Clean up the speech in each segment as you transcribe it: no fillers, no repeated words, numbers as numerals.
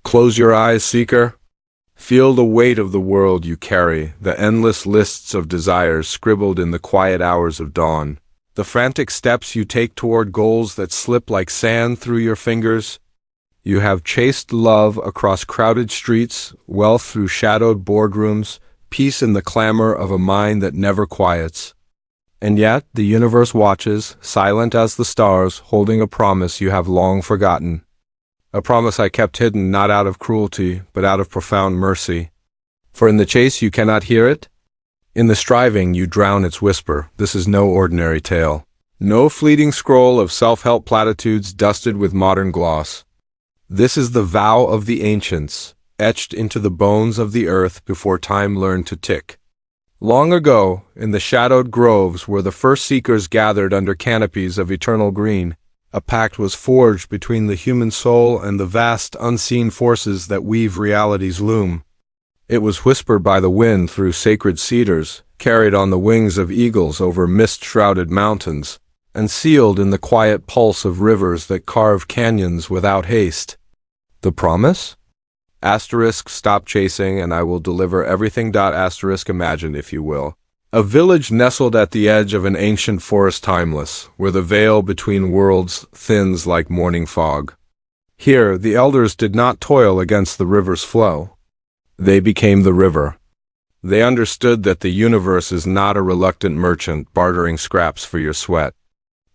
Close your eyes, seeker. Feel the weight of the world you carry, the endless lists of desires scribbled in the quiet hours of dawn, the frantic steps you take toward goals that slip like sand through your fingers. You have chased love across crowded streets, wealth through shadowed boardrooms, peace in the clamor of a mind that never quiets. And yet the universe watches, silent as the stars, holding a promise you have long forgotten. A promise I kept hidden not out of cruelty, but out of profound mercy. For in the chase you cannot hear it. In the striving you drown its whisper. This is no ordinary tale. No fleeting scroll of self-help platitudes dusted with modern gloss. This is the vow of the ancients, etched into the bones of the earth before time learned to tick. Long ago, in the shadowed groves where the first seekers gathered under canopies of eternal green, a pact was forged between the human soul and the vast unseen forces that weave reality's loom. It was whispered by the wind through sacred cedars, carried on the wings of eagles over mist-shrouded mountains, and sealed in the quiet pulse of rivers that carve canyons without haste. The promise? Stop chasing and I will deliver everything. Imagine, if you will, a village nestled at the edge of an ancient forest, timeless, where the veil between worlds thins like morning fog. Here, the elders did not toil against the river's flow. They became the river. They understood that the universe is not a reluctant merchant bartering scraps for your sweat.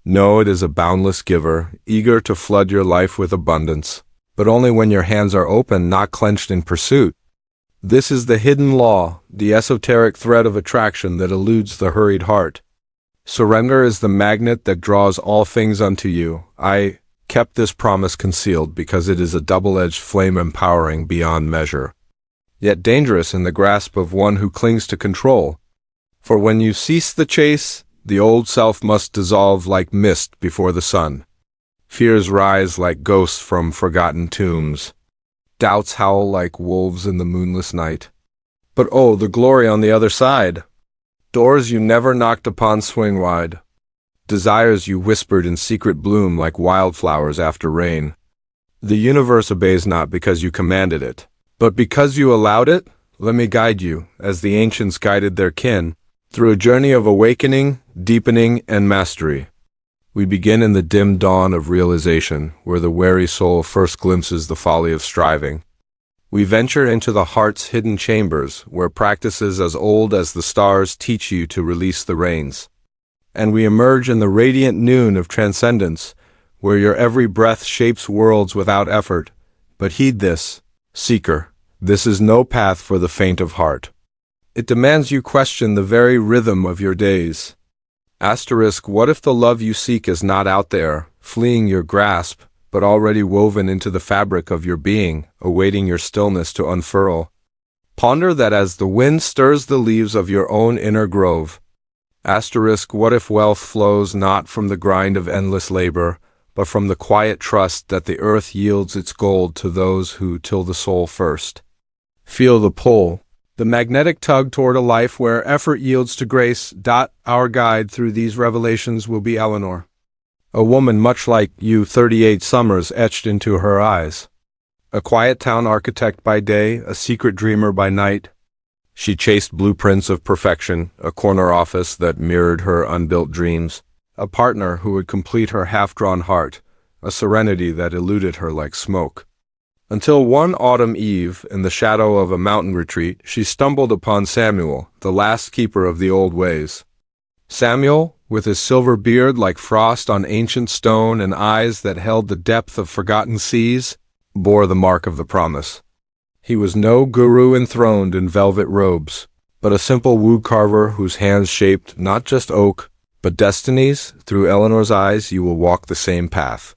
No, it is a boundless giver, eager to flood your life with abundance, but only when your hands are open, not clenched in pursuit. This is the hidden law, the esoteric thread of attraction that eludes the hurried heart. Surrender is the magnet that draws all things unto you. I kept this promise concealed because it is a double-edged flame, empowering beyond measure, yet dangerous in the grasp of one who clings to control. For when you cease the chase, the old self must dissolve like mist before the sun. Fears rise like ghosts from forgotten tombs. Doubts howl like wolves in the moonless night. But oh, the glory on the other side! Doors you never knocked upon swing wide. Desires you whispered in secret bloom like wildflowers after rain. The universe obeys not because you commanded it, but because you allowed it. Let me guide you, as the ancients guided their kin, through a journey of awakening, deepening, and mastery. We begin in the dim dawn of realization, where the wary soul first glimpses the folly of striving. We venture into the heart's hidden chambers, where practices as old as the stars teach you to release the reins. And we emerge in the radiant noon of transcendence, where your every breath shapes worlds without effort. But heed this, seeker, this is no path for the faint of heart. It demands you question the very rhythm of your days. What if the love you seek is not out there, fleeing your grasp, but already woven into the fabric of your being, awaiting your stillness to unfurl? Ponder that as the wind stirs the leaves of your own inner grove. What if wealth flows not from the grind of endless labor, but from the quiet trust that the earth yields its gold to those who till the soul first? Feel the pull, the magnetic tug toward a life where effort yields to grace. Our guide through these revelations will be Eleanor, a woman much like you, 38 summers etched into her eyes. A quiet town architect by day, a secret dreamer by night. She chased blueprints of perfection, a corner office that mirrored her unbuilt dreams, a partner who would complete her half-drawn heart, a serenity that eluded her like smoke. Until one autumn eve, in the shadow of a mountain retreat, she stumbled upon Samuel, the last keeper of the old ways. Samuel, with his silver beard like frost on ancient stone and eyes that held the depth of forgotten seas, bore the mark of the promise. He was no guru enthroned in velvet robes, but a simple woodcarver whose hands shaped not just oak, but destinies. Through Eleanor's eyes you will walk the same path.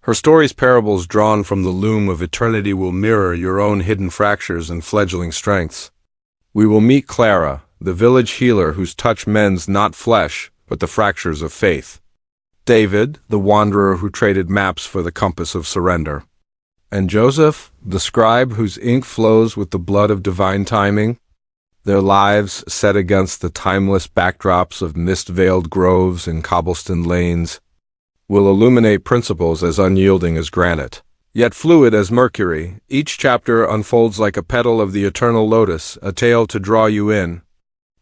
Her story's parables drawn from the loom of eternity will mirror your own hidden fractures and fledgling strengths. We will meet Clara, the village healer whose touch mends not flesh, but the fractures of faith. David, the wanderer who traded maps for the compass of surrender. And Joseph, the scribe whose ink flows with the blood of divine timing. Their lives, set against the timeless backdrops of mist-veiled groves and cobblestone lanes, will illuminate principles as unyielding as granite. Yet fluid as mercury, each chapter unfolds like a petal of the eternal lotus, a tale to draw you in,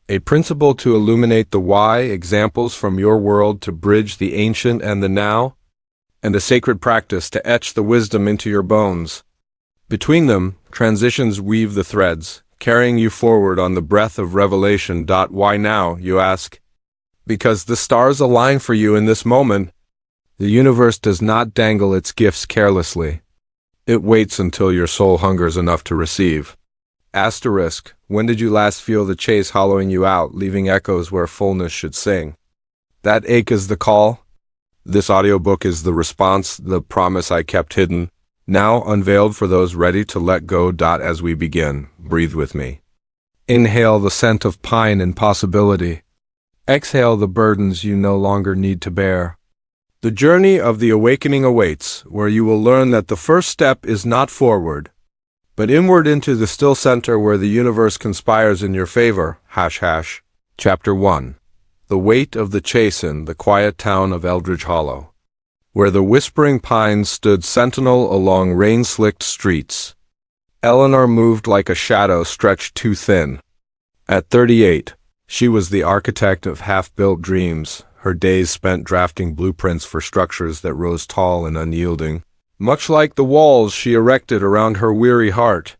a principle to illuminate the why, examples from your world to bridge the ancient and the now, and a sacred practice to etch the wisdom into your bones. Between them, transitions weave the threads, carrying you forward on the breath of revelation. Why now, you ask? Because the stars align for you in this moment. The universe does not dangle its gifts carelessly. It waits until your soul hungers enough to receive. Asterisk, when did you last feel the chase hollowing you out, leaving echoes where fullness should sing? That ache is the call. This audiobook is the response, the promise I kept hidden, now unveiled for those ready to let go. As we begin, breathe with me. Inhale the scent of pine and possibility. Exhale the burdens you no longer need to bear. The journey of the awakening awaits, where you will learn that the first step is not forward, but inward into the still center where the universe conspires in your favor. #. Chapter 1. The Weight of the Chase in the quiet town of Eldridge Hollow, where the whispering pines stood sentinel along rain-slicked streets. Eleanor moved like a shadow stretched too thin. At 38, she was the architect of half-built dreams, her days spent drafting blueprints for structures that rose tall and unyielding, much like the walls she erected around her weary heart.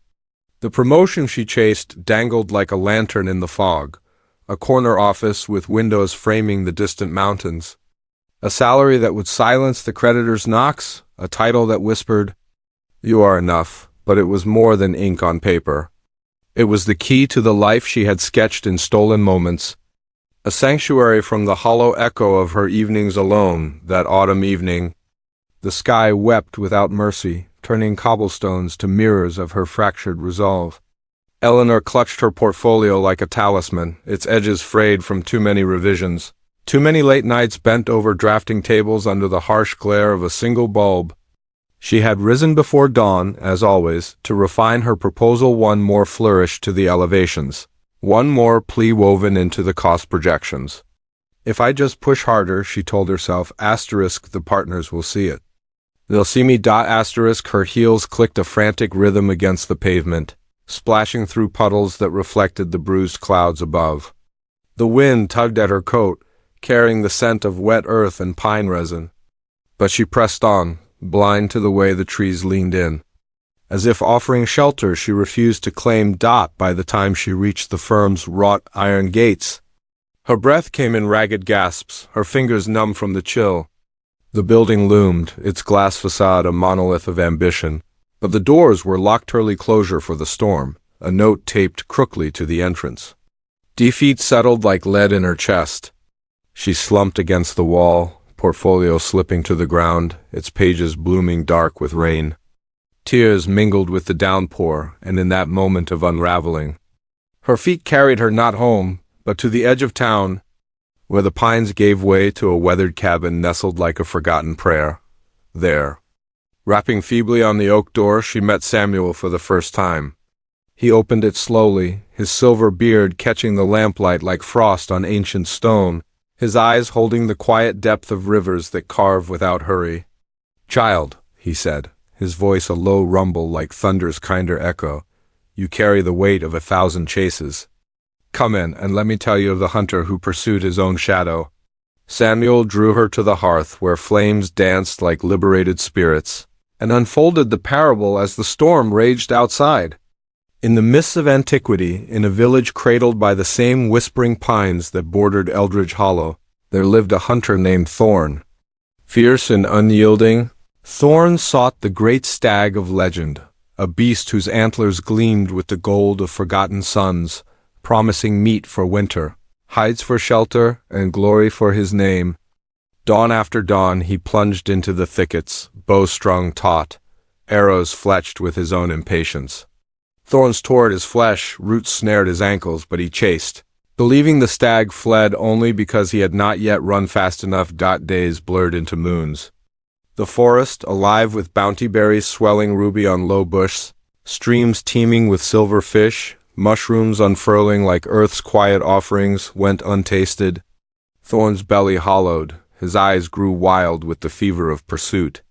The promotion she chased dangled like a lantern in the fog, a corner office with windows framing the distant mountains, a salary that would silence the creditor's knocks, a title that whispered, "You are enough," but it was more than ink on paper. It was the key to the life she had sketched in stolen moments, a sanctuary from the hollow echo of her evenings alone. That autumn evening, the sky wept without mercy, turning cobblestones to mirrors of her fractured resolve. Eleanor clutched her portfolio like a talisman, its edges frayed from too many revisions, too many late nights bent over drafting tables under the harsh glare of a single bulb. She had risen before dawn, as always, to refine her proposal, one more flourish to the elevations, one more plea woven into the cost projections. If I just push harder, she told herself, the partners will see it. They'll see me. Her heels clicked a frantic rhythm against the pavement, splashing through puddles that reflected the bruised clouds above. The wind tugged at her coat, carrying the scent of wet earth and pine resin. But she pressed on, blind to the way the trees leaned in. As if offering shelter, she refused to claim. By the time she reached the firm's wrought iron gates, her breath came in ragged gasps, her fingers numb from the chill. The building loomed, its glass facade a monolith of ambition, but the doors were locked early closure for the storm, a note taped crookly to the entrance. Defeat settled like lead in her chest. She slumped against the wall, portfolio slipping to the ground, its pages blooming dark with rain. Tears mingled with the downpour, and in that moment of unraveling, her feet carried her not home, but to the edge of town, where the pines gave way to a weathered cabin nestled like a forgotten prayer. There, rapping feebly on the oak door, she met Samuel for the first time. He opened it slowly, his silver beard catching the lamplight like frost on ancient stone, his eyes holding the quiet depth of rivers that carve without hurry. "Child," he said, his voice a low rumble like thunder's kinder echo, "you carry the weight of 1,000 chases. Come in, and let me tell you of the hunter who pursued his own shadow." Samuel drew her to the hearth where flames danced like liberated spirits, and unfolded the parable as the storm raged outside. In the mists of antiquity, in a village cradled by the same whispering pines that bordered Eldridge Hollow, there lived a hunter named Thorn. Fierce and unyielding, Thorn sought the great stag of legend, a beast whose antlers gleamed with the gold of forgotten suns, promising meat for winter, hides for shelter, and glory for his name. Dawn after dawn he plunged into the thickets, bow-strung taut, arrows fletched with his own impatience. Thorns tore at his flesh, roots snared his ankles, but he chased, believing the stag fled only because he had not yet run fast enough. Days blurred into moons. The forest, alive with bounty berries swelling ruby on low bush, streams teeming with silver fish, mushrooms unfurling like earth's quiet offerings, went untasted. Thorn's belly hollowed, his eyes grew wild with the fever of pursuit.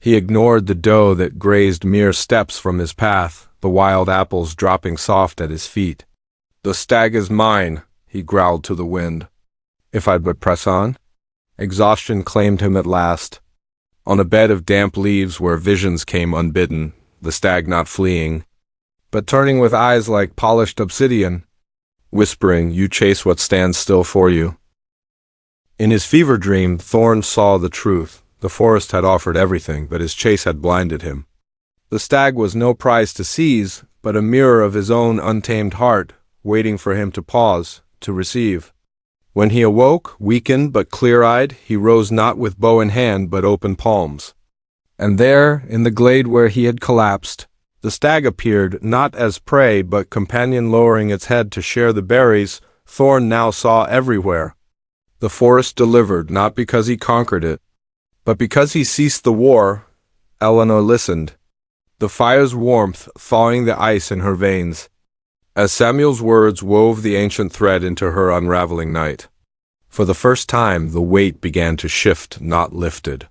He ignored the doe that grazed mere steps from his path, the wild apples dropping soft at his feet. "The stag is mine," he growled to the wind. If I'd but press on? Exhaustion claimed him at last. On a bed of damp leaves where visions came unbidden, the stag not fleeing, but turning with eyes like polished obsidian, whispering, "You chase what stands still for you." In his fever dream, Thorn saw the truth. The forest had offered everything, but his chase had blinded him. The stag was no prize to seize, but a mirror of his own untamed heart, waiting for him to pause, to receive. When he awoke, weakened but clear-eyed, he rose not with bow in hand but open palms. And there, in the glade where he had collapsed, the stag appeared, not as prey but companion lowering its head to share the berries Thorn now saw everywhere. The forest delivered, not because he conquered it, but because he ceased the war. Eleanor listened, the fire's warmth thawing the ice in her veins, as Samuel's words wove the ancient thread into her unraveling night. For the first time, the weight began to shift, not lifted.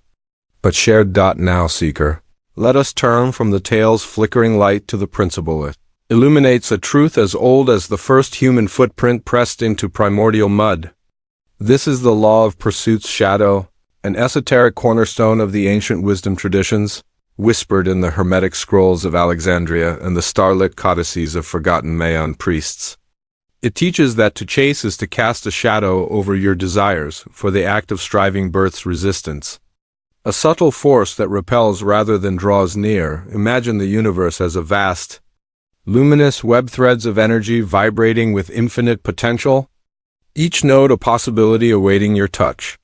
But shared. Now, seeker, let us turn from the tale's flickering light to the principle. It illuminates a truth as old as the first human footprint pressed into primordial mud. This is the law of pursuit's shadow, an esoteric cornerstone of the ancient wisdom traditions, whispered in the hermetic scrolls of Alexandria and the starlit codices of forgotten Mayan priests. It teaches that to chase is to cast a shadow over your desires, for the act of striving births resistance. A subtle force that repels rather than draws near. Imagine the universe as a vast, luminous web threads of energy vibrating with infinite potential, each node a possibility awaiting your touch.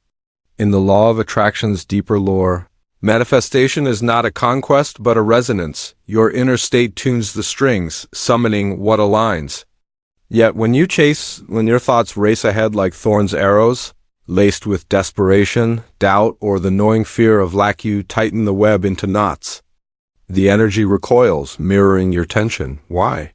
In the law of attraction's deeper lore, manifestation is not a conquest but a resonance. Your inner state tunes the strings, summoning what aligns. Yet when you chase, when your thoughts race ahead like Thorn's arrows, laced with desperation, doubt, or the gnawing fear of lack, you tighten the web into knots. The energy recoils, mirroring your tension. Why?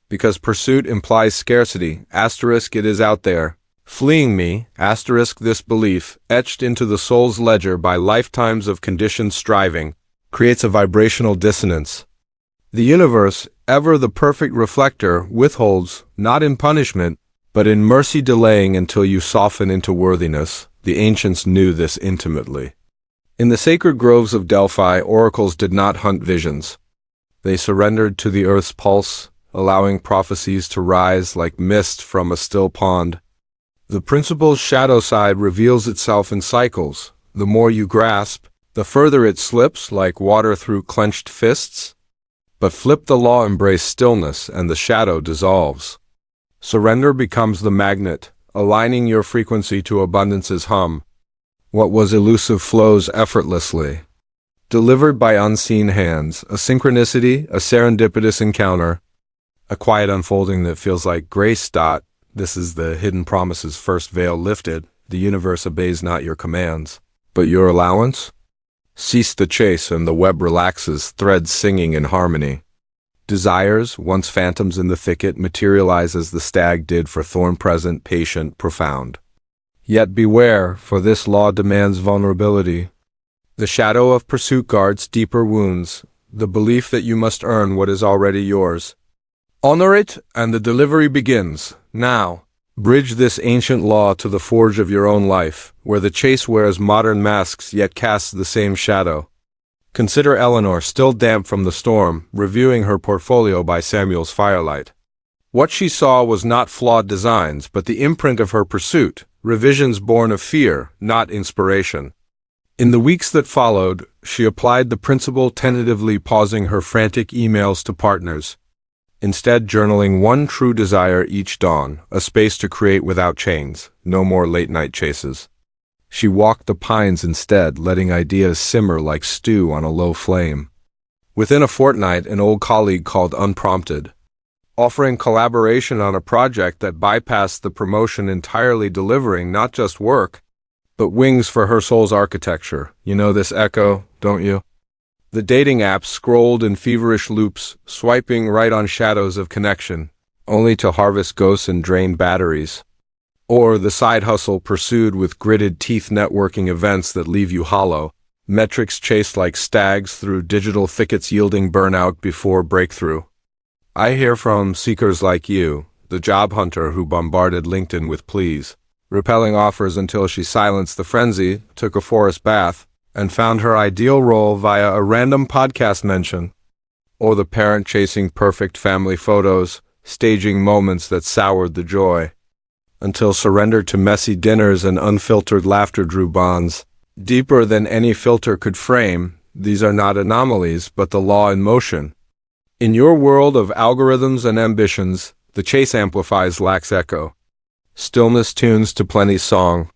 Because pursuit implies scarcity. Asterisk, it is out there, fleeing me. Asterisk, this belief, etched into the soul's ledger by lifetimes of conditioned striving, creates a vibrational dissonance. The universe, ever the perfect reflector, withholds, not in punishment, but in mercy, delaying until you soften into worthiness. The ancients knew this intimately. In the sacred groves of Delphi, oracles did not hunt visions. They surrendered to the earth's pulse, allowing prophecies to rise like mist from a still pond. The principle's shadow side reveals itself in cycles. The more you grasp, the further it slips, like water through clenched fists. But flip the law, embrace stillness, and the shadow dissolves. Surrender becomes the magnet, aligning your frequency to abundance's hum. What was elusive flows effortlessly. Delivered by unseen hands, a synchronicity, a serendipitous encounter, a quiet unfolding that feels like grace. This is the hidden promise's first veil lifted. The universe obeys not your commands, but your allowance. Cease the chase and the web relaxes, threads singing in harmony. Desires, once phantoms in the thicket, materialize as the stag did for Thorn, present, patient, profound. Yet beware, for this law demands vulnerability. The shadow of pursuit guards deeper wounds, the belief that you must earn what is already yours. Honor it, and the delivery begins. Now, bridge this ancient law to the forge of your own life, where the chase wears modern masks yet casts the same shadow. Consider Eleanor, still damp from the storm, reviewing her portfolio by Samuel's firelight. What she saw was not flawed designs, but the imprint of her pursuit, revisions born of fear, not inspiration. In the weeks that followed, she applied the principle, tentatively pausing her frantic emails to partners. Instead, journaling one true desire each dawn, a space to create without chains, no more late-night chases. She walked the pines instead, letting ideas simmer like stew on a low flame. Within a fortnight, an old colleague called unprompted, offering collaboration on a project that bypassed the promotion entirely, delivering not just work, but wings for her soul's architecture. You know this echo, don't you? The dating apps scrolled in feverish loops, swiping right on shadows of connection, only to harvest ghosts and drain batteries. Or the side hustle pursued with gritted teeth, networking events that leave you hollow, Metrics chased like stags through digital thickets yielding burnout before breakthrough. I hear from seekers like you, the job hunter who bombarded LinkedIn with pleas, repelling offers until she silenced the frenzy, took a forest bath, and found her ideal role via a random podcast mention. Or the parent chasing perfect family photos, staging moments that soured the joy, until surrender to messy dinners and unfiltered laughter drew bonds deeper than any filter could frame. These are not anomalies, but the law in motion. In your world of algorithms and ambitions, the chase amplifies lacks echo. Stillness tunes to plenty's song.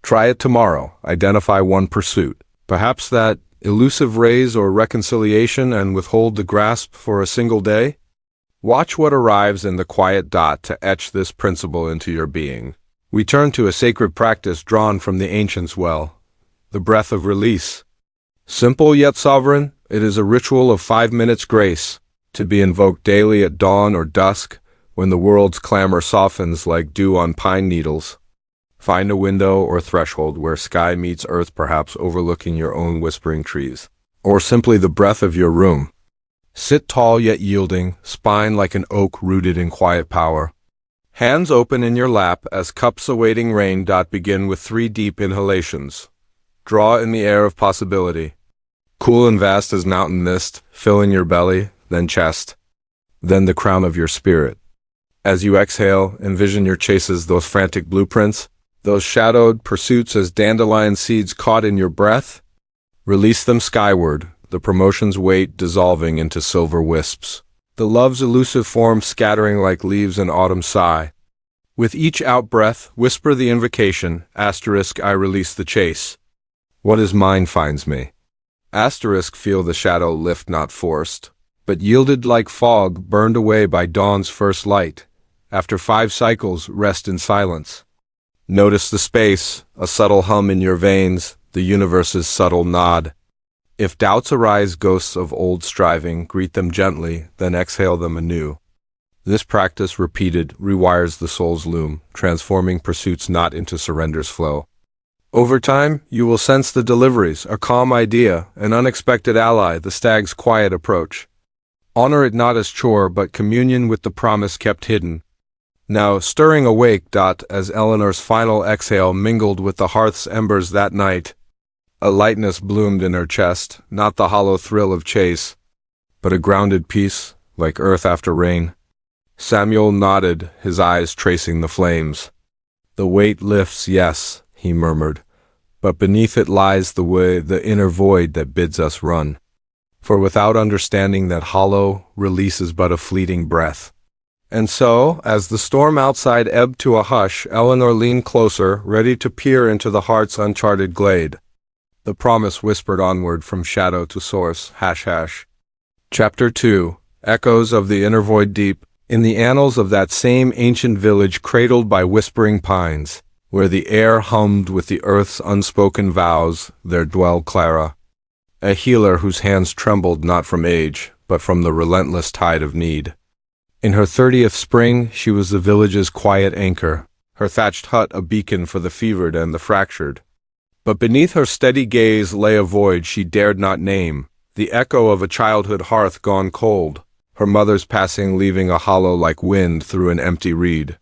Try it tomorrow. Identify one pursuit, perhaps that elusive raise or reconciliation, and withhold the grasp for a single day. Watch what arrives in the quiet dot to etch this principle into your being. We turn to a sacred practice drawn from the ancients' well, the breath of release. Simple yet sovereign, it is a ritual of 5 minutes grace, to be invoked daily at dawn or dusk, when the world's clamor softens like dew on pine needles. Find a window or threshold where sky meets earth, perhaps overlooking your own whispering trees, or simply the breath of your room. Sit tall yet yielding, spine like an oak rooted in quiet power. Hands open in your lap as cups awaiting rain. Begin with 3 deep inhalations. Draw in the air of possibility. Cool and vast as mountain mist, fill in your belly, then chest, then the crown of your spirit. As you exhale, envision your chases, those frantic blueprints, those shadowed pursuits as dandelion seeds caught in your breath. Release them skyward, the promotion's weight dissolving into silver wisps, the love's elusive form scattering like leaves in autumn sigh. With each out-breath, whisper the invocation, I release the chase. What is mine finds me. Feel the shadow lift not forced, but yielded like fog burned away by dawn's first light. After 5 cycles, rest in silence. Notice the space, a subtle hum in your veins, the universe's subtle nod. If doubts arise, ghosts of old striving, greet them gently, then exhale them anew. This practice, repeated, rewires the soul's loom, transforming pursuits not into surrender's flow. Over time, you will sense the deliveries, a calm idea, an unexpected ally, the stag's quiet approach. Honor it not as chore, but communion with the promise kept hidden. Now, stirring awake, as Eleanor's final exhale mingled with the hearth's embers that night, a lightness bloomed in her chest, not the hollow thrill of chase, but a grounded peace, like earth after rain. Samuel nodded, his eyes tracing the flames. The weight lifts, yes, he murmured, but beneath it lies the inner void that bids us run. For without understanding that hollow, release is but a fleeting breath. And so, as the storm outside ebbed to a hush, Eleanor leaned closer, ready to peer into the heart's uncharted glade. The promise whispered onward from shadow to source, Chapter 2, Echoes of the Inner Void Deep. In the annals of that same ancient village cradled by whispering pines, where the air hummed with the earth's unspoken vows, there dwelled Clara, a healer whose hands trembled not from age, but from the relentless tide of need. In her 30th spring, she was the village's quiet anchor, her thatched hut a beacon for the fevered and the fractured. But beneath her steady gaze lay a void she dared not name, the echo of a childhood hearth gone cold, her mother's passing leaving a hollow like wind through an empty reed.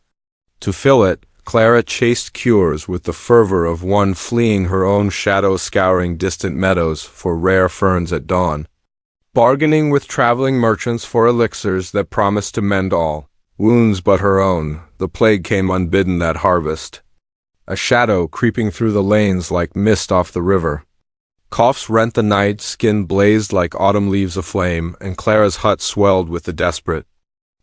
To fill it, Clara chased cures with the fervor of one fleeing her own shadow, scouring distant meadows for rare ferns at dawn, bargaining with traveling merchants for elixirs that promised to mend all wounds but her own. The plague came unbidden that harvest, a shadow creeping through the lanes like mist off the river. Coughs rent the night, skin blazed like autumn leaves aflame, and Clara's hut swelled with the desperate.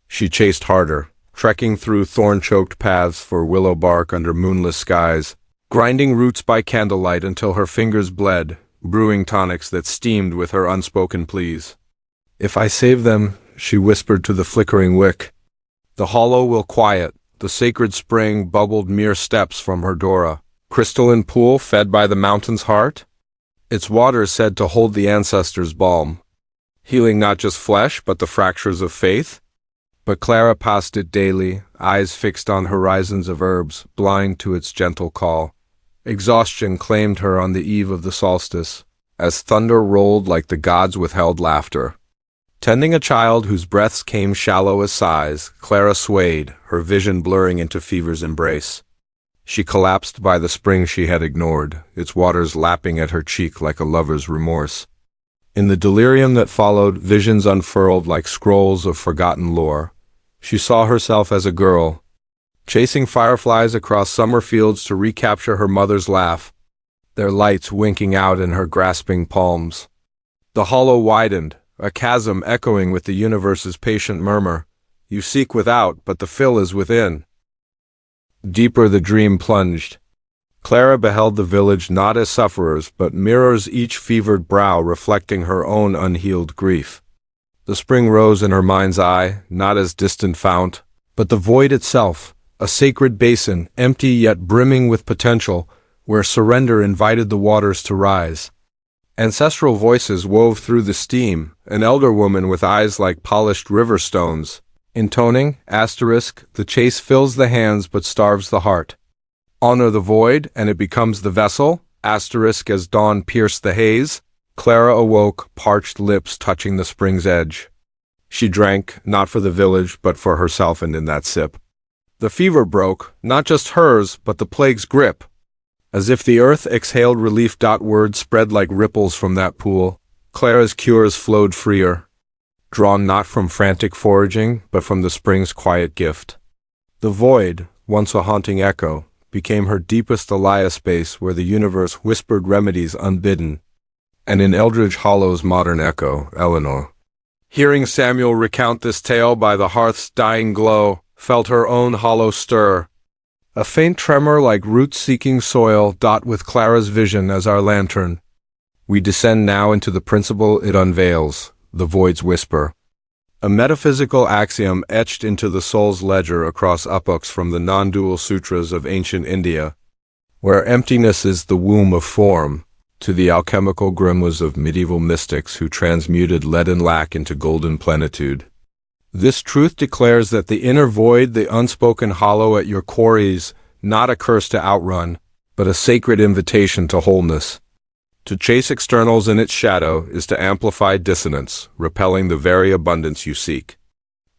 She chased harder, trekking through thorn-choked paths for willow bark under moonless skies, grinding roots by candlelight until her fingers bled, brewing tonics that steamed with her unspoken pleas. If I save them, she whispered to the flickering wick, the hollow will quiet. The sacred spring bubbled mere steps from her Dora, crystalline pool fed by the mountain's heart. Its waters said to hold the ancestors' balm, healing not just flesh but the fractures of faith. But Clara passed it daily, eyes fixed on horizons of herbs, blind to its gentle call. Exhaustion claimed her on the eve of the solstice, as thunder rolled like the gods withheld laughter. Tending a child whose breaths came shallow as sighs, Clara swayed, her vision blurring into fever's embrace. She collapsed by the spring she had ignored, its waters lapping at her cheek like a lover's remorse. In the delirium that followed, visions unfurled like scrolls of forgotten lore. She saw herself as a girl, chasing fireflies across summer fields to recapture her mother's laugh, their lights winking out in her grasping palms. The hollow widened, a chasm echoing with the universe's patient murmur. You seek without, but the fill is within. Deeper the dream plunged. Clara beheld the village not as sufferers, but mirrors, each fevered brow reflecting her own unhealed grief. The spring rose in her mind's eye, not as distant fount, but the void itself, a sacred basin, empty yet brimming with potential, where surrender invited the waters to rise. Ancestral voices wove through the steam, an elder woman with eyes like polished river stones, intoning, the chase fills the hands but starves the heart. Honor the void, and it becomes the vessel, as dawn pierced the haze. Clara awoke, parched lips touching the spring's edge. She drank, not for the village, but for herself, and in that sip, the fever broke, not just hers, but the plague's grip. As if the earth exhaled relief. Word spread like ripples from that pool. Clara's cures flowed freer, drawn not from frantic foraging, but from the spring's quiet gift. The void, once a haunting echo, became her deepest Alaya space where the universe whispered remedies unbidden. And in Eldridge Hollow's modern echo, Eleanor, hearing Samuel recount this tale by the hearth's dying glow, felt her own hollow stir. A faint tremor like roots seeking soil. With Clara's vision as our lantern, we descend now into the principle it unveils, the void's whisper. A metaphysical axiom etched into the soul's ledger across epochs, from the non-dual sutras of ancient India, where emptiness is the womb of form, to the alchemical grimoires of medieval mystics who transmuted leaden lack into golden plenitude. This truth declares that the inner void, the unspoken hollow at your core, is not a curse to outrun, but a sacred invitation to wholeness. To chase externals in its shadow is to amplify dissonance, repelling the very abundance you seek.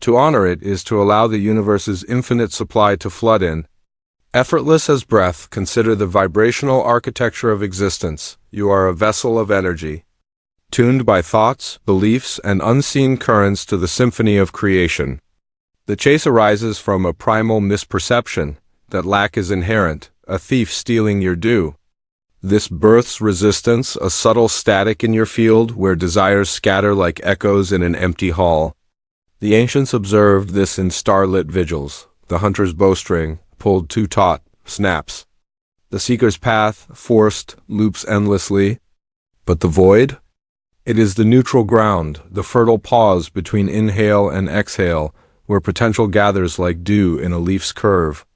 To honor it is to allow the universe's infinite supply to flood in. Effortless as breath, consider the vibrational architecture of existence. You are a vessel of energy, tuned by thoughts, beliefs, and unseen currents to the symphony of creation. The chase arises from a primal misperception that lack is inherent, a thief stealing your due. This births resistance, a subtle static in your field where desires scatter like echoes in an empty hall. The ancients observed this in starlit vigils. The hunter's bowstring, pulled too taut, snaps. The seeker's path, forced, loops endlessly. But the void? It is the neutral ground, the fertile pause between inhale and exhale, where potential gathers like dew in a leaf's curve.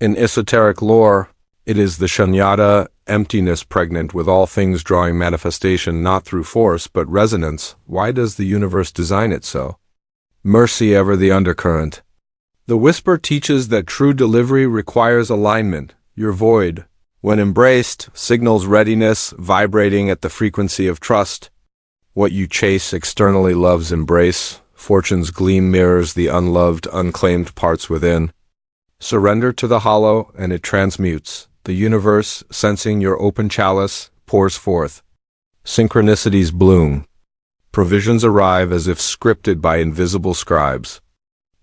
In esoteric lore, it is the shunyata, emptiness pregnant with all things drawing manifestation not through force but resonance. Why does the universe design it so? Mercy ever the undercurrent. The whisper teaches that true delivery requires alignment. Your void, when embraced, signals readiness, vibrating at the frequency of trust. What you chase externally loves embrace. Fortune's gleam mirrors the unloved, unclaimed parts within. Surrender to the hollow, and it transmutes. The universe, sensing your open chalice, pours forth. Synchronicities bloom. Provisions arrive as if scripted by invisible scribes.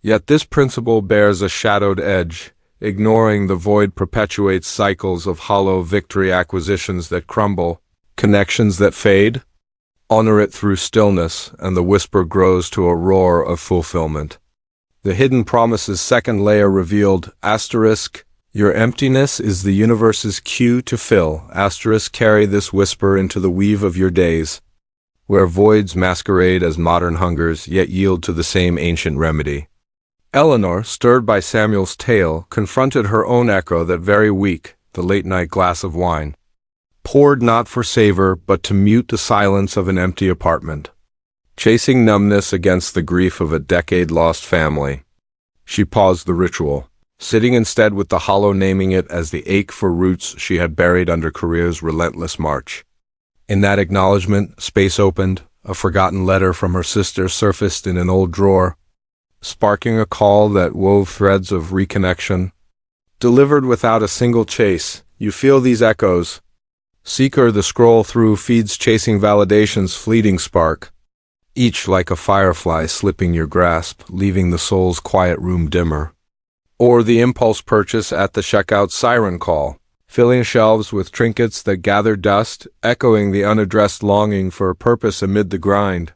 Yet this principle bears a shadowed edge. Ignoring the void perpetuates cycles of hollow victory, acquisitions that crumble, connections that fade. Honor it through stillness, and the whisper grows to a roar of fulfillment. The hidden promise's second layer revealed, your emptiness is the universe's cue to fill, carry this whisper into the weave of your days, where voids masquerade as modern hungers, yet yield to the same ancient remedy. Eleanor, stirred by Samuel's tale, confronted her own echo that very week, the late-night glass of wine. Poured not for savor, but to mute the silence of an empty apartment. Chasing numbness against the grief of a decade-lost family. She paused the ritual, sitting instead with the hollow, naming it as the ache for roots she had buried under career's relentless march. In that acknowledgement, space opened, a forgotten letter from her sister surfaced in an old drawer, sparking a call that wove threads of reconnection. Delivered without a single chase, you feel these echoes. Seeker, the scroll through feeds chasing validation's fleeting spark, each like a firefly slipping your grasp, leaving the soul's quiet room dimmer. Or the impulse purchase at the checkout siren call, filling shelves with trinkets that gather dust, echoing the unaddressed longing for a purpose amid the grind.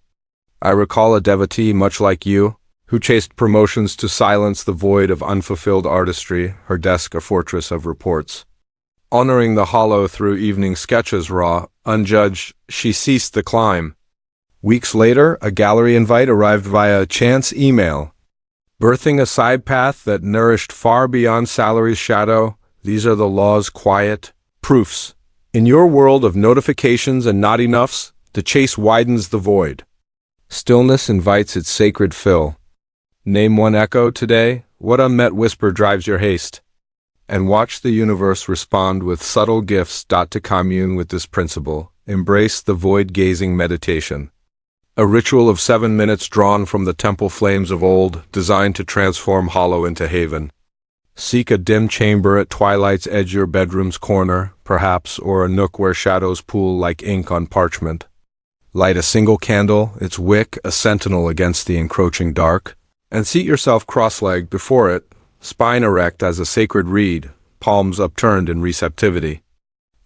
I recall a devotee much like you, who chased promotions to silence the void of unfulfilled artistry, her desk a fortress of reports. Honoring the hollow through evening sketches raw, unjudged, she ceased the climb. Weeks later, a gallery invite arrived via chance email, birthing a side path that nourished far beyond salary's shadow. These are the law's quiet proofs. In your world of notifications and not enoughs, the chase widens the void. Stillness invites its sacred fill. Name one echo today. What unmet whisper drives your haste? And watch the universe respond with subtle gifts. To commune with this principle, embrace the void-gazing meditation. A ritual of 7 minutes drawn from the temple flames of old, designed to transform hollow into haven. Seek a dim chamber at twilight's edge, your bedroom's corner, perhaps, or a nook where shadows pool like ink on parchment. Light a single candle, its wick a sentinel against the encroaching dark, and seat yourself cross-legged before it, spine erect as a sacred reed, palms upturned in receptivity.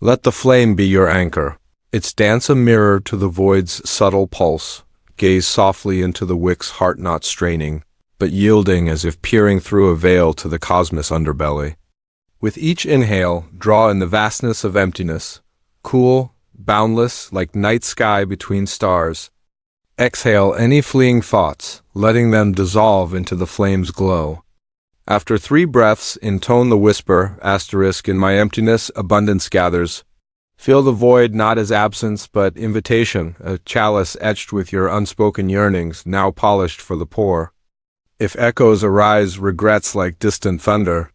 Let the flame be your anchor, its dance a mirror to the void's subtle pulse. Gaze softly into the wick's heart, not straining, but yielding as if peering through a veil to the cosmos underbelly. With each inhale, draw in the vastness of emptiness, cool, boundless, like night sky between stars. Exhale any fleeing thoughts, letting them dissolve into the flame's glow. After 3 breaths, intone the whisper, asterisk, in my emptiness, abundance gathers. Feel the void not as absence but invitation, a chalice etched with your unspoken yearnings, now polished for the pour. If echoes arise, regrets like distant thunder,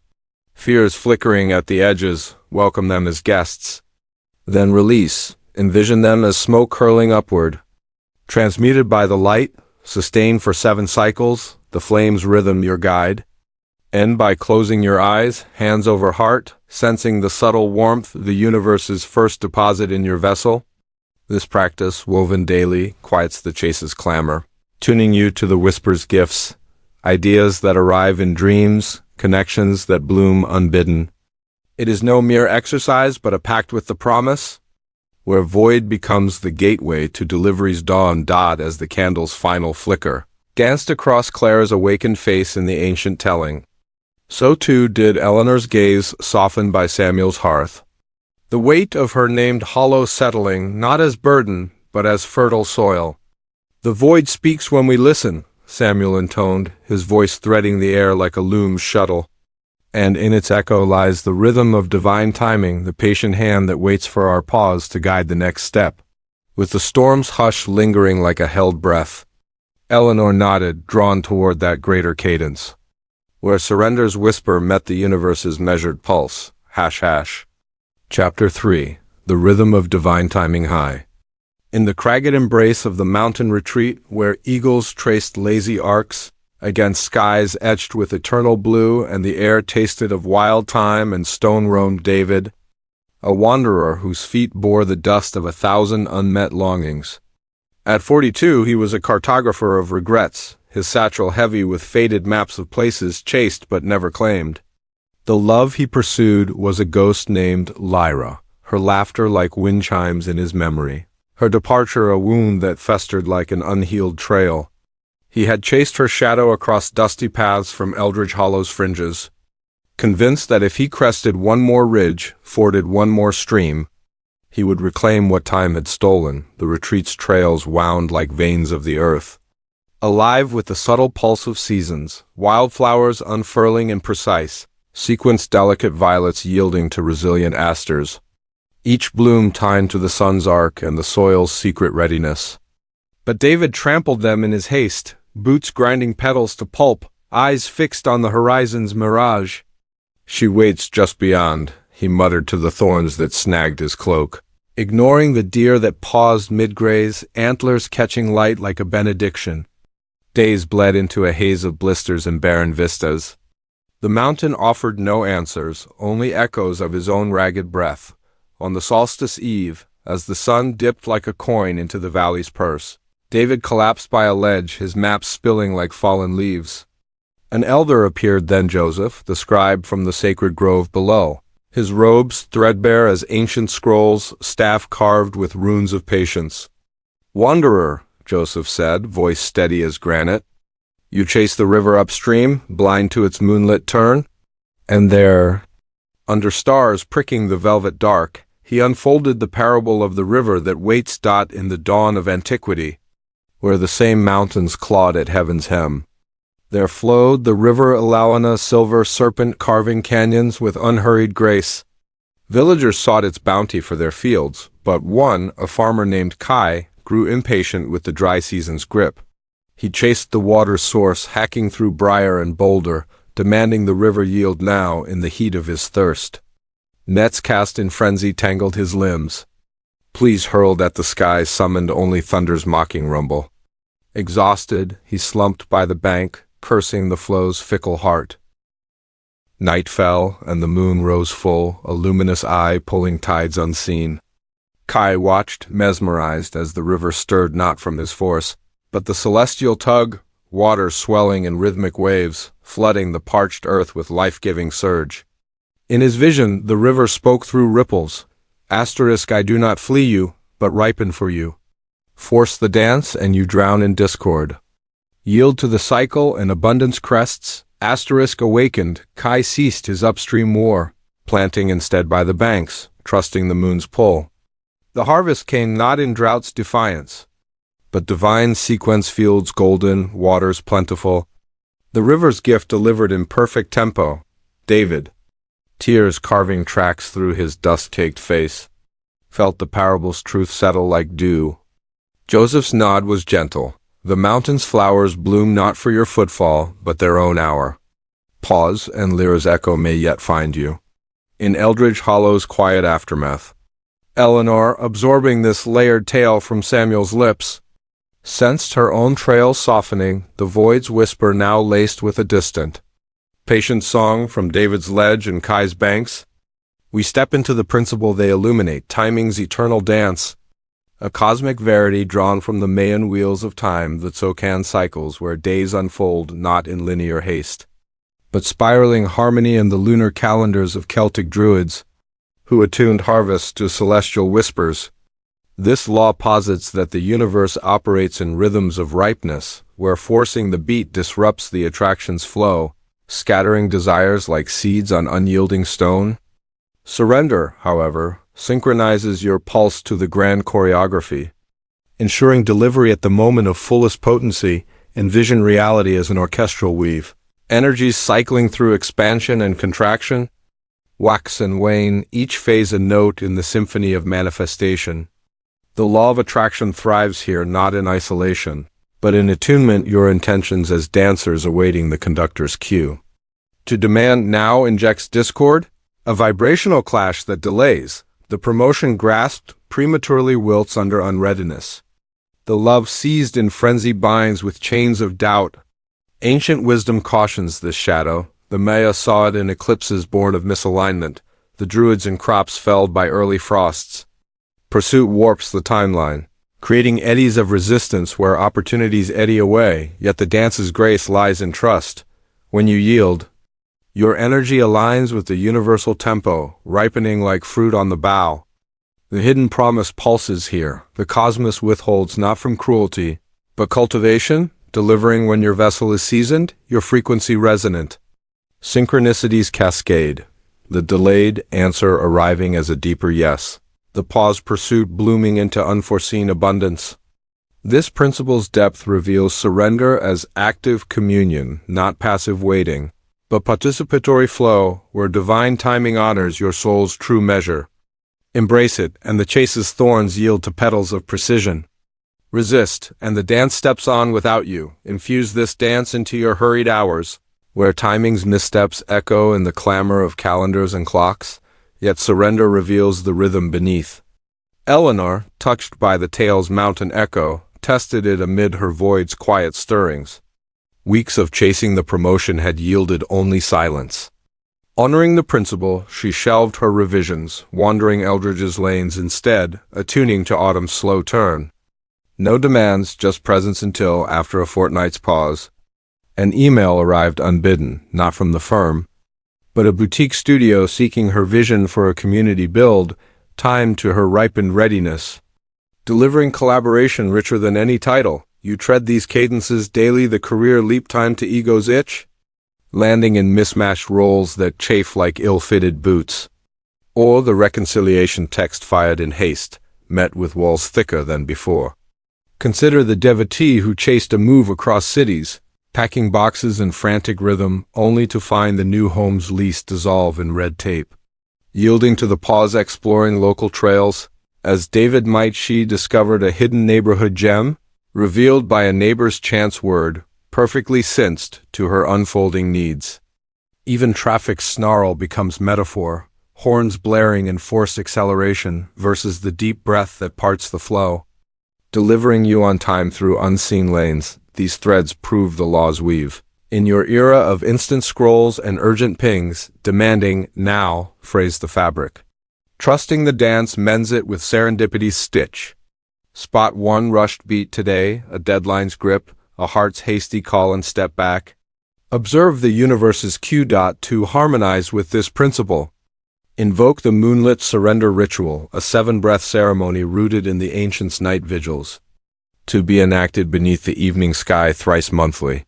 fears flickering at the edges, welcome them as guests. Then release, envision them as smoke hurling upward. Transmuted by the light, sustain for 7 cycles, the flame's rhythm your guide. End by closing your eyes, hands over heart, sensing the subtle warmth, the universe's first deposit in your vessel. This practice, woven daily, quiets the chase's clamor, tuning you to the whisper's gifts, ideas that arrive in dreams, connections that bloom unbidden. It is no mere exercise, but a pact with the promise, where void becomes the gateway to delivery's dawn. As the candle's final flicker danced across Clara's awakened face in the ancient telling, so too did Eleanor's gaze soften by Samuel's hearth. The weight of her named hollow settling, not as burden, but as fertile soil. The void speaks when we listen, Samuel intoned, his voice threading the air like a loom's shuttle. And in its echo lies the rhythm of divine timing, the patient hand that waits for our pause to guide the next step. With the storm's hush lingering like a held breath, Eleanor nodded, drawn toward that greater cadence, where surrender's whisper met the universe's measured pulse. Chapter 3. The Rhythm of Divine Timing High. In the cragged embrace of the mountain retreat, where eagles traced lazy arcs against skies etched with eternal blue and the air tasted of wild thyme and stone roamed David, a wanderer whose feet bore the dust of 1,000 unmet longings. At 42, he was a cartographer of regrets, his satchel heavy with faded maps of places chased but never claimed. The love he pursued was a ghost named Lyra, her laughter like wind chimes in his memory, her departure a wound that festered like an unhealed trail. He had chased her shadow across dusty paths from Eldridge Hollow's fringes, convinced that if he crested one more ridge, forded one more stream, he would reclaim what time had stolen. The retreat's trails wound like veins of the earth, alive with the subtle pulse of seasons, wildflowers unfurling and precise, sequenced delicate violets yielding to resilient asters, each bloom tied to the sun's arc and the soil's secret readiness. But David trampled them in his haste, boots grinding petals to pulp, eyes fixed on the horizon's mirage. She waits just beyond, he muttered to the thorns that snagged his cloak. ignoring the deer that paused mid-graze, antlers catching light like a benediction. Days bled into a haze of blisters and barren vistas. The mountain offered no answers, only echoes of his own ragged breath. On the solstice eve, as the sun dipped like a coin into the valley's purse, David collapsed by a ledge, his maps spilling like fallen leaves. An elder appeared then, Joseph, the scribe from the sacred grove below, his robes threadbare as ancient scrolls, staff carved with runes of patience. "Wanderer," Joseph said, voice steady as granite, "you chase the river upstream, blind to its moonlit turn?" And there, under stars pricking the velvet dark, he unfolded the parable of the river that waits in the dawn of antiquity, where the same mountains clawed at heaven's hem. There flowed the river Eleanor, silver serpent carving canyons with unhurried grace. Villagers sought its bounty for their fields, but one, a farmer named Kai, grew impatient with the dry season's grip. He chased the water's source, hacking through briar and boulder, demanding the river yield now in the heat of his thirst. Nets cast in frenzy tangled his limbs. Pleas hurled at the sky summoned only thunder's mocking rumble. Exhausted, he slumped by the bank, cursing the flow's fickle heart. Night fell, and the moon rose full, a luminous eye pulling tides unseen. Kai watched, mesmerized, as the river stirred not from his force, but the celestial tug, water swelling in rhythmic waves, flooding the parched earth with life-giving surge. In his vision, the river spoke through ripples. "I do not flee you, but ripen for you. Force the dance, and you drown in discord. Yield to the cycle, and abundance crests." Awakened, Kai ceased his upstream war, planting instead by the banks, trusting the moon's pull. The harvest came not in drought's defiance, but divine sequence fields golden, waters plentiful. The river's gift delivered in perfect tempo. David, tears carving tracks through his dust-caked face, felt the parable's truth settle like dew. Joseph's nod was gentle. The mountain's flowers bloom not for your footfall, but their own hour. Pause, and Lyra's echo may yet find you in Eldridge Hollow's quiet aftermath. Eleanor, absorbing this layered tale from Samuel's lips, sensed her own trail softening, the void's whisper now laced with a distant, patient song from David's ledge and Kai's banks. We step into the principle they illuminate, timing's eternal dance, a cosmic verity drawn from the Mayan wheels of time, the Tsokan cycles where days unfold not in linear haste, but spiraling harmony in the lunar calendars of Celtic druids, who attuned harvests to celestial whispers. This law posits that the universe operates in rhythms of ripeness, where forcing the beat disrupts the attraction's flow, scattering desires like seeds on unyielding stone. Surrender, however, synchronizes your pulse to the grand choreography, ensuring delivery at the moment of fullest potency. Envision reality as an orchestral weave, energies cycling through expansion and contraction, wax and wane, each phase a note in the symphony of manifestation. The law of attraction thrives here not in isolation, but in attunement, your intentions as dancers awaiting the conductor's cue. To demand now injects discord, a vibrational clash that delays. The promotion grasped prematurely wilts under unreadiness. The love seized in frenzy binds with chains of doubt. Ancient wisdom cautions this shadow. The Maya saw it in eclipses born of misalignment, the druids in crops felled by early frosts. Pursuit warps the timeline, creating eddies of resistance where opportunities eddy away, yet the dance's grace lies in trust. When you yield, your energy aligns with the universal tempo, ripening like fruit on the bough. The hidden promise pulses here. The cosmos withholds not from cruelty, but cultivation, delivering when your vessel is seasoned, your frequency resonant. Synchronicities cascade, the delayed answer arriving as a deeper yes, the paused pursuit blooming into unforeseen abundance. This principle's depth reveals surrender as active communion, not passive waiting, but participatory flow where divine timing honors your soul's true measure. Embrace it, and the chase's thorns yield to petals of precision. Resist, and the dance steps on without you. Infuse this dance into your hurried hours, where timing's missteps echo in the clamor of calendars and clocks, yet surrender reveals the rhythm beneath. Eleanor, touched by the tale's mountain echo, tested it amid her void's quiet stirrings. Weeks of chasing the promotion had yielded only silence. Honoring the principle, she shelved her revisions, wandering Eldridge's lanes instead, attuning to autumn's slow turn. No demands, just presence until, after a fortnight's pause, an email arrived unbidden, not from the firm, but a boutique studio seeking her vision for a community build, timed to her ripened readiness. Delivering collaboration richer than any title, you tread these cadences daily, the career leap time to ego's itch, landing in mismatched roles that chafe like ill-fitted boots. Or the reconciliation text fired in haste, met with walls thicker than before. Consider the devotee who chased a move across cities, packing boxes in frantic rhythm, only to find the new home's lease dissolve in red tape. Yielding to the pause, exploring local trails, as David might, she discovered a hidden neighborhood gem, revealed by a neighbor's chance word, perfectly synced to her unfolding needs. Even traffic's snarl becomes metaphor, horns blaring in forced acceleration versus the deep breath that parts the flow. Delivering you on time through unseen lanes, these threads prove the law's weave. In your era of instant scrolls and urgent pings, demanding now, phrase the fabric. Trusting the dance mends it with serendipity's stitch. Spot one rushed beat today, a deadline's grip, a heart's hasty call and step back. Observe the universe's cue to harmonize with this principle. Invoke the moonlit surrender ritual, a 7-breath ceremony rooted in the ancients' night vigils, to be enacted beneath the evening sky thrice monthly,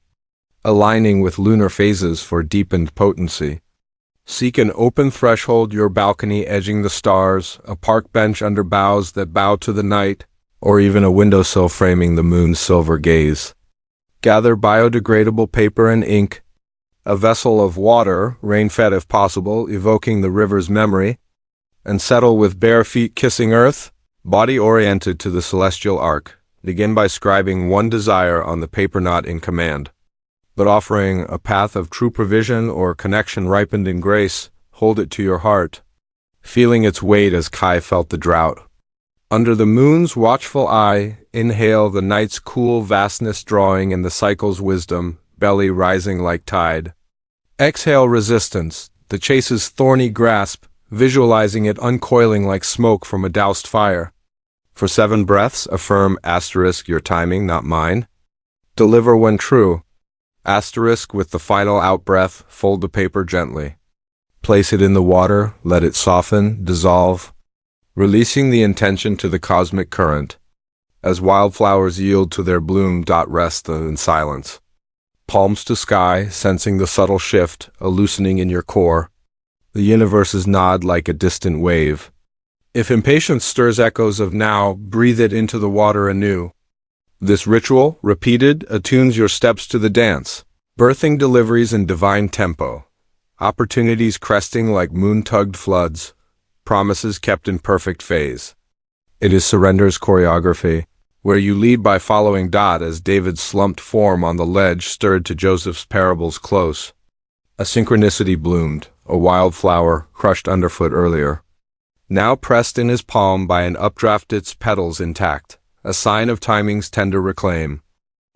aligning with lunar phases for deepened potency. Seek an open threshold, your balcony edging the stars, a park bench under boughs that bow to the night, or even a windowsill framing the moon's silver gaze. Gather biodegradable paper and ink, a vessel of water, rain-fed if possible, evoking the river's memory, and settle with bare feet kissing earth, body oriented to the celestial arc. Begin by scribing one desire on the paper not in command, but offering a path of true provision or connection ripened in grace. Hold it to your heart, feeling its weight as Kai felt the drought. Under the moon's watchful eye, inhale the night's cool vastness, drawing in the cycle's wisdom, belly rising like tide. Exhale resistance, the chase's thorny grasp, visualizing it uncoiling like smoke from a doused fire. For 7 breaths, affirm * your timing, not mine. Deliver when true. * with the final out-breath, fold the paper gently. Place it in the water, let it soften, dissolve, releasing the intention to the cosmic current. As wildflowers yield to their bloom, rest in silence. Palms to sky, sensing the subtle shift, a loosening in your core. The universe's nod like a distant wave. If impatience stirs echoes of now, breathe it into the water anew. This ritual, repeated, attunes your steps to the dance, birthing deliveries in divine tempo. Opportunities cresting like moon-tugged floods, promises kept in perfect phase. It is surrender's choreography, where you lead by following as David's slumped form on the ledge stirred to Joseph's parables close. A synchronicity bloomed, a wildflower crushed underfoot earlier, now pressed in his palm by an updraft, its petals intact, a sign of timing's tender reclaim.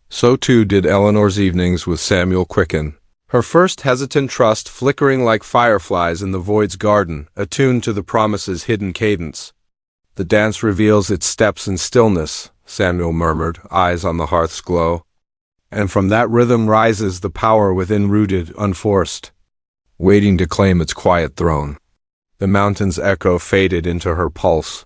So too did Eleanor's evenings with Samuel quicken, her first hesitant trust flickering like fireflies in the void's garden, attuned to the promise's hidden cadence. The dance reveals its steps in stillness, Samuel murmured, eyes on the hearth's glow. And from that rhythm rises the power within, rooted, unforced, waiting to claim its quiet throne. The mountain's echo faded into her pulse,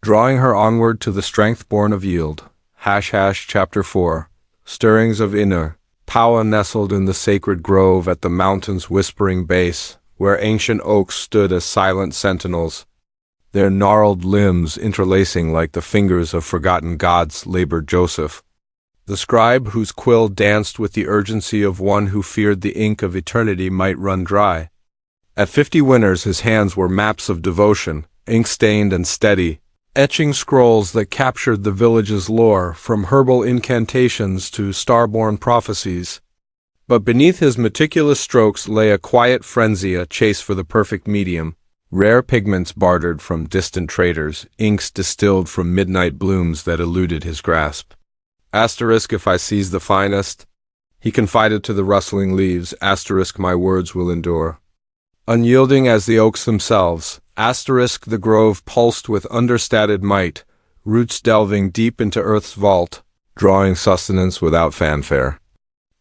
drawing her onward to the strength born of yield. Chapter 4. Stirrings of inner power nestled in the sacred grove at the mountain's whispering base, where ancient oaks stood as silent sentinels, their gnarled limbs interlacing like the fingers of forgotten gods, labored Joseph, the scribe whose quill danced with the urgency of one who feared the ink of eternity might run dry. At 50 winters his hands were maps of devotion, ink-stained and steady, etching scrolls that captured the village's lore, from herbal incantations to star-born prophecies. But beneath his meticulous strokes lay a quiet frenzy, a chase for the perfect medium, Rare pigments bartered from distant traders, inks distilled from midnight blooms that eluded his grasp. Asterisk if I seize the finest, he confided to the rustling leaves, asterisk my words will endure. Unyielding as the oaks themselves, asterisk the grove pulsed with understated might, roots delving deep into earth's vault, drawing sustenance without fanfare.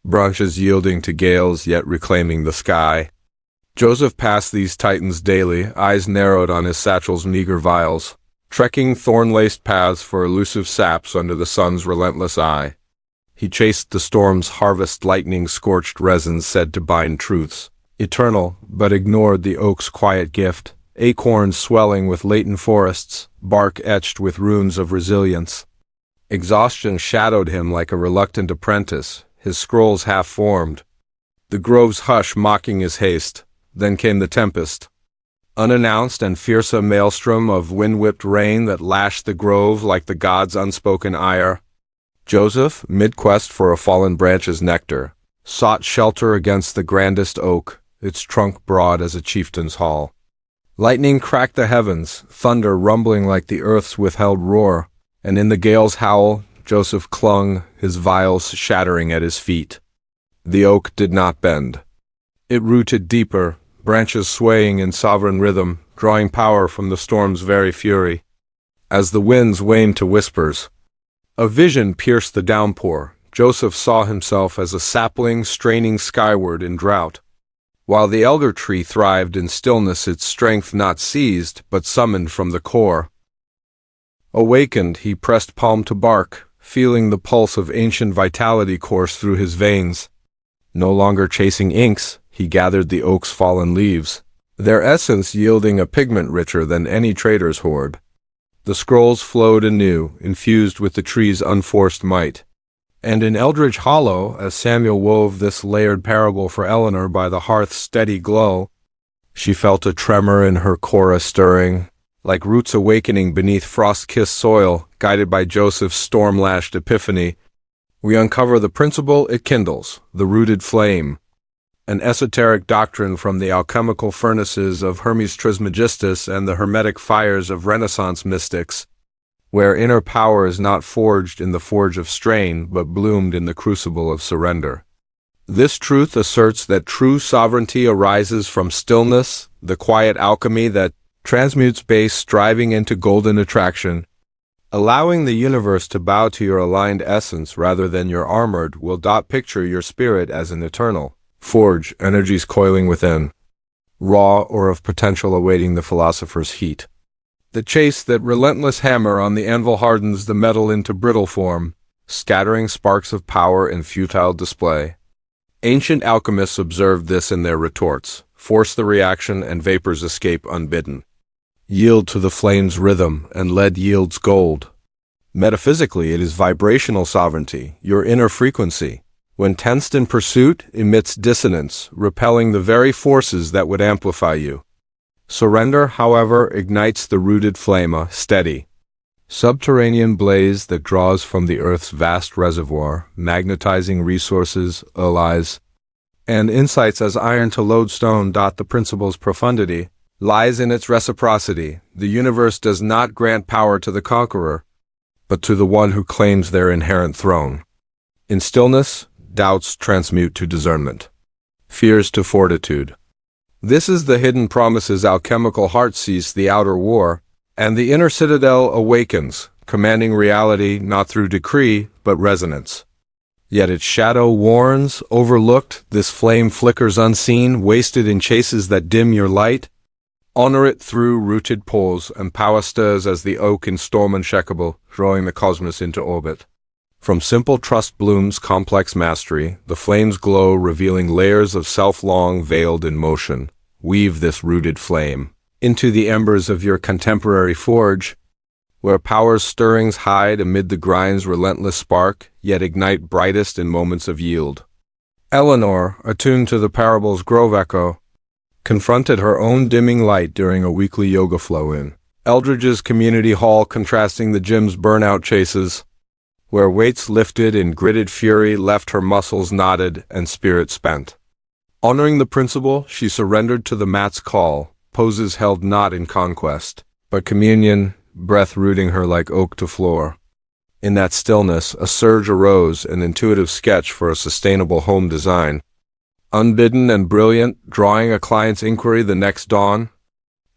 Branches yielding to gales yet reclaiming the sky. Joseph passed these titans daily, eyes narrowed on his satchel's meager vials, trekking thorn-laced paths for elusive saps under the sun's relentless eye. He chased the storm's harvest lightning-scorched resins said to bind truths eternal, but ignored the oak's quiet gift, acorns swelling with latent forests, bark etched with runes of resilience. Exhaustion shadowed him like a reluctant apprentice, his scrolls half-formed. The grove's hush mocking his haste. Then came the tempest. Unannounced and fierce a maelstrom of wind-whipped rain that lashed the grove like the gods' unspoken ire. Joseph, mid-quest for a fallen branch's nectar, sought shelter against the grandest oak, its trunk broad as a chieftain's hall. Lightning cracked the heavens, thunder rumbling like the earth's withheld roar, and in the gale's howl, Joseph clung, his vials shattering at his feet. The oak did not bend. It rooted deeper, branches swaying in sovereign rhythm, drawing power from the storm's very fury. As the winds waned to whispers, a vision pierced the downpour. Joseph saw himself as a sapling straining skyward in drought. While the elder tree thrived in stillness, its strength not seized, but summoned from the core. Awakened, he pressed palm to bark, feeling the pulse of ancient vitality course through his veins. No longer chasing inks, he gathered the oak's fallen leaves, their essence yielding a pigment richer than any trader's hoard. The scrolls flowed anew, infused with the tree's unforced might. And in Eldridge Hollow, as Samuel wove this layered parable for Eleanor by the hearth's steady glow, she felt a tremor in her cora stirring, like roots awakening beneath frost-kissed soil, guided by Joseph's storm-lashed epiphany. We uncover the principle it kindles, the rooted flame, an esoteric doctrine from the alchemical furnaces of Hermes Trismegistus and the hermetic fires of Renaissance mystics, where inner power is not forged in the forge of strain, but bloomed in the crucible of surrender. This truth asserts that true sovereignty arises from stillness, the quiet alchemy that transmutes base striving into golden attraction. Allowing the universe to bow to your aligned essence rather than your armored will picture your spirit as an eternal forge, energies coiling within, raw or of potential awaiting the philosopher's heat. The chase that relentless hammer on the anvil hardens the metal into brittle form, scattering sparks of power in futile display. Ancient alchemists observed this in their retorts, force the reaction and vapors escape unbidden. Yield to the flame's rhythm, and lead yields gold. Metaphysically, it is vibrational sovereignty, your inner frequency. When tensed in pursuit, emits dissonance, repelling the very forces that would amplify you. Surrender, however, ignites the rooted flame, a steady, subterranean blaze that draws from the earth's vast reservoir, magnetizing resources, allies, and insights as iron to lodestone. The principle's profundity lies in its reciprocity. The universe does not grant power to the conqueror, but to the one who claims their inherent throne. In stillness, doubts transmute to discernment, fears to fortitude. This is the hidden promise's alchemical heart sees the outer war, and the inner citadel awakens, commanding reality not through decree, but resonance. Yet its shadow warns, overlooked, this flame flickers unseen, wasted in chases that dim your light. Honor it through rooted poles, and power stirs as the oak in storm unshakable, drawing the cosmos into orbit. From simple trust blooms complex mastery, the flames glow revealing layers of self-long veiled in motion. Weave this rooted flame into the embers of your contemporary forge, where power's stirrings hide amid the grind's relentless spark, yet ignite brightest in moments of yield. Eleanor, attuned to the parable's grove echo, confronted her own dimming light during a weekly yoga flow-in. Eldridge's community hall contrasting the gym's burnout chases, where weights lifted in gritted fury left her muscles knotted and spirit spent. Honoring the principle, she surrendered to the mat's call, poses held not in conquest, but communion, breath rooting her like oak to floor. In that stillness, a surge arose, an intuitive sketch for a sustainable home design. Unbidden and brilliant, drawing a client's inquiry the next dawn.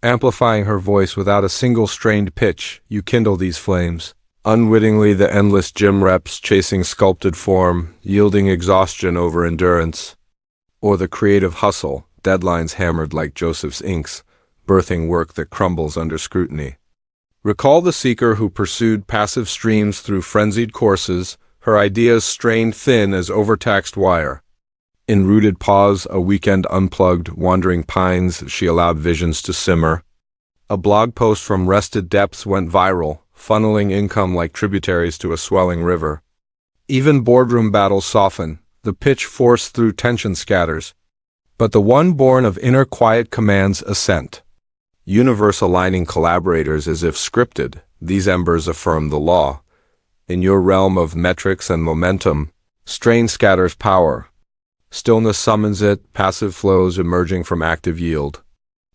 Amplifying her voice without a single strained pitch, you kindle these flames. Unwittingly, the endless gym reps chasing sculpted form, yielding exhaustion over endurance. Or the creative hustle, deadlines hammered like Joseph's inks, birthing work that crumbles under scrutiny. Recall the seeker who pursued passive streams through frenzied courses, her ideas strained thin as overtaxed wire. In rooted pause, a weekend unplugged, wandering pines, she allowed visions to simmer. A blog post from rested depths went viral, funneling income like tributaries to a swelling river. Even boardroom battles soften, the pitch forced through tension scatters. But the one born of inner quiet commands assent. Universe aligning collaborators as if scripted, these embers affirm the law. In your realm of metrics and momentum, strain scatters power. Stillness summons it, passive flows emerging from active yield.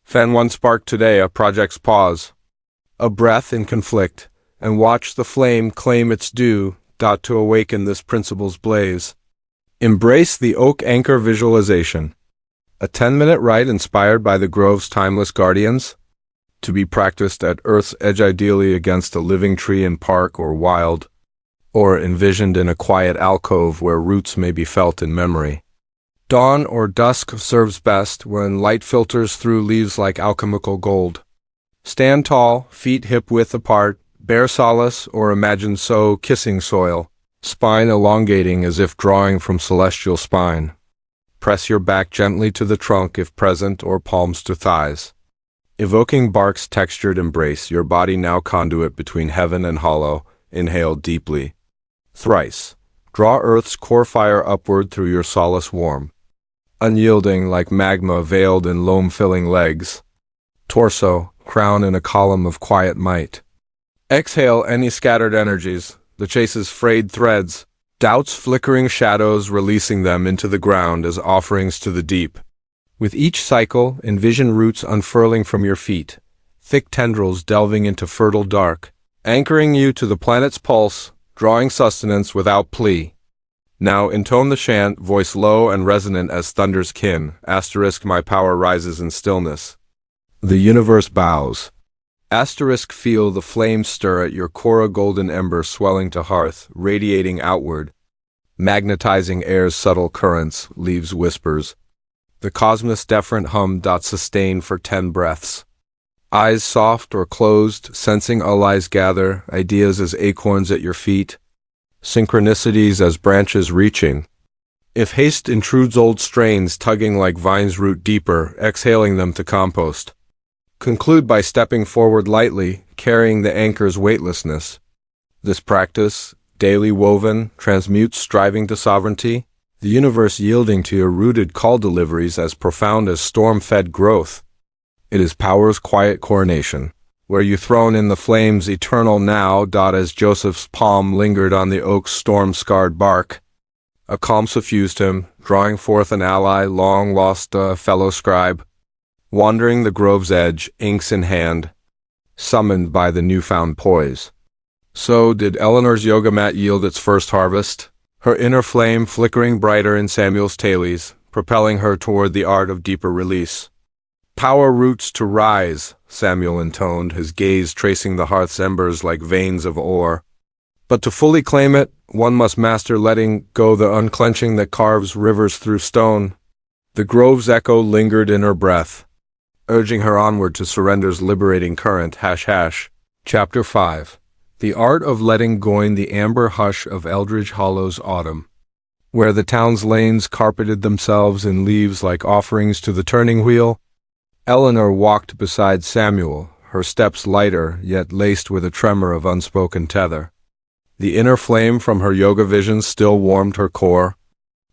Fan one spark today, a project's pause. A breath in conflict, and watch the flame claim its due, to awaken this principle's blaze. Embrace the oak anchor visualization. A 10-minute rite inspired by the grove's timeless guardians, to be practiced at Earth's edge, ideally against a living tree in park or wild, or envisioned in a quiet alcove where roots may be felt in memory. Dawn or dusk serves best when light filters through leaves like alchemical gold. Stand tall, feet hip-width apart, bear solace or imagine so kissing soil, spine elongating as if drawing from celestial spine. Press your back gently to the trunk if present, or palms to thighs. Evoking bark's textured embrace, your body now conduit between heaven and hollow. Inhale deeply. Thrice. Draw Earth's core fire upward through your solace warm. Unyielding like magma veiled in loam-filling legs. Torso, crown in a column of quiet might. Exhale any scattered energies, the chase's frayed threads, doubt's flickering shadows, releasing them into the ground as offerings to the deep. With each cycle, envision roots unfurling from your feet, thick tendrils delving into fertile dark, anchoring you to the planet's pulse, drawing sustenance without plea. Now intone the chant, voice low and resonant as thunder's kin, * my power rises in stillness. The universe bows. * feel the flame stir at your core, a golden ember swelling to hearth, radiating outward, magnetizing air's subtle currents, leaves whispers. The cosmos deferent hum. Sustain for 10 breaths. Eyes soft or closed, sensing allies gather, ideas as acorns at your feet, synchronicities as branches reaching. If haste intrudes old strains, tugging like vines root deeper, exhaling them to compost. Conclude by stepping forward lightly, carrying the anchor's weightlessness. This practice, daily woven, transmutes striving to sovereignty, the universe yielding to your rooted call deliveries as profound as storm-fed growth. It is power's quiet coronation, where you thrown in the flames eternal now. As Joseph's palm lingered on the oak's storm-scarred bark, a calm suffused him, drawing forth an ally long lost, a fellow scribe, wandering the grove's edge, inks in hand, summoned by the newfound poise. So did Eleanor's yoga mat yield its first harvest, her inner flame flickering brighter in Samuel's tales, propelling her toward the art of deeper release. Power roots to rise, Samuel intoned, his gaze tracing the hearth's embers like veins of ore. But to fully claim it, one must master letting go the unclenching that carves rivers through stone. The grove's echo lingered in her breath, urging her onward to surrender's liberating current. Chapter 5. The Art of Letting Go in the Amber Hush of Eldridge Hollow's Autumn. Where the town's lanes carpeted themselves in leaves like offerings to the turning wheel, Eleanor walked beside Samuel, her steps lighter, yet laced with a tremor of unspoken tether. The inner flame from her yoga vision still warmed her core,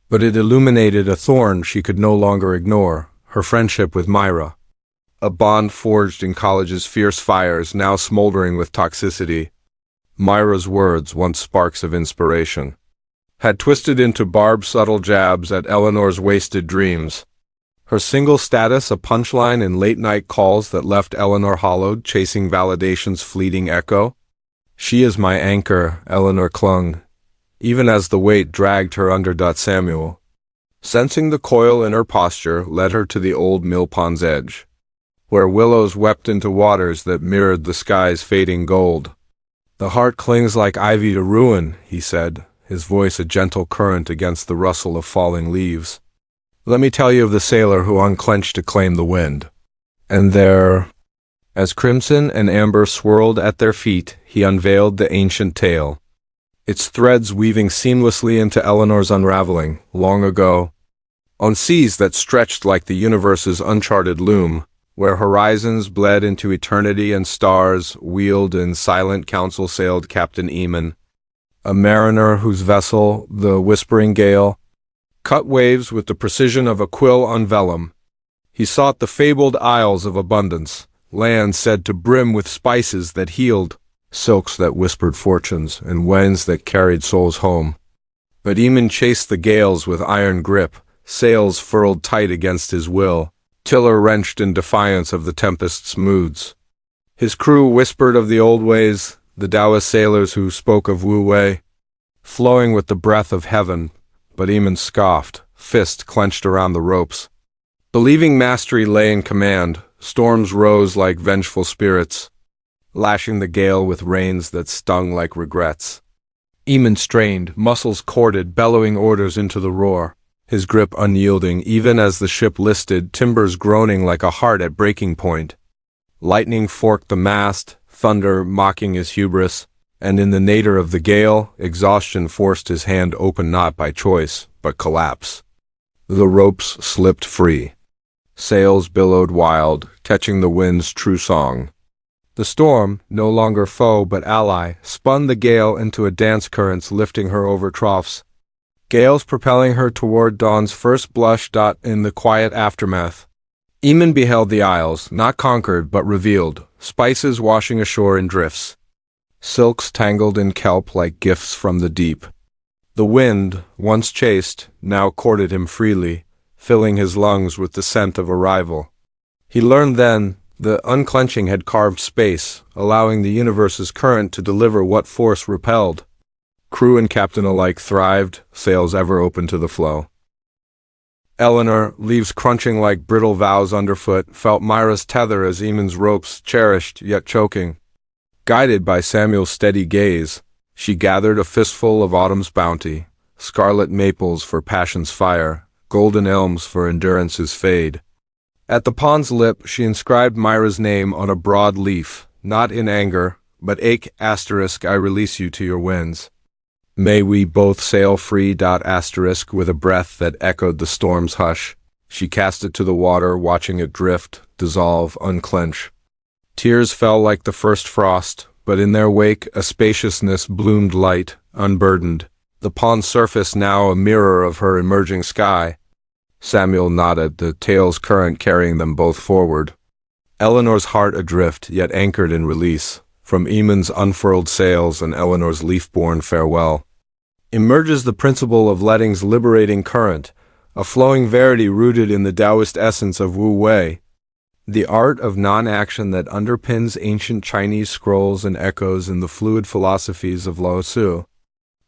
but it illuminated a thorn she could no longer ignore, her friendship with Myra. A bond forged in college's fierce fires, now smoldering with toxicity. Myra's words, once sparks of inspiration, had twisted into barbed subtle jabs at Eleanor's wasted dreams. Her single status a punchline in late-night calls that left Eleanor hollowed, chasing validation's fleeting echo. She is my anchor, Eleanor clung, even as the weight dragged her under. Samuel, sensing the coil in her posture, led her to the old mill pond's edge, where willows wept into waters that mirrored the sky's fading gold. The heart clings like ivy to ruin, he said, his voice a gentle current against the rustle of falling leaves. Let me tell you of the sailor who unclenched to claim the wind. And there, as crimson and amber swirled at their feet, he unveiled the ancient tale, its threads weaving seamlessly into Eleanor's unraveling. Long ago, on seas that stretched like the universe's uncharted loom, where horizons bled into eternity and stars wheeled in silent council, sailed Captain Eamon, a mariner whose vessel, the whispering gale, cut waves with the precision of a quill on vellum. He sought the fabled isles of abundance, land said to brim with spices that healed, silks that whispered fortunes, and winds that carried souls home. But Eamon chased the gales with iron grip, sails furled tight against his will, tiller wrenched in defiance of the tempest's moods. His crew whispered of the old ways, the Taoist sailors who spoke of wu-wei, flowing with the breath of heaven, but Eamon scoffed, fist clenched around the ropes. Believing mastery lay in command, storms rose like vengeful spirits, lashing the gale with rains that stung like regrets. Eamon strained, muscles corded, bellowing orders into the roar, his grip unyielding even as the ship listed, timbers groaning like a heart at breaking point. Lightning forked the mast, thunder mocking his hubris, and in the nadir of the gale, exhaustion forced his hand open not by choice, but collapse. The ropes slipped free. Sails billowed wild, catching the wind's true song. The storm, no longer foe but ally, spun the gale into a dance currents lifting her over troughs, gales propelling her toward dawn's first blush. In the quiet aftermath, Eamon beheld the isles, not conquered but revealed, spices washing ashore in drifts, silks tangled in kelp like gifts from the deep. The wind, once chased, now courted him freely, filling his lungs with the scent of arrival. He learned then the unclenching had carved space, allowing the universe's current to deliver what force repelled. Crew and captain alike thrived, sails ever open to the flow. Eleanor, leaves crunching like brittle vows underfoot, felt Myra's tether as Eamon's ropes, cherished yet choking. Guided by Samuel's steady gaze, she gathered a fistful of autumn's bounty, scarlet maples for passion's fire, golden elms for endurance's fade. At the pond's lip she inscribed Myra's name on a broad leaf, not in anger, but I release you to your winds. May we both sail free. With a breath that echoed the storm's hush, she cast it to the water, watching it drift, dissolve, unclench. Tears fell like the first frost, but in their wake a spaciousness bloomed light, unburdened, the pond's surface now a mirror of her emerging sky. Samuel nodded, the tale's current carrying them both forward. Eleanor's heart adrift, yet anchored in release, from Eamon's unfurled sails and Eleanor's leaf-born farewell, emerges the principle of letting's liberating current, a flowing verity rooted in the Taoist essence of wu-wei, the art of non-action that underpins ancient Chinese scrolls and echoes in the fluid philosophies of Lao Tzu,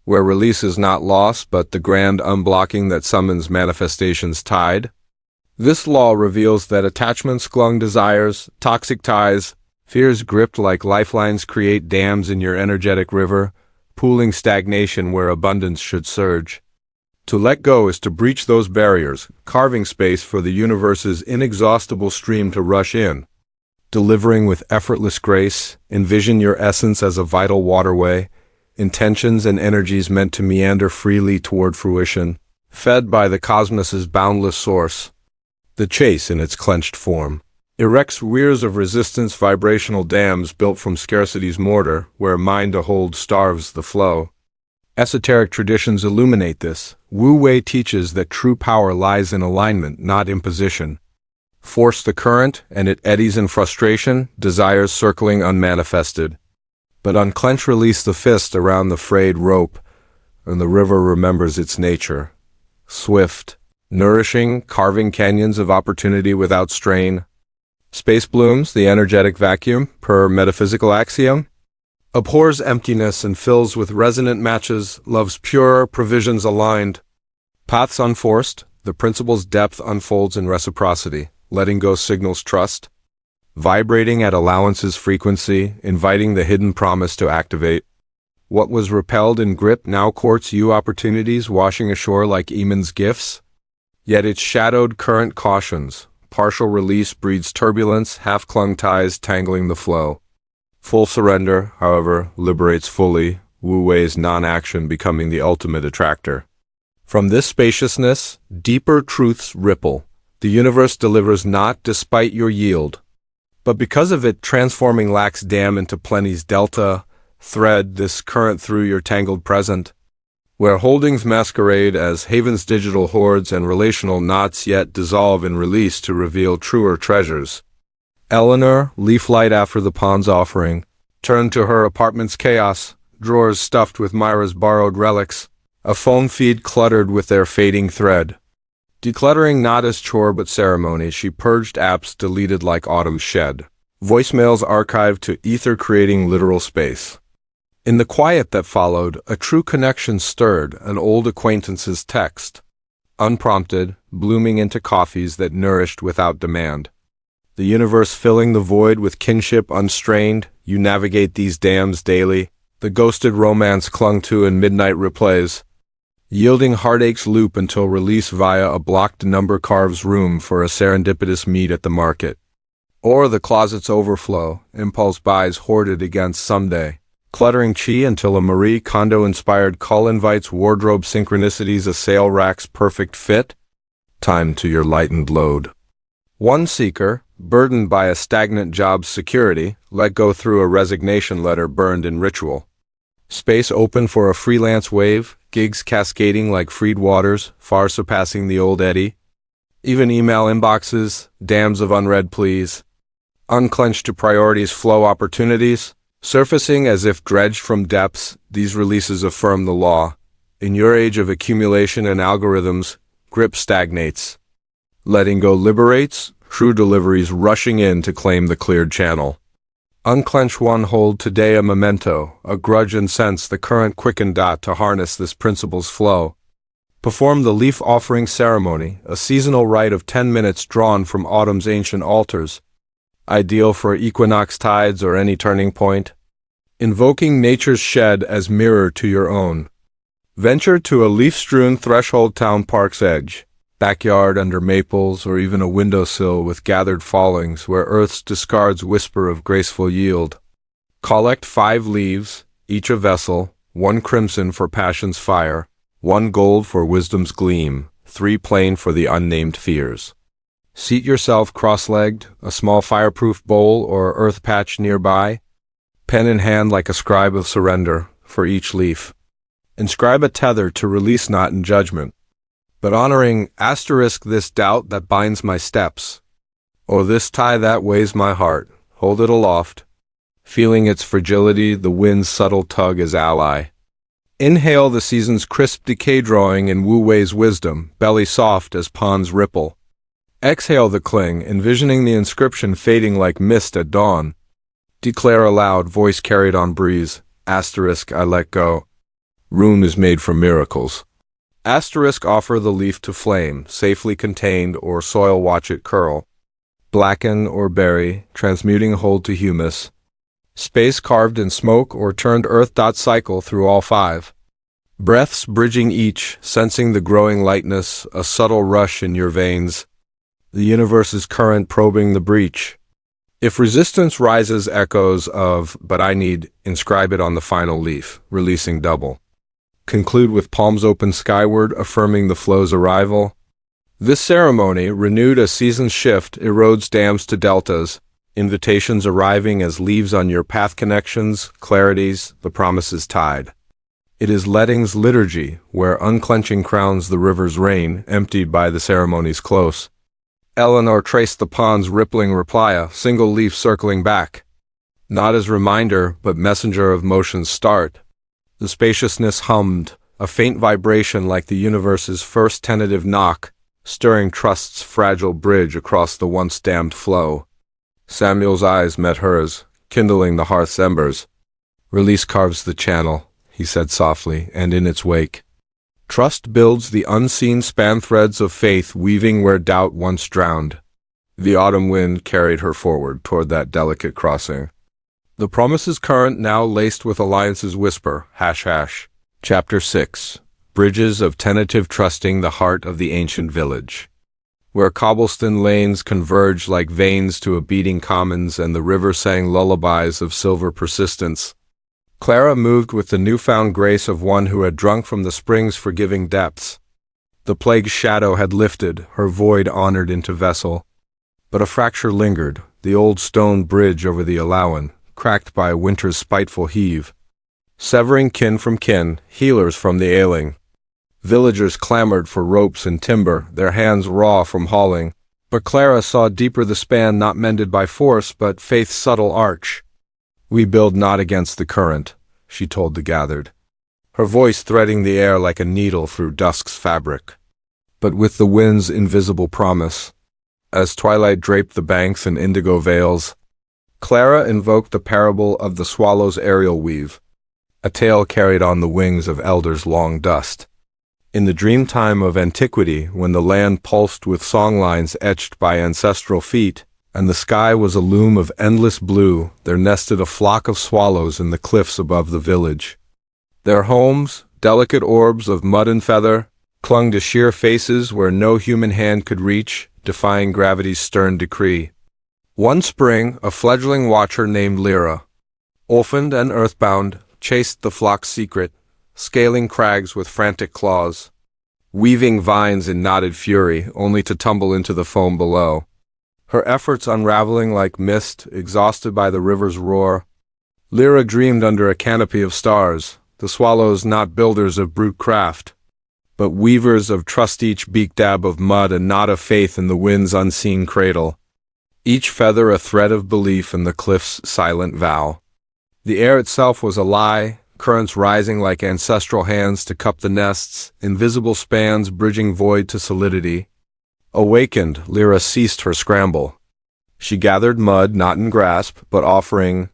where release is not loss but the grand unblocking that summons manifestation's tide. This law reveals that attachments, clung desires, toxic ties, fears gripped like lifelines create dams in your energetic river, pooling stagnation where abundance should surge. To let go is to breach those barriers, carving space for the universe's inexhaustible stream to rush in. Delivering with effortless grace, envision your essence as a vital waterway, intentions and energies meant to meander freely toward fruition, fed by the cosmos's boundless source. The chase in its clenched form erects weirs of resistance, vibrational dams built from scarcity's mortar, where mind to hold starves the flow. Esoteric traditions illuminate this. Wu-wei teaches that true power lies in alignment, not imposition. Force the current, and it eddies in frustration, desires circling unmanifested. But unclench, release the fist around the frayed rope, and the river remembers its nature. Swift, nourishing, carving canyons of opportunity without strain. Space blooms, the energetic vacuum, per metaphysical axiom, abhors emptiness and fills with resonant matches, love's pure, provisions aligned. Paths unforced, the principle's depth unfolds in reciprocity, letting go signals trust, vibrating at allowance's frequency, inviting the hidden promise to activate. What was repelled in grip now courts you opportunities washing ashore like Eamon's gifts. Yet its shadowed current cautions. Partial release breeds turbulence, half-clung ties tangling the flow. Full surrender, however, liberates fully, Wu Wei's non-action becoming the ultimate attractor. From this spaciousness, deeper truths ripple. The universe delivers not despite your yield, but because of it transforming lax dam into plenty's delta, thread this current through your tangled present, where holdings masquerade as havens digital hoards and relational knots yet dissolve in release to reveal truer treasures. Eleanor, leaf light after the pawn's offering, turned to her apartment's chaos, drawers stuffed with Myra's borrowed relics, a phone feed cluttered with their fading thread. Decluttering not as chore but ceremony, she purged apps deleted like autumn shed, voicemails archived to ether creating literal space. In the quiet that followed, a true connection stirred, an old acquaintance's text. Unprompted, blooming into coffees that nourished without demand. The universe filling the void with kinship unstrained, you navigate these dams daily, the ghosted romance clung to in midnight replays. Yielding heartache's loop until release via a blocked number carves room for a serendipitous meet at the market. Or the closet's overflow, impulse buys hoarded against someday. Cluttering chi until a Marie Kondo-inspired call invites wardrobe synchronicities assail rack's perfect fit. Time to your lightened load. One seeker, burdened by a stagnant job's security, let go through a resignation letter burned in ritual. Space open for a freelance wave, gigs cascading like freed waters, far surpassing the old eddy. Even email inboxes, dams of unread pleas. Unclenched to priorities flow opportunities. Surfacing as if dredged from depths, these releases affirm the law. In your age of accumulation and algorithms, grip stagnates. Letting go liberates, true deliveries rushing in to claim the cleared channel. Unclench one, hold today a memento, a grudge and sense the current quickened dot to harness this principle's flow. Perform the leaf offering ceremony, a seasonal rite of 10 minutes drawn from autumn's ancient altars. Ideal for equinox tides or any turning point. Invoking nature's shed as mirror to your own. Venture to a leaf-strewn threshold town park's edge, backyard under maples or even a windowsill with gathered fallings where earth's discards whisper of graceful yield. Collect 5 leaves, each a vessel, 1 crimson for passion's fire, 1 gold for wisdom's gleam, 3 plain for the unnamed fears. Seat yourself cross-legged, a small fireproof bowl or earth patch nearby, pen in hand like a scribe of surrender for each leaf. Inscribe a tether to release not in judgment, but honoring asterisk this doubt that binds my steps, or this tie that weighs my heart, hold it aloft, feeling its fragility, the wind's subtle tug as ally. Inhale the season's crisp decay drawing in Wu Wei's wisdom, belly soft as ponds ripple. Exhale the cling, envisioning the inscription fading like mist at dawn. Declare aloud, voice carried on breeze, asterisk I let go. Room is made for miracles. Asterisk offer the leaf to flame, safely contained, or soil watch it curl. Blacken or bury, transmuting hold to humus. Space carved in smoke or turned earth. Cycle through all 5. Breaths bridging each, sensing the growing lightness, a subtle rush in your veins. The universe's current probing the breach. If resistance rises, echoes of, but I need, inscribe it on the final leaf, releasing double. Conclude with palms open skyward, affirming the flow's arrival. This ceremony, renewed as seasons shift, erodes dams to deltas, invitations arriving as leaves on your path connections, clarities, the promises tide. It is letting's liturgy, where unclenching crowns the river's rain, emptied by the ceremony's close. Eleanor traced the pond's rippling reply, a single leaf circling back. Not as reminder, but messenger of motion's start. The spaciousness hummed, a faint vibration like the universe's first tentative knock, stirring trust's fragile bridge across the once dammed flow. Samuel's eyes met hers, kindling the hearth's embers. Release carves the channel, he said softly, and in its wake, trust builds the unseen span threads of faith weaving where doubt once drowned. The autumn wind carried her forward toward that delicate crossing. The promise's current now laced with alliance's whisper, #. Chapter 6. Bridges of tentative trusting the heart of the ancient village. Where cobblestone lanes converged like veins to a beating commons and the river sang lullabies of silver persistence, Clara moved with the newfound grace of one who had drunk from the spring's forgiving depths. The plague's shadow had lifted, her void honored into vessel. But a fracture lingered, the old stone bridge over the Alawan, cracked by a winter's spiteful heave. Severing kin from kin, healers from the ailing. Villagers clamored for ropes and timber, their hands raw from hauling. But Clara saw deeper the span not mended by force, but faith's subtle arch. We build not against the current, she told the gathered, her voice threading the air like a needle through dusk's fabric, but with the wind's invisible promise. As twilight draped the banks in indigo veils, Clara invoked the parable of the swallow's aerial weave, a tale carried on the wings of elders' long dust. In the dreamtime of antiquity, when the land pulsed with songlines etched by ancestral feet, and the sky was a loom of endless blue, there nested a flock of swallows in the cliffs above the village. Their homes, delicate orbs of mud and feather, clung to sheer faces where no human hand could reach, defying gravity's stern decree. One spring, a fledgling watcher named Lyra, orphaned and earthbound, chased the flock's secret, scaling crags with frantic claws, weaving vines in knotted fury, only to tumble into the foam below. Her efforts unraveling like mist, exhausted by the river's roar. Lyra dreamed under a canopy of stars, the swallows not builders of brute craft, but weavers of trust, each beak dab of mud and knot of faith in the wind's unseen cradle. Each feather a thread of belief in the cliff's silent vow. The air itself was a lie, currents rising like ancestral hands to cup the nests, invisible spans bridging void to solidity. Awakened, Lyra ceased her scramble. She gathered mud not in grasp, but offering,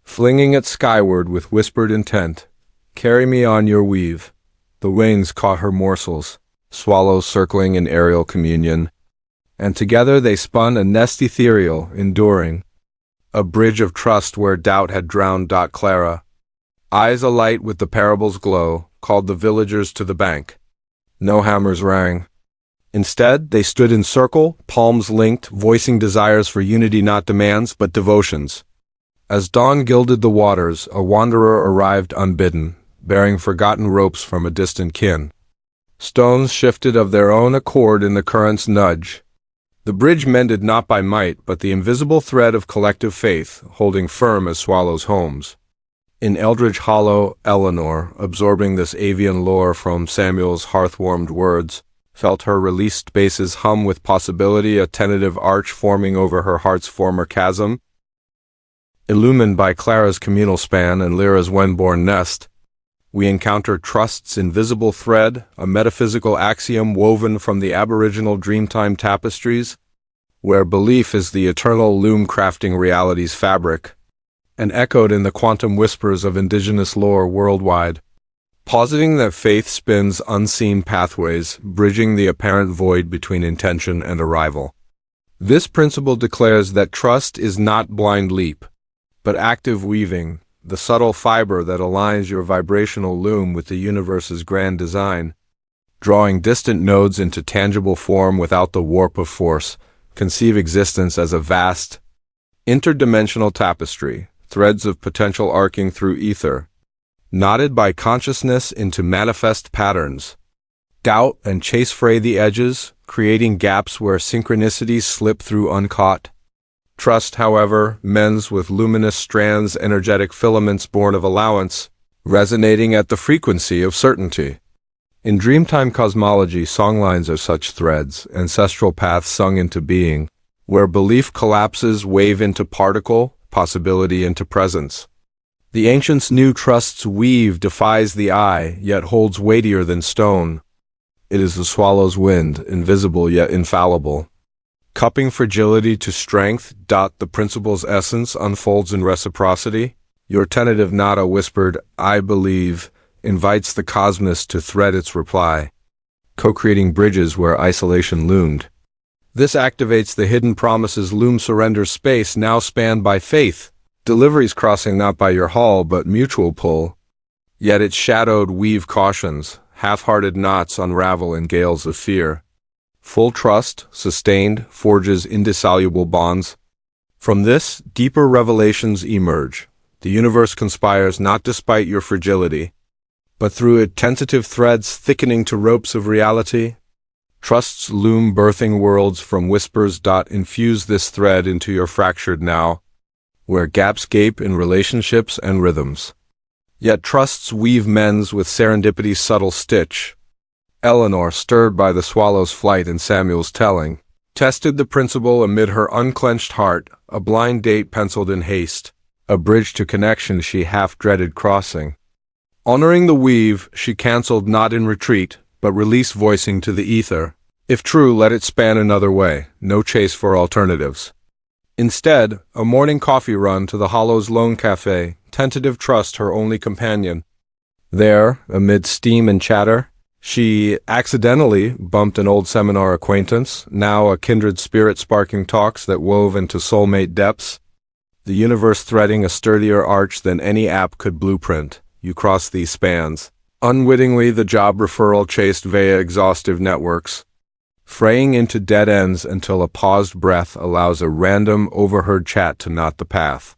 flinging it skyward with whispered intent, "Carry me on your weave." The wings caught her morsels, swallows circling in aerial communion, and together they spun a nest ethereal, enduring, a bridge of trust where doubt had drowned. Clara, eyes alight with the parable's glow, called the villagers to the bank. No hammers rang. Instead, they stood in circle, palms linked, voicing desires for unity, not demands, but devotions. As dawn gilded the waters, a wanderer arrived unbidden, bearing forgotten ropes from a distant kin. Stones shifted of their own accord in the current's nudge. The bridge mended not by might, but the invisible thread of collective faith, holding firm as swallows' homes. In Eldridge Hollow, Eleanor, absorbing this avian lore from Samuel's hearth-warmed words, felt her released bases hum with possibility, a tentative arch forming over her heart's former chasm. Illumined by Clara's communal span and Lyra's when-born nest, we encounter trust's invisible thread, a metaphysical axiom woven from the aboriginal dreamtime tapestries, where belief is the eternal loom crafting reality's fabric, and echoed in the quantum whispers of indigenous lore worldwide, positing that faith spins unseen pathways, bridging the apparent void between intention and arrival. This principle declares that trust is not blind leap, but active weaving, the subtle fiber that aligns your vibrational loom with the universe's grand design, drawing distant nodes into tangible form without the warp of force. Conceive existence as a vast, interdimensional tapestry, threads of potential arcing through ether, knotted by consciousness into manifest patterns. Doubt and chase fray the edges, creating gaps where synchronicities slip through uncaught. Trust, however, mends with luminous strands, energetic filaments born of allowance, resonating at the frequency of certainty. In dreamtime cosmology, songlines are such threads, ancestral paths sung into being, where belief collapses, wave into particle, possibility into presence. The ancients knew trust's weave defies the eye, yet holds weightier than stone. It is the swallow's wind, invisible yet infallible. Cupping fragility to strength. The principle's essence unfolds in reciprocity. Your tentative nod, a whispered, I believe, invites the cosmos to thread its reply, co-creating bridges where isolation loomed. This activates the hidden promises loom surrenders space now spanned by faith, deliveries crossing not by your hall but mutual pull. Yet its shadowed weave cautions, half-hearted knots unravel in gales of fear. Full trust, sustained, forges indissoluble bonds. From this, deeper revelations emerge. The universe conspires not despite your fragility, but through it tentative threads thickening to ropes of reality. Trusts loom birthing worlds from whispers. Infuse this thread into your fractured now, where gaps gape in relationships and rhythms. Yet trusts weave mends with serendipity's subtle stitch. Eleanor, stirred by the swallow's flight and Samuel's telling, tested the principle amid her unclenched heart, a blind date penciled in haste, a bridge to connection she half-dreaded crossing. Honoring the weave, she cancelled not in retreat, but release voicing to the ether. If true, let it span another way, no chase for alternatives. Instead, a morning coffee run to the Hollow's lone cafe, tentative trust her only companion. There, amid steam and chatter, she accidentally bumped an old seminar acquaintance, now a kindred spirit sparking talks that wove into soulmate depths. The universe threading a sturdier arch than any app could blueprint. You cross these spans. Unwittingly, the job referral chased via exhaustive networks, fraying into dead ends until a paused breath allows a random, overheard chat to knot the path.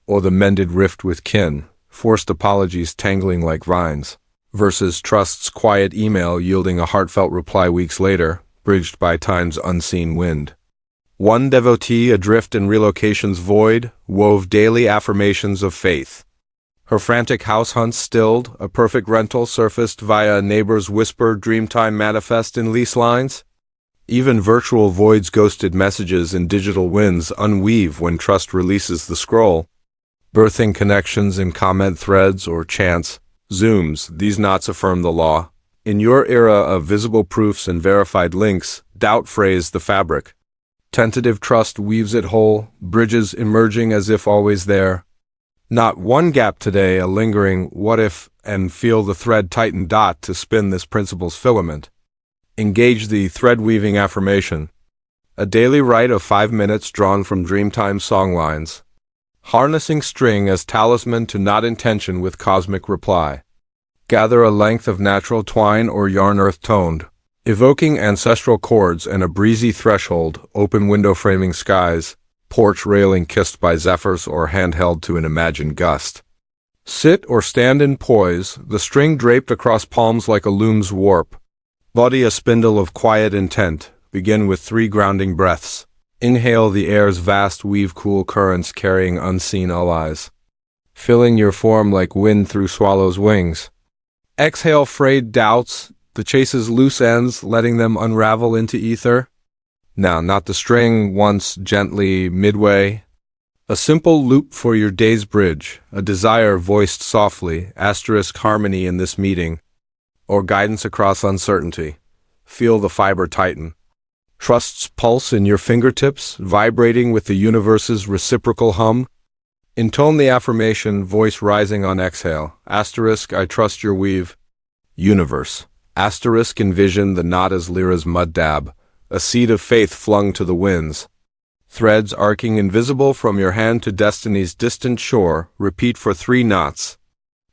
Or the mended rift with kin, forced apologies tangling like vines, versus trust's quiet email yielding a heartfelt reply weeks later, bridged by time's unseen wind. One devotee adrift in relocation's void wove daily affirmations of faith. Her frantic house hunts stilled, a perfect rental surfaced via a neighbor's whisper, dreamtime manifest in lease lines. Even virtual voids ghosted messages in digital winds unweave when trust releases the scroll. Birthing connections in comment threads or chants, Zooms, these knots affirm the law. In your era of visible proofs and verified links, doubt frays the fabric. Tentative trust weaves it whole, bridges emerging as if always there. Not one gap today, a lingering what if, and feel the thread tighten. To spin this principle's filament. Engage the thread-weaving affirmation. A daily rite of 5 minutes drawn from Dreamtime songlines. Harnessing string as talisman to knot intention with cosmic reply. Gather a length of natural twine or yarn earth-toned, evoking ancestral chords and a breezy threshold, open window framing skies, porch railing kissed by zephyrs or handheld to an imagined gust. Sit or stand in poise, the string draped across palms like a loom's warp. Body a spindle of quiet intent, begin with 3 grounding breaths. Inhale the air's vast weave cool currents carrying unseen allies, filling your form like wind through swallow's wings. Exhale frayed doubts, the chase's loose ends, letting them unravel into ether. Now, not the string, once gently midway. A simple loop for your day's bridge, a desire voiced softly, asterisk harmony in this meeting, or guidance across uncertainty. Feel the fiber tighten. Trust's pulse in your fingertips, vibrating with the universe's reciprocal hum. Intone the affirmation, voice rising on exhale. Asterisk, I trust your weave. Universe. Asterisk, envision the knot as Lyra's mud dab, a seed of faith flung to the winds. Threads arcing invisible from your hand to destiny's distant shore, repeat for 3 knots.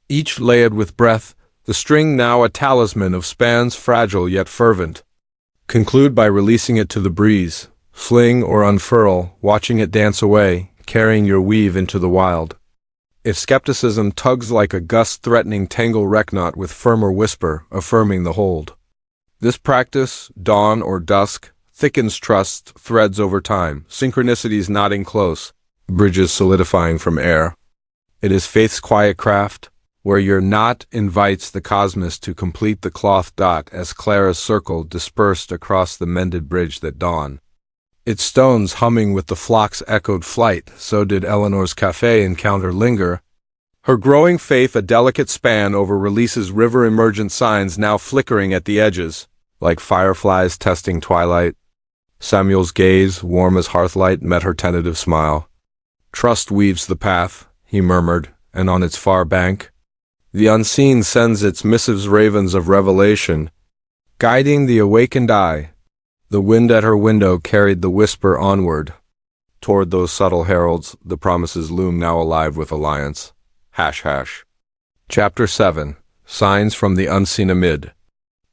Each layered with breath, the string now a talisman of spans fragile yet fervent. Conclude by releasing it to the breeze, fling or unfurl, watching it dance away, carrying your weave into the wild. If skepticism tugs like a gust-threatening tangle wreck-knot with firmer whisper, affirming the hold. This practice, dawn or dusk, thickens trust, threads over time, synchronicities knotting close, bridges solidifying from air. It is faith's quiet craft, where your knot invites the cosmos to complete the cloth. As Clara's circle dispersed across the mended bridge that dawn. Its stones humming with the flock's echoed flight, so did Eleanor's cafe encounter linger. Her growing faith a delicate span over release's river emergent signs now flickering at the edges, like fireflies testing twilight. Samuel's gaze, warm as hearthlight, met her tentative smile. Trust weaves the path, he murmured, and on its far bank, the unseen sends its missives ravens of revelation, guiding the awakened eye. The wind at her window carried the whisper onward. Toward those subtle heralds, the promises loom now alive with alliance. Chapter 7. Signs from the Unseen Amid.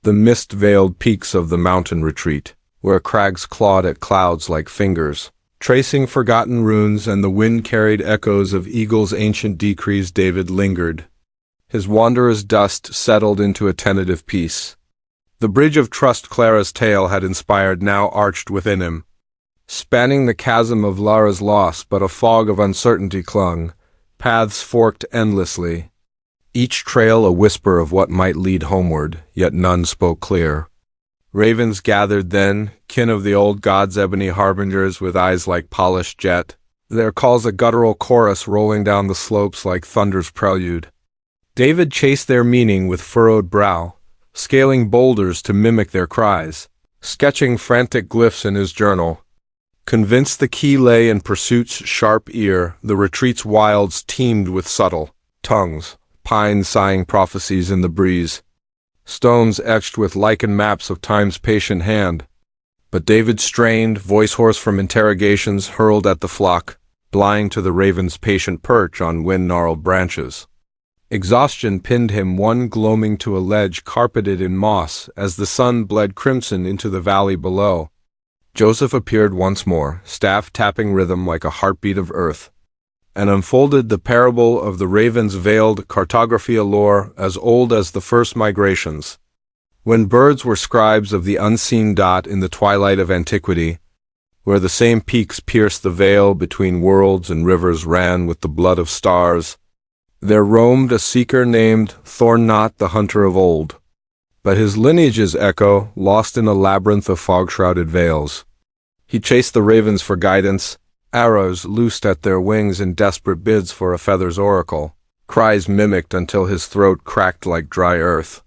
The mist-veiled peaks of the mountain retreat, where crags clawed at clouds like fingers, tracing forgotten runes and the wind-carried echoes of eagles' ancient decrees. David lingered. His wanderer's dust settled into a tentative peace. The bridge of trust Clara's tale had inspired now arched within him, spanning the chasm of Lara's loss, but a fog of uncertainty clung. Paths forked endlessly, each trail a whisper of what might lead homeward, yet none spoke clear. Ravens gathered then, kin of the old gods, ebony harbingers with eyes like polished jet, their calls a guttural chorus rolling down the slopes like thunder's prelude. David chased their meaning with furrowed brow, scaling boulders to mimic their cries, sketching frantic glyphs in his journal. Convinced the key lay in pursuit's sharp ear, the retreat's wilds teemed with subtle tongues, pines sighing prophecies in the breeze, stones etched with lichen maps of time's patient hand. But David strained, voice hoarse from interrogations hurled at the flock, blind to the raven's patient perch on wind-gnarled branches. Exhaustion pinned him, one gloaming to a ledge carpeted in moss as the sun bled crimson into the valley below. Joseph appeared once more, staff tapping rhythm like a heartbeat of earth, and unfolded the parable of the raven's veiled cartography, a lore as old as the first migrations. When birds were scribes of the unseen dot in the twilight of antiquity, where the same peaks pierced the veil between worlds and rivers ran with the blood of stars, there roamed a seeker named Thorn-knot, the hunter of old. But his lineage's echo, lost in a labyrinth of fog-shrouded veils. He chased the ravens for guidance, arrows loosed at their wings in desperate bids for a feather's oracle, cries mimicked until his throat cracked like dry earth.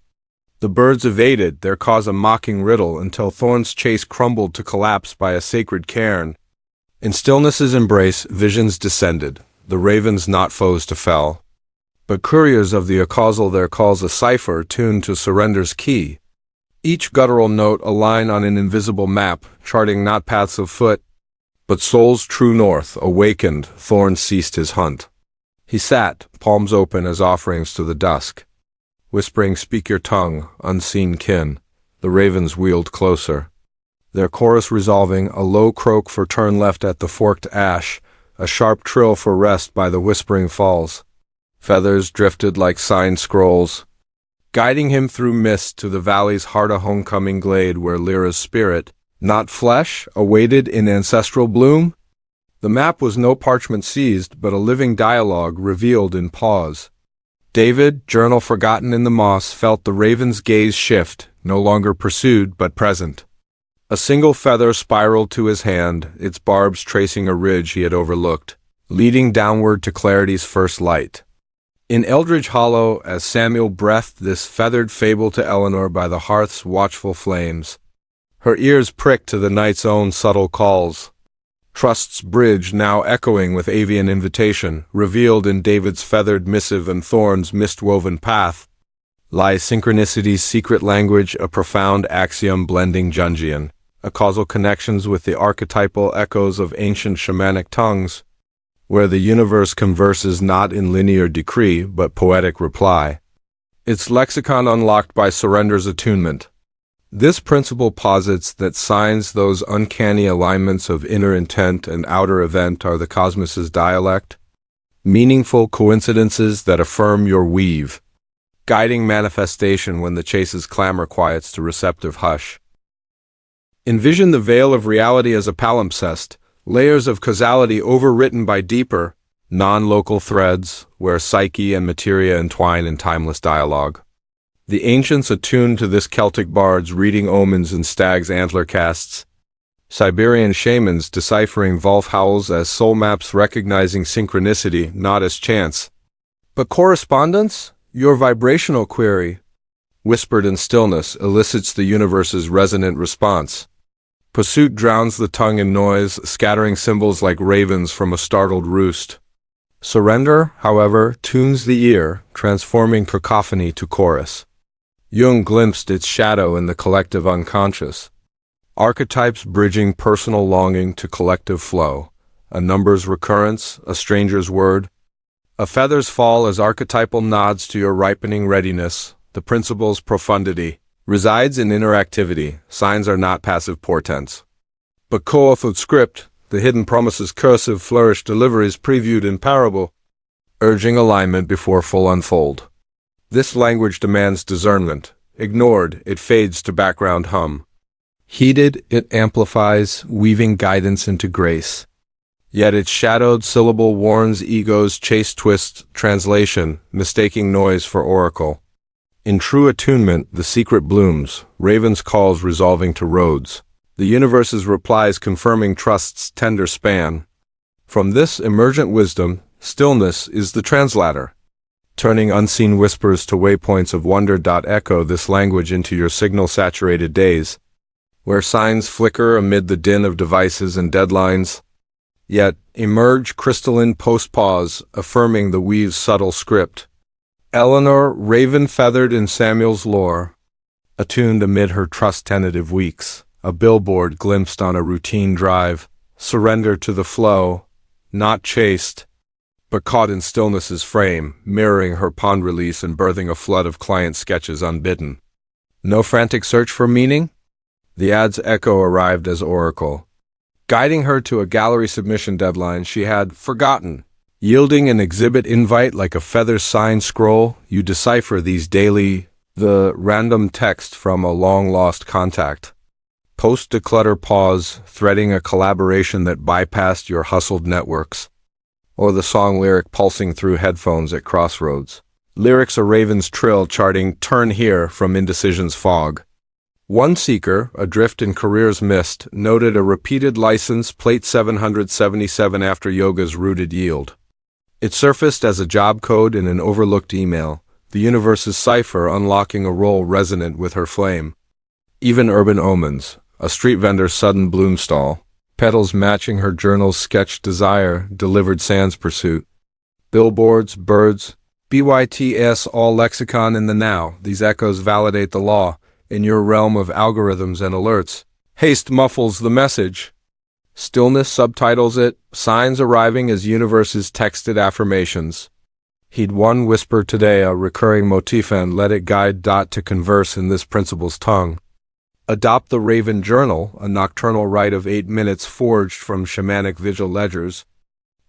The birds evaded, their cause a mocking riddle, until Thorn's chase crumbled to collapse by a sacred cairn. In stillness's embrace, visions descended, the ravens not foes to fell, but couriers of the acausal, their calls a cipher tuned to surrender's key. Each guttural note a line on an invisible map, charting not paths of foot, but soul's true north. Awakened, Thorn ceased his hunt. He sat, palms open as offerings to the dusk, whispering, "Speak your tongue, unseen kin." The ravens wheeled closer, their chorus resolving, a low croak for turn left at the forked ash, a sharp trill for rest by the whispering falls. Feathers drifted like signed scrolls, guiding him through mist to the valley's heart, a homecoming glade where Lyra's spirit, not flesh, awaited in ancestral bloom. The map was no parchment seized, but a living dialogue revealed in pause. David, journal forgotten in the moss, felt the raven's gaze shift, no longer pursued but present. A single feather spiraled to his hand, its barbs tracing a ridge he had overlooked, leading downward to clarity's first light. In Eldridge Hollow, as Samuel breathed this feathered fable to Eleanor by the hearth's watchful flames, her ears pricked to the night's own subtle calls. Trust's bridge, now echoing with avian invitation, revealed in David's feathered missive and Thorn's mist-woven path, lies synchronicity's secret language, a profound axiom blending Jungian, a causal connections with the archetypal echoes of ancient shamanic tongues, where the universe converses not in linear decree but poetic reply, its lexicon unlocked by surrender's attunement. This principle posits that signs, those uncanny alignments of inner intent and outer event, are the cosmos's dialect, meaningful coincidences that affirm your weave, guiding manifestation when the chase's clamor quiets to receptive hush. Envision the veil of reality as a palimpsest, layers of causality overwritten by deeper, non-local threads, where psyche and materia entwine in timeless dialogue. The ancients attuned to this, Celtic bards reading omens in stag's antler casts, Siberian shamans deciphering wolf howls as soul maps, recognizing synchronicity not as chance, but correspondence, your vibrational query. whispered in stillness, elicits the universe's resonant response. Pursuit drowns the tongue in noise, scattering symbols like ravens from a startled roost. Surrender, however, tunes the ear, transforming cacophony to chorus. Jung glimpsed its shadow in the collective unconscious. Archetypes bridging personal longing to collective flow. A number's recurrence, a stranger's word. A feather's fall as archetypal nods to your ripening readiness. The principle's profundity resides in interactivity. Signs are not passive portents. But co-authored script, the hidden promises cursive flourish deliveries previewed in parable, urging alignment before full unfold. This language demands discernment. Ignored, it fades to background hum. Heeded, it amplifies, weaving guidance into grace. Yet its shadowed syllable warns ego's chase twist translation, mistaking noise for oracle. In true attunement, the secret blooms, raven's calls resolving to roads. The universe's replies confirming trust's tender span. From this emergent wisdom, stillness is the translator, turning unseen whispers to waypoints of wonder. Echo this language into your signal-saturated days, where signs flicker amid the din of devices and deadlines. Yet emerge crystalline post-pause, affirming the weave's subtle script. Eleanor, raven-feathered in Samuel's lore, attuned amid her trust-tentative weeks. A billboard glimpsed on a routine drive, surrender to the flow, not chased, but caught in stillness's frame, mirroring her pond release and birthing a flood of client sketches unbidden. No frantic search for meaning? The ad's echo arrived as oracle. Guiding her to a gallery submission deadline she had forgotten. Yielding an exhibit invite like a feather-signed scroll, you decipher these daily, the random text from a long-lost contact. Post-declutter pause, threading a collaboration that bypassed your hustled networks. Or the song lyric pulsing through headphones at crossroads. Lyrics a raven's trill charting turn here from indecision's fog. One seeker, adrift in career's mist, noted a repeated license plate 777 after yoga's rooted yield. It surfaced as a job code in an overlooked email, the universe's cipher unlocking a role resonant with her flame. Even urban omens, a street vendor's sudden bloom stall, petals matching her journal's sketched desire, delivered sans pursuit. Billboards, birds, BYTS all lexicon in the now, these echoes validate the law. In your realm of algorithms and alerts, haste muffles the message. Stillness subtitles it, signs arriving as universe's texted affirmations. Heed one whisper today, a recurring motif, and let it guide. To converse in this principle's tongue. Adopt the Raven Journal, a nocturnal rite of 8 minutes forged from shamanic vigil ledgers,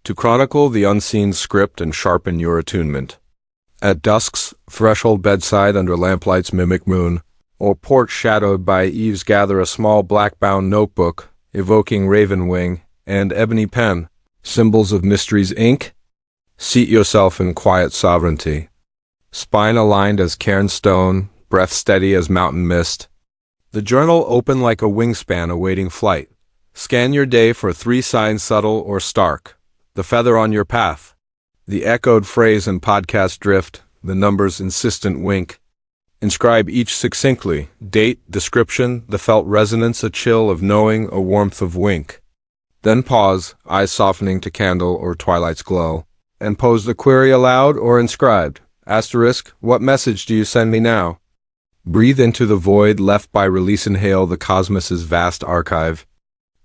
to chronicle the unseen script and sharpen your attunement. At dusk's threshold bedside under lamplight's mimic moon, or porch shadowed by eaves, gather a small black-bound notebook, evoking raven wing, and ebony pen, symbols of mystery's ink. Seat yourself in quiet sovereignty. Spine aligned as cairn stone, breath steady as mountain mist. The journal open like a wingspan awaiting flight. Scan your day for 3 signs subtle or stark. The feather on your path. The echoed phrase and podcast drift, the number's insistent wink. Inscribe each succinctly, date, description, the felt resonance, a chill of knowing, a warmth of wink. Then pause, eyes softening to candle or twilight's glow, and pose the query aloud or inscribed. Asterisk, what message do you send me now? Breathe into the void left by release. Inhale the cosmos's vast archive.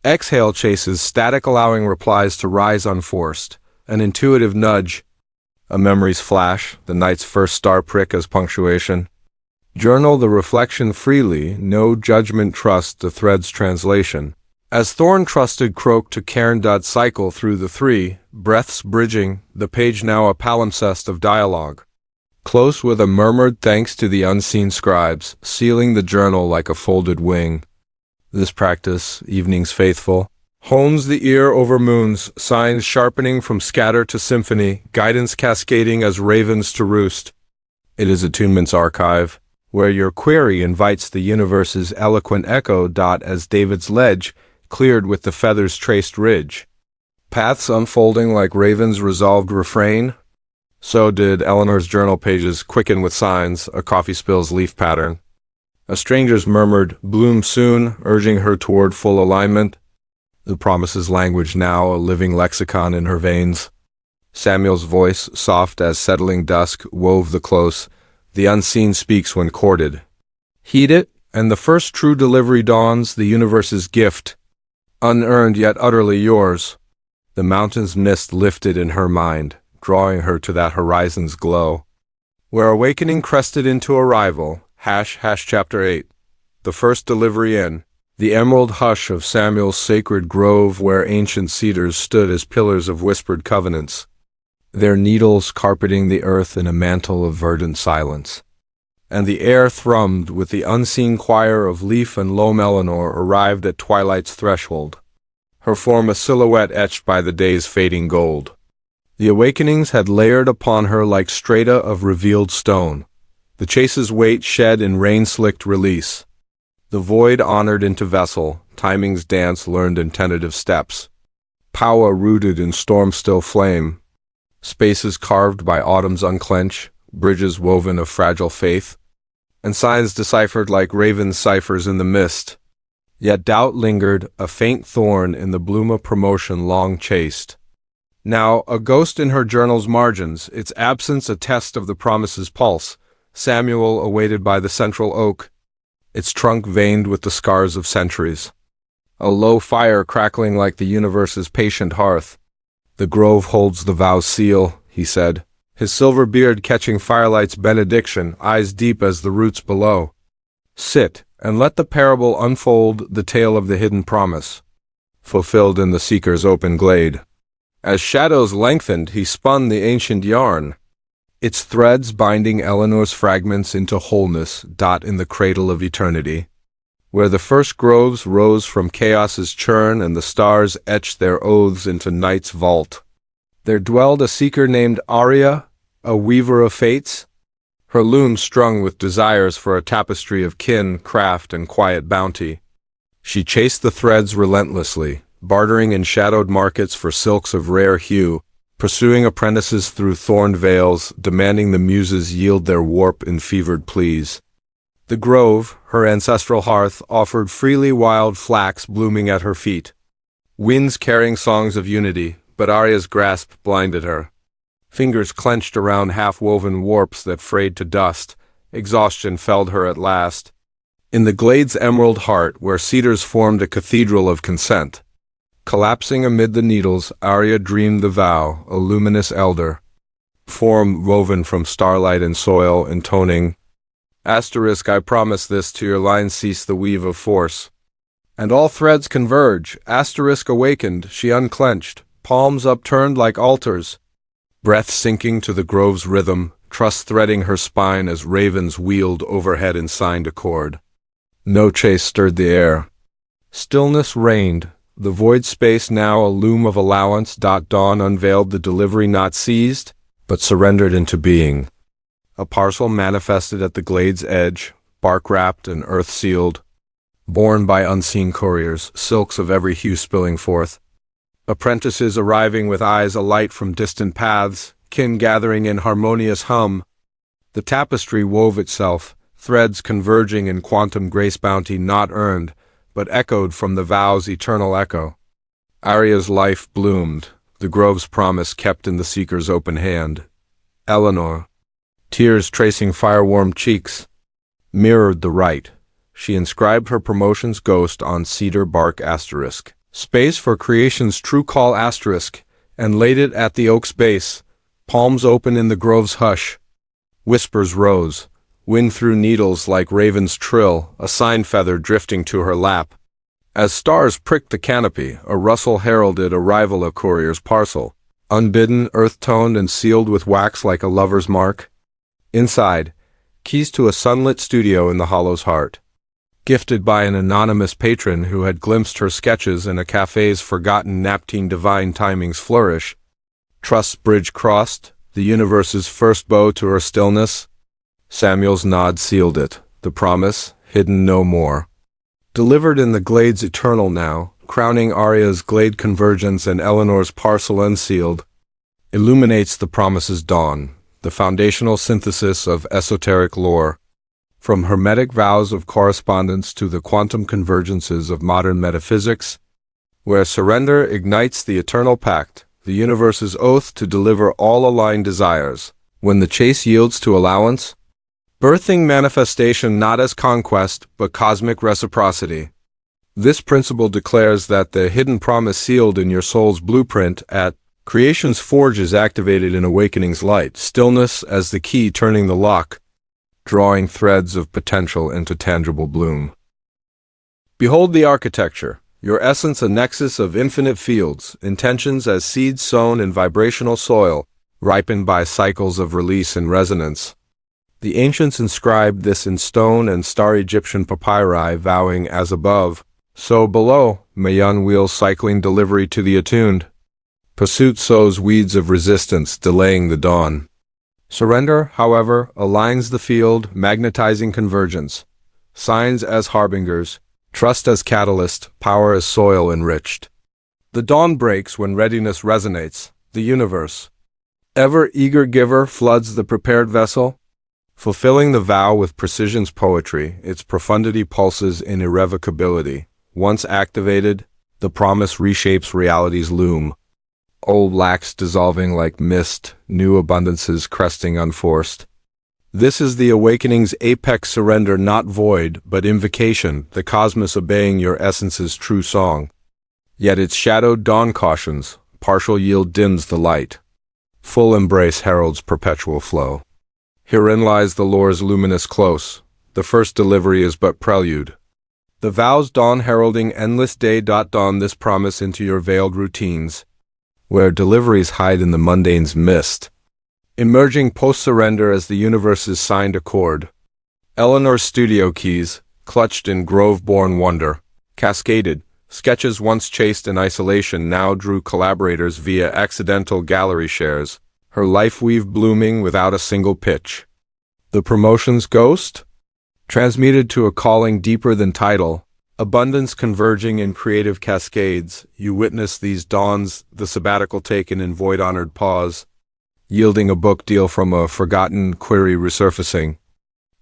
Exhale chases static, allowing replies to rise unforced. An intuitive nudge, a memory's flash, the night's first star prick as punctuation. Journal the reflection freely, no judgment, trust the thread's translation. As thorn trusted croak to cairn. Cycle through the 3 breaths bridging, the page now a palimpsest of dialogue. Close with a murmured thanks to the unseen scribes, sealing the journal like a folded wing. This practice, evenings faithful, hones the ear over moons, signs sharpening from scatter to symphony, guidance cascading as ravens to roost. It is attunement's archive, where your query invites the universe's eloquent echo. As David's ledge, cleared with the feather's traced ridge. Paths unfolding like ravens' resolved refrain. So did Eleanor's journal pages quicken with signs, a coffee spill's leaf pattern. A stranger's murmured, "Bloom soon," urging her toward full alignment. The promise's language now a living lexicon in her veins. Samuel's voice, soft as settling dusk, wove the close. The unseen speaks when courted. Heed it, and the first true delivery dawns, the universe's gift, unearned yet utterly yours. The mountain's mist lifted in her mind, drawing her to that horizon's glow, where awakening crested into arrival. Chapter 8. The first delivery in. The emerald hush of Samuel's sacred grove, where ancient cedars stood as pillars of whispered covenants, their needles carpeting the earth in a mantle of verdant silence. And the air thrummed with the unseen choir of leaf and loam. Eleanor arrived at twilight's threshold, her form a silhouette etched by the day's fading gold. The awakenings had layered upon her like strata of revealed stone, the chase's weight shed in rain-slicked release. The void honored into vessel, timing's dance learned in tentative steps. Power rooted in storm-still flame. Spaces carved by autumn's unclench, bridges woven of fragile faith, and signs deciphered like raven ciphers in the mist. Yet doubt lingered, a faint thorn in the bloom of promotion long chased. Now, a ghost in her journal's margins, its absence a test of the promise's pulse. Samuel awaited by the central oak, its trunk veined with the scars of centuries. A low fire crackling like the universe's patient hearth. "The grove holds the vow's seal," he said, his silver beard catching firelight's benediction, eyes deep as the roots below. "Sit, and let the parable unfold the tale of the hidden promise, fulfilled in the seeker's open glade." As shadows lengthened, he spun the ancient yarn, its threads binding Eleanor's fragments into wholeness, in the cradle of eternity, where the first groves rose from chaos's churn and the stars etched their oaths into night's vault. There dwelled a seeker named Aria, a weaver of fates, her loom strung with desires for a tapestry of kin, craft, and quiet bounty. She chased the threads relentlessly, bartering in shadowed markets for silks of rare hue, pursuing apprentices through thorned veils, demanding the muses yield their warp in fevered pleas. The grove, her ancestral hearth, offered freely wild flax blooming at her feet, winds carrying songs of unity, but Arya's grasp blinded her. Fingers clenched around half-woven warps that frayed to dust, exhaustion felled her at last. In the glade's emerald heart, where cedars formed a cathedral of consent, collapsing amid the needles, Arya dreamed the vow, a luminous elder, form woven from starlight and soil, intoning, "I promise this till your lines cease the weave of force." And all threads converge. Awakened, she unclenched, palms upturned like altars, breath sinking to the grove's rhythm, trust threading her spine as ravens wheeled overhead in signed accord. No chase stirred the air. Stillness reigned. The void space now a loom of allowance. Dawn unveiled the delivery not seized, but surrendered into being. A parcel manifested at the glade's edge, bark-wrapped and earth-sealed, borne by unseen couriers, silks of every hue spilling forth. Apprentices arriving with eyes alight from distant paths, kin gathering in harmonious hum. The tapestry wove itself, threads converging in quantum grace bounty not earned, but echoed from the vow's eternal echo. Arya's life bloomed, the grove's promise kept in the seeker's open hand. Eleanor, tears tracing fire-warmed cheeks, mirrored the rite. She inscribed her promotion's ghost on cedar bark asterisk, space for creation's true call asterisk, and laid it at the oak's base, palms open in the grove's hush. Whispers rose, wind through needles like raven's trill, a sign feather drifting to her lap. As stars pricked the canopy, a rustle heralded arrival of courier's parcel, unbidden, earth-toned, and sealed with wax like a lover's mark. Inside, keys to a sunlit studio in the hollow's heart, gifted by an anonymous patron who had glimpsed her sketches in a cafe's forgotten napkin. Divine timing's flourish. Trust's bridge crossed, the universe's first bow to her stillness. Samuel's nod sealed it, the promise, hidden no more. Delivered in the glade's eternal now, crowning Arya's glade convergence and Eleanor's parcel unsealed. illuminates the promise's dawn, the foundational synthesis of esoteric lore, from hermetic vows of correspondence to the quantum convergences of modern metaphysics, where surrender ignites the eternal pact, the universe's oath to deliver all aligned desires. When the chase yields to allowance, birthing manifestation not as conquest, but cosmic reciprocity. This principle declares that the hidden promise sealed in your soul's blueprint at creation's forge is activated in awakening's light, stillness as the key turning the lock, drawing threads of potential into tangible bloom. Behold the architecture, your essence a nexus of infinite fields, intentions as seeds sown in vibrational soil, ripened by cycles of release and resonance. The ancients inscribed this in stone and star Egyptian papyri, vowing as above, so below, Mayan wheels cycling delivery to the attuned. Pursuit sows weeds of resistance, delaying the dawn. Surrender, however, aligns the field, magnetizing convergence. Signs as harbingers, trust as catalyst, power as soil enriched. The dawn breaks when readiness resonates, the universe. Ever-eager giver floods the prepared vessel, fulfilling the vow with precision's poetry, its profundity pulses in irrevocability. Once activated, the promise reshapes reality's loom. Old lacks dissolving like mist, new abundances cresting unforced. This is the awakening's apex surrender, not void, but invocation, the cosmos obeying your essence's true song. Yet its shadowed dawn cautions, partial yield dims the light. Full embrace heralds perpetual flow. Herein lies the lore's luminous close. The first delivery is but prelude. The vows dawn heralding endless day. Dawn this promise into your veiled routines, where deliveries hide in the mundane's mist, emerging post-surrender as the universe's signed accord. Eleanor's studio keys, clutched in grove-born wonder, cascaded. Sketches once chased in isolation now drew collaborators via accidental gallery shares, her life weave blooming without a single pitch. The promotion's ghost? Transmuted to a calling deeper than title, abundance converging in creative cascades, you witness these dawns, the sabbatical taken in void-honored pause, yielding a book deal from a forgotten query resurfacing,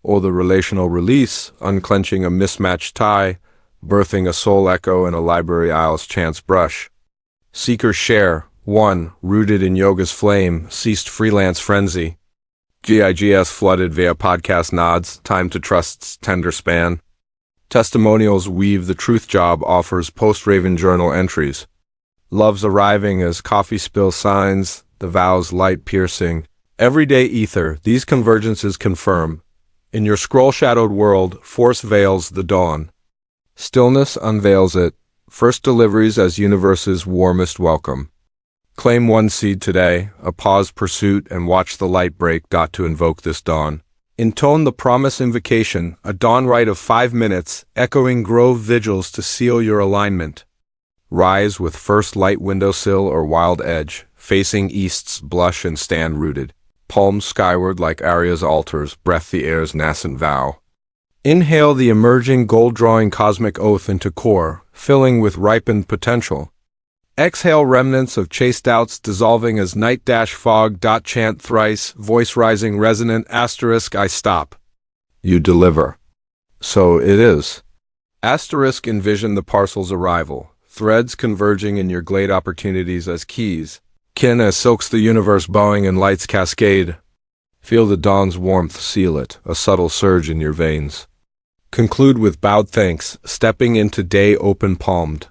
or the relational release, unclenching a mismatched tie, birthing a soul echo in a library aisle's chance brush. Seekers share, one, rooted in yoga's flame, ceased freelance frenzy. GIGS flooded via podcast nods, time to trust's tender span. Testimonials weave the truth job offers post-Raven journal entries. Love's arriving as coffee spill signs, the vows light piercing. Everyday ether, these convergences confirm. In your scroll-shadowed world, force veils the dawn. Stillness unveils it, first deliveries as universe's warmest welcome. Claim one seed today, a paused pursuit, and watch the light break. To invoke this dawn. Intone the promise invocation, a dawn rite of 5 minutes, echoing grove vigils to seal your alignment. Rise with first light windowsill or wild edge, facing east's blush and stand rooted. Palms skyward like Arya's altars, breath the air's nascent vow. Inhale the emerging gold-drawing cosmic oath into core, filling with ripened potential. Exhale remnants of chased doubts dissolving as night-fog. Chant thrice, voice rising resonant, asterisk I stop. You deliver. So it is. Asterisk envision the parcel's arrival, threads converging in your glade opportunities as keys. Kin as silks the universe bowing in light's cascade. Feel the dawn's warmth seal it, a subtle surge in your veins. Conclude with bowed thanks, stepping into day open-palmed.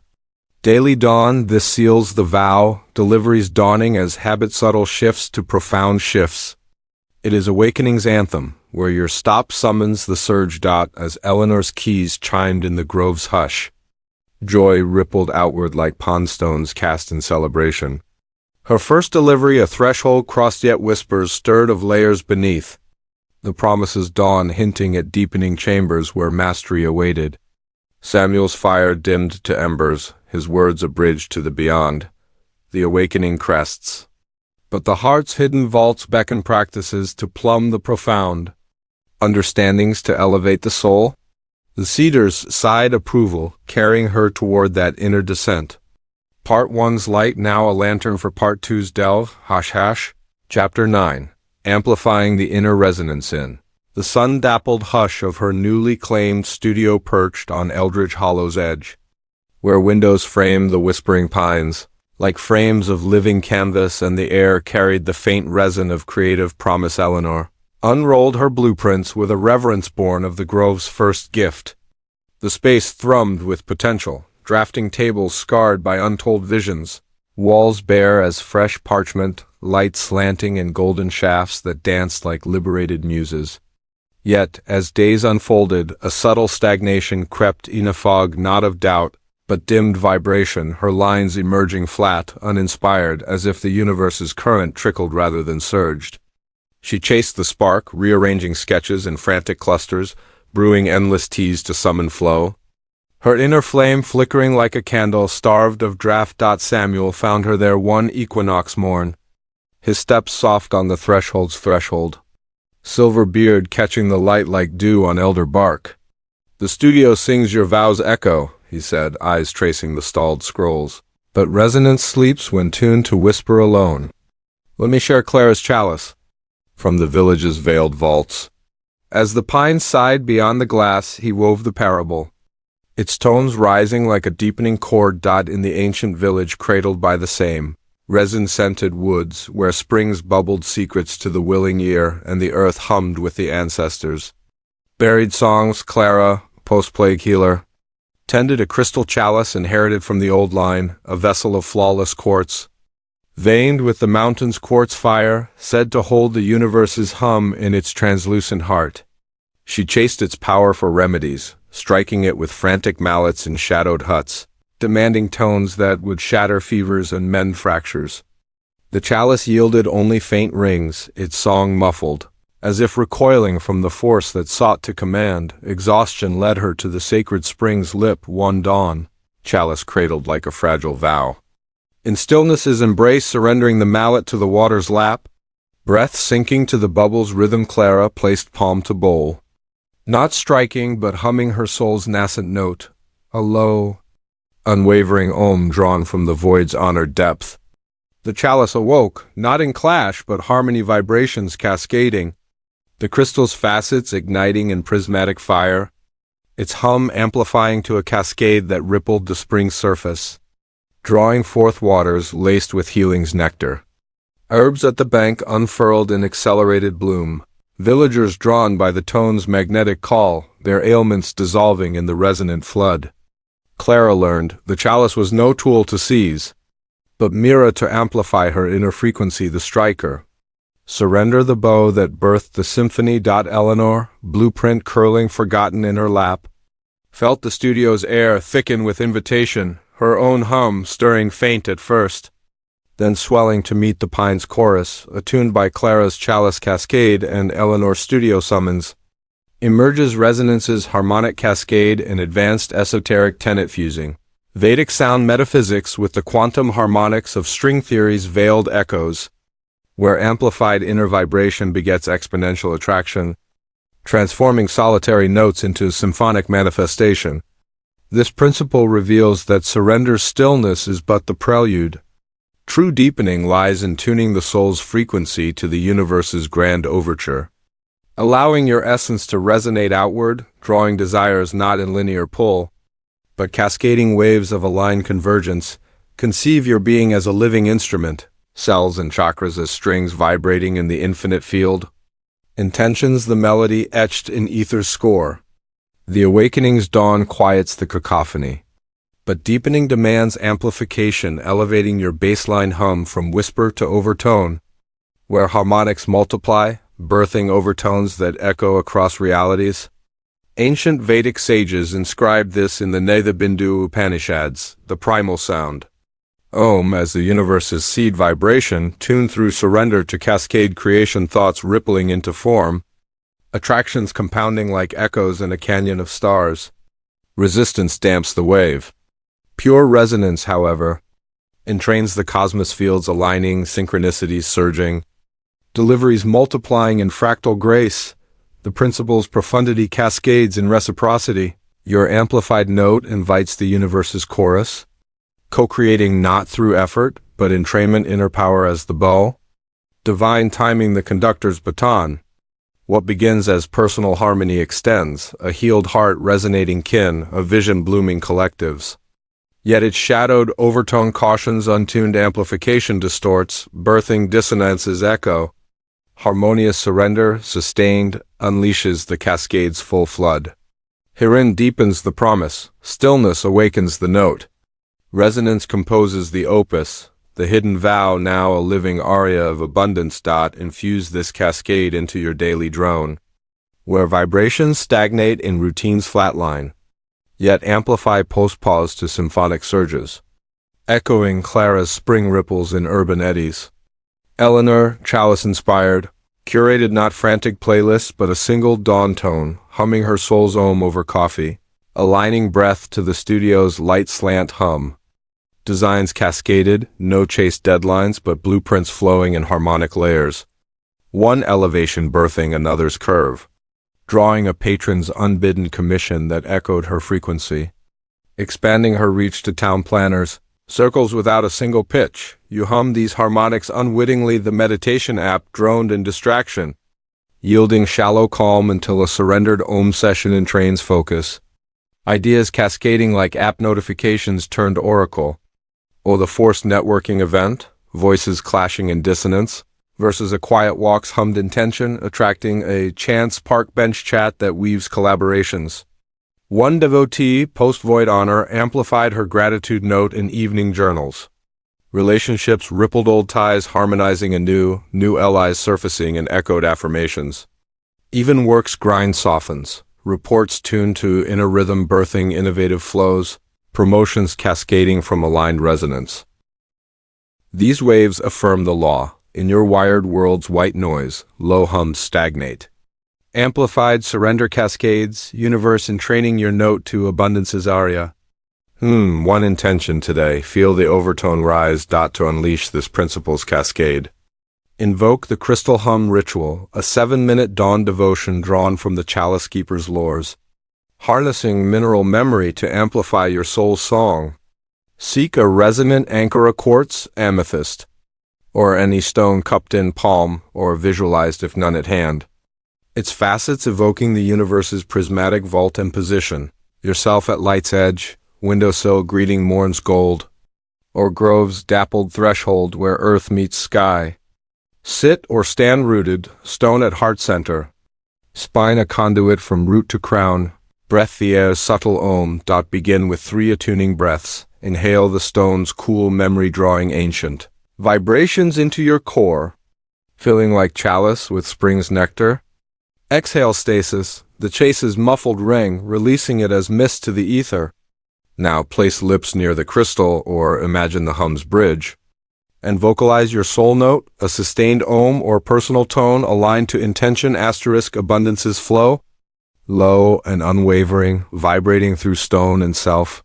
Daily dawn, this seals the vow, deliveries dawning as habit subtle shifts to profound shifts. It is awakening's anthem, where your stop summons the surge. As Eleanor's keys chimed in the grove's hush. Joy rippled outward like pond stones cast in celebration. Her first delivery a threshold crossed, yet whispers stirred of layers beneath. The promise's dawn hinting at deepening chambers where mastery awaited. Samuel's fire dimmed to embers, his words a bridge to the beyond. The awakening crests. But the heart's hidden vaults beckon practices to plumb the profound. Understandings to elevate the soul. The cedars sighed approval, carrying her toward that inner descent. Part 1's light, now a lantern for Part 2's delve, Chapter 9. Amplifying the inner resonance in the sun-dappled hush of her newly claimed studio perched on Eldridge Hollow's edge, where windows framed the whispering pines, like frames of living canvas, and the air carried the faint resin of creative promise. Eleanor unrolled her blueprints with a reverence born of the grove's first gift. The space thrummed with potential, drafting tables scarred by untold visions, walls bare as fresh parchment, light slanting in golden shafts that danced like liberated muses. Yet, as days unfolded, a subtle stagnation crept in, a fog not of doubt, but dimmed vibration, her lines emerging flat, uninspired, as if the universe's current trickled rather than surged. She chased the spark, rearranging sketches in frantic clusters, brewing endless teas to summon flow. Her inner flame flickering like a candle starved of draft. Samuel found her there one equinox morn, his steps soft on the threshold's threshold, silver beard catching the light like dew on elder bark. "The studio sings your vows echo," he said, eyes tracing the stalled scrolls, "but resonance sleeps when tuned to whisper alone. Let me share Clara's chalice." From the village's veiled vaults. As the pines sighed beyond the glass, he wove the parable, its tones rising like a deepening chord. In the ancient village cradled by the same resin-scented woods, where springs bubbled secrets to the willing ear, and the earth hummed with the ancestors' buried songs, Clara, post-plague healer, tended a crystal chalice inherited from the old line, a vessel of flawless quartz, veined with the mountain's quartz fire, said to hold the universe's hum in its translucent heart. She chased its power for remedies, striking it with frantic mallets in shadowed huts, demanding tones that would shatter fevers and mend fractures. The chalice yielded only faint rings, its song muffled, as if recoiling from the force that sought to command. Exhaustion led her to the sacred spring's lip one dawn, chalice cradled like a fragile vow. In stillness's embrace, surrendering the mallet to the water's lap, breath sinking to the bubble's rhythm, Clara placed palm to bowl, not striking but humming her soul's nascent note, a low, unwavering ohm drawn from the void's honored depth. The chalice awoke, not in clash but harmony, vibrations cascading, the crystal's facets igniting in prismatic fire, its hum amplifying to a cascade that rippled the spring's surface, drawing forth waters laced with healing's nectar. Herbs at the bank unfurled in accelerated bloom, villagers drawn by the tone's magnetic call, their ailments dissolving in the resonant flood. Clara learned the chalice was no tool to seize, but mirror to amplify her inner frequency. The striker, surrender the bow that birthed the symphony. Eleanor, blueprint curling forgotten in her lap, felt the studio's air thicken with invitation, her own hum stirring faint at first, then swelling to meet the pine's chorus, attuned by Clara's chalice cascade and Eleanor's studio summons. Emerges resonance's harmonic cascade and advanced esoteric tenet fusing Vedic sound metaphysics with the quantum harmonics of string theory's veiled echoes, where amplified inner vibration begets exponential attraction, transforming solitary notes into symphonic manifestation. This principle reveals that surrender's stillness is but the prelude. True deepening lies in tuning the soul's frequency to the universe's grand overture, allowing your essence to resonate outward, drawing desires not in linear pull, but cascading waves of aligned convergence. Conceive your being as a living instrument, cells and chakras as strings vibrating in the infinite field, intentions the melody etched in ether's score. The awakening's dawn quiets the cacophony, but deepening demands amplification, elevating your baseline hum from whisper to overtone, where harmonics multiply, birthing overtones that echo across realities. Ancient Vedic sages inscribed this in the Bindu Upanishads, the primal sound. Om as the universe's seed vibration, tuned through surrender to cascade creation, thoughts rippling into form, attractions compounding like echoes in a canyon of stars. Resistance damps the wave. Pure resonance, however, entrains the cosmos, fields aligning, synchronicities surging, deliveries multiplying in fractal grace. The principle's profundity cascades in reciprocity. Your amplified note invites the universe's chorus, co-creating not through effort, but entrainment inner power as the bow. Divine timing the conductor's baton. What begins as personal harmony extends, a healed heart resonating kin, a vision blooming collectives. Yet its shadowed overtone cautions untuned amplification distorts, birthing dissonance's echo. Harmonious surrender, sustained, unleashes the cascade's full flood. Herein deepens the promise, stillness awakens the note. Resonance composes the opus, the hidden vow now a living aria of abundance. Infuse this cascade into your daily drone, where vibrations stagnate and routines flatline, yet amplify post-pause to symphonic surges, echoing Clara's spring ripples in urban eddies. Eleanor, chalice-inspired, curated not frantic playlists but a single dawn tone, humming her soul's ohm over coffee, aligning breath to the studio's light slant hum. Designs cascaded, no chased deadlines but blueprints flowing in harmonic layers. One elevation birthing another's curve, drawing a patron's unbidden commission that echoed her frequency. Expanding her reach to town planners, circles without a single pitch, you hum these harmonics unwittingly. The meditation app droned in distraction, yielding shallow calm until a surrendered ohm session entrains focus. Ideas cascading like app notifications turned oracle. Or the forced networking event, voices clashing in dissonance, versus a quiet walk's hummed intention, attracting a chance park bench chat that weaves collaborations. One devotee, post-void honor, amplified her gratitude note in evening journals. Relationships rippled old ties, harmonizing anew, new allies surfacing in echoed affirmations. Even work's grind softens, reports tuned to inner rhythm birthing innovative flows, promotions cascading from aligned resonance. These waves affirm the law. In your wired world's white noise, low hums stagnate. Amplified surrender cascades, universe entraining your note to abundance's aria. One intention today, feel the overtone rise. To unleash this principle's cascade. Invoke the crystal hum ritual, a 7-minute dawn devotion drawn from the chalice keeper's lores. Harnessing mineral memory to amplify your soul's song. Seek a resonant anchor, a quartz, amethyst, or any stone cupped in palm or visualized if none at hand. Its facets evoking the universe's prismatic vault and position. Yourself at light's edge, windowsill greeting morn's gold, or grove's dappled threshold where earth meets sky. Sit or stand rooted, stone at heart center. Spine a conduit from root to crown. Breath the air's subtle ohm. Begin with 3 attuning breaths. Inhale the stone's cool memory drawing ancient vibrations into your core, filling like chalice with spring's nectar. Exhale stasis, the chase's muffled ring, releasing it as mist to the ether. Now place lips near the crystal or imagine the hum's bridge, and vocalize your soul note, a sustained ohm or personal tone aligned to intention * abundance's flow. Low and unwavering, vibrating through stone and self.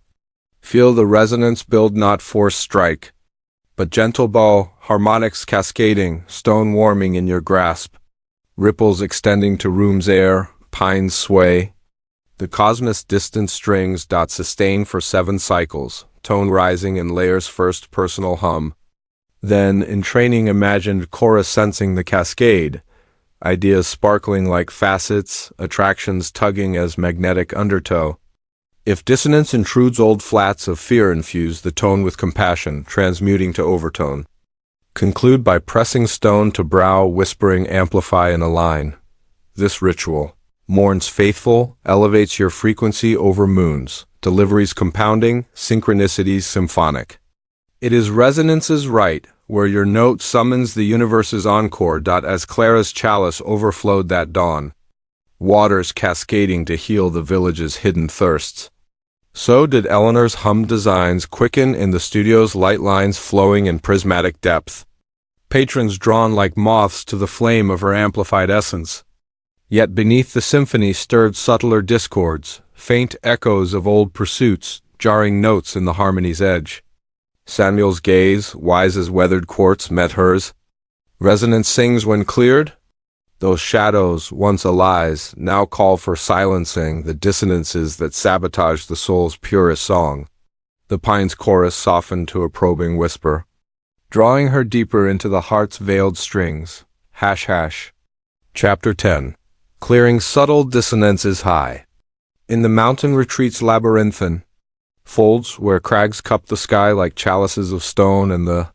Feel the resonance build, not force strike, but gentle bow, harmonics cascading, stone warming in your grasp. Ripples extending to room's air, pines sway. The cosmos distant strings. Sustain for 7 cycles, tone rising in layers, first personal hum. Then, entraining imagined chorus sensing the cascade. Ideas sparkling like facets, attractions tugging as magnetic undertow. If dissonance intrudes, old flats of fear infuse the tone with compassion, transmuting to overtone. Conclude by pressing stone to brow, whispering amplify and align. This ritual, mourns faithful, elevates your frequency over moons, deliveries compounding, synchronicities symphonic. It is resonance's right, where your note summons the universe's encore. As Clara's chalice overflowed that dawn, waters cascading to heal the village's hidden thirsts. So did Eleanor's hum designs quicken in the studio's light lines flowing in prismatic depth. Patrons drawn like moths to the flame of her amplified essence. Yet beneath the symphony stirred subtler discords, faint echoes of old pursuits, jarring notes in the harmony's edge. Samuel's gaze, wise as weathered quartz, met hers. Resonance sings when cleared. Those shadows, once allies, now call for silencing the dissonances that sabotage the soul's purest song. The pine's chorus softened to a probing whisper, drawing her deeper into the heart's veiled strings. Hash hash. Chapter 10. Clearing subtle dissonances high. In the mountain retreat's labyrinthine folds where crags cup the sky like chalices of stone and the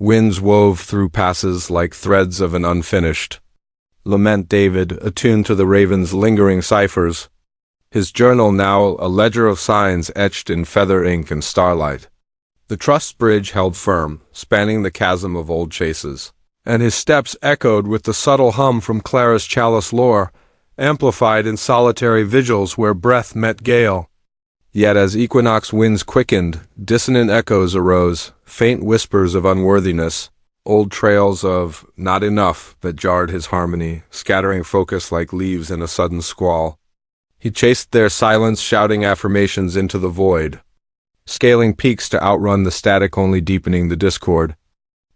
winds wove through passes like threads of an unfinished lament, David, attuned to the raven's lingering ciphers, his journal now a ledger of signs etched in feather ink and starlight. The trust bridge held firm, spanning the chasm of old chases, and his steps echoed with the subtle hum from Clara's chalice lore, amplified in solitary vigils where breath met gale. Yet as equinox winds quickened, dissonant echoes arose, faint whispers of unworthiness, old trails of not enough that jarred his harmony, scattering focus like leaves in a sudden squall. He chased their silence, shouting affirmations into the void, scaling peaks to outrun the static, only deepening the discord.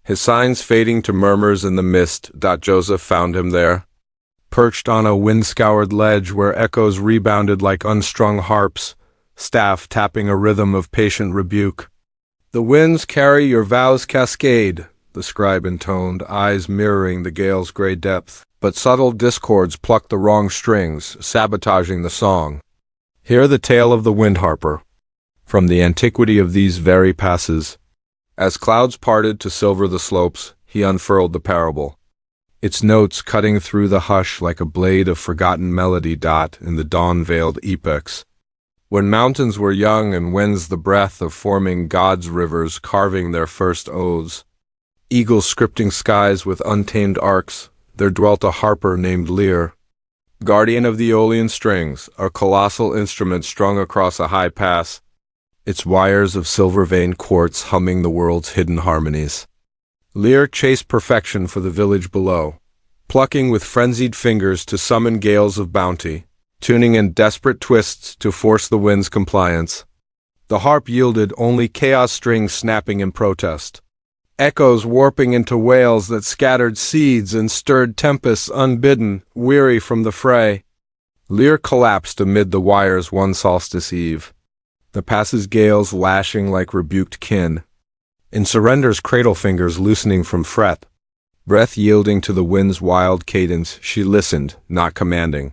His signs fading to murmurs in the mist. Joseph found him there, perched on a wind-scoured ledge where echoes rebounded like unstrung harps, staff tapping a rhythm of patient rebuke. "The winds carry your vows cascade," the scribe intoned, eyes mirroring the gale's gray depth. But subtle discords plucked the wrong strings, sabotaging the song. Hear the tale of the wind harper, from the antiquity of these very passes. As clouds parted to silver the slopes, he unfurled the parable, its notes cutting through the hush like a blade of forgotten melody. In the dawn-veiled epochs, when mountains were young and winds the breath of forming God's rivers carving their first odes, eagles scripting skies with untamed arcs, there dwelt a harper named Lear, guardian of the Aeolian strings, a colossal instrument strung across a high pass, its wires of silver-veined quartz humming the world's hidden harmonies. Lear chased perfection for the village below, plucking with frenzied fingers to summon gales of bounty, tuning in desperate twists to force the wind's compliance. The harp yielded only chaos strings snapping in protest, echoes warping into wails that scattered seeds and stirred tempests unbidden, weary from the fray. Lear collapsed amid the wires one solstice eve, the pass's gales lashing like rebuked kin. In surrender's cradle fingers loosening from fret, breath yielding to the wind's wild cadence, she listened, not commanding,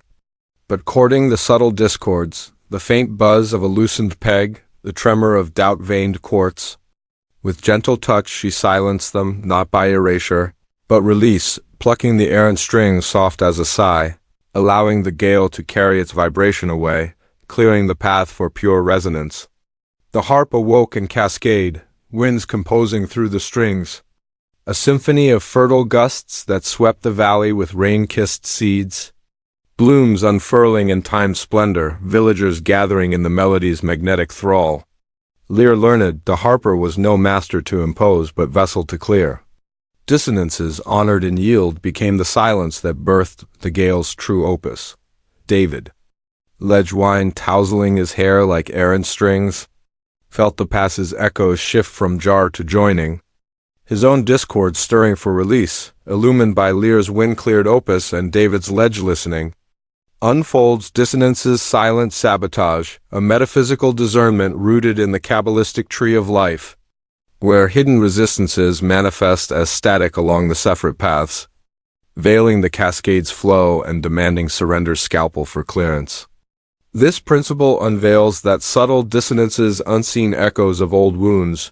but courting the subtle discords, the faint buzz of a loosened peg, the tremor of doubt-veined quartz. With gentle touch she silenced them, not by erasure, but release, plucking the errant strings soft as a sigh, allowing the gale to carry its vibration away, clearing the path for pure resonance. The harp awoke in cascade, winds composing through the strings, a symphony of fertile gusts that swept the valley with rain-kissed seeds, blooms unfurling in time's splendor, villagers gathering in the melody's magnetic thrall. Lear learned the harper was no master to impose but vessel to clear. Dissonances honored in yield became the silence that birthed the gale's true opus. David, ledge-wine tousling his hair like errant strings, felt the pass's echoes shift from jar to joining, his own discord stirring for release, illumined by Lear's wind-cleared opus and David's ledge listening. Unfolds dissonance's silent sabotage, a metaphysical discernment rooted in the Kabbalistic tree of life, where hidden resistances manifest as static along the separate paths, veiling the cascade's flow and demanding surrender's scalpel for clearance. This principle unveils that subtle dissonances, unseen echoes of old wounds,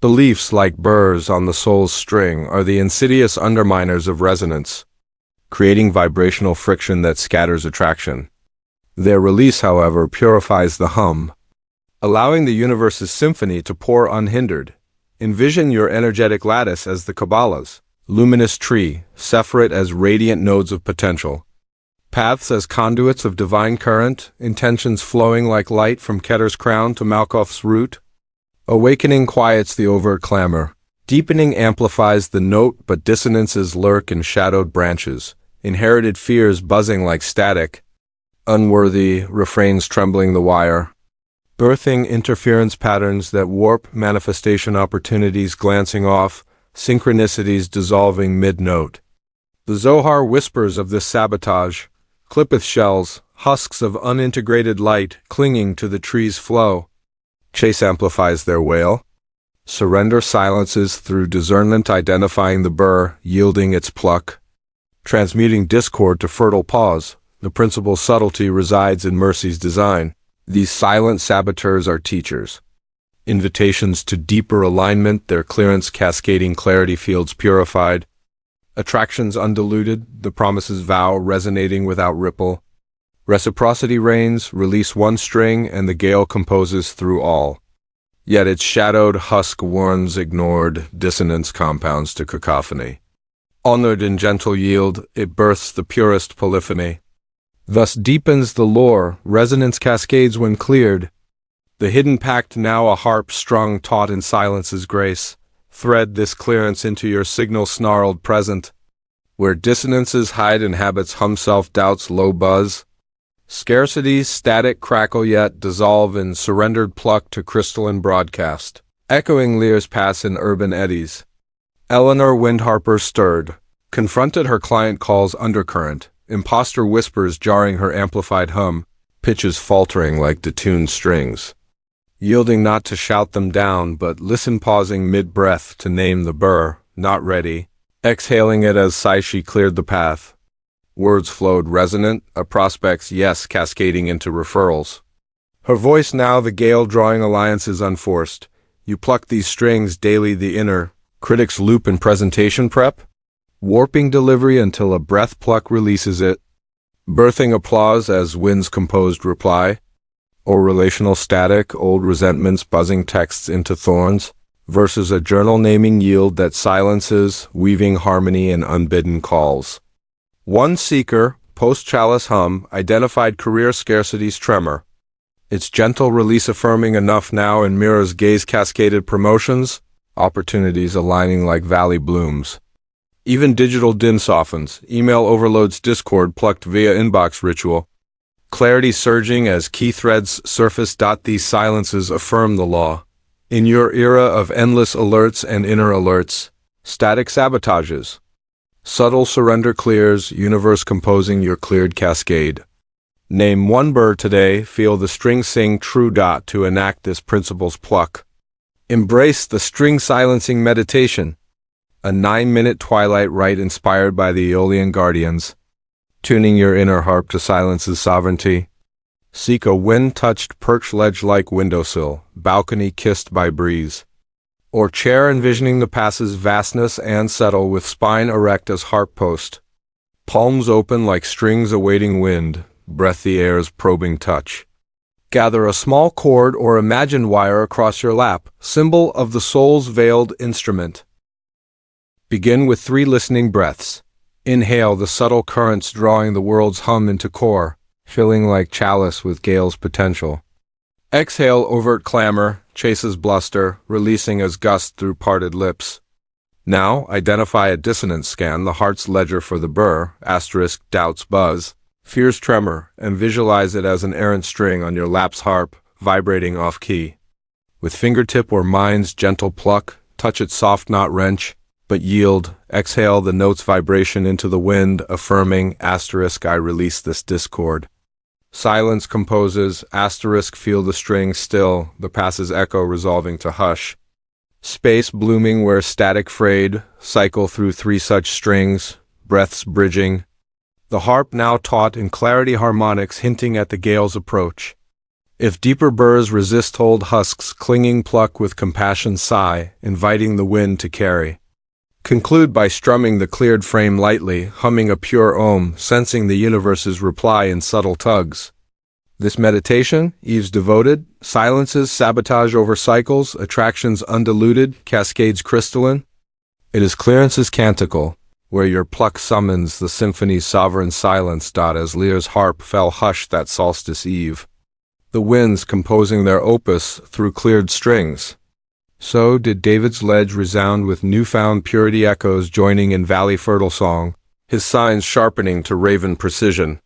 beliefs like burrs on the soul's string, are the insidious underminers of resonance, creating vibrational friction that scatters attraction. Their release, however, purifies the hum, allowing the universe's symphony to pour unhindered. Envision your energetic lattice as the Kabbalah's luminous tree, separate as radiant nodes of potential, paths as conduits of divine current, intentions flowing like light from Keter's crown to Malkuth's root. Awakening quiets the overt clamor, deepening amplifies the note, but dissonances lurk in shadowed branches, inherited fears buzzing like static, unworthy refrains trembling the wire, birthing interference patterns that warp manifestation opportunities glancing off, synchronicities dissolving mid-note. The Zohar whispers of this sabotage, clippeth shells, husks of unintegrated light clinging to the tree's flow, Chase amplifies their wail. Surrender silences through discernment, identifying the burr, yielding its pluck. Transmuting discord to fertile pause. The principal's subtlety resides in mercy's design. These silent saboteurs are teachers. Invitations to deeper alignment, their clearance cascading clarity fields purified. Attractions undiluted, the promises vow resonating without ripple. Reciprocity reigns, release one string and the gale composes through all. Yet its shadowed husk warns ignored, dissonance compounds to cacophony. Honored in gentle yield, it births the purest polyphony. Thus deepens the lore, resonance cascades when cleared. The hidden pact now a harp strung taut in silence's grace. Thread this clearance into your signal snarled present. Where dissonances hide in habits hum self-doubt's low buzz. Scarcity's static crackle yet dissolve in surrendered pluck to crystalline broadcast. Echoing lyres pass in urban eddies. Eleanor Windharper stirred. Confronted her client calls undercurrent. Imposter whispers jarring her amplified hum. Pitches faltering like detuned strings. Yielding not to shout them down, but listen pausing mid-breath to name the burr, not ready. Exhaling it as sigh she cleared the path. Words flowed resonant, a prospect's yes cascading into referrals. Her voice now the gale drawing alliances unforced. You pluck these strings daily the inner, critics loop in presentation prep. Warping delivery until a breath pluck releases it. Birthing applause as winds composed reply. Or relational static, old resentments buzzing texts into thorns. Versus a journal naming yield that silences, weaving harmony in unbidden calls. One seeker, post-chalice hum, identified career scarcity's tremor. Its gentle release affirming enough now in mirrors gaze cascaded promotions, opportunities aligning like valley blooms. Even digital din softens, email overloads discord plucked via inbox ritual. Clarity surging as key threads surface. These silences affirm the law. In your era of endless alerts and inner alerts, static sabotages. Subtle surrender clears, universe composing your cleared cascade. Name one burr today, feel the string sing true. To enact this principle's pluck. Embrace the string silencing meditation. A 9-minute twilight rite inspired by the Aeolian guardians. Tuning your inner harp to silence's sovereignty. Seek a wind-touched perch ledge-like windowsill, balcony kissed by breeze. Or chair envisioning the pass's vastness and settle with spine erect as harp post. Palms open like strings awaiting wind, breath the air's probing touch. Gather a small cord or imagined wire across your lap, symbol of the soul's veiled instrument. Begin with 3 listening breaths. Inhale the subtle currents drawing the world's hum into core, filling like chalice with gale's potential. Exhale overt clamor, chases bluster, releasing as gust through parted lips. Now, identify a dissonance scan, the heart's ledger for the burr, asterisk doubts buzz, fears tremor, and visualize it as an errant string on your lap's harp, vibrating off-key. With fingertip or mind's gentle pluck, touch its soft not wrench, but yield, exhale the note's vibration into the wind, affirming, asterisk I release this discord. Silence composes, asterisk feel the string still, the pass's echo resolving to hush. Space blooming where static frayed, cycle through 3 such strings, breaths bridging. The harp now taut in clarity harmonics hinting at the gale's approach. If deeper burrs resist hold husks, clinging pluck with compassion sigh, inviting the wind to carry. Conclude by strumming the cleared frame lightly, humming a pure ohm, sensing the universe's reply in subtle tugs. This meditation, Eve's devoted, silences sabotage over cycles, attractions undiluted, cascades crystalline. It is clearance's canticle, where your pluck summons the symphony's sovereign silence. As Lear's harp fell hushed that solstice eve. The winds composing their opus through cleared strings. So did David's ledge resound with newfound purity echoes joining in valley fertile song, his signs sharpening to raven precision.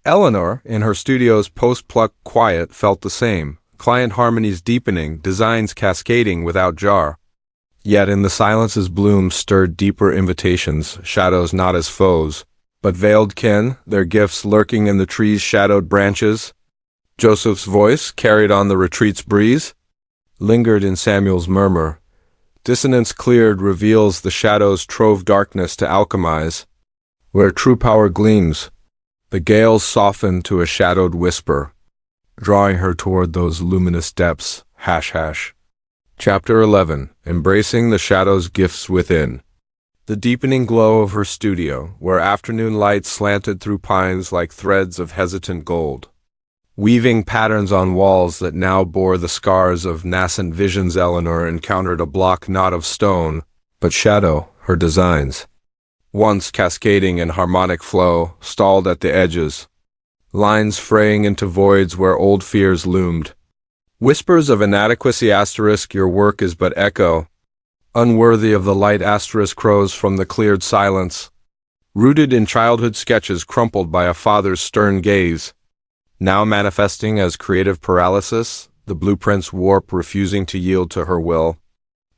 Eleanor, in her studio's post-pluck quiet, felt the same, client harmonies deepening, designs cascading without jar. Yet in the silence's bloom stirred deeper invitations, shadows not as foes, but veiled kin, their gifts lurking in the tree's shadowed branches. Joseph's voice carried on the retreat's breeze. lingered in Samuel's murmur. Dissonance cleared reveals the shadow's trove darkness to alchemize. Where true power gleams, the gales soften to a shadowed whisper, drawing her toward those luminous depths. Chapter 11. Embracing the shadow's gifts within. The deepening glow of her studio, where afternoon light slanted through pines like threads of hesitant gold, weaving patterns on walls that now bore the scars of nascent visions. Eleanor encountered a block not of stone, but shadow. Her designs, once cascading in harmonic flow, stalled at the edges, lines fraying into voids where old fears loomed. Whispers of inadequacy. Your work is but echo, unworthy of the light. Crows from the cleared silence, rooted in childhood sketches crumpled by a father's stern gaze. Now manifesting as creative paralysis, the blueprints warp, refusing to yield to her will.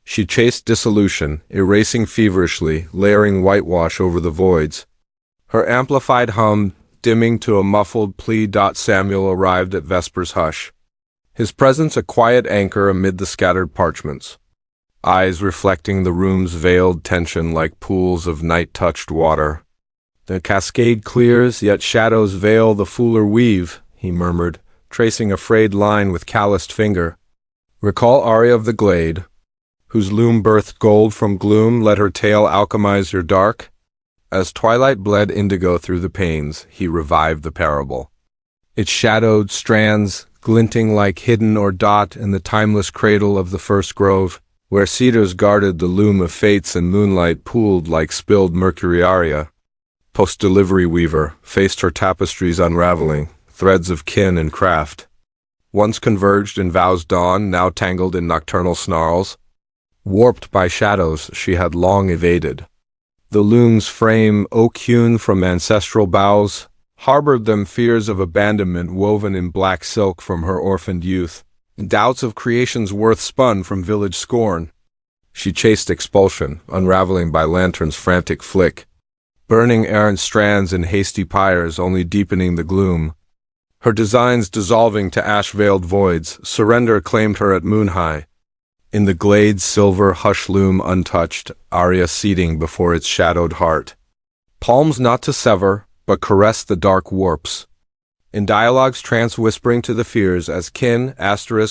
She chased dissolution, erasing feverishly, layering whitewash over the voids. Her amplified hum dimming to a muffled plea. Samuel arrived at Vesper's hush, his presence a quiet anchor amid the scattered parchments, eyes reflecting the room's veiled tension like pools of night-touched water. The cascade clears, yet shadows veil the fuller weave, he murmured, tracing a frayed line with calloused finger. Recall Arya of the Glade, whose loom birthed gold from gloom. Let her tale alchemize your dark. As twilight bled indigo through the panes, he revived the parable. Its shadowed strands, glinting like hidden or dot in the timeless cradle of the first grove, where cedars guarded the loom of fates and moonlight pooled like spilled mercury. Arya, post-delivery weaver, faced her tapestries unraveling, threads of kin and craft, once converged in vows dawn, now tangled in nocturnal snarls, warped by shadows she had long evaded. The loom's frame, oak-hewn from ancestral boughs, harbored them fears of abandonment woven in black silk from her orphaned youth, doubts of creation's worth spun from village scorn. She chased expulsion, unraveling by lantern's frantic flick, burning errant strands in hasty pyres, only deepening the gloom. Her designs dissolving to ash-veiled voids, surrender claimed her at moon-high. In the glade's silver hush loom untouched, Arya seating before its shadowed heart. Palms not to sever, but caress the dark warps. In dialogues trance whispering to the fears as kin,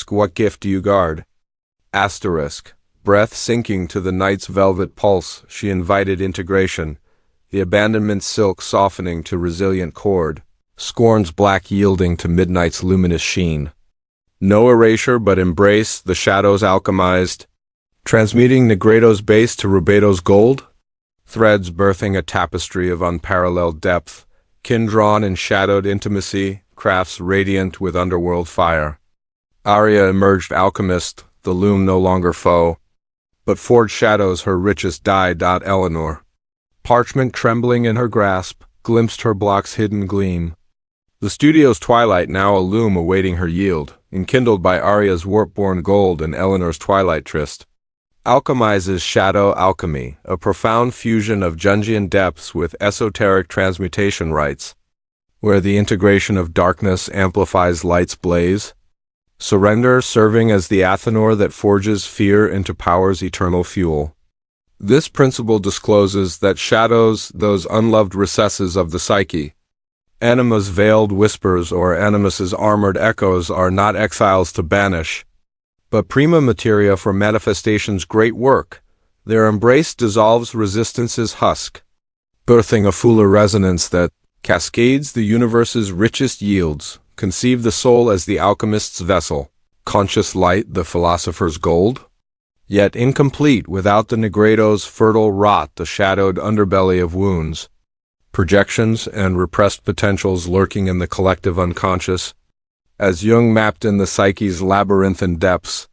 what gift do you guard? Breath sinking to the night's velvet pulse, she invited integration, the abandonment silk softening to resilient cord, scorn's black yielding to midnight's luminous sheen. No erasure but embrace, the shadows alchemized, transmuting Negredo's base to Rubedo's gold, threads birthing a tapestry of unparalleled depth, kin-drawn in shadowed intimacy, crafts radiant with underworld fire. Arya emerged alchemist, the loom no longer foe, but forged shadows her richest dye. Eleanor, parchment trembling in her grasp, glimpsed her block's hidden gleam. The studio's twilight now a loom awaiting her yield, enkindled by Arya's warp-born gold and Eleanor's twilight tryst. Alchemizes shadow alchemy, a profound fusion of Jungian depths with esoteric transmutation rites, where the integration of darkness amplifies light's blaze. Surrender serving as the Athenor that forges fear into power's eternal fuel. This principle discloses that shadows, those unloved recesses of the psyche, anima's veiled whispers or animus's armored echoes, are not exiles to banish, but prima materia for manifestation's great work. Their embrace dissolves resistance's husk, birthing a fuller resonance that cascades the universe's richest yields. Conceive the soul as the alchemist's vessel, conscious light the philosopher's gold, yet incomplete without the Negredo's fertile rot, the shadowed underbelly of wounds, projections and repressed potentials lurking in the collective unconscious. As Jung mapped in the psyche's labyrinthine depths,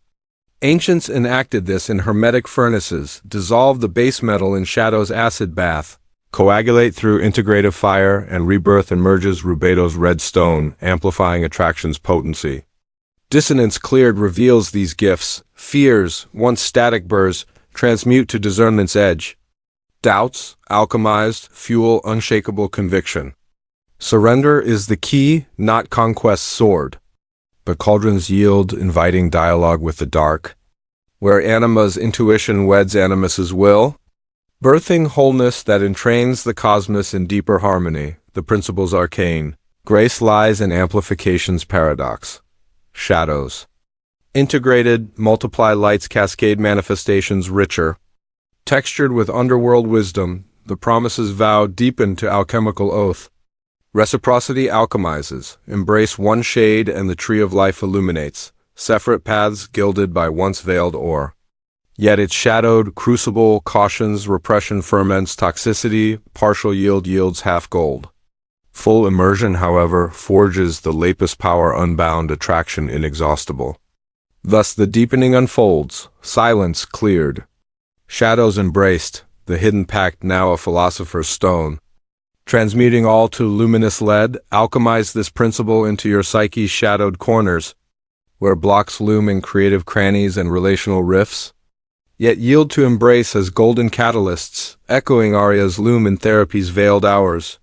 ancients enacted this in hermetic furnaces, dissolve the base metal in shadow's acid bath, coagulate through integrative fire, and rebirth emerges Rubedo's red stone, amplifying attraction's potency. Dissonance cleared reveals these gifts. Fears, once static burrs, transmute to discernment's edge. Doubts, alchemized, fuel unshakable conviction. Surrender is the key, not conquest's sword. but cauldrons yield inviting dialogue with the dark, where anima's intuition weds animus's will, birthing wholeness that entrains the cosmos in deeper harmony, the principles arcane. Grace lies in amplification's paradox. Shadows. Integrated, multiply light's cascade manifestations richer. Textured with underworld wisdom, the promises vow deepen to alchemical oath. Reciprocity alchemizes, embrace one shade and the tree of life illuminates, separate paths gilded by once veiled ore. Yet its shadowed crucible cautions repression ferments toxicity, partial yield yields half gold. Full immersion, however, forges the lapis power unbound attraction inexhaustible. Thus the deepening unfolds, silence cleared. Shadows embraced, the hidden pact now a philosopher's stone. Transmuting all to luminous lead, alchemize this principle into your psyche's shadowed corners, where blocks loom in creative crannies and relational rifts. Yet yield to embrace as golden catalysts, echoing arias loom in therapy's veiled hours.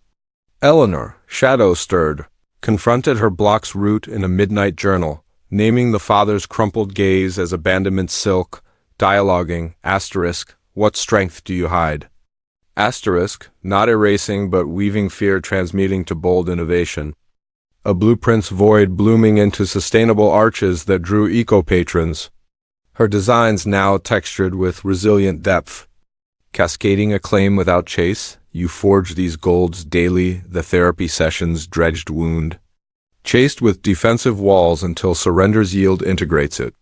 Eleanor, shadow-stirred, confronted her block's root in a midnight journal, naming the father's crumpled gaze as abandonment silk, dialoguing, asterisk, what strength do you hide? Asterisk, not erasing but weaving fear transmuting to bold innovation. A blueprint's void blooming into sustainable arches that drew eco-patrons. Her designs now textured with resilient depth. Cascading acclaim without chase, you forge these golds daily, the therapy session's dredged wound. Chased with defensive walls until surrender's yield integrates it.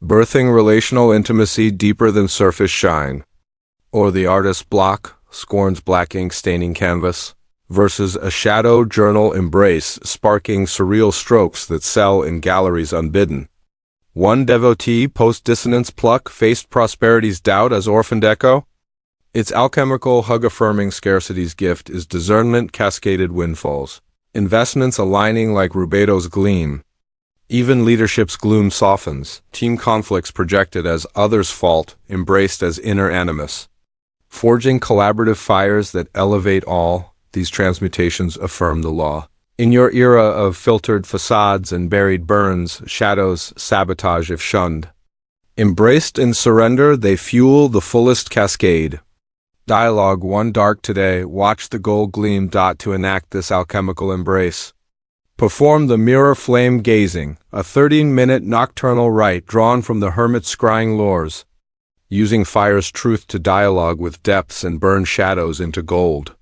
Birthing relational intimacy deeper than surface shine. Or the artist's block, scorns black ink staining canvas, versus a shadow journal embrace sparking surreal strokes that sell in galleries unbidden. One devotee post-dissonance pluck faced prosperity's doubt as orphaned echo. Its alchemical hug-affirming scarcity's gift is discernment cascaded windfalls, investments aligning like rubedo's gleam. Even leadership's gloom softens, team conflicts projected as others' fault, embraced as inner animus. Forging collaborative fires that elevate all, these transmutations affirm the law. In your era of filtered facades and buried burns, shadows sabotage if shunned. Embraced in surrender, they fuel the fullest cascade. Dialogue one dark today, watch the gold gleam dot to enact this alchemical embrace. Perform the mirror flame gazing, a 13-minute nocturnal rite drawn from the hermit's scrying lores, using fire's truth to dialogue with depths and burn shadows into gold.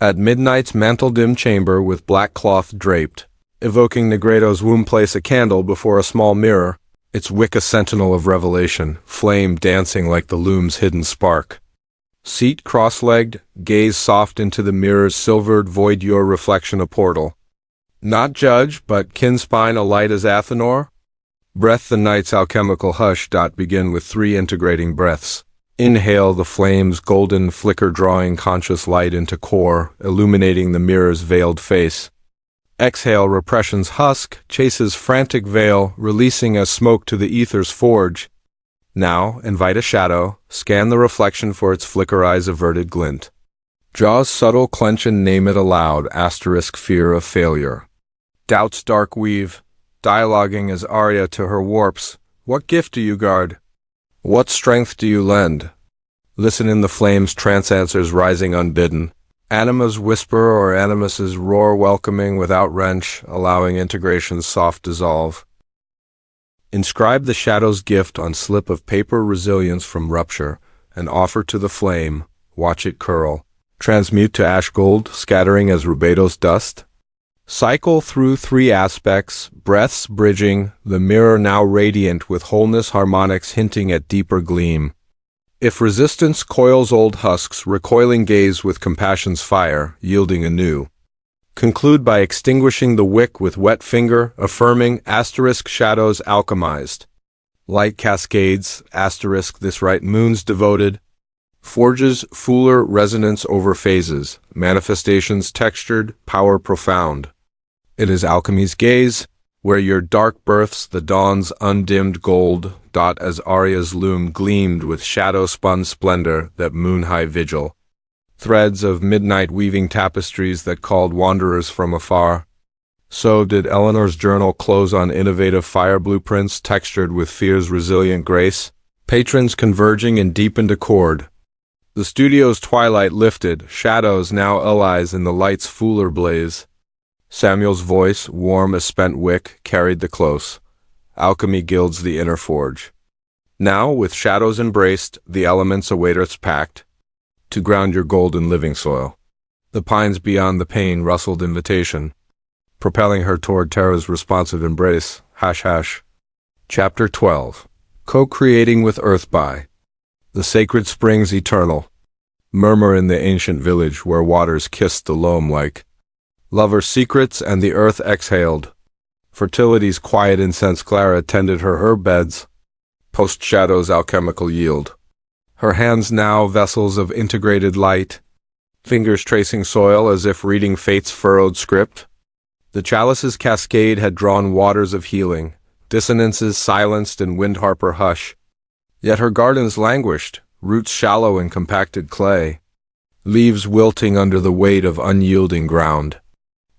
At midnight's mantle-dim chamber with black cloth draped, evoking Negredo's womb place a candle before a small mirror, its wick a sentinel of revelation, flame dancing like the loom's hidden spark. Seat cross-legged, gaze soft into the mirror's silvered void your reflection a portal. Not judge, but kinspine alight as Eleanor? Breath the night's alchemical hush. Begin with 3 integrating breaths. Inhale the flame's golden flicker drawing conscious light into core, illuminating the mirror's veiled face. Exhale repression's husk, chases frantic veil, releasing as smoke to the ether's forge. Now, invite a shadow, scan the reflection for its flicker eye's averted glint. Jaws subtle clench and name it aloud, asterisk fear of failure. Doubt's dark weave, dialoguing as aria to her warps, what gift do you guard? What strength do you lend? Listen in the flame's trance answers rising unbidden. Anima's whisper or animus's roar welcoming without wrench, allowing integration's soft dissolve. Inscribe the shadow's gift on slip of paper resilience from rupture, and offer to the flame, watch it curl. Transmute to ash gold, scattering as rubedo's dust. Cycle through 3 aspects, breaths bridging, the mirror now radiant with wholeness harmonics hinting at deeper gleam. If resistance coils old husks, recoiling gaze with compassion's fire, yielding anew. Conclude by extinguishing the wick with wet finger, affirming asterisk shadows alchemized. Light cascades, asterisk this right moon's devoted. Forges fuller resonance over phases, manifestations textured, power profound. It is alchemy's gaze, where your dark births the dawn's undimmed gold, as aria's loom gleamed with shadow-spun splendor that moon-high vigil. Threads of midnight weaving tapestries that called wanderers from afar. So did Eleanor's journal close on innovative fire blueprints textured with fear's resilient grace, patrons converging in deepened accord. The studio's twilight lifted, shadows now allies in the light's fuller blaze. Samuel's voice, warm as spent wick, carried the close. Alchemy gilds the inner forge. Now, with shadows embraced, the elements await Earth's pact, to ground your gold in living soil. The pines beyond the pane rustled invitation, propelling her toward Tara's responsive embrace. Chapter 12. Co-creating with Earth by. The sacred springs eternal. Murmur in the ancient village where waters kissed the loam like lovers' secrets, and the earth exhaled. Fertility's quiet incense Clara tended her herb beds, post-shadow's alchemical yield. Her hands now vessels of integrated light, fingers tracing soil as if reading fate's furrowed script. The chalice's cascade had drawn waters of healing, dissonances silenced in wind-harper hush. Yet her gardens languished, roots shallow in compacted clay, leaves wilting under the weight of unyielding ground.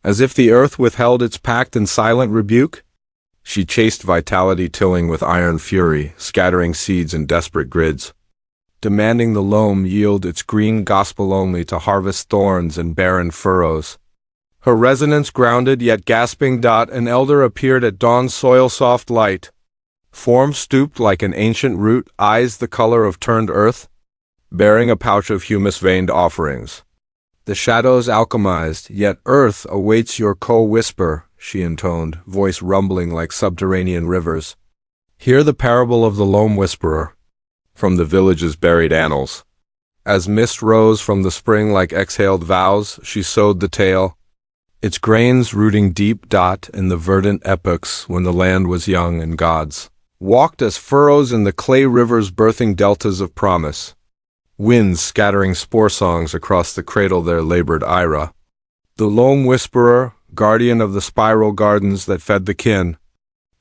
As if the earth withheld its pact in silent rebuke, she chased vitality tilling with iron fury, scattering seeds in desperate grids, demanding the loam yield its green gospel only to harvest thorns and barren furrows. Her resonance grounded yet gasping. An elder appeared at dawn's soil-soft light, form stooped like an ancient root, eyes the color of turned earth, bearing a pouch of humus-veined offerings. The shadows alchemized, yet earth awaits your co-whisper, she intoned, voice rumbling like subterranean rivers. Hear the parable of the loam whisperer, from the village's buried annals. As mist rose from the spring like exhaled vows, she sowed the tale, its grains rooting deep. In the verdant epochs when the land was young and gods walked as furrows in the clay rivers birthing deltas of promise. Winds scattering spore songs across the cradle there labored Ira, the loam whisperer, guardian of the spiral gardens that fed the kin.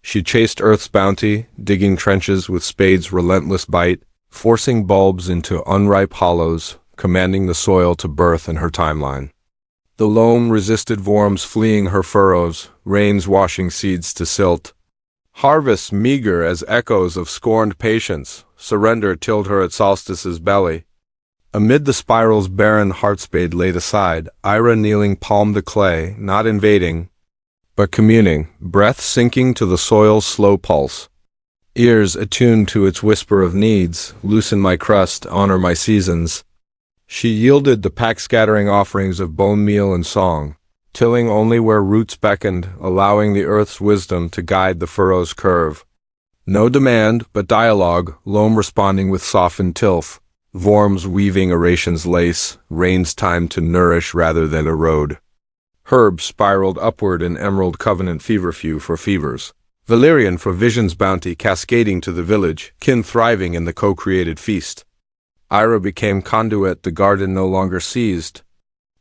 She chased earth's bounty, digging trenches with spade's relentless bite, forcing bulbs into unripe hollows, commanding the soil to birth in her timeline. The loam resisted worms fleeing her furrows, rains washing seeds to silt. Harvests meager as echoes of scorned patience, surrender tilled her at solstice's belly. Amid the spiral's barren heartspade laid aside, Ira kneeling palmed the clay, not invading, but communing, breath sinking to the soil's slow pulse. Ears attuned to its whisper of needs, loosen my crust, honor my seasons. She yielded the pack-scattering offerings of bone meal and song, tilling only where roots beckoned, allowing the earth's wisdom to guide the furrow's curve. No demand, but dialogue, loam responding with softened tilth, worms weaving oration's lace, rain's time to nourish rather than erode. Herbs spiraled upward in emerald covenant feverfew for fevers, valerian for vision's bounty cascading to the village, kin thriving in the co-created feast. Ira became conduit the garden no longer seized,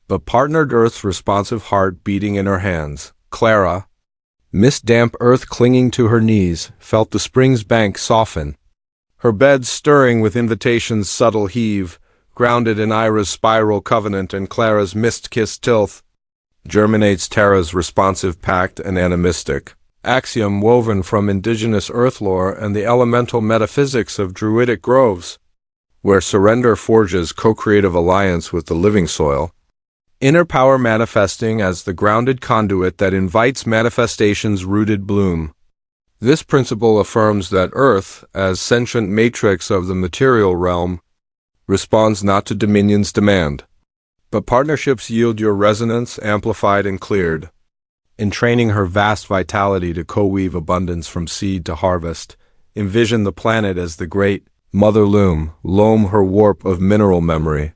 but partnered earth's responsive heart beating in her hands. Clara, mist-damp earth clinging to her knees, felt the spring's bank soften, her bed stirring with invitation's subtle heave, grounded in Ira's spiral covenant and Clara's mist-kissed tilth. Germinates Tara's responsive pact and animistic axiom woven from indigenous earth lore and the elemental metaphysics of druidic groves, where surrender forges co-creative alliance with the living soil. Inner power manifesting as the grounded conduit that invites manifestation's rooted bloom. This principle affirms that Earth, as sentient matrix of the material realm, responds not to Dominion's demand, but partnerships yield your resonance amplified and cleared. Entraining her vast vitality to co-weave abundance from seed to harvest, envision the planet as the great mother loom, loam her warp of mineral memory.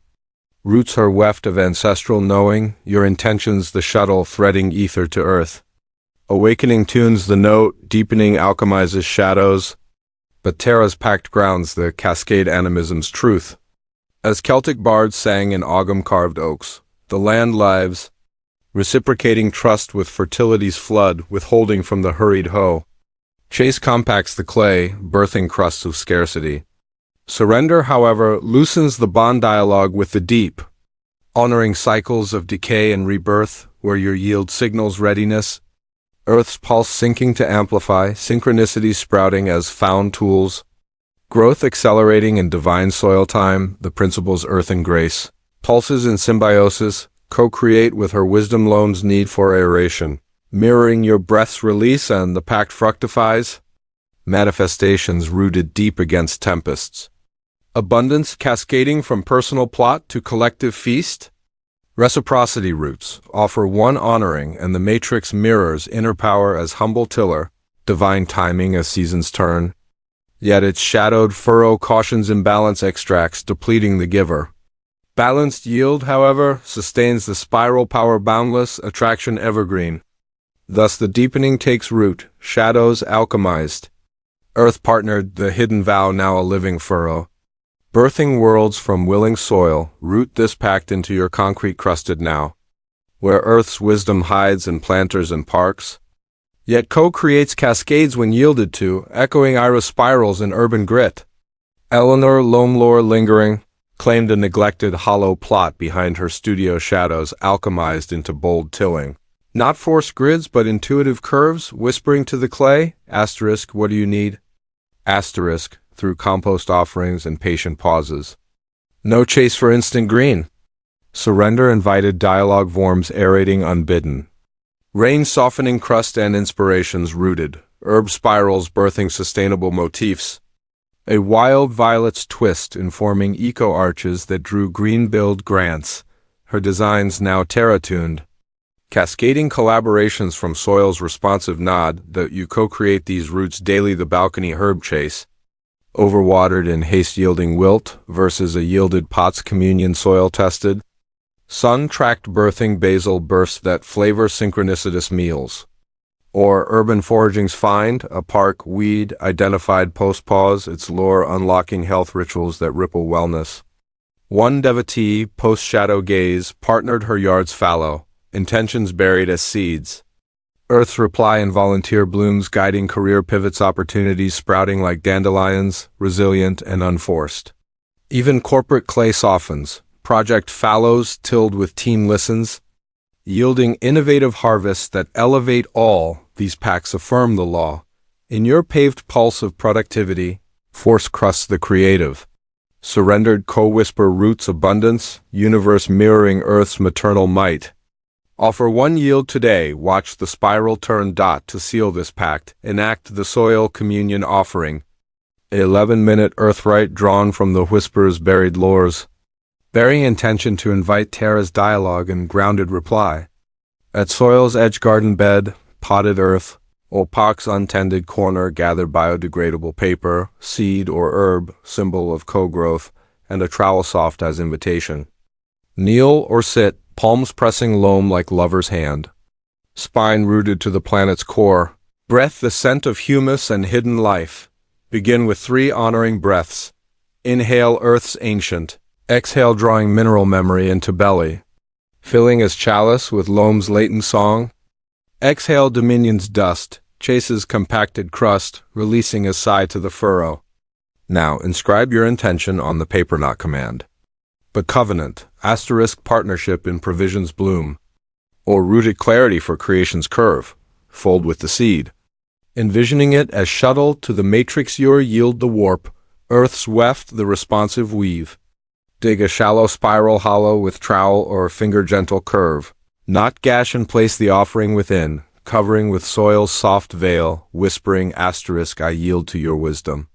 Roots her weft of ancestral knowing, your intentions the shuttle threading ether to earth. Awakening tunes the note, deepening alchemizes shadows, but Tara's packed grounds the cascade animism's truth. As Celtic bards sang in Ogham-carved oaks, the land lives, reciprocating trust with fertility's flood, withholding from the hurried hoe. Chase compacts the clay, birthing crusts of scarcity. Surrender, however, loosens the bond dialogue with the deep, honoring cycles of decay and rebirth, where your yield signals readiness. Earth's pulse sinking to amplify, synchronicity sprouting as found tools, growth accelerating in divine soil time, the principles earth and grace, pulses in symbiosis, co-create with her wisdom loam's need for aeration, mirroring your breath's release and the pact fructifies, manifestations rooted deep against tempests, abundance cascading from personal plot to collective feast, reciprocity roots offer one honoring and the matrix mirrors inner power as humble tiller, divine timing as seasons turn, yet its shadowed furrow cautions imbalance extracts depleting the giver. Balanced yield, however, sustains the spiral power boundless, attraction evergreen. Thus the deepening takes root, shadows alchemized. Earth partnered, the hidden vow now a living furrow. Birthing worlds from willing soil, root this pact into your concrete crusted now. Where Earth's wisdom hides in planters and parks, yet co-creates cascades when yielded to, echoing iris spirals in urban grit. Eleanor, loam lore lingering, claimed a neglected hollow plot behind her studio shadows alchemized into bold tilling. Not forced grids, but intuitive curves, whispering to the clay, asterisk, what do you need? Asterisk, through compost offerings and patient pauses. No chase for instant green. Surrender invited dialogue forms aerating unbidden. Rain softening crust and inspirations rooted, herb spirals birthing sustainable motifs. A wild violet's twist informing eco-arches that drew green-billed grants, her designs now terra-tuned. Cascading collaborations from soil's responsive nod that you co-create these roots daily the balcony herb chase. Overwatered and haste-yielding wilt versus a yielded pot's communion soil tested. Sun-tracked birthing basil bursts that flavor synchronicitous meals. Or urban foragings find, a park weed identified post-pause, its lore unlocking health rituals that ripple wellness. One devotee, post-shadow gaze, partnered her yard's fallow, intentions buried as seeds. Earth's reply in volunteer blooms guiding career pivots opportunities sprouting like dandelions, resilient and unforced. Even corporate clay softens, project fallows tilled with team listens, yielding innovative harvests that elevate all. These packs affirm the law. In your paved pulse of productivity, force crusts the creative. Surrendered co-whisper roots abundance, universe mirroring Earth's maternal might. Offer one yield today, watch the spiral turn dot to seal this pact, enact the soil communion offering. 11-minute earthright drawn from the whisper's buried lores. Bearing intention to invite Terra's dialogue and grounded reply. At soil's edge garden bed, potted earth, opac's untended corner gather biodegradable paper, seed or herb, symbol of co-growth, and a trowel soft as invitation. Kneel or sit, palms pressing loam like lover's hand. Spine rooted to the planet's core. Breath the scent of humus and hidden life. Begin with 3 honoring breaths. Inhale Earth's ancient. Exhale drawing mineral memory into belly. Filling as chalice with loam's latent song. Exhale Dominion's dust, chases compacted crust, releasing as sigh to the furrow. Now, inscribe your intention on the paper not command. But covenant, asterisk partnership in provision's bloom. Or rooted clarity for creation's curve, fold with the seed. Envisioning it as shuttle to the matrix your yield the warp, Earth's weft the responsive weave. Dig a shallow spiral hollow with trowel or finger-gentle curve. Not gash and place the offering within, covering with soil's soft veil, whispering asterisk I yield to your wisdom.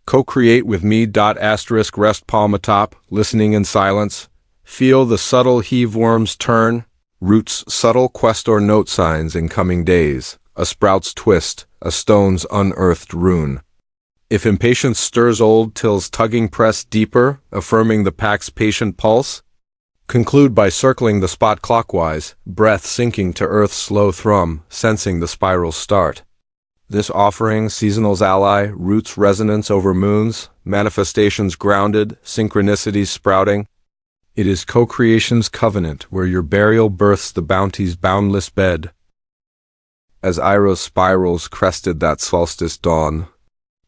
Co-create with me asterisk rest palm atop, listening in silence. Feel the subtle heave worms turn, roots subtle quest or note signs in coming days, a sprout's twist, a stone's unearthed rune. If impatience stirs old tills tugging press deeper, affirming the pack's patient pulse, conclude by circling the spot clockwise, breath sinking to Earth's slow thrum, sensing the spiral's start. This offering, seasonal's ally, roots resonance over moons, manifestations grounded, synchronicities sprouting. It is co-creation's covenant where your burial births the bounty's boundless bed. As Iro's spirals crested that solstice dawn,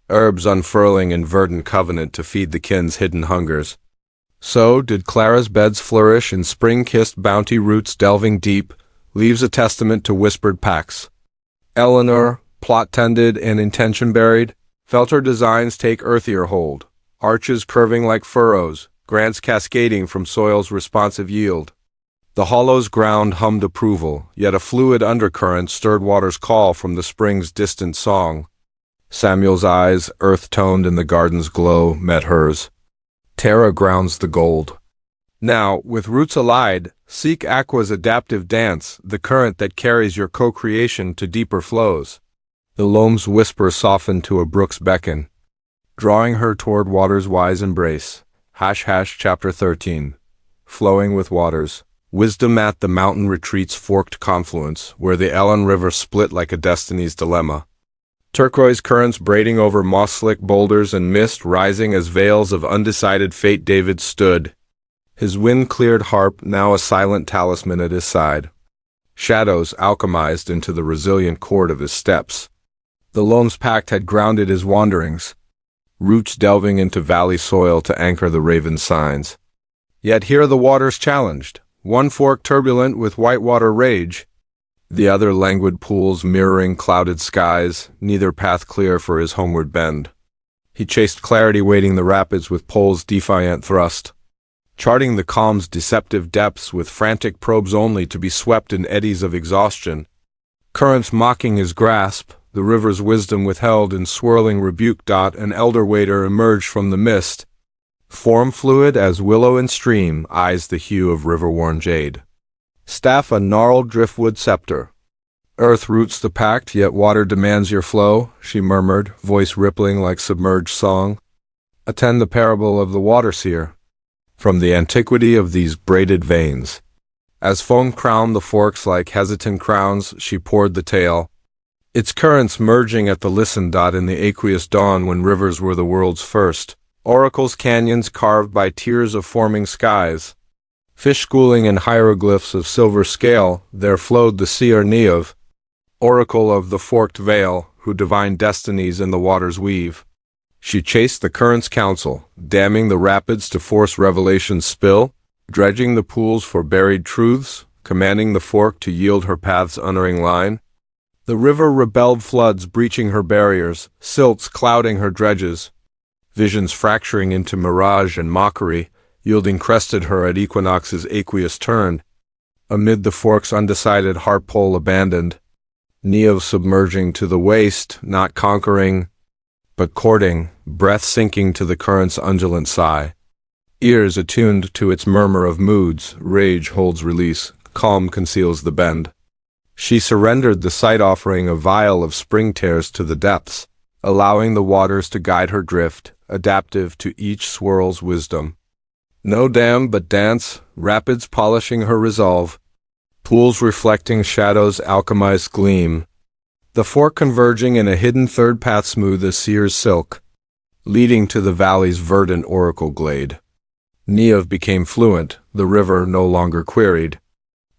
herbs unfurling in verdant covenant to feed the kin's hidden hungers. So did Clara's beds flourish in spring-kissed bounty roots delving deep, leaves a testament to whispered pacts. Eleanor, plot-tended and intention-buried, felt her designs take earthier hold, arches curving like furrows, grants cascading from soil's responsive yield. The hollow's ground hummed approval, yet a fluid undercurrent stirred water's call from the spring's distant song. Samuel's eyes, earth-toned in the garden's glow, met hers. Terra grounds the gold. Now, with roots allied, seek Aqua's adaptive dance, the current that carries your co-creation to deeper flows. The loam's whisper softened to a brook's beckon, drawing her toward water's wise embrace. Chapter 13. Flowing with waters. Wisdom at the mountain retreat's forked confluence, where the Ellen River split like a destiny's dilemma. Turquoise currents braiding over moss-slick boulders and mist rising as veils of undecided fate. David stood, his wind-cleared harp now a silent talisman at his side. Shadows alchemized into the resilient chord of his steps. The loam's pact had grounded his wanderings, roots delving into valley soil to anchor the raven's signs. Yet here the waters challenged, one fork turbulent with whitewater rage, the other languid pools mirroring clouded skies, neither path clear for his homeward bend. He chased clarity weighting the rapids with pole's defiant thrust, charting the calm's deceptive depths with frantic probes only to be swept in eddies of exhaustion. Currents mocking his grasp, the river's wisdom withheld in swirling rebuke. An elder wader emerged from the mist, form fluid as willow and stream, eyes the hue of river-worn jade. Staff a gnarled driftwood scepter. Earth roots the pact, yet water demands your flow, she murmured, voice rippling like submerged song. Attend the parable of the water seer. From the antiquity of these braided veins. As foam crowned the forks like hesitant crowns, she poured the tale, its currents merging at the listen. In the aqueous dawn when rivers were the world's first, oracles canyons carved by tears of forming skies. Fish schooling in hieroglyphs of silver scale, there flowed the seer Neov, oracle of the forked veil, who divine destinies in the waters weave. She chased the current's counsel, damming the rapids to force revelation's spill, dredging the pools for buried truths, commanding the fork to yield her path's unerring line. The river rebelled, floods breaching her barriers, silts clouding her dredges, visions fracturing into mirage and mockery, yielding crested her at equinox's aqueous turn. Amid the fork's undecided harp pole abandoned, Neov submerging to the waist, not conquering, but courting, breath sinking to the current's undulant sigh. Ears attuned to its murmur of moods, rage holds release, calm conceals the bend. She surrendered the sight offering a vial of spring tears to the depths, allowing the waters to guide her drift, adaptive to each swirl's wisdom. No dam but dance, rapids polishing her resolve, pools reflecting shadows' alchemized gleam, the fork converging in a hidden third path smooth as seer's silk, leading to the valley's verdant oracle glade. Neov became fluent, the river no longer queried,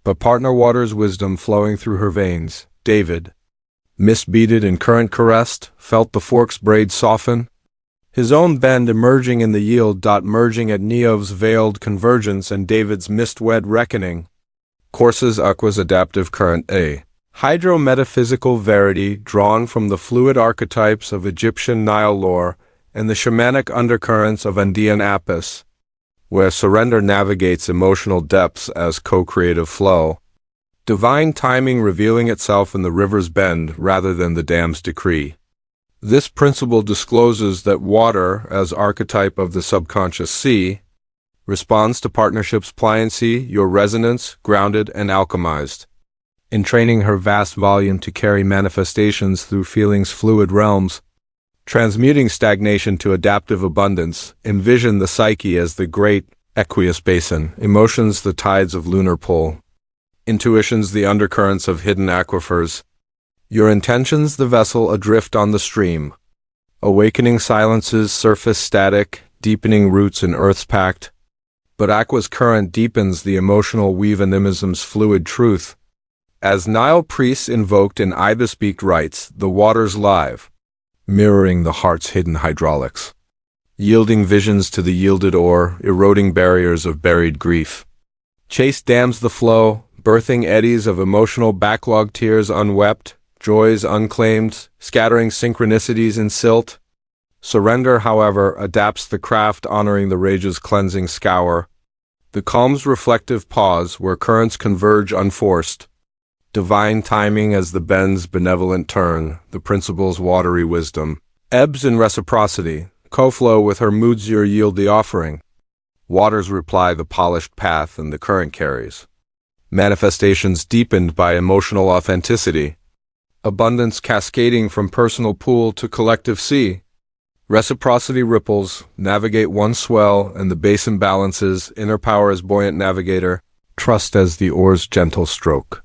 but partner water's wisdom flowing through her veins. David, mist-beaded and current caressed, felt the fork's braid soften, his own bend emerging in the yield. Merging at Neov's veiled convergence and David's mist-wed reckoning. Courses Aqua's adaptive current. A hydro-metaphysical verity drawn from the fluid archetypes of Egyptian Nile lore and the shamanic undercurrents of Andean Apis, where surrender navigates emotional depths as co-creative flow. Divine timing revealing itself in the river's bend rather than the dam's decree. This principle discloses that water, as archetype of the subconscious sea, responds to partnership's pliancy, your resonance, grounded and alchemized. In training her vast volume to carry manifestations through feeling's fluid realms, transmuting stagnation to adaptive abundance, envision the psyche as the great aqueous basin, emotions the tides of lunar pull, intuitions the undercurrents of hidden aquifers, your intentions the vessel adrift on the stream. Awakening silences surface static, deepening roots in Earth's pact, but Aqua's current deepens the emotional weave animism's fluid truth. As Nile priests invoked in ibis-beaked rites, the waters live, mirroring the heart's hidden hydraulics, yielding visions to the yielded ore, eroding barriers of buried grief. Chase dams the flow, birthing eddies of emotional backlog tears unwept, joys unclaimed, scattering synchronicities in silt. Surrender, however, adapts the craft, honoring the rage's cleansing scour. The calm's reflective pause, where currents converge unforced. Divine timing as the bend's benevolent turn, the principle's watery wisdom. Ebbs in reciprocity, co-flow with her moods your yield the offering. Waters reply the polished path and the current carries. Manifestations deepened by emotional authenticity. Abundance cascading from personal pool to collective sea. Reciprocity ripples, navigate one swell, and the basin balances, inner power as buoyant navigator, trust as the oar's gentle stroke.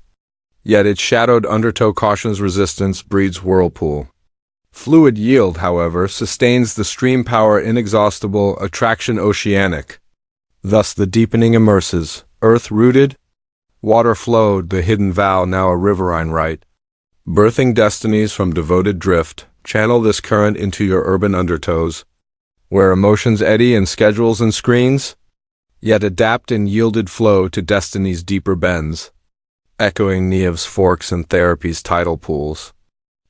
Yet its shadowed undertow cautions resistance, breeds whirlpool. Fluid yield, however, sustains the stream power inexhaustible, attraction oceanic. Thus the deepening immerses, earth rooted, water flowed, the hidden vow now a riverine rite. Birthing destinies from devoted drift, channel this current into your urban undertows, where emotions eddy in schedules and screens, yet adapt in yielded flow to destiny's deeper bends, echoing Neve's forks and therapy's tidal pools.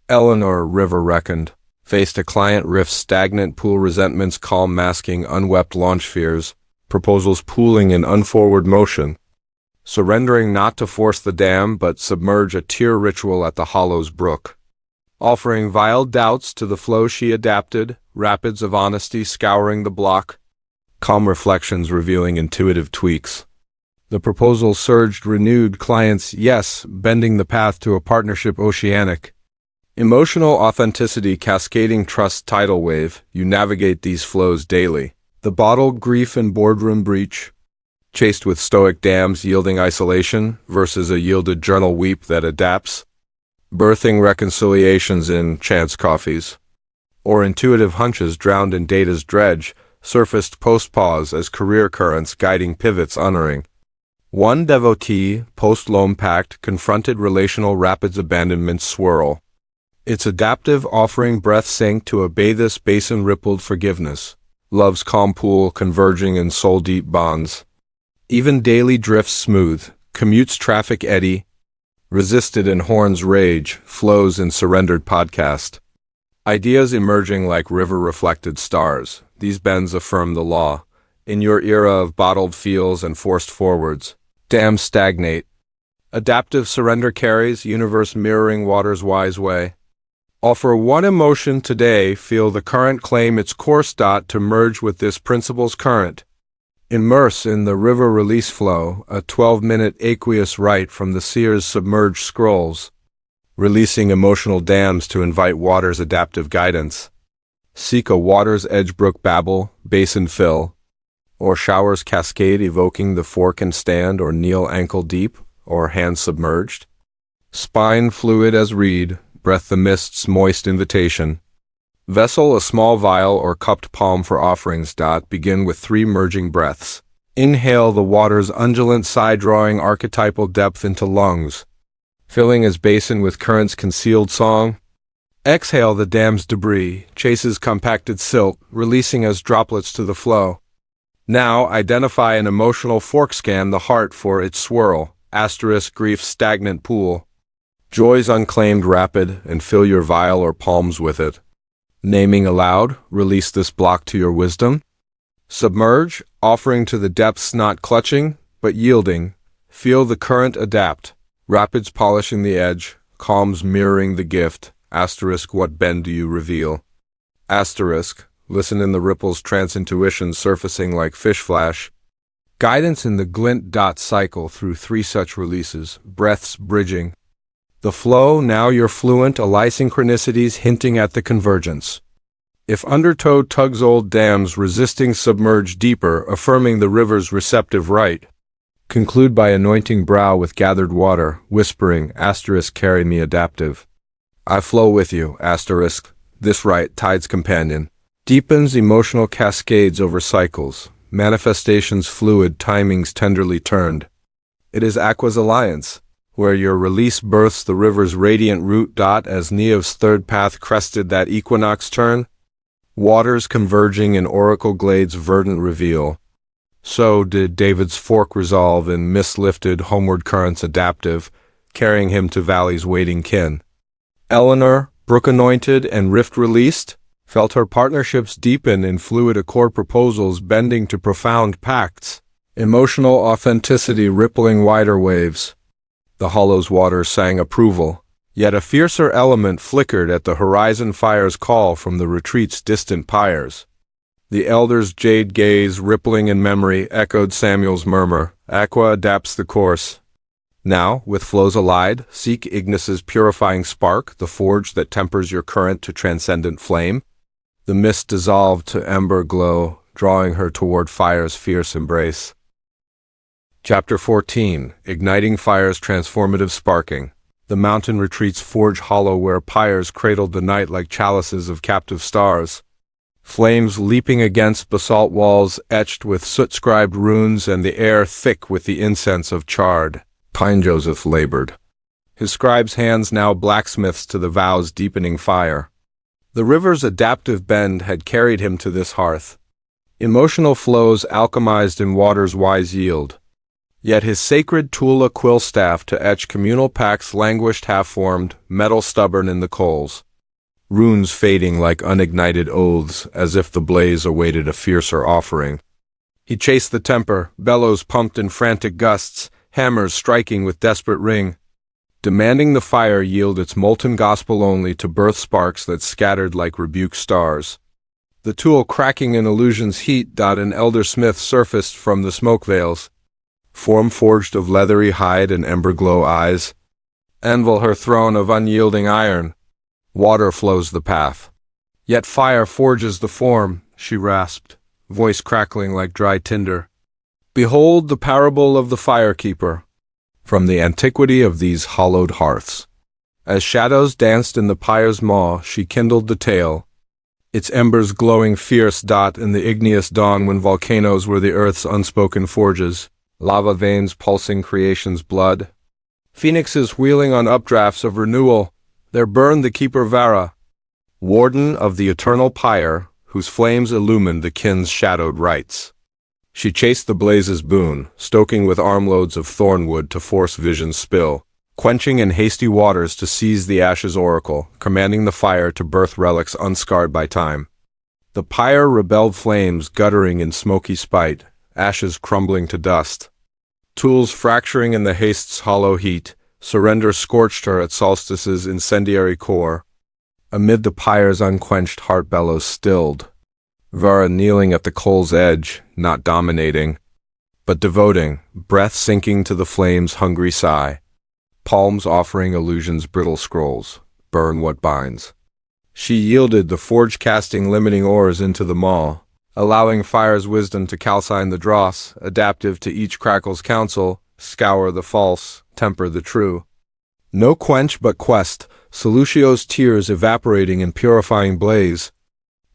Eleanor, river reckoned, faced a client rift's stagnant pool resentments, calm masking unwept launch fears, proposals pooling in unforward motion, surrendering not to force the dam but submerge a tear ritual at the hollow's brook. Offering vile doubts to the flow she adapted, rapids of honesty scouring the block, calm reflections revealing intuitive tweaks. The proposal surged renewed clients, yes, bending the path to a partnership oceanic. Emotional authenticity cascading trust tidal wave, you navigate these flows daily. The bottled grief and boardroom breach, chased with stoic dams yielding isolation versus a yielded journal weep that adapts. Birthing reconciliations in chance coffees, or intuitive hunches drowned in data's dredge, surfaced post-pause as career currents guiding pivots honoring. One devotee, post-loam pact, confronted relational rapids abandonment swirl. Its adaptive offering breath sank to obey this basin rippled forgiveness. Love's calm pool converging in soul-deep bonds. Even daily drifts smooth, commutes traffic eddy, resisted in horns rage, flows in surrendered podcast. Ideas emerging like river-reflected stars, these bends affirm the law. In your era of bottled feels and forced forwards, dams stagnate. Adaptive surrender carries, universe mirroring water's wise way. Offer one emotion today, feel the current claim its course. To merge with this principle's current. Immerse in the river release flow, a 12-minute aqueous rite from the seer's submerged scrolls, releasing emotional dams to invite water's adaptive guidance. Seek a water's edge brook babble, basin fill, or showers cascade evoking the fork and stand or kneel ankle deep, or hands submerged. Spine fluid as reed, breath the mist's moist invitation. Vessel a small vial or cupped palm for offerings. Begin with 3 merging breaths. Inhale the water's undulant side drawing archetypal depth into lungs, filling as basin with current's concealed song. Exhale the dam's debris, chases compacted silt, releasing as droplets to the flow. Now identify an emotional fork, scan the heart for its swirl, grief's stagnant pool. Joy's unclaimed rapid, and fill your vial or palms with it. Naming aloud, release this block to your wisdom. Submerge, offering to the depths not clutching, but yielding. Feel the current adapt. Rapids polishing the edge, calms mirroring the gift. What bend do you reveal? Listen in the ripples, trance intuition surfacing like fish flash. Guidance in the glint. Cycle through 3 such releases, breaths bridging. The flow, now you're fluent, ally synchronicities hinting at the convergence. If undertow tugs old dams, resisting submerge deeper, affirming the river's receptive right. Conclude by anointing brow with gathered water, whispering, carry me adaptive. I flow with you, this right, tide's companion. Deepens emotional cascades over cycles, manifestations fluid, timings tenderly turned. It is Aqua's alliance, where your release births the river's radiant root. As Neve's third path crested that equinox turn, waters converging in oracle glades verdant reveal. So did David's fork resolve in mist-lifted homeward currents adaptive, carrying him to valleys waiting kin. Eleanor, brook-anointed and rift-released, felt her partnerships deepen in fluid accord proposals bending to profound pacts, emotional authenticity rippling wider waves. The hollow's water sang approval, yet a fiercer element flickered at the horizon fire's call from the retreat's distant pyres. The elder's jade gaze, rippling in memory, echoed Samuel's murmur, "Aqua adapts the course." Now, with flows allied, seek Ignis's purifying spark, the forge that tempers your current to transcendent flame. The mist dissolved to ember glow, drawing her toward fire's fierce embrace. Chapter 14. Igniting Fire's Transformative Sparking. The mountain retreat's forge hollow where pyres cradled the night like chalices of captive stars. Flames leaping against basalt walls etched with soot-scribed runes and the air thick with the incense of charred. Pine Joseph labored, his scribe's hands now blacksmiths to the vow's deepening fire. The river's adaptive bend had carried him to this hearth. Emotional flows alchemized in water's wise yield. Yet his sacred Tula quill staff to etch communal pacts languished half-formed, metal stubborn in the coals. Runes fading like unignited oaths, as if the blaze awaited a fiercer offering. He chased the temper, bellows pumped in frantic gusts, hammers striking with desperate ring, demanding the fire yield its molten gospel only to birth sparks that scattered like rebuked stars. The tool cracking in illusion's heat. An elder smith surfaced from the smoke veils, form forged of leathery hide and ember-glow eyes. Anvil her throne of unyielding iron. Water flows the path. Yet fire forges the form, she rasped, voice crackling like dry tinder. Behold the parable of the firekeeper, from the antiquity of these hollowed hearths. As shadows danced in the pyre's maw, she kindled the tale, its embers glowing fierce. In the igneous dawn when volcanoes were the earth's unspoken forges, lava veins pulsing creation's blood. Phoenixes wheeling on updrafts of renewal, there burned the keeper Vara, warden of the eternal pyre, whose flames illumined the kin's shadowed rites. She chased the blaze's boon, stoking with armloads of thornwood to force vision's spill, quenching in hasty waters to seize the ash's oracle, commanding the fire to birth relics unscarred by time. The pyre rebelled, flames guttering in smoky spite, ashes crumbling to dust. Tools fracturing in the haste's hollow heat, surrender scorched her at solstice's incendiary core. Amid the pyre's unquenched heart bellows stilled, Vara kneeling at the coal's edge, not dominating, but devoting, breath sinking to the flame's hungry sigh. Palms offering illusion's brittle scrolls, burn what binds. She yielded the forge-casting limiting ores into the maw, allowing fire's wisdom to calcine the dross, adaptive to each crackle's counsel, scour the false, temper the true. No quench but quest, Solucio's tears evaporating in purifying blaze.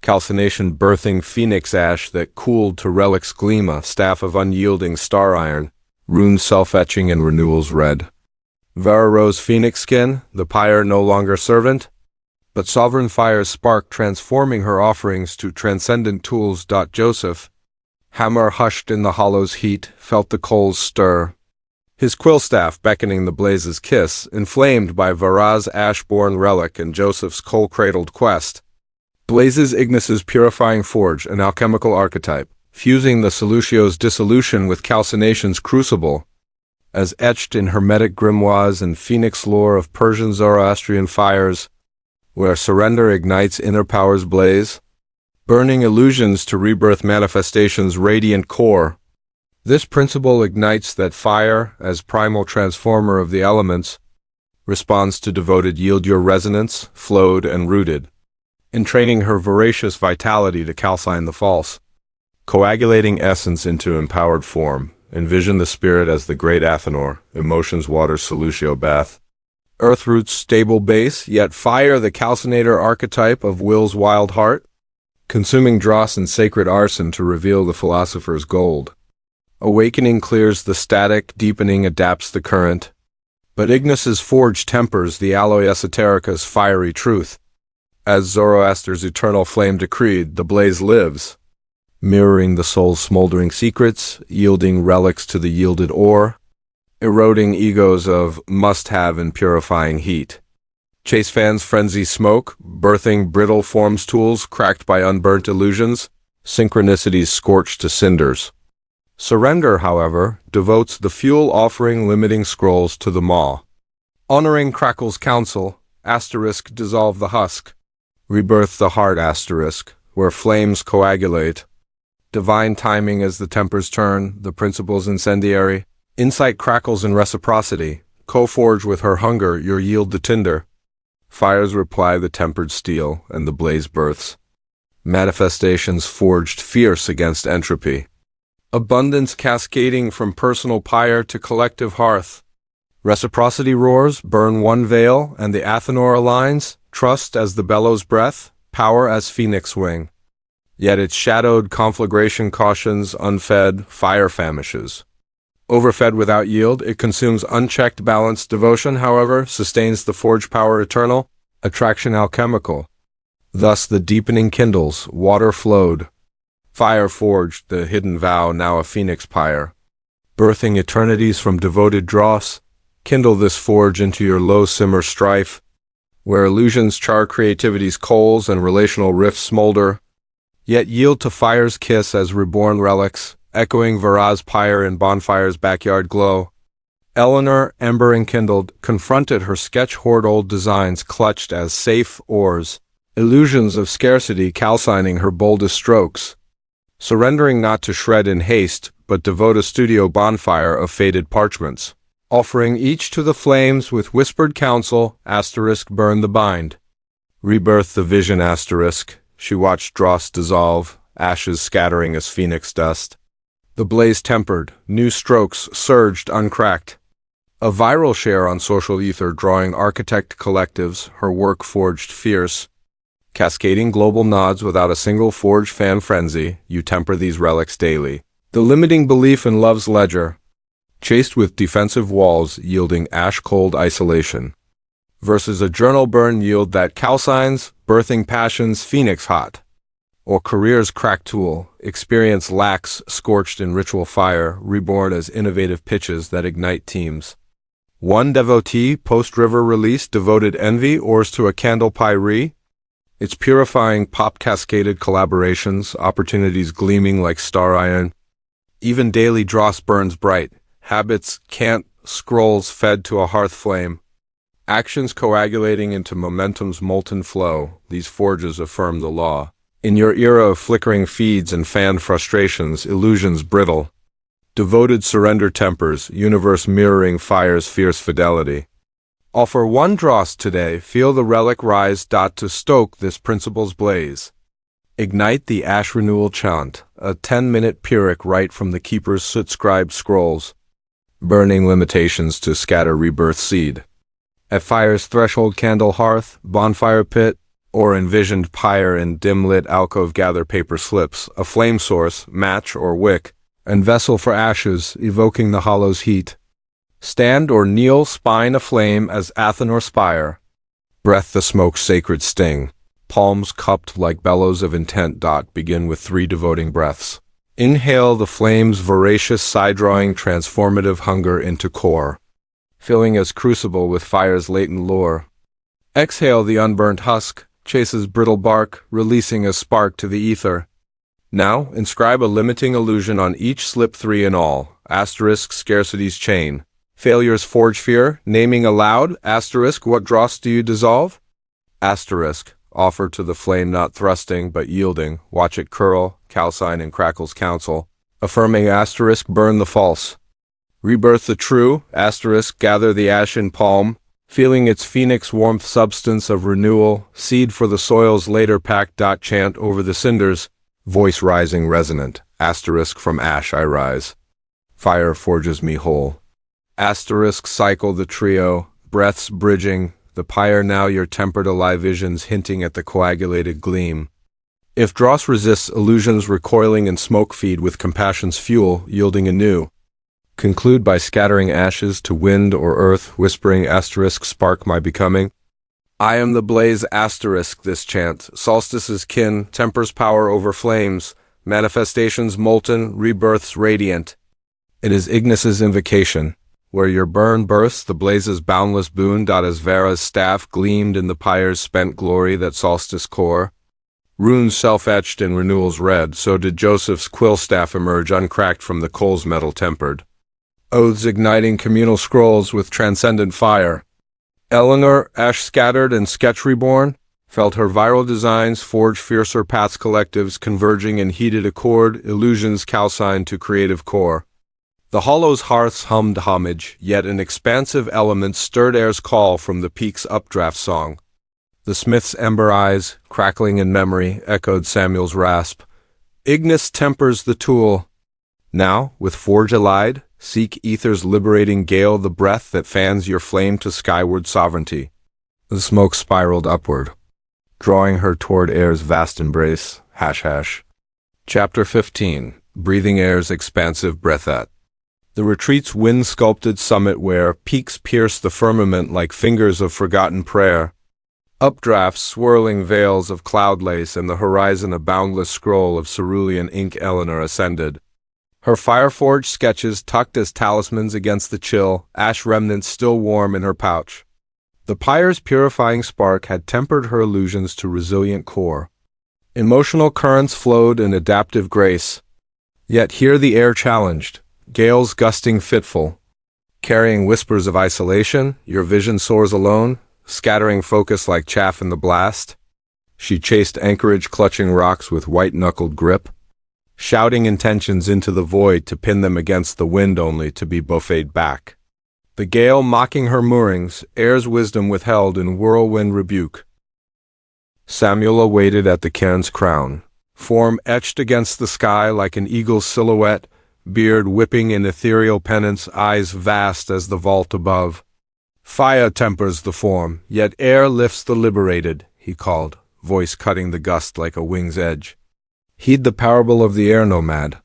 Calcination birthing phoenix ash that cooled to relics gleam, a staff of unyielding star iron, runes self-etching in renewal's red. Vara rose phoenix skin, the pyre no longer servant, but sovereign fire's spark transforming her offerings to transcendent tools. Joseph, hammer hushed in the hollow's heat, felt the coals stir, his quill staff beckoning the blaze's kiss, inflamed by Vara's ash-born relic and Joseph's coal-cradled quest. Blazes Ignis's purifying forge, an alchemical archetype, fusing the Solucio's dissolution with calcination's crucible, as etched in hermetic grimoires and phoenix lore of Persian Zoroastrian fires, where surrender ignites inner power's blaze, burning illusions to rebirth manifestation's radiant core. This principle ignites that fire, as primal transformer of the elements, responds to devoted yield your resonance, flowed and rooted, entraining her voracious vitality to calcine the false. Coagulating essence into empowered form, envision the spirit as the great Eleanor, emotions water's Solucio bath. Earthroot's stable base, yet fire the calcinator archetype of will's wild heart, consuming dross and sacred arson to reveal the philosopher's gold. Awakening clears the static, deepening adapts the current. But Ignis's forge tempers the alloy esoterica's fiery truth. As Zoroaster's eternal flame decreed, the blaze lives, mirroring the soul's smoldering secrets, yielding relics to the yielded ore, eroding egos of must-have and purifying heat. Chase fans frenzy smoke, birthing brittle forms tools cracked by unburnt illusions, synchronicities scorched to cinders. Surrender, however, devotes the fuel offering limiting scrolls to the maw. Honoring Crackle's counsel, * dissolve the husk. Rebirth the heart *, where flames coagulate. Divine timing as the tempers turn, the principles incendiary. Insight crackles in reciprocity. Co-forge with her hunger, your yield the tinder. Fires reply the tempered steel, and the blaze births. Manifestations forged fierce against entropy. Abundance cascading from personal pyre to collective hearth. Reciprocity roars, burn one veil, and the Eleanor aligns, trust as the bellows breath, power as phoenix wing. Yet its shadowed conflagration cautions, unfed, fire famishes. Overfed without yield, it consumes unchecked balanced devotion, however, sustains the forge power eternal, attraction alchemical. Thus the deepening kindles, water flowed. Fire forged, the hidden vow, now a phoenix pyre. Birthing eternities from devoted dross, kindle this forge into your low simmer strife, where illusions char creativity's coals and relational rifts smolder. Yet yield to fire's kiss as reborn relics, echoing Vara's pyre in bonfire's backyard glow. Eleanor, ember enkindled, confronted her sketch hoard old designs clutched as safe oars, illusions of scarcity calcining her boldest strokes. Surrendering not to shred in haste, but devote a studio bonfire of faded parchments, offering each to the flames with whispered counsel, * burn the bind. Rebirth the vision *, she watched dross dissolve, ashes scattering as phoenix dust. The blaze tempered, new strokes surged uncracked. A viral share on social ether drawing architect collectives, her work forged fierce. Cascading global nods without a single forge fan frenzy, you temper these relics daily. The limiting belief in love's ledger, chased with defensive walls yielding ash-cold isolation. Versus a journal burn yield that calcines, birthing passions phoenix hot. Or career's crack tool, experience lax, scorched in ritual fire, reborn as innovative pitches that ignite teams. One devotee, post-river release, devoted envy, oars to a candle pyre. Its purifying pop-cascaded collaborations, opportunities gleaming like star iron. Even daily dross burns bright, habits can't, scrolls fed to a hearth flame. Actions coagulating into momentum's molten flow, these forges affirm the law. In your era of flickering feeds and fan frustrations, illusions brittle. Devoted surrender tempers, universe mirroring fire's fierce fidelity. Offer one dross today, feel the relic rise. To stoke this principle's blaze. Ignite the ash renewal chant, a 10-minute Pyrrhic right from the keeper's soot-scribed scrolls. Burning limitations to scatter rebirth seed. At fire's threshold candle hearth, bonfire pit, or envisioned pyre in dim-lit alcove gather paper slips, a flame source, match or wick, and vessel for ashes, evoking the hollow's heat. Stand or kneel, spine aflame as Eleanor spire. Breath the smoke's sacred sting. Palms cupped like bellows of intent. Begin with 3 devoting breaths. Inhale the flame's voracious side-drawing transformative hunger into core, filling as crucible with fire's latent lure. Exhale the unburnt husk, chases brittle bark, releasing a spark to the ether. Now, inscribe a limiting illusion on each slip 3 in all, * scarcity's chain. Failure's forge fear, naming aloud, * what dross do you dissolve? * offer to the flame not thrusting but yielding, watch it curl, calcine in crackle's counsel, affirming * burn the false. Rebirth the true, * gather the ash in palm, feeling its phoenix warmth substance of renewal, seed for the soil's later packed. Chant over the cinders, voice rising resonant, * from ash I rise. Fire forges me whole. * cycle the trio, breaths bridging, the pyre now your tempered alive visions hinting at the coagulated gleam. If dross resists illusions recoiling in smoke feed with compassion's fuel, yielding anew. Conclude by scattering ashes to wind or earth, whispering * spark my becoming. I am the blaze * this chant, solstice's kin, tempers power over flames, manifestations molten, rebirths radiant. It is Ignis's invocation. Where your burn bursts, the blazes boundless boon. As Vera's staff gleamed in the pyre's spent glory that solstice core, runes self-etched in renewal's red, so did Joseph's quill staff emerge uncracked from the coal's metal tempered. Oaths igniting communal scrolls with transcendent fire. Eleanor, ash scattered and sketch reborn, felt her viral designs forge fiercer paths, collectives converging in heated accord, illusions calcined to creative core. The hollow's hearths hummed homage, yet an expansive element stirred air's call from the peak's updraft song. The smith's ember eyes, crackling in memory, echoed Samuel's rasp. Ignis tempers the tool. Now, with forge allied, seek ether's liberating gale, the breath that fans your flame to skyward sovereignty. The smoke spiraled upward, drawing her toward air's vast embrace. Chapter 15. Breathing air's expansive breath at. The retreat's wind-sculpted summit where peaks pierce the firmament like fingers of forgotten prayer. Updrafts swirling veils of cloud lace and the horizon a boundless scroll of cerulean ink. Eleanor ascended, her fire-forged sketches tucked as talismans against the chill, ash remnants still warm in her pouch. The pyre's purifying spark had tempered her illusions to resilient core. Emotional currents flowed in adaptive grace. Yet here the air challenged, gales gusting fitful. Carrying whispers of isolation, your vision soars alone, scattering focus like chaff in the blast. She chased anchorage clutching rocks with white-knuckled grip, shouting intentions into the void to pin them against the wind only to be buffeted back. The gale mocking her moorings, air's wisdom withheld in whirlwind rebuke. Samuel awaited at the cairn's crown, form etched against the sky like an eagle's silhouette, beard whipping in ethereal penance, eyes vast as the vault above. Fire tempers the form, yet air lifts the liberated, he called, voice cutting the gust like a wing's edge. Heed the parable of the air nomad.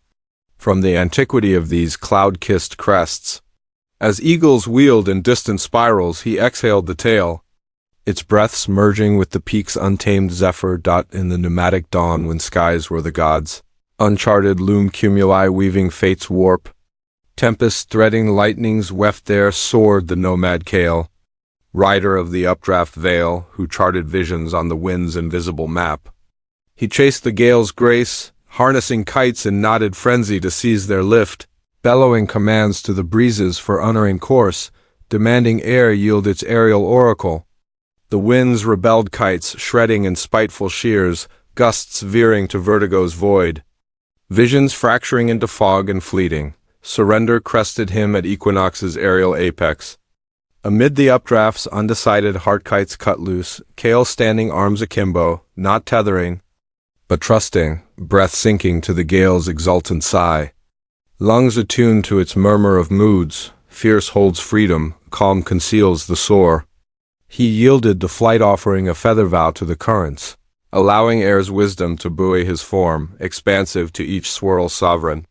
From the antiquity of these cloud-kissed crests, as eagles wheeled in distant spirals, he exhaled the tale, its breaths merging with the peak's untamed zephyr. In the pneumatic dawn when skies were the gods, uncharted loom cumuli weaving fate's warp. Tempest threading lightnings weft there soared the nomad Kale, rider of the updraft veil, who charted visions on the wind's invisible map. He chased the gale's grace, harnessing kites in knotted frenzy to seize their lift, bellowing commands to the breezes for unerring course, demanding air yield its aerial oracle. The wind's rebelled kites shredding in spiteful shears, gusts veering to vertigo's void. Visions fracturing into fog and fleeting, surrender crested him at equinox's aerial apex. Amid the updraft's undecided heart kites cut loose, Kale standing arms akimbo, not tethering, but trusting, breath sinking to the gale's exultant sigh. Lungs attuned to its murmur of moods, fierce holds freedom, calm conceals the soar. He yielded the flight, offering a feather vow to the currents, allowing air's wisdom to buoy his form, expansive to each swirl sovereign.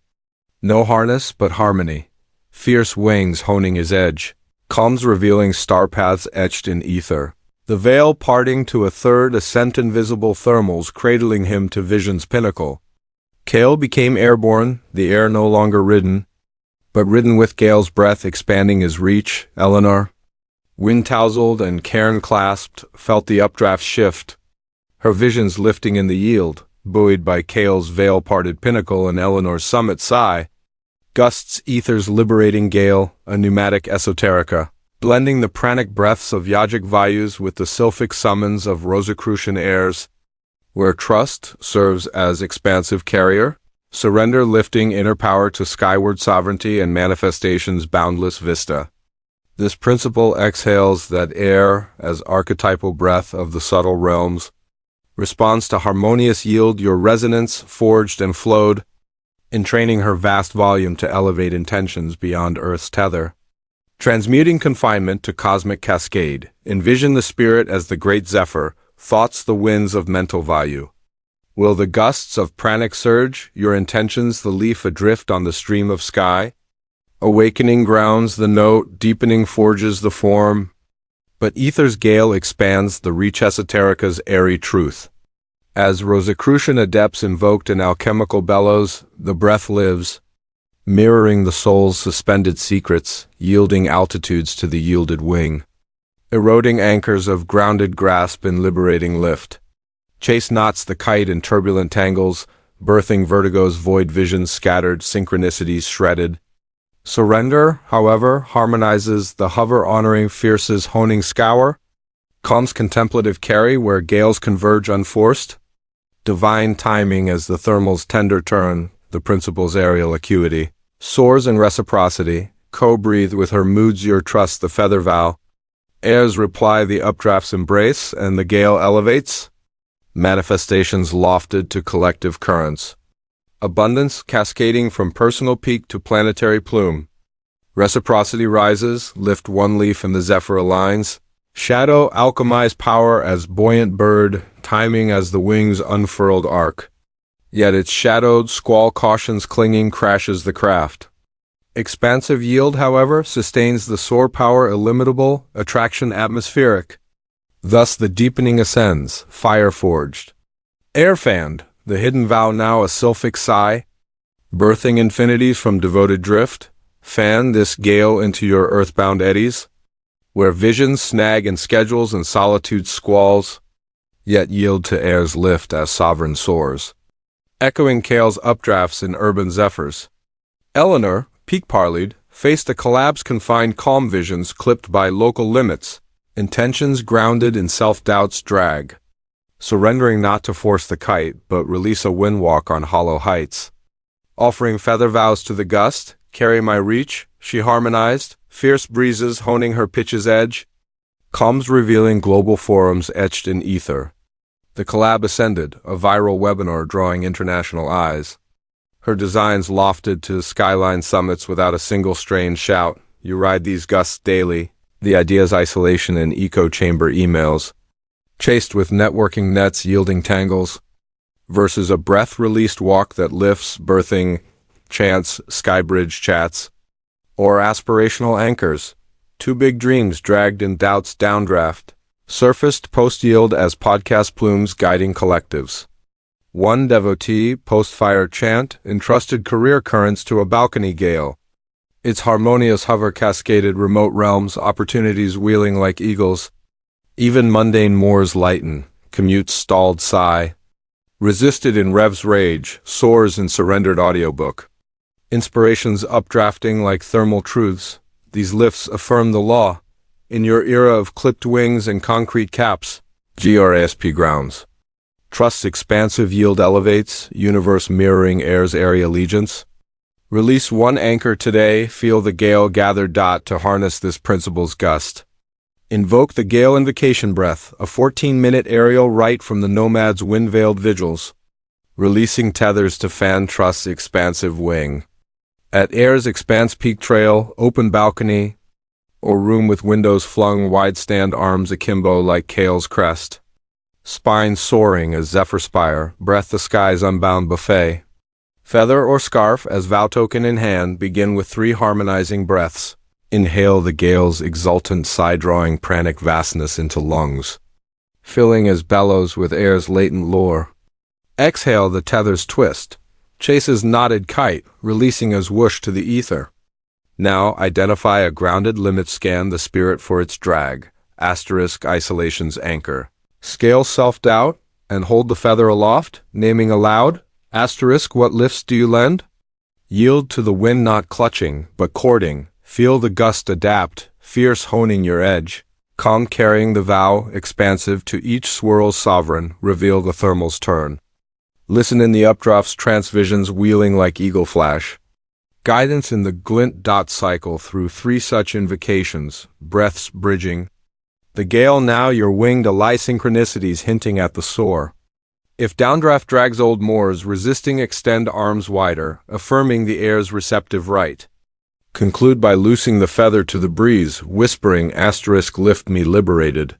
No harness but harmony, fierce wings honing his edge, calms revealing star paths etched in ether. The veil parting to a third ascent, invisible thermals cradling him to vision's pinnacle. Kale became airborne, the air no longer ridden, but ridden with Gale's breath expanding his reach. Eleanor, wind-tousled and cairn-clasped, felt the updraft shift, her visions lifting in the yield, buoyed by Kale's veil-parted pinnacle and Eleanor's summit sigh. Gusts ether's liberating gale, a pneumatic esoterica, blending the pranic breaths of yogic vayus with the sylphic summons of Rosicrucian airs, where trust serves as expansive carrier, surrender lifting inner power to skyward sovereignty and manifestation's boundless vista. This principle exhales that air as archetypal breath of the subtle realms, responds to harmonious yield your resonance forged and flowed, entraining her vast volume to elevate intentions beyond Earth's tether. Transmuting confinement to cosmic cascade, envision the spirit as the great zephyr, thoughts the winds of mental value. Will the gusts of pranic surge, your intentions the leaf adrift on the stream of sky? Awakening grounds the note, deepening forges the form, but ether's gale expands the reach esoterica's airy truth. As Rosicrucian adepts invoked in alchemical bellows, the breath lives, mirroring the soul's suspended secrets, yielding altitudes to the yielded wing. Eroding anchors of grounded grasp in liberating lift. Chase knots the kite in turbulent tangles, birthing vertigo's void visions scattered, synchronicities shredded. Surrender, however, harmonizes the hover honoring fierce's honing scour. Calm's contemplative carry where gales converge unforced. Divine timing as the thermal's tender turn, the principle's aerial acuity. Soars in reciprocity, co-breathe with her moods your trust the feather vow. Airs reply the updraft's embrace, and the gale elevates. Manifestations lofted to collective currents. Abundance cascading from personal peak to planetary plume. Reciprocity rises, lift one leaf and the zephyr aligns. Shadow alchemize power as buoyant bird, timing as the wing's unfurled arc. Yet its shadowed squall cautions clinging crashes the craft. Expansive yield, however, sustains the soar power illimitable, attraction atmospheric. Thus the deepening ascends, fire-forged. Air-fanned, the hidden vow now a sylphic sigh. Birthing infinities from devoted drift, fan this gale into your earthbound eddies, where visions snag in schedules and solitude squalls, yet yield to air's lift as sovereign soars. Echoing Kale's updrafts in urban zephyrs. Eleanor, peak-parleyed, faced a collapse-confined calm visions clipped by local limits, intentions grounded in self-doubt's drag. Surrendering not to force the kite, but release a windwalk on hollow heights. Offering feather vows to the gust, carry my reach, she harmonized, fierce breezes honing her pitch's edge. Calms revealing global forums etched in ether. The collab ascended, a viral webinar drawing international eyes. Her designs lofted to skyline summits without a single strained shout. You ride these gusts daily, the idea's isolation in echo chamber emails. Chased with networking nets yielding tangles, versus a breath-released walk that lifts, birthing chants, skybridge chats, or aspirational anchors, two big dreams dragged in doubt's downdraft, surfaced post-yield as podcast plumes guiding collectives. One devotee, post-fire chant, entrusted career currents to a balcony gale. Its harmonious hover cascaded remote realms, opportunities wheeling like eagles. Even mundane moors lighten, commutes stalled sigh. Resisted in Rev's rage, soars in surrendered audiobook. Inspirations updrafting like thermal truths, these lifts affirm the law. In your era of clipped wings and concrete caps, GRASP grounds. Trust's expansive yield elevates, universe mirroring air's area allegiance. Release one anchor today, feel the gale gather dot to harness this principle's gust. Invoke the gale invocation breath, a 14-minute aerial rite from the nomad's wind-veiled vigils. Releasing tethers to fan trust's expansive wing. At air's expanse peak trail, open balcony, or room with windows flung wide stand arms akimbo like Kale's crest. Spine soaring as zephyr spire, breath the sky's unbound buffet. Feather or scarf as vow token in hand, begin with 3 harmonizing breaths. Inhale the gale's exultant sigh-drawing pranic vastness into lungs, filling as bellows with air's latent lore. Exhale the tether's twist, chases knotted kite, releasing as whoosh to the ether. Now identify a grounded limit, scan the spirit for its drag, asterisk isolation's anchor. Scale self-doubt, and hold the feather aloft, naming aloud, asterisk what lifts do you lend? Yield to the wind not clutching, but courting, feel the gust adapt, fierce honing your edge. Calm carrying the vow, expansive to each swirl's sovereign, reveal the thermal's turn. Listen in the updraft's trance visions wheeling like eagle flash. Guidance in the glint dot cycle through 3 such invocations, breaths bridging. The gale now your winged ally synchronicities hinting at the soar. If downdraft drags old moors, resisting extend arms wider, affirming the air's receptive right. Conclude by loosing the feather to the breeze, whispering asterisk lift me liberated.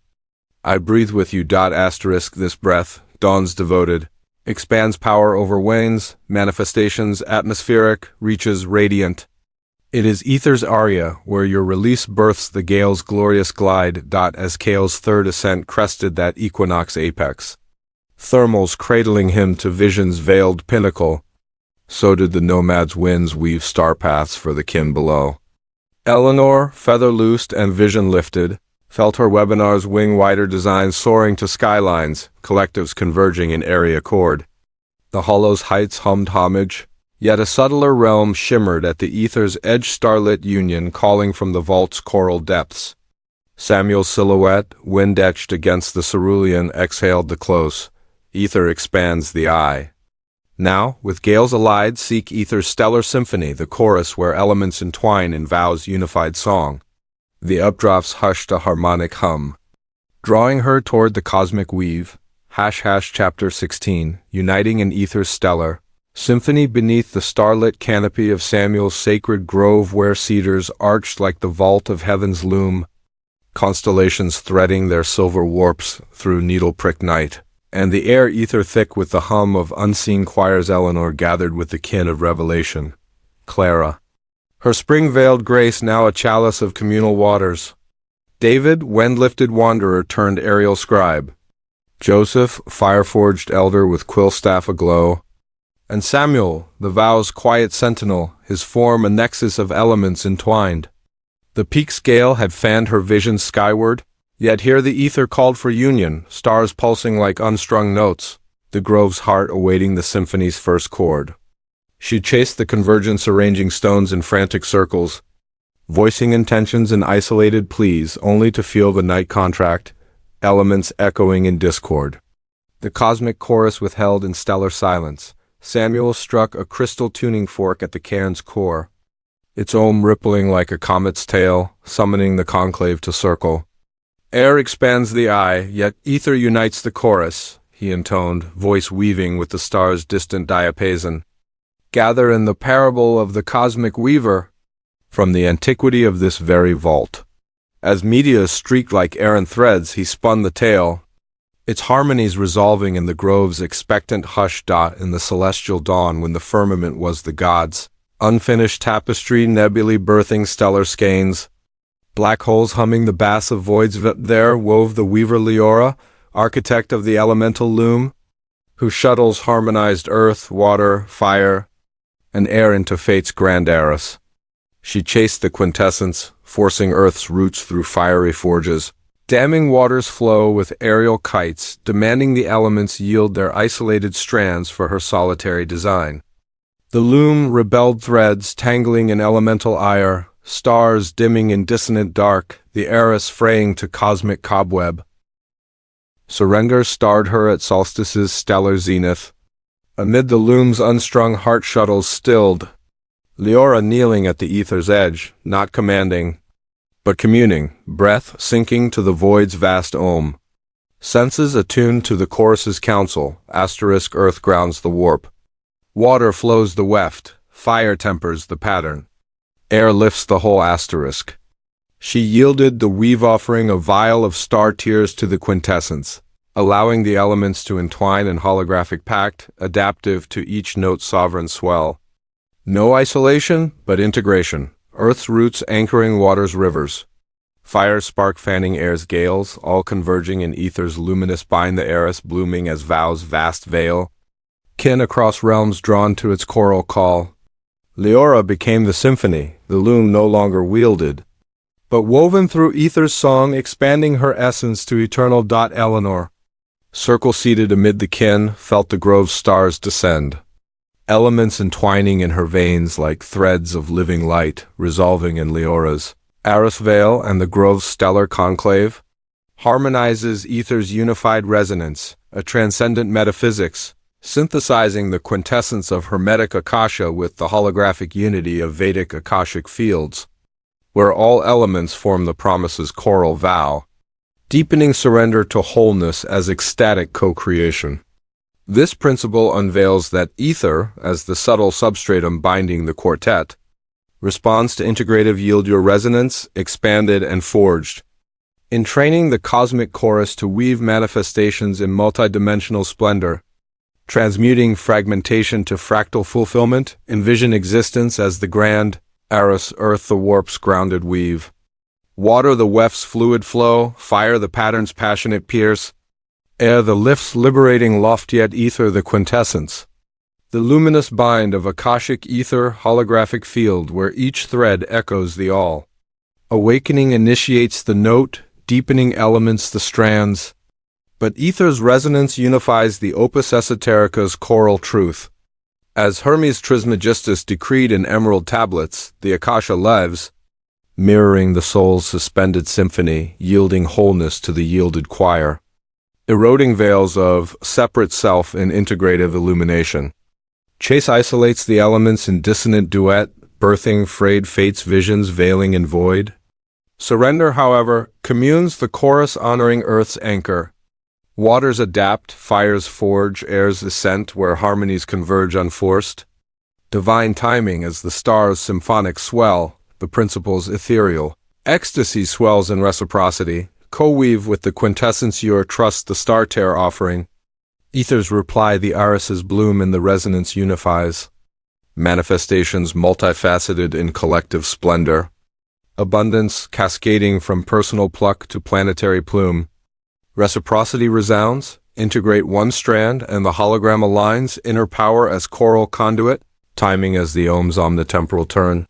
I breathe with you dot asterisk this breath, dawn's devoted. Expands power over wanes, manifestations atmospheric, reaches radiant. It is ether's aria, where your release births the gale's glorious glide. As Kale's third ascent crested that equinox apex. Thermals cradling him to vision's veiled pinnacle. So did the nomad's winds weave star paths for the kin below. Eleanor, feather loosed and vision lifted, felt her webinar's wing-wider designs soaring to skylines, collectives converging in airy accord. The hollow's heights hummed homage, yet a subtler realm shimmered at the ether's edge, starlit union calling from the vault's coral depths. Samuel's silhouette, wind-etched against the cerulean, exhaled the close. Ether expands the eye. Now, with gales allied, seek ether's stellar symphony, the chorus where elements entwine in vows' unified song. The updrafts hushed a harmonic hum, drawing her toward the cosmic weave. Chapter 16, uniting in ether's stellar symphony beneath the starlit canopy of Samuel's sacred grove where cedars arched like the vault of heaven's loom, constellations threading their silver warps through needle-pricked night, and the air ether thick with the hum of unseen choirs. Eleanor gathered with the kin of revelation. Clara, her spring-veiled grace now a chalice of communal waters. David, wind-lifted wanderer turned aerial scribe. Joseph, fire-forged elder with quill staff aglow. And Samuel, the vow's quiet sentinel, his form a nexus of elements entwined. The peak scale had fanned her vision skyward, yet here the ether called for union, stars pulsing like unstrung notes, the grove's heart awaiting the symphony's first chord. She chased the convergence, arranging stones in frantic circles, voicing intentions in isolated pleas, only to feel the night contract, elements echoing in discord. The cosmic chorus withheld in stellar silence. Samuel struck a crystal tuning fork at the cairn's core, its ohm rippling like a comet's tail, summoning the conclave to circle. Air expands the eye, yet ether unites the chorus, he intoned, voice weaving with the star's distant diapason. Gather in the parable of the cosmic weaver, from the antiquity of this very vault. As media streaked like errant threads, he spun the tale, its harmonies resolving in the grove's expectant hush. In the celestial dawn when the firmament was the gods' unfinished tapestry, nebulae birthing stellar skeins, black holes humming the bass of voids. There wove the weaver Leora, architect of the elemental loom, whose shuttles harmonized earth, water, fire, and air into fate's grand arras. She chased the quintessence, forcing earth's roots through fiery forges, damming water's flow with aerial kites, demanding the elements yield their isolated strands for her solitary design. The loom rebelled, threads tangling in elemental ire, stars dimming in dissonant dark, the arras fraying to cosmic cobweb. Surrender starred her at solstice's stellar zenith. Amid the loom's unstrung heart shuttles stilled, Leora kneeling at the ether's edge, not commanding, but communing, breath sinking to the void's vast ohm. Senses attuned to the chorus's counsel, earth grounds the warp. Water flows the weft, fire tempers the pattern. Air lifts the whole asterisk. She yielded the weave, offering a vial of star tears to the quintessence, allowing the elements to entwine in holographic pact, adaptive to each note's sovereign swell. No isolation, but integration. Earth's roots anchoring water's rivers. Fire spark fanning air's gales, all converging in ether's luminous bind, the arras blooming as vow's vast veil. Kin across realms drawn to its choral call. Leora became the symphony, the loom no longer wielded, but woven through ether's song, expanding her essence to eternal. Eleanor, circle-seated amid the kin, felt the grove's stars descend. Elements entwining in her veins like threads of living light, resolving in Leora's arras veil, and the grove's stellar conclave harmonizes ether's unified resonance, a transcendent metaphysics, synthesizing the quintessence of Hermetic Akasha with the holographic unity of Vedic Akashic fields, where all elements form the promise's choral vow, deepening surrender to wholeness as ecstatic co-creation. This principle unveils that ether, as the subtle substratum binding the quartet, responds to integrative yield your resonance, expanded and forged. In training the cosmic chorus to weave manifestations in multidimensional splendor, transmuting fragmentation to fractal fulfillment, envision existence as the grand, arras, earth the warp's grounded weave, water the weft's fluid flow, fire the pattern's passionate pierce, air the lift's liberating loft, yet ether the quintessence, The luminous bind of Akashic ether holographic field where each thread echoes the all. Awakening initiates the note, deepening elements the strands. But ether's resonance unifies the opus esoterica's choral truth. As Hermes Trismegistus decreed in emerald tablets, the Akasha lives, mirroring the soul's suspended symphony, yielding wholeness to the yielded choir. Eroding veils of separate self in integrative illumination. Chase isolates the elements in dissonant duet, birthing frayed fate's visions veiling in void. Surrender, however, communes the chorus honoring earth's anchor. Waters adapt, fires forge, airs ascent where harmonies converge unforced. Divine timing as the stars' symphonic swell, the principles ethereal. Ecstasy swells in reciprocity, co-weave with the quintessence your trust the star tear offering. Ether's reply the iris's bloom in the resonance unifies. Manifestations multifaceted in collective splendor. Abundance cascading from personal pluck to planetary plume. Reciprocity resounds, integrate one strand and the hologram aligns, inner power as choral conduit, timing as the ohm's omnitemporal turn.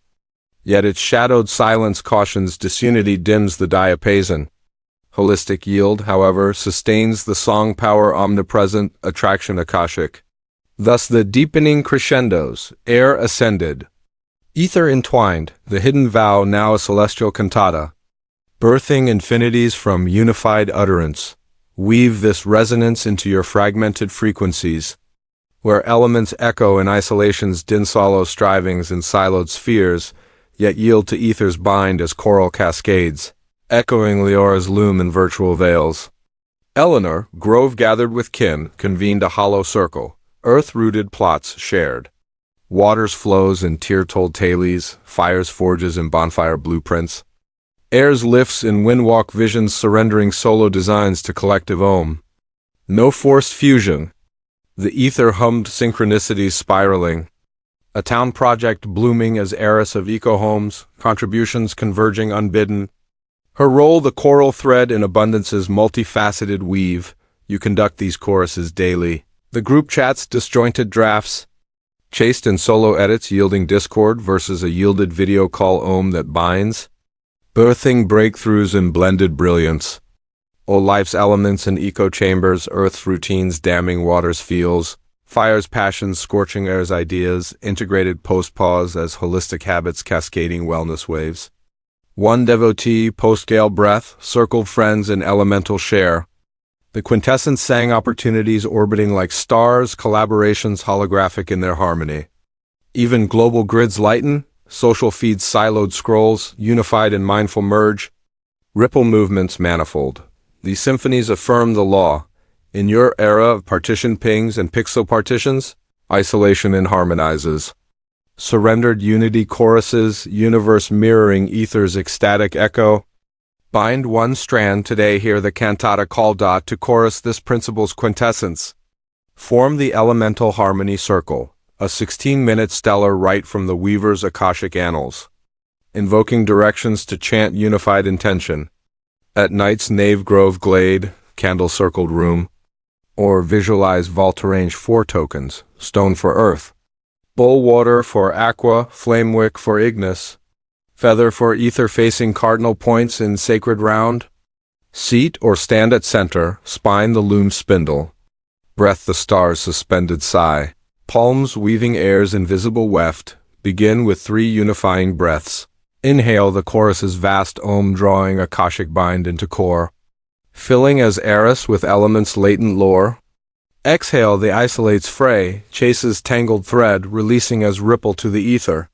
Yet its shadowed silence cautions disunity dims the diapason. Holistic yield, however, sustains the song power omnipresent, attraction akashic. Thus the deepening crescendos, air ascended. Ether entwined, the hidden vow now a celestial cantata. Birthing infinities from unified utterance. Weave this resonance into your fragmented frequencies. Where elements echo in isolation's dinsollow strivings in siloed spheres, yet yield to ether's bind as choral cascades. Echoing Leora's loom in virtual veils. Eleanor, grove gathered with kin, convened a hollow circle, earth-rooted plots shared. Waters flows in tear-told tales, fires forges in bonfire blueprints. Airs lifts in windwalk visions surrendering solo designs to collective ohm. No forced fusion. The ether hummed synchronicities spiraling. A town project blooming as heiress of eco-homes, contributions converging unbidden. Her role the choral thread in abundance's multifaceted weave. You conduct these choruses daily. The group chats disjointed drafts. Chaste and solo edits yielding discord versus a yielded video call ohm that binds. Birthing breakthroughs in blended brilliance. O life's elements in echo chambers, earth's routines damming water's feels. Fire's passions scorching air's ideas, integrated post-pause as holistic habits cascading wellness waves. One devotee, post-gale breath, circled friends in elemental share. The quintessence sang opportunities orbiting like stars, collaborations holographic in their harmony. Even global grids lighten, social feeds siloed scrolls, unified in mindful merge. Ripple movements manifold. These symphonies affirm the law. In your era of partition pings and pixel partitions, isolation inharmonizes. Surrendered unity choruses, universe mirroring ether's ecstatic echo. Bind one strand today, hear the cantata call dot to chorus this principle's quintessence. Form the elemental harmony circle, a 16-minute stellar right from the weaver's Akashic annals. Invoking directions to chant unified intention. At night's Nave Grove glade, candle-circled room. Or visualize vault arrange 4 tokens, stone for earth. Bowl water for aqua, flame wick for ignis, feather for ether facing cardinal points in sacred round. Seat or stand at center, spine the loom spindle, breath the stars suspended sigh, palms weaving air's invisible weft, begin with 3 unifying breaths. Inhale the chorus's vast ohm drawing Akashic bind into core, filling as heiress with elements latent lore. Exhale the isolates fray, chases tangled thread, releasing as ripple to the ether.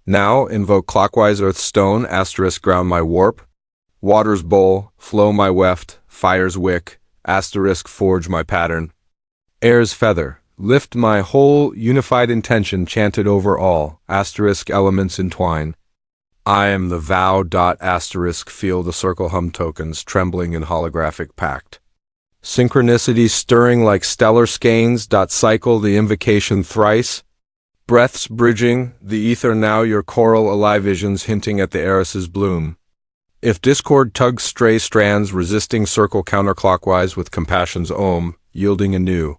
Now invoke clockwise earth stone, asterisk ground my warp. Water's bowl, flow my weft, fire's wick, asterisk forge my pattern. Air's feather, lift my whole unified intention chanted over all, asterisk elements entwine. I am the vow dot asterisk feel the circle hum tokens trembling in holographic pact. Synchronicity stirring like stellar skeins dot cycle the invocation thrice. Breaths bridging, the ether now your choral alive visions hinting at the heiress's bloom. If discord tugs stray strands resisting circle counterclockwise with compassion's ohm, yielding anew.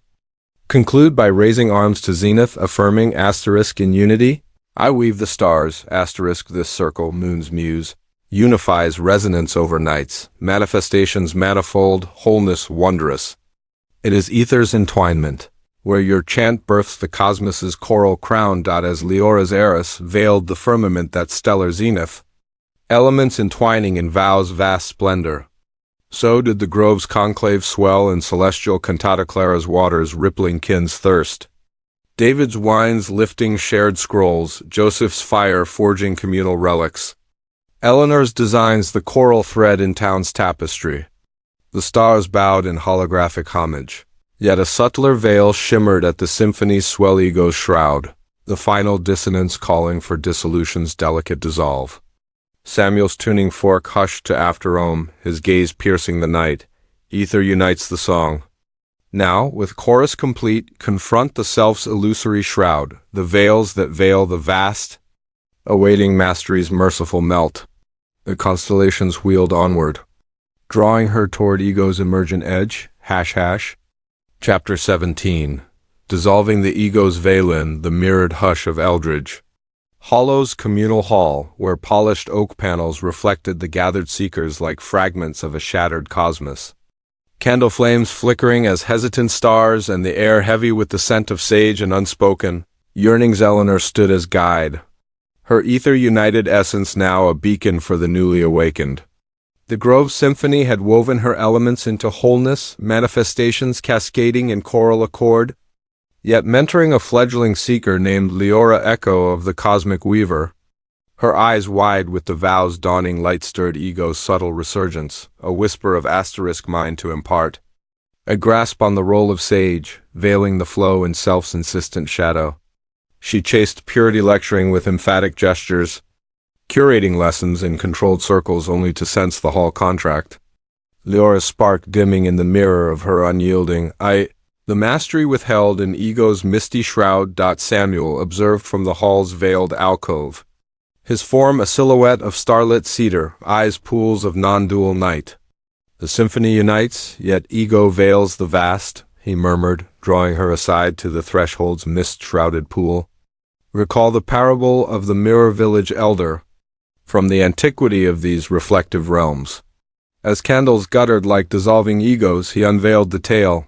Conclude by raising arms to zenith, affirming asterisk in unity. I weave the stars, asterisk this circle, moon's muse, unifies resonance over nights, manifestations manifold, wholeness wondrous. It is ether's entwinement, where your chant births the cosmos's coral crown. As Leora's eris veiled the firmament that stellar zenith, elements entwining in vows vast splendor. So did the grove's conclave swell in celestial cantata Clara's waters rippling kin's thirst. David's wines lifting shared scrolls, Joseph's fire forging communal relics. Eleanor's designs the choral thread in town's tapestry. The stars bowed in holographic homage. Yet a subtler veil shimmered at the symphony's swell ego's shroud, the final dissonance calling for dissolution's delicate dissolve. Samuel's tuning fork hushed to after-ohm, his gaze piercing the night. Ether unites the song. Now, with chorus complete, confront the self's illusory shroud, the veils that veil the vast, awaiting mastery's merciful melt. The constellations wheeled onward, drawing her toward ego's emergent edge, Chapter 17. Dissolving the ego's veil in the mirrored hush of eldridge. Hollow's communal hall, where polished oak panels reflected the gathered seekers like fragments of a shattered cosmos. Candle flames flickering as hesitant stars and the air heavy with the scent of sage and unspoken, yearning's Eleanor stood as guide. Her ether-united essence now a beacon for the newly awakened. The Grove Symphony had woven her elements into wholeness, manifestations cascading in choral accord, yet mentoring a fledgling seeker named Leora Echo of the Cosmic Weaver, her eyes wide with the vows dawning light-stirred ego's subtle resurgence, a whisper of asterisk mind to impart, a grasp on the role of sage, veiling the flow in self's insistent shadow. She chased purity lecturing with emphatic gestures, curating lessons in controlled circles only to sense the hall contract. Leora's spark dimming in the mirror of her unyielding the mastery withheld in ego's misty shroud. Samuel observed from the hall's veiled alcove, his form a silhouette of starlit cedar, eyes pools of non-dual night. The symphony unites, yet ego veils the vast, he murmured, drawing her aside to the threshold's mist-shrouded pool. Recall the parable of the mirror village elder, from the antiquity of these reflective realms. As candles guttered like dissolving egos, he unveiled the tale,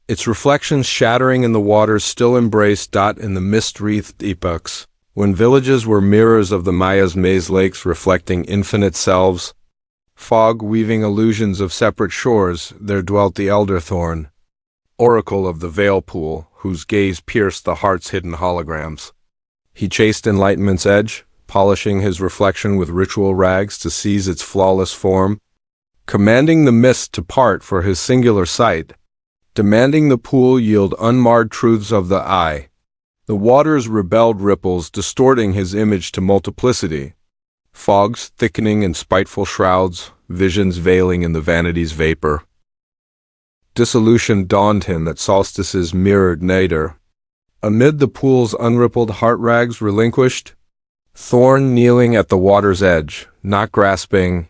its reflections shattering in the waters still embraced. In the mist-wreathed epochs, when villages were mirrors of the Maya's maze lakes reflecting infinite selves, fog weaving illusions of separate shores, there dwelt the elder thorn, oracle of the veil pool, whose gaze pierced the heart's hidden holograms. He chased enlightenment's edge, polishing his reflection with ritual rags to seize its flawless form, commanding the mist to part for his singular sight, demanding the pool yield unmarred truths of the eye. The water's rebelled ripples distorting his image to multiplicity, fogs thickening in spiteful shrouds, visions veiling in the vanity's vapor. Dissolution dawned him at solstice's mirrored nadir. Amid the pool's unrippled heart rags relinquished, thorn kneeling at the water's edge, not grasping,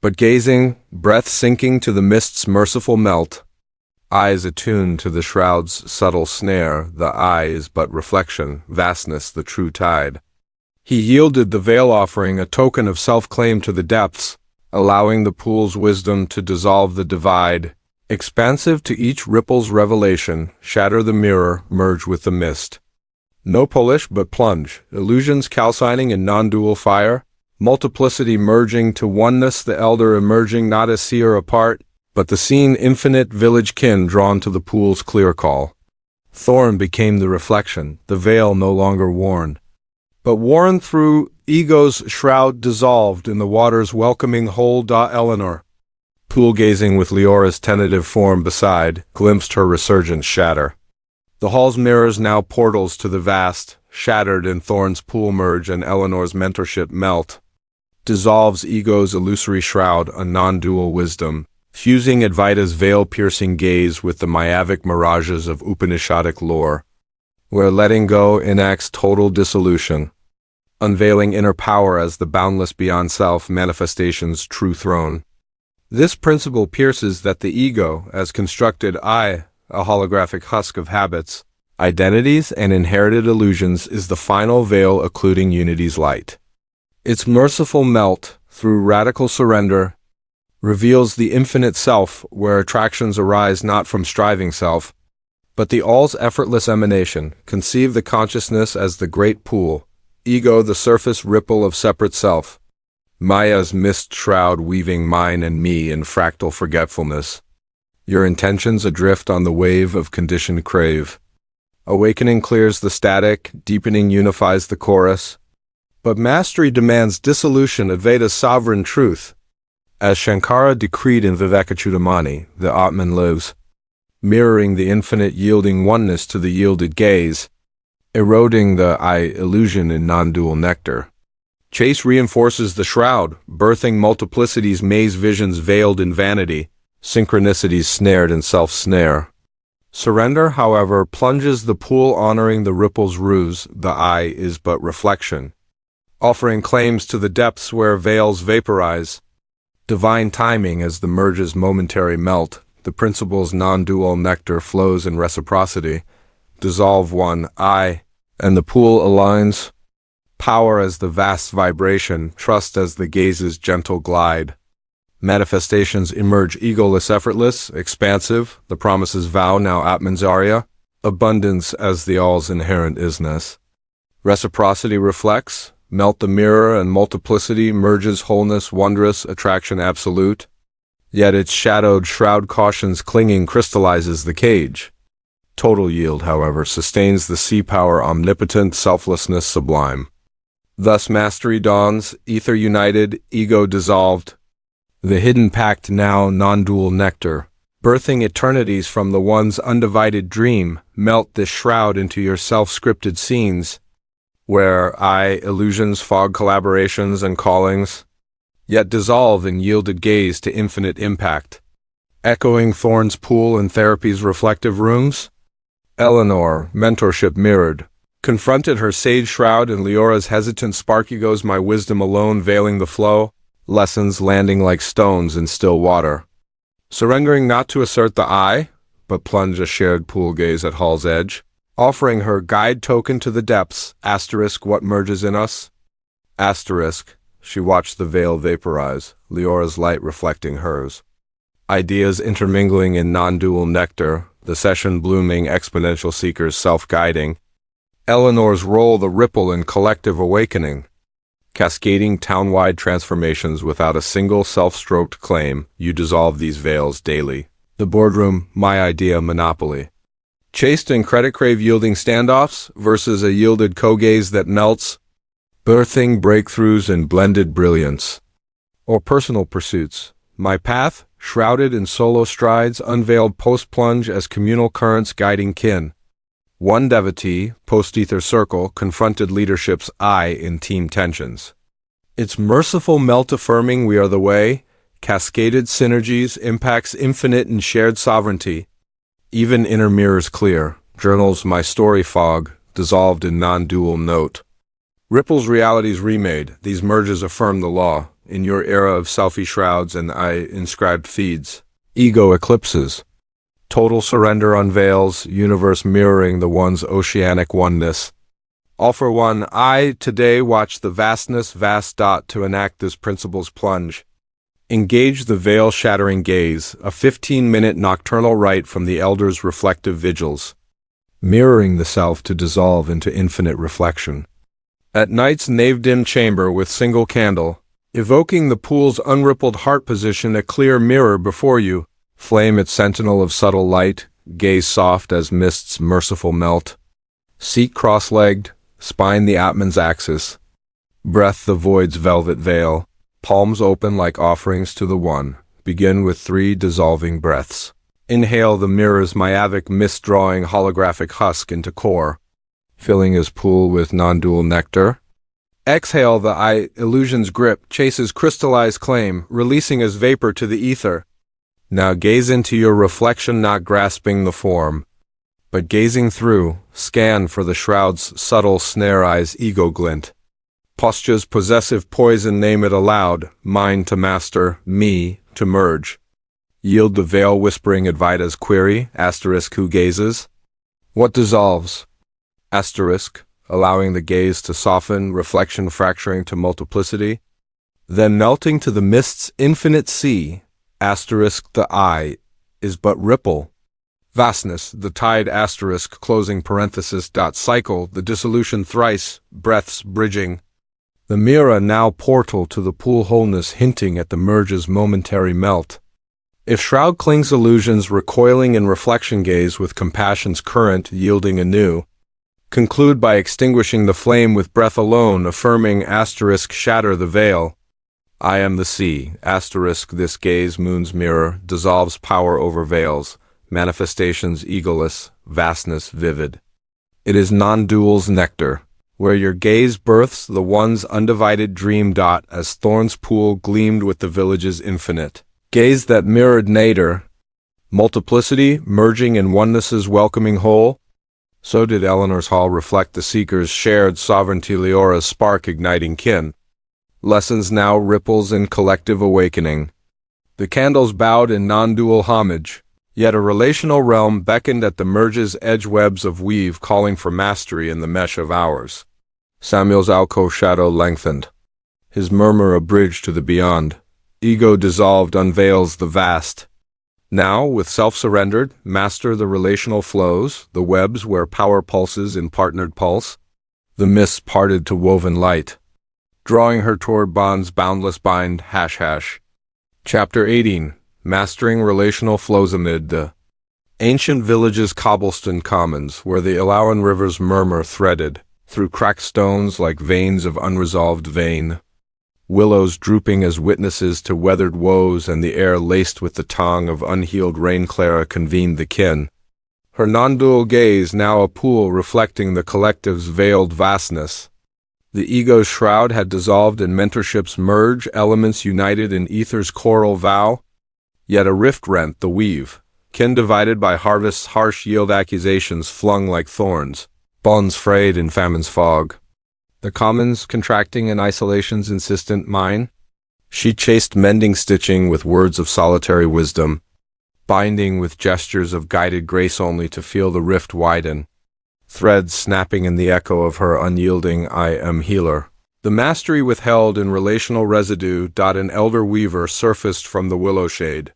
but gazing, breath sinking to the mist's merciful melt. Eyes attuned to the shroud's subtle snare, the eye is but reflection, vastness the true tide. He yielded the veil offering, a token of self-claim to the depths, allowing the pool's wisdom to dissolve the divide, expansive to each ripple's revelation, shatter the mirror, merge with the mist. No polish but plunge, illusions calcining in non-dual fire, multiplicity merging to oneness, the elder emerging not as seer apart, but the seen infinite village kin drawn to the pool's clear call. Thorn became the reflection, the veil no longer worn, but worn through ego's shroud dissolved in the water's welcoming hold. Eleanor, pool-gazing with Leora's tentative form beside, glimpsed her resurgence shatter. The hall's mirrors now portals to the vast, shattered in Thorn's pool merge and Eleanor's mentorship melt. Dissolves ego's illusory shroud, a non-dual wisdom, fusing Advaita's veil-piercing gaze with the myavic mirages of Upanishadic lore, where letting go enacts total dissolution, unveiling inner power as the boundless beyond self manifestation's true throne. This principle pierces that the ego, as constructed a a holographic husk of habits, identities, and inherited illusions, is the final veil occluding unity's light. Its merciful melt, through radical surrender, reveals the infinite self where attractions arise not from striving self, but the all's effortless emanation. Conceive the consciousness as the great pool, ego the surface ripple of separate self, Maya's mist shroud weaving mine and me in fractal forgetfulness. Your intentions adrift on the wave of conditioned crave. Awakening clears the static, deepening unifies the chorus. But mastery demands dissolution, Advaita's sovereign truth. As Shankara decreed in Vivekachudamani, the Atman lives, mirroring the infinite, yielding oneness to the yielded gaze, eroding the I illusion in non-dual nectar. Chase reinforces the shroud, birthing multiplicity's maze, visions veiled in vanity, synchronicities snared in self-snare. Surrender, however, plunges the pool, honoring the ripple's ruse. The I is but reflection, offering claims to the depths where veils vaporize. Divine timing as the merges momentary melt, the principle's non-dual nectar flows in reciprocity. Dissolve one I, and the pool aligns. Power as the vast vibration, trust as the gaze's gentle glide. Manifestations emerge egoless, effortless, expansive, the promises vow now Atman's abundance as the all's inherent isness. Reciprocity reflects, melt the mirror, and multiplicity merges wholeness, wondrous, attraction absolute. Yet its shadowed shroud cautions clinging, crystallizes the cage. Total yield, however, sustains the sea power, omnipotent, selflessness sublime. Thus mastery dawns, ether united, ego dissolved. The hidden pact now non-dual nectar, birthing eternities from the one's undivided dream. Melt this shroud into your self-scripted scenes, where I illusions fog collaborations and callings, yet dissolve in yielded gaze to infinite impact. Echoing thorns pool in therapy's reflective rooms. Eleanor, mentorship mirrored, confronted her sage shroud in Leora's hesitant spark. Ego's my wisdom alone veiling the flow, lessons landing like stones in still water. Surrendering not to assert the I, but plunge a shared pool gaze at Hall's edge, offering her guide token to the depths. Asterisk, what merges in us? Asterisk, she watched the veil vaporize, Leora's light reflecting hers. Ideas intermingling in non-dual nectar, the session blooming, exponential seekers self-guiding. Eleanor's role the ripple in collective awakening. Cascading town-wide transformations without a single self-stroked claim. You dissolve these veils daily. The boardroom, my idea monopoly. Chaste and credit crave yielding standoffs versus a yielded co-gaze that melts. Birthing breakthroughs in blended brilliance. Or personal pursuits. My path, shrouded in solo strides, unveiled post-plunge as communal currents guiding kin. One devotee, post-ether circle, confronted leadership's I in team tensions. Its merciful melt affirming we are the way, cascaded synergies, impacts infinite and shared sovereignty. Even inner mirrors clear, journals my story fog, dissolved in non-dual note. Ripples realities remade, these merges affirm the law. In your era of selfie shrouds and I inscribed feeds, ego eclipses. Total surrender unveils, universe mirroring the one's oceanic oneness. Offer one I today, watch the vastness vast dot to enact this principle's plunge. Engage the veil-shattering gaze, a 15-minute nocturnal rite from the elders' reflective vigils, mirroring the self to dissolve into infinite reflection. At night's nave-dim chamber with single candle, evoking the pool's unrippled heart position, a clear mirror before you, flame its sentinel of subtle light, gaze soft as mist's merciful melt. Seat cross-legged, spine the Atman's axis, breath the void's velvet veil, palms open like offerings to the One. Begin with 3 dissolving breaths. Inhale the mirror's myavic mist-drawing holographic husk into core, filling his pool with non-dual nectar. Exhale the I illusion's grip, chases crystallized claim, releasing as vapor to the ether. Now gaze into your reflection, not grasping the form, but gazing through, scan for the shroud's subtle snare eyes, ego glint. Posture's possessive poison, name it aloud, mine to master, me to merge. Yield the veil whispering Advaita's query, asterisk who gazes? What dissolves? Asterisk, allowing the gaze to soften, reflection fracturing to multiplicity. Then melting to the mist's infinite sea, asterisk the eye, is but ripple. Vastness, the tide asterisk closing parenthesis dot cycle, the dissolution thrice, breaths bridging. The mirror now portal to the pool wholeness hinting at the merge's momentary melt. If shroud clings illusions recoiling in reflection gaze with compassion's current yielding anew, conclude by extinguishing the flame with breath alone, affirming asterisk shatter the veil. I am the sea, asterisk this gaze moon's mirror, dissolves power over veils, manifestations egoless, vastness vivid. It is non-dual's nectar, where your gaze births the one's undivided dream dot as thorns pool gleamed with the village's infinite. Gaze that mirrored nadir, multiplicity merging in oneness's welcoming whole. So did Eleanor's hall reflect the seeker's shared sovereignty Leora's spark igniting kin. Lessons now ripples in collective awakening. The candles bowed in non-dual homage, yet a relational realm beckoned at the merge's edge webs of weave calling for mastery in the mesh of hours. Samuel's alcove shadow lengthened, his murmur a bridge to the beyond. Ego dissolved unveils the vast. Now, with self-surrendered, master the relational flows, the webs where power pulses in partnered pulse. The mists parted to woven light, drawing her toward bond's boundless bind, #. Chapter 18. Mastering Relational Flows amid the ancient village's cobblestone commons, where the Eleanor river's murmur threaded through cracked stones like veins of unresolved vein. Willows drooping as witnesses to weathered woes, and the air laced with the tongue of unhealed rain. Clara convened the kin, her non-dual gaze now a pool reflecting the collective's veiled vastness. The ego's shroud had dissolved in mentorship's merge, elements united in ether's choral vow. Yet a rift rent the weave, kin divided by harvest's harsh yield accusations flung like thorns, bonds frayed in famine's fog. The commons contracting in isolation's insistent mine. She chased mending stitching with words of solitary wisdom, binding with gestures of guided grace only to feel the rift widen. Threads snapping in the echo of her unyielding I am healer. The mastery withheld in relational residue. An elder weaver surfaced from the willow shade.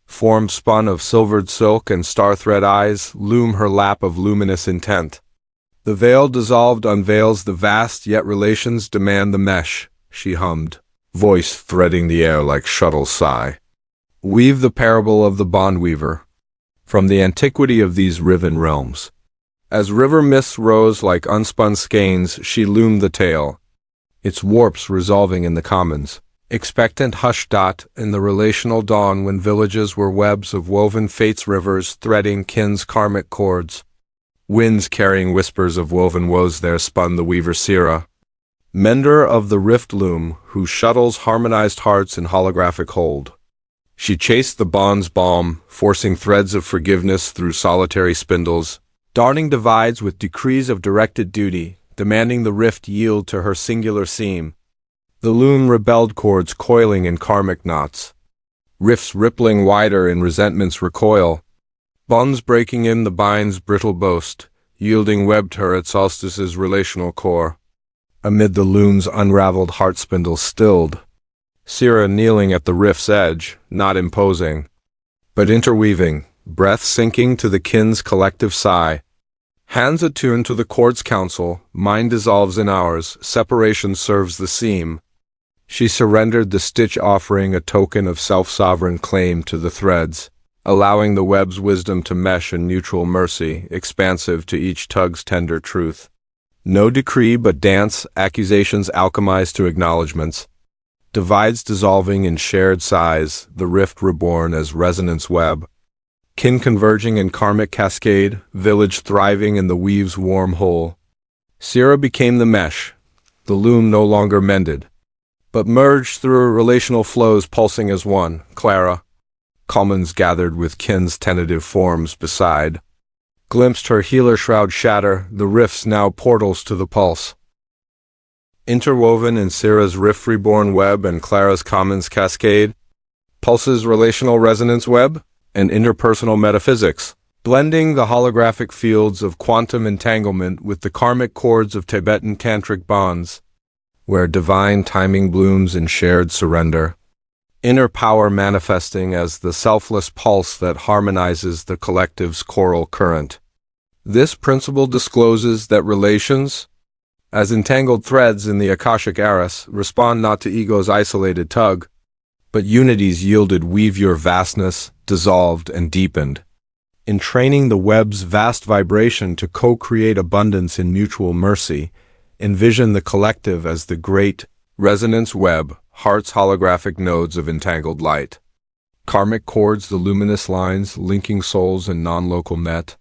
Form spun of silvered silk and star-thread eyes loom her lap of luminous intent. The veil dissolved unveils the vast, yet relations demand the mesh, she hummed, voice threading the air like shuttle sigh. Weave the parable of the bondweaver, from the antiquity of these riven realms. As river mists rose like unspun skeins, she loomed the tale, its warps resolving in the commons. Expectant hush dot in the relational dawn when villages were webs of woven fates, rivers threading kin's karmic cords. Winds carrying whispers of woven woes there spun the weaver Sira, mender of the rift loom, whose shuttles harmonized hearts in holographic hold. She chased the bond's balm, forcing threads of forgiveness through solitary spindles, darning divides with decrees of directed duty, demanding the rift yield to her singular seam. The loom rebelled cords coiling in karmic knots, rifts rippling wider in resentment's recoil, bonds breaking in the bind's brittle boast, yielding web to her at solstice's relational core. Amid the loom's unraveled heart spindles stilled, Sira kneeling at the rift's edge, not imposing, but interweaving, breath sinking to the kin's collective sigh. Hands attuned to the chord's counsel, mind dissolves in ours, separation serves the seam. She surrendered the stitch, offering a token of self-sovereign claim to the threads, allowing the web's wisdom to mesh in neutral mercy, expansive to each tug's tender truth. No decree but dance, accusations alchemized to acknowledgments, divides dissolving in shared sighs, the rift reborn as resonance web, kin converging in karmic cascade, village thriving in the weave's warm whole. Sira became the mesh, the loom no longer mended, but merged through relational flows pulsing as one. Clara, commons gathered with kin's tentative forms beside, glimpsed her healer shroud shatter, the rifts now portals to the pulse. Interwoven in Sira's rift reborn web and Clara's commons cascade, Pulse's relational resonance web, and interpersonal metaphysics, blending the holographic fields of quantum entanglement with the karmic chords of Tibetan tantric bonds, where divine timing blooms in shared surrender. Inner power manifesting as the selfless pulse that harmonizes the collective's choral current. This principle discloses that relations, as entangled threads in the Akashic arras, respond not to ego's isolated tug, but unity's yielded weave your vastness, dissolved and deepened. In training the web's vast vibration to co-create abundance in mutual mercy, envision the collective as the great resonance web, heart's holographic nodes of entangled light. Karmic chords, the luminous lines linking souls in non-local net.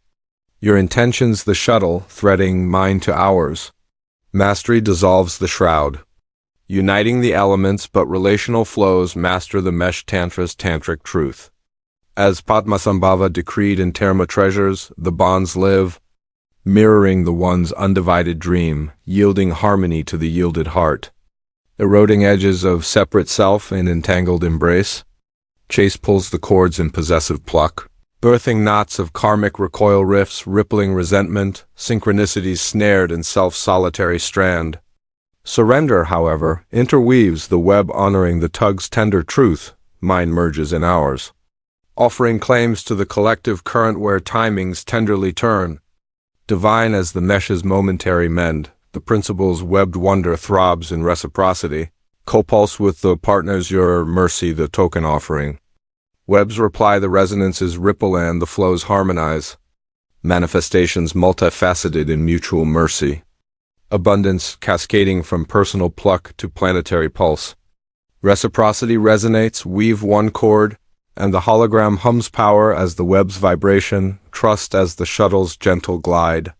Your intentions, the shuttle threading mind to ours. Mastery dissolves the shroud, uniting the elements, but relational flows master the mesh tantra's tantric truth. As Padmasambhava decreed in Terma treasures, the bonds live, mirroring the one's undivided dream, yielding harmony to the yielded heart. Eroding edges of separate self in entangled embrace. Chase pulls the cords in possessive pluck, birthing knots of karmic recoil rifts, rippling resentment, synchronicities snared in self-solitary strand. Surrender, however, interweaves the web honoring the tug's tender truth, mine merges in ours. Offering claims to the collective current where timings tenderly turn. Divine as the mesh's momentary mend, the principle's webbed wonder throbs in reciprocity. Co-pulse with the partners your mercy, the token offering. Webs reply the resonances ripple and the flows harmonize. Manifestations multifaceted in mutual mercy. Abundance cascading from personal pluck to planetary pulse. Reciprocity resonates, weave one chord, and the hologram hums power as the web's vibration, trust as the shuttle's gentle glide.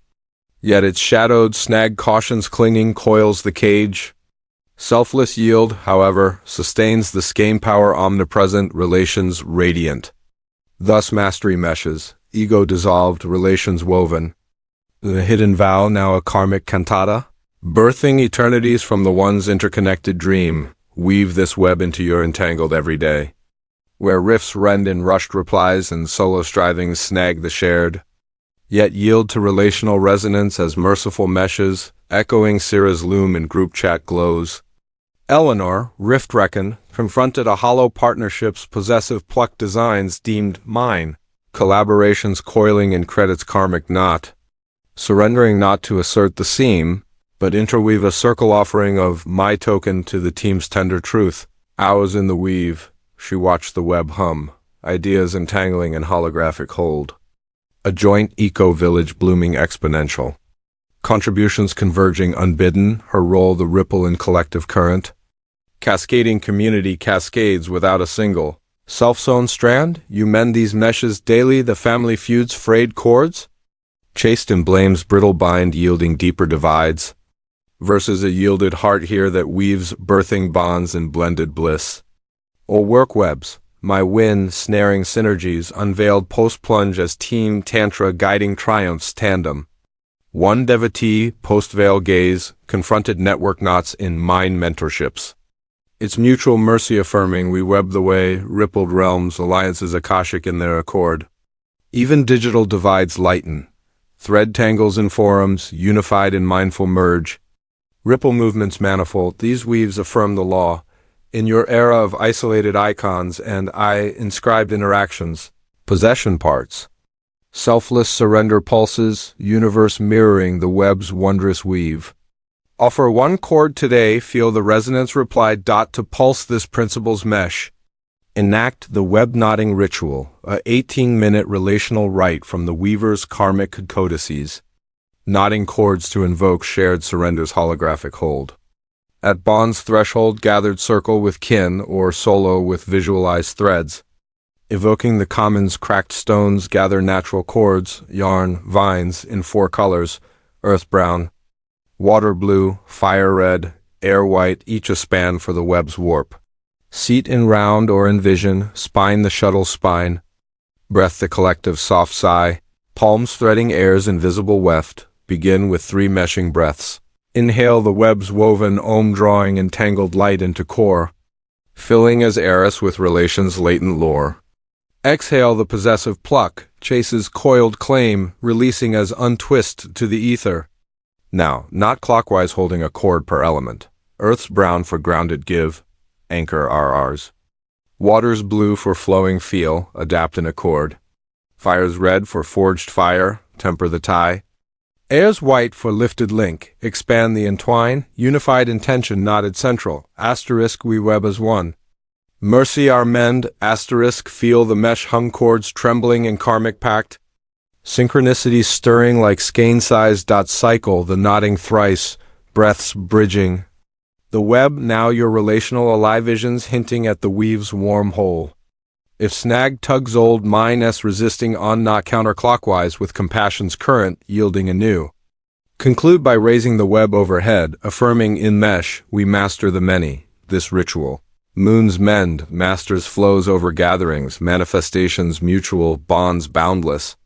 Yet its shadowed snag cautions clinging coils the cage. Selfless yield, however, sustains the skein power omnipresent, relations radiant. Thus mastery meshes, ego dissolved, relations woven. The hidden vow, now a karmic cantata, birthing eternities from the one's interconnected dream. Weave this web into your entangled everyday, where riffs rend in rushed replies and solo strivings snag the shared. Yet yield to relational resonance as merciful meshes, echoing Sira's loom in group chat glows. Eleanor, rift-reckon, confronted a hollow partnership's possessive pluck designs deemed mine, collaborations coiling in credit's karmic knot. Surrendering not to assert the seam, but interweave a circle offering of my token to the team's tender truth. Ours in the weave, she watched the web hum, ideas entangling in holographic hold. A joint eco-village blooming exponential. Contributions converging unbidden, her role the ripple in collective current. Cascading community cascades without a single self-sewn strand. You mend these meshes daily, the family feud's frayed cords. Chased in blame's brittle bind yielding deeper divides. Versus a yielded heart here that weaves birthing bonds in blended bliss. Or work webs. My win, snaring synergies, unveiled post-plunge as team tantra guiding triumphs tandem. One devotee, post-veil gaze, confronted network knots in mind mentorships. Its mutual mercy affirming, we web the way, rippled realms, alliances akashic in their accord. Even digital divides lighten. Thread tangles in forums, unified in mindful merge. Ripple movements manifold, these weaves affirm the law. In your era of isolated icons and I-inscribed interactions, possession parts, selfless surrender pulses, universe mirroring the web's wondrous weave. Offer one chord today, feel the resonance reply. To pulse this principle's mesh. Enact the web-knotting ritual, a 18-minute relational rite from the weaver's karmic codices. Knotting chords to invoke shared surrender's holographic hold. At bond's threshold, gathered circle with kin or solo with visualized threads. Evoking the common's cracked stones, gather natural chords, yarn, vines in 4 colors, earth brown, water blue, fire red, air white, each a span for the web's warp. Seat in round or in vision, spine the shuttle spine, breath the collective soft sigh, palms threading air's invisible weft, begin with 3 meshing breaths. Inhale the web's woven om drawing entangled light into core. filling as heiress with relations' latent lore. Exhale the possessive pluck, chases coiled claim, releasing as untwist to the ether. Now, not clockwise holding a chord per element. Earth's brown for grounded give, anchor RRs. Water's blue for flowing feel, adapt and accord. Fire's red for forged fire, temper the tie. Air's white for lifted link, expand the entwine, unified intention knotted central, asterisk we web as one. Mercy our mend, asterisk feel the mesh hung cords trembling in karmic pact. Synchronicity stirring like skein-sized dot cycle, the knotting thrice, breaths bridging. The web now your relational alive visions hinting at the weave's warm hole. If snag tugs old mine s resisting on not counterclockwise with compassion's current yielding anew. Conclude by raising the web overhead, affirming in mesh we master the many, this ritual. Moons mend, masters flows over gatherings, manifestations mutual, bonds boundless.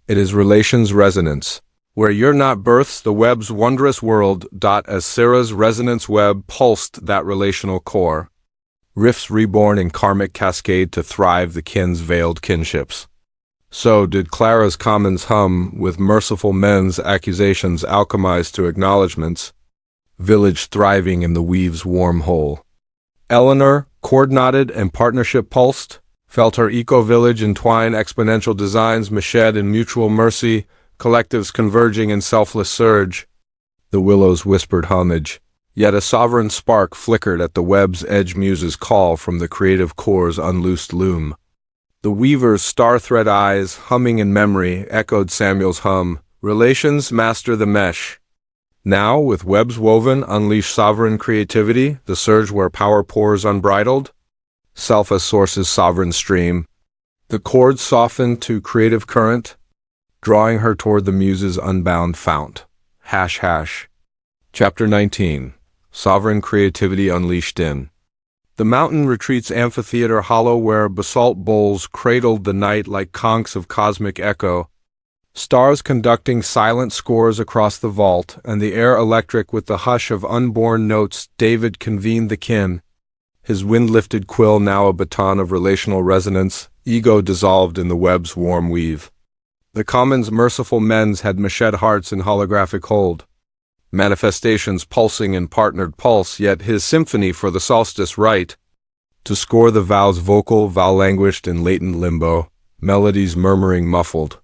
It is relations resonance. Where you're not births the web's wondrous world. As Sarah's resonance web pulsed that relational core. Rifts reborn in karmic cascade to thrive the kin's veiled kinships. So did Clara's commons hum with merciful men's accusations alchemized to acknowledgments. Village thriving in the weave's warm hole. Eleanor, cord knotted and partnership pulsed, felt her eco-village entwine exponential designs meshed in mutual mercy, collectives converging in selfless surge. The willows whispered homage, yet a sovereign spark flickered at the web's edge muse's call from the creative core's unloosed loom. The weaver's star-thread eyes, humming in memory, echoed Samuel's hum, relations master the mesh. Now, with webs woven, unleash sovereign creativity, the surge where power pours unbridled. Self as source's sovereign stream. The chords softened to creative current, drawing her toward the muse's unbound fount. Chapter 19. Sovereign Creativity Unleashed in. The mountain retreat's amphitheater hollow where basalt bowls cradled the night like conchs of cosmic echo. Stars conducting silent scores across the vault, and the air electric with the hush of unborn notes. David convened the kin. His wind-lifted quill now a baton of relational resonance, ego dissolved in the web's warm weave. The commons' merciful men's had meshed hearts in holographic hold. Manifestations pulsing in partnered pulse, yet his symphony for the solstice right. To score the vows vocal, vow languished in latent limbo, melodies murmuring muffled.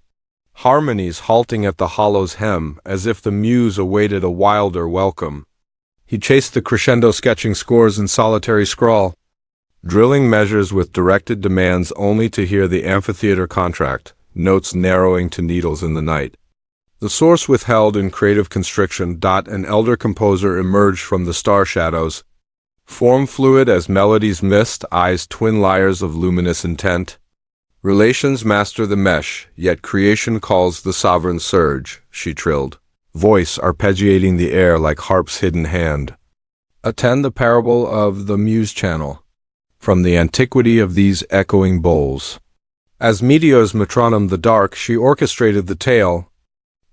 Harmonies halting at the hollow's hem, as if the muse awaited a wilder welcome. He chased the crescendo sketching scores in solitary scrawl, drilling measures with directed demands only to hear the amphitheater contract, notes narrowing to needles in the night. The source withheld in creative constriction. An elder composer emerged from the star shadows, form fluid as melodies mist, eyes twin lyres of luminous intent. Relations master the mesh, yet creation calls the sovereign surge, she trilled, voice arpeggiating the air like harp's hidden hand. Attend the parable of the muse channel, from the antiquity of these echoing bowls. As Meteor's metronome the dark, she orchestrated the tale,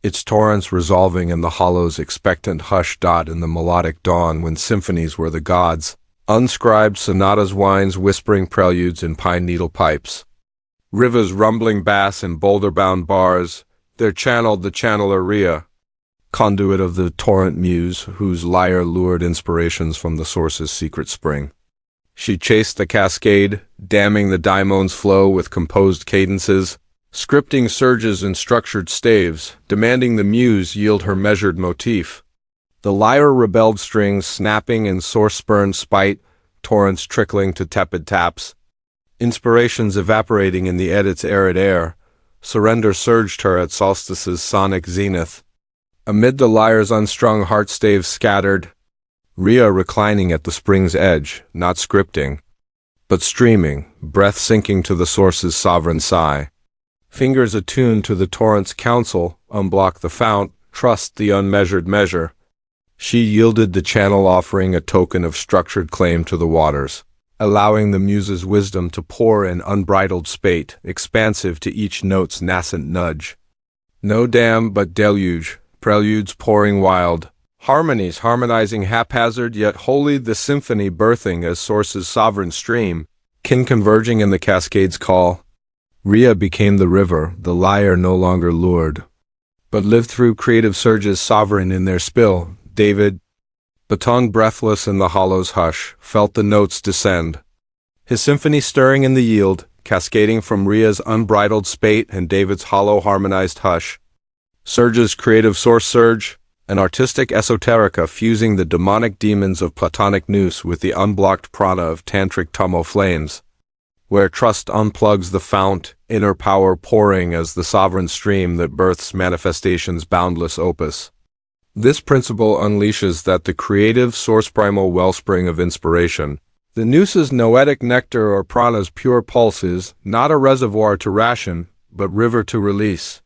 its torrents resolving in the hollow's expectant hush. In the melodic dawn when symphonies were the gods, unscribed sonatas wines whispering preludes in pine needle pipes. Rivers rumbling bass in boulder-bound bars, there channeled the channeler Rhea, conduit of the torrent muse, whose lyre lured inspirations from the source's secret spring. She chased the cascade, damming the daimone's flow with composed cadences, scripting surges in structured staves, demanding the muse yield her measured motif. The lyre rebelled strings snapping in source-spurned spite, torrents trickling to tepid taps. Inspirations evaporating in the edit's arid air, surrender surged her at solstice's sonic zenith. Amid the lyre's unstrung heart staves scattered, Rhea reclining at the spring's edge, not scripting, but streaming, breath sinking to the source's sovereign sigh. Fingers attuned to the torrent's counsel, unblock the fount, trust the unmeasured measure. She yielded the channel offering a token of structured claim to the waters, allowing the muse's wisdom to pour in unbridled spate, expansive to each note's nascent nudge. No dam but deluge, preludes pouring wild, Harmonies harmonizing haphazard yet wholly, the symphony birthing as source's sovereign stream, kin converging in the cascade's call. Rhea became the river, the lyre no longer lured, but lived through creative surges sovereign in their spill. David, baton breathless in the hollow's hush, felt the notes descend, his symphony stirring in the yield, cascading from Rhea's unbridled spate and David's hollow harmonized hush. Surge's creative source surge, an artistic esoterica fusing the demonic demons of Platonic nous with the unblocked prana of tantric Tomo flames, where trust unplugs the fount, inner power pouring as the sovereign stream that births manifestation's boundless opus. This principle unleashes that the creative source primal wellspring of inspiration, the nous's noetic nectar or prana's pure pulse, is not a reservoir to ration, but river to release.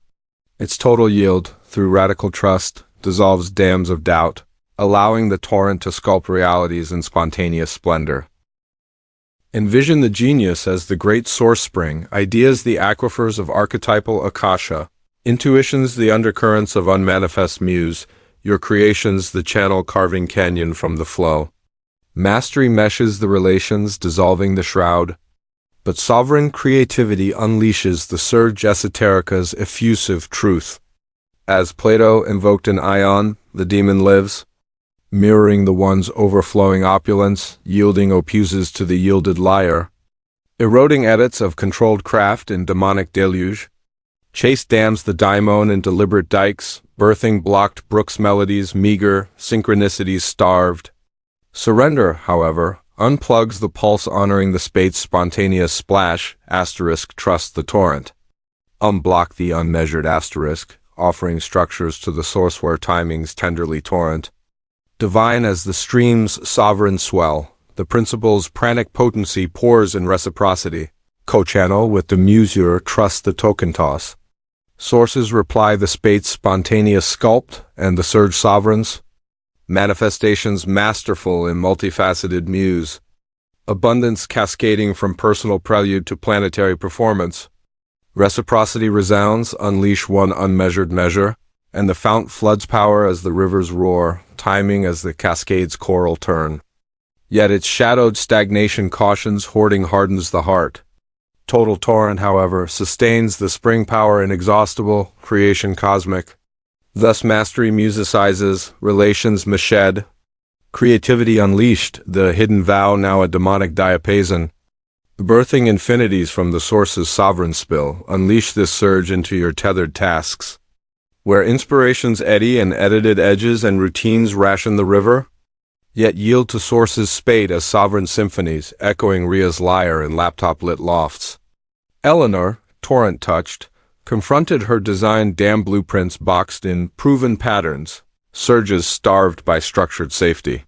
Its total yield, through radical trust, dissolves dams of doubt, allowing the torrent to sculpt realities in spontaneous splendor. Envision the genius as the great source spring, ideas the aquifers of archetypal akasha, intuitions the undercurrents of unmanifest muse, your creations the channel carving canyon from the flow. Mastery meshes the relations, dissolving the shroud, but sovereign creativity unleashes the surge esoterica's effusive truth. As Plato invoked an ion, the demon lives, mirroring the one's overflowing opulence, yielding opuses to the yielded lyre, eroding edits of controlled craft in demonic deluge. Chase dams the daimon in deliberate dikes, birthing blocked brooks melodies, meager, synchronicities starved. Surrender, however, unplugs the pulse, honoring the spade's spontaneous splash, trust the torrent. Unblock the unmeasured offering structures to the source where timings tenderly torrent. Divine as the stream's sovereign swell, the principle's pranic potency pours in reciprocity. Co-channel with the musure, trust the token toss. Sources reply the spade's spontaneous sculpt, and the surge sovereigns. Manifestations masterful in multifaceted muse. Abundance cascading from personal prelude to planetary performance. Reciprocity resounds, unleash one unmeasured measure, and the fount floods power as the rivers roar, timing as the cascade's choral turn. Yet its shadowed stagnation cautions, hoarding hardens the heart. Total torrent, however, sustains the spring power inexhaustible, creation cosmic. Thus mastery musicizes, relations meshed, creativity unleashed, the hidden vow now a demonic diapason. Birthing infinities from the source's sovereign spill, unleash this surge into your tethered tasks. Where inspirations eddy and edited edges and routines ration the river, yet yield to source's spate as sovereign symphonies, echoing Rhea's lyre in laptop-lit lofts. Eleanor, torrent-touched, confronted her designed dam blueprints boxed in proven patterns, surges starved by structured safety.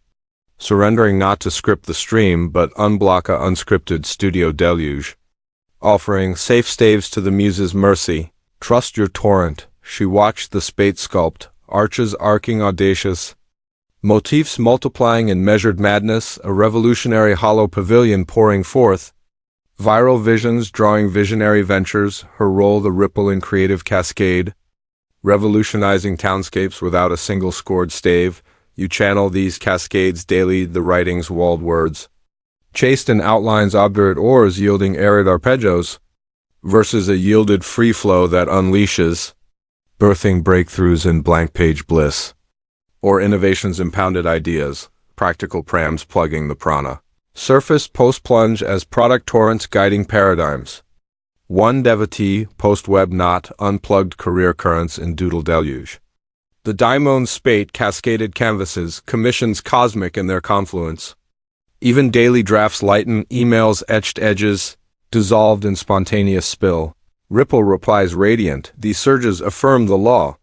Surrendering not to script the stream, but unblock a unscripted studio deluge. Offering safe staves to the muse's mercy, trust your torrent. She watched the spate sculpt, arches arcing audacious, motifs multiplying in measured madness, a revolutionary hollow pavilion pouring forth. Viral visions drawing visionary ventures, her role the ripple in creative cascade. Revolutionizing townscapes without a single scored stave, you channel these cascades daily, the writing's walled words. Chased in outlines obdurate oars yielding arid arpeggios, versus a yielded free flow that unleashes, birthing breakthroughs in blank page bliss. Or innovations impounded ideas, practical prams plugging the prana. Surface post-plunge as product torrents guiding paradigms. One devotee, post-web not, unplugged career currents in doodle deluge. The daimon's spate cascaded canvases, commissions cosmic in their confluence. Even daily drafts lighten, emails etched edges, dissolved in spontaneous spill. Ripple replies radiant, these surges affirm the law.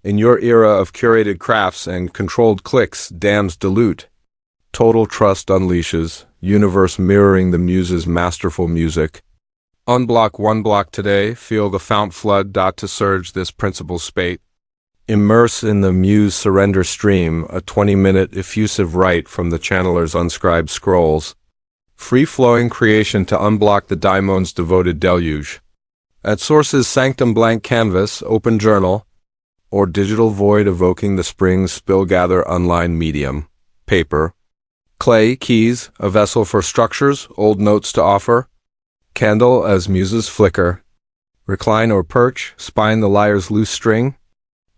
In your era of curated crafts and controlled clicks, dams dilute. Total trust unleashes, universe mirroring the muse's masterful music. Unblock one block today, feel the fount flood to surge this principal spate. Immerse in the muse surrender stream, a 20-minute effusive rite from the channeler's unscribed scrolls. Free-flowing creation to unblock the daimon's devoted deluge. At Source's sanctum blank canvas, open journal. or digital void evoking the spring's spill-gather unlined medium, paper, clay, keys, a vessel for structures, old notes to offer, candle as muses flicker, recline or perch, spine the lyre's loose string,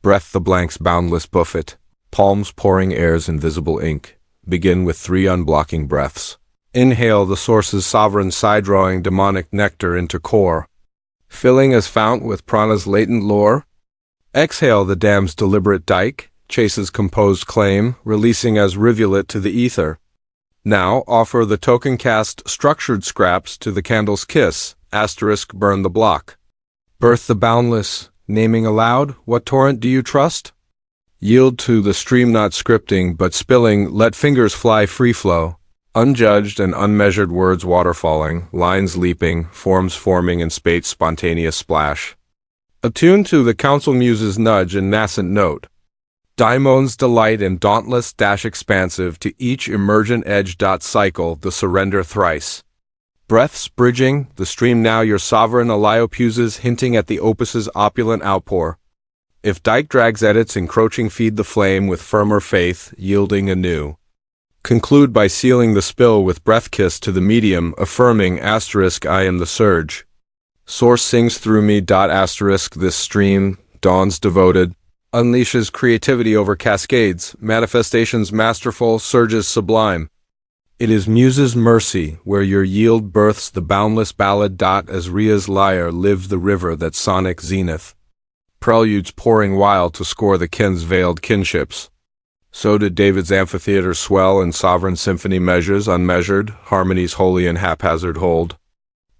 breath the blank's boundless buffet, palms pouring air's invisible ink, begin with 3 unblocking breaths. Inhale the source's sovereign side-drawing demonic nectar into core, filling as fount with prana's latent lore. Exhale the dam's deliberate dike, chase's composed claim, releasing as rivulet to the ether. Now offer the token cast structured scraps to the candle's kiss, asterisk burn the block. Birth the boundless, naming aloud, what torrent do you trust? Yield to the stream not scripting but spilling, let fingers fly free flow. Unjudged and unmeasured words waterfalling, lines leaping, forms forming in spate's spontaneous splash. Attuned to the council muse's nudge and nascent note. Daimone's delight and dauntless dash expansive to each emergent edge. Cycle the surrender thrice. Breaths bridging, the stream now your sovereign Aliopuses hinting at the opus's opulent outpour. If dike drags edits encroaching feed the flame with firmer faith, yielding anew. Conclude by sealing the spill with breath kiss to the medium, affirming asterisk I am the surge. Source sings through me. Asterisk this stream, dawns devoted, unleashes creativity over cascades, manifestations masterful, surges sublime. It is muse's mercy where your yield births the boundless ballad. As Rhea's lyre lived the river that sonic zenith. Preludes pouring wild to score the kin's veiled kinships. So did David's amphitheater swell in sovereign symphony measures unmeasured, harmonies holy and haphazard hold.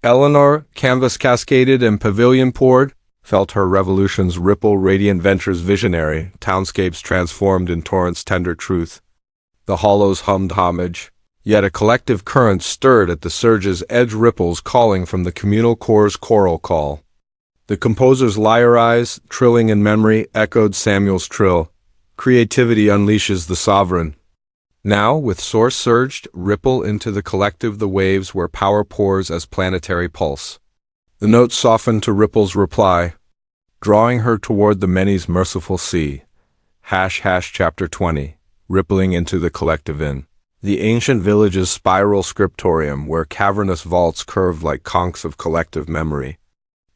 Eleanor, canvas cascaded and pavilion poured, felt her revolution's ripple radiant ventures visionary, townscapes transformed in torrents tender truth. The hollows hummed homage, yet a collective current stirred at the surge's edge ripples calling from the communal core's choral call. The composer's lyre eyes, trilling in memory, echoed Samuel's trill. Creativity unleashes the sovereign. Now, with source surged, ripple into the collective the waves where power pours as planetary pulse. The notes softened to ripple's reply, drawing her toward the many's merciful sea. Chapter 20, rippling into the collective in. The ancient village's spiral scriptorium where cavernous vaults curved like conchs of collective memory.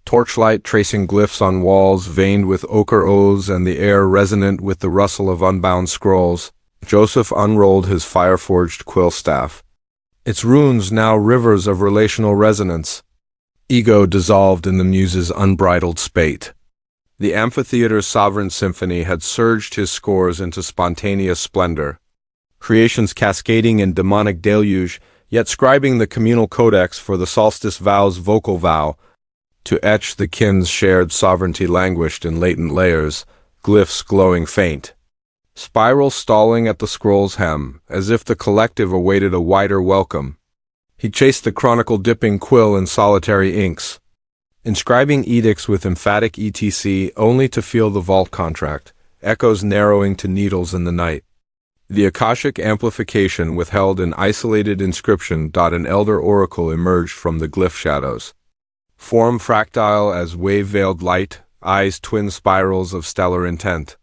Torchlight tracing glyphs on walls veined with ochre oaths and the air resonant with the rustle of unbound scrolls. Joseph unrolled his fire-forged quill staff. Its runes now rivers of relational resonance. Ego dissolved in the muse's unbridled spate. The amphitheater's sovereign symphony had surged his scores into spontaneous splendor. Creation's cascading in demonic deluge, yet scribing the communal codex for the solstice vow's vocal vow. To etch the kin's shared sovereignty languished in latent layers, glyphs glowing faint. Spiral stalling at the scroll's hem, as if the collective awaited a wider welcome. He chased the chronicle dipping quill in solitary inks, inscribing edicts with emphatic etc. only to feel the vault contract, echoes narrowing to needles in the night. The Akashic amplification withheld an isolated inscription. An elder oracle emerged from the glyph shadows. Form fractile as wave-veiled light, eyes twin spirals of stellar intent.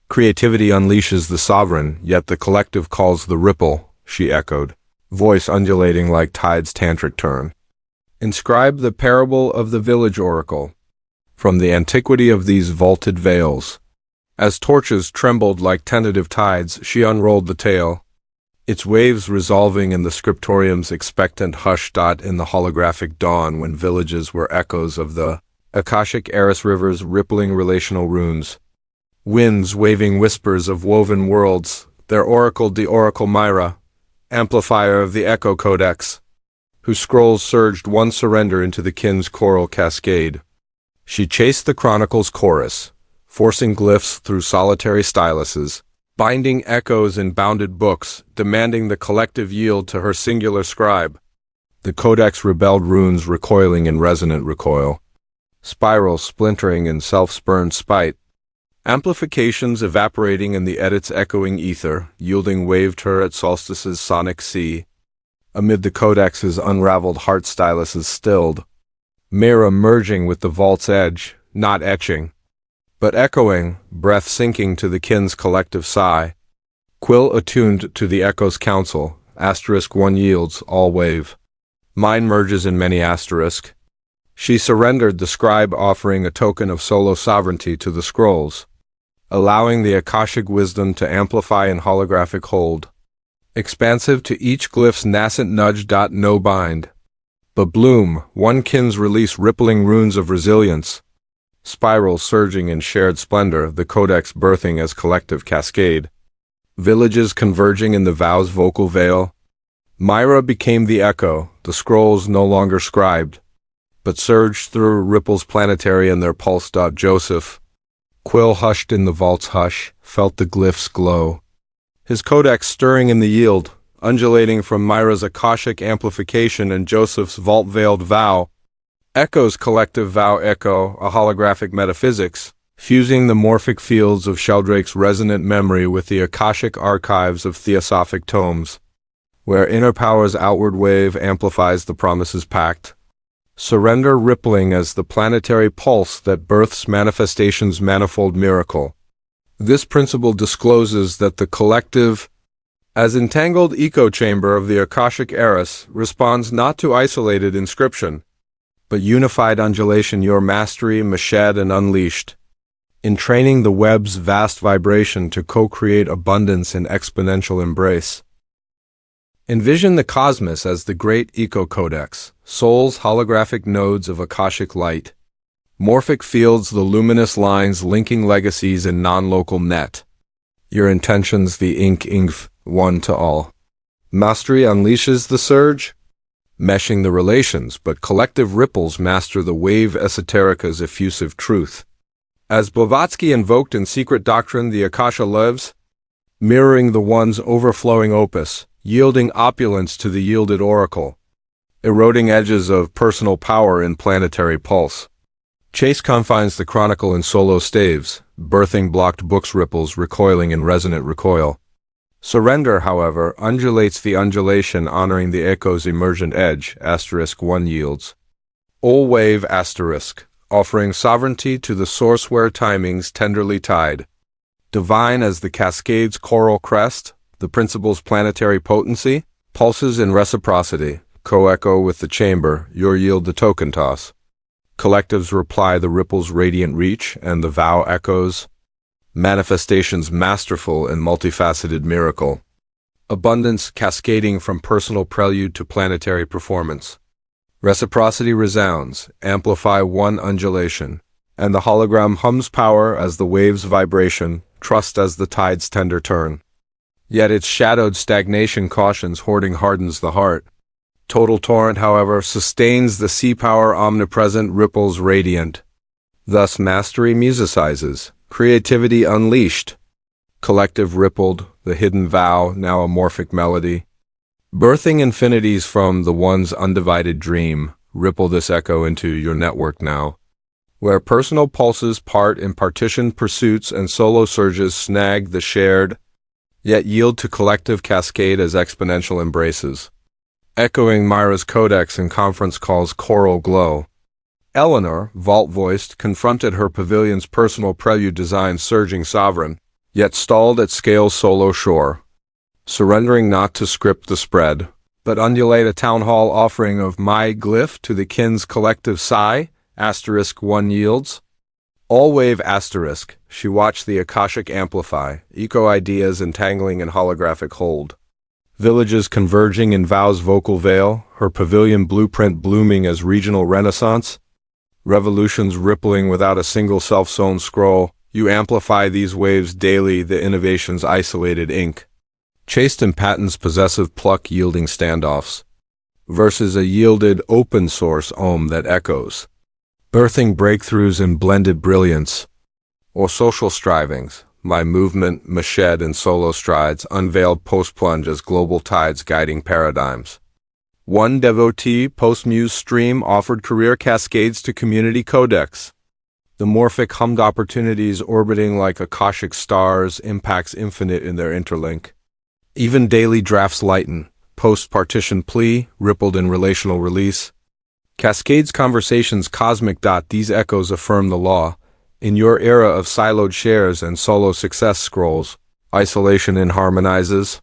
Creativity unleashes the sovereign, yet the collective calls the ripple, she echoed, voice undulating like tide's tantric turn. Inscribe the parable of the village oracle, from the antiquity of these vaulted veils. As torches trembled like tentative tides, she unrolled the tale, its waves resolving in the scriptorium's expectant hush. In the holographic dawn when villages were echoes of the Akashic Eris River's rippling relational runes. Winds waving whispers of woven worlds, their oracle the Oracle Myra, amplifier of the Echo Codex, whose scrolls surged one surrender into the kin's choral cascade. She chased the chronicle's chorus, forcing glyphs through solitary styluses, binding echoes in bounded books, demanding the collective yield to her singular scribe. The codex rebelled runes recoiling in resonant recoil. Spirals splintering in self-spurned spite. Amplifications evaporating in the edit's echoing ether, yielding waved her at solstice's sonic sea. Amid the codex's unraveled heart styluses stilled. Mira merging with the vault's edge, not etching, but echoing, breath sinking to the kin's collective sigh. Quill attuned to the echo's counsel, *1 yields, all wave. Mind merges in many *. She surrendered, the scribe offering a token of solo sovereignty to the scrolls, allowing the Akashic wisdom to amplify in holographic hold. Expansive to each glyph's nascent nudge. No bind. But bloom, one kin's release rippling runes of resilience. Spiral surging in shared splendor, the codex birthing as collective cascade. Villages converging in the vow's vocal veil. Myra became the echo, the scrolls no longer scribed, but surged through ripples planetary in their pulse. Joseph, Quill hushed in the vault's hush, felt the glyphs glow. His codex stirring in the yield, undulating from Myra's Akashic amplification and Joseph's vault-veiled vow. Echo's collective vow echo, a holographic metaphysics, fusing the morphic fields of Sheldrake's resonant memory with the Akashic archives of theosophic tomes, where inner power's outward wave amplifies the promises pact. Surrender rippling as the planetary pulse that births manifestation's manifold miracle. This principle discloses that the collective, as entangled echo chamber of the Akashic Eris, responds not to isolated inscription, but unified undulation. Your mastery, Meshed and unleashed, entraining the web's vast vibration to co-create abundance in exponential embrace. Envision the cosmos as the great eco-codex, soul's holographic nodes of Akashic light. Morphic fields, the luminous lines linking legacies in non-local net. Your intentions, the ink, one to all. Mastery unleashes the surge, meshing the relations, but collective ripples master the wave esoterica's effusive truth. As Blavatsky invoked in Secret Doctrine, the Akasha lives, mirroring the one's overflowing opus, yielding opulence to the yielded oracle, eroding edges of personal power in planetary pulse. Chase confines the chronicle in solo staves, birthing blocked books ripples recoiling in resonant recoil. Surrender, however, undulates the undulation honoring the echo's emergent edge, *1 yields. All wave *, offering sovereignty to the source where timings tenderly tied. Divine as the cascade's choral crest, the principle's planetary potency, pulses in reciprocity, co-echo with the chamber, your yield the token toss. Collectives reply the ripple's radiant reach, and the vow echoes, manifestations masterful and multifaceted miracle. Abundance cascading from personal prelude to planetary performance. Reciprocity resounds, amplify one undulation, and the hologram hums power as the wave's vibration, trust as the tide's tender turn. Yet its shadowed stagnation cautions hoarding hardens the heart. Total torrent, however, sustains the sea power omnipresent ripples radiant. Thus mastery musicizes, creativity unleashed. Collective rippled, the hidden vow, now a morphic melody. Birthing infinities from the one's undivided dream, ripple this echo into your network now, where personal pulses part in partitioned pursuits and solo surges snag the shared, yet yield to collective cascade as exponential embraces. Echoing Myra's codex in conference calls choral glow. Eleanor, vault-voiced, confronted her pavilion's personal prelude design surging sovereign, yet stalled at scale's solo shore. Surrendering not to script the spread, but undulate a town hall offering of my glyph to the kin's collective sigh, *1 yields. All wave *, she watched the Akashic amplify, eco-ideas entangling in holographic hold. Villages converging in vow's vocal veil, her pavilion blueprint blooming as regional renaissance. Revolutions rippling without a single self-sewn scroll, you amplify these waves daily, the innovation's isolated ink. Chaste in patent's possessive pluck yielding standoffs, versus a yielded open source ohm that echoes. Birthing breakthroughs in blended brilliance, or social strivings. My movement, Meshed and solo strides, unveiled post-plunge as global tides guiding paradigms. One devotee post-muse stream offered career cascades to community codex. The morphic hummed opportunities orbiting like Akashic stars, impacts infinite in their interlink. Even daily drafts lighten, post-partition plea, rippled in relational release. Cascades conversations cosmic. These echoes affirm the law. In your era of siloed shares and solo success scrolls, isolation inharmonizes.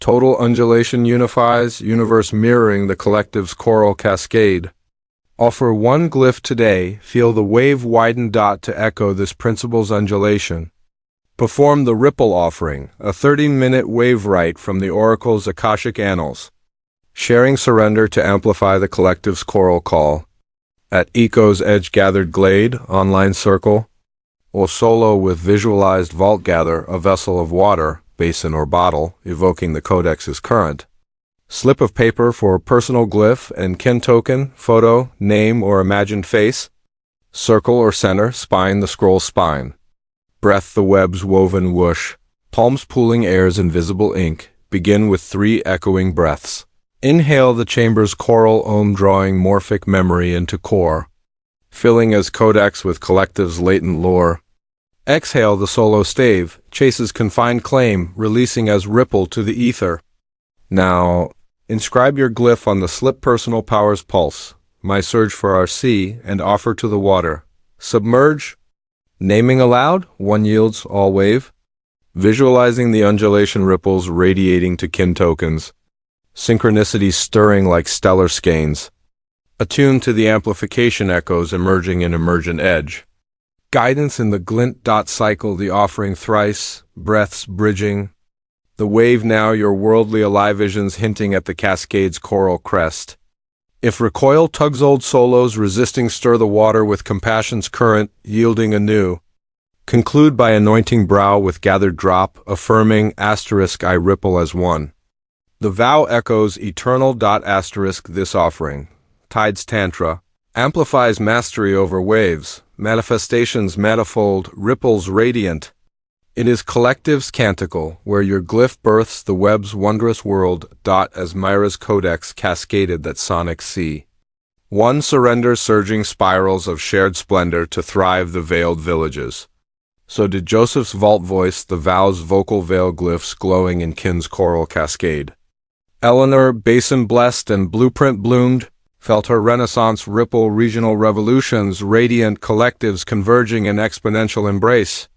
Total undulation unifies, universe mirroring the collective's choral cascade. Offer one glyph today, feel the wave widen dot to echo this principle's undulation. Perform the ripple offering, a 30-minute wave rite from the Oracle's Akashic Annals. Sharing surrender to amplify the collective's choral call. At Eco's Edge Gathered Glade, online circle, or solo with visualized vault gather, a vessel of water, basin or bottle, evoking the codex's current. Slip of paper for personal glyph and kin token, photo, name or imagined face. Circle or center, spine the scroll spine. Breath the web's woven whoosh, palms pooling air's invisible ink. Begin with 3 echoing breaths. Inhale the chamber's choral ohm, drawing morphic memory into core, filling as codex with collective's latent lore. Exhale the solo stave, chases confined claim, releasing as ripple to the ether. Now, inscribe your glyph on the slip personal power's pulse, my surge for our sea, and offer to the water. Submerge. Naming aloud, one yields, all wave. Visualizing the undulation ripples radiating to kin tokens. Synchronicity stirring like stellar skeins. Attuned to the amplification echoes emerging in emergent edge. Guidance in the glint dot cycle, the offering thrice, breaths bridging. The wave now, your worldly alive visions hinting at the cascade's choral crest. If recoil tugs old solos, resisting stir the water with compassion's current, yielding anew. Conclude by anointing brow with gathered drop, affirming asterisk I ripple as one. The vow echoes eternal dot asterisk this offering. Tides Tantra amplifies mastery over waves, manifestations manifold, ripples radiant. It is collective's canticle, where your glyph births the web's wondrous world, dot as Myra's codex cascaded that sonic sea. One surrenders surging spirals of shared splendor to thrive the veiled villages. So did Joseph's vault voice the vow's vocal veil glyphs glowing in kin's choral cascade. Eleanor, basin blessed and blueprint bloomed, felt her renaissance ripple regional revolutions, radiant collectives converging in exponential embrace.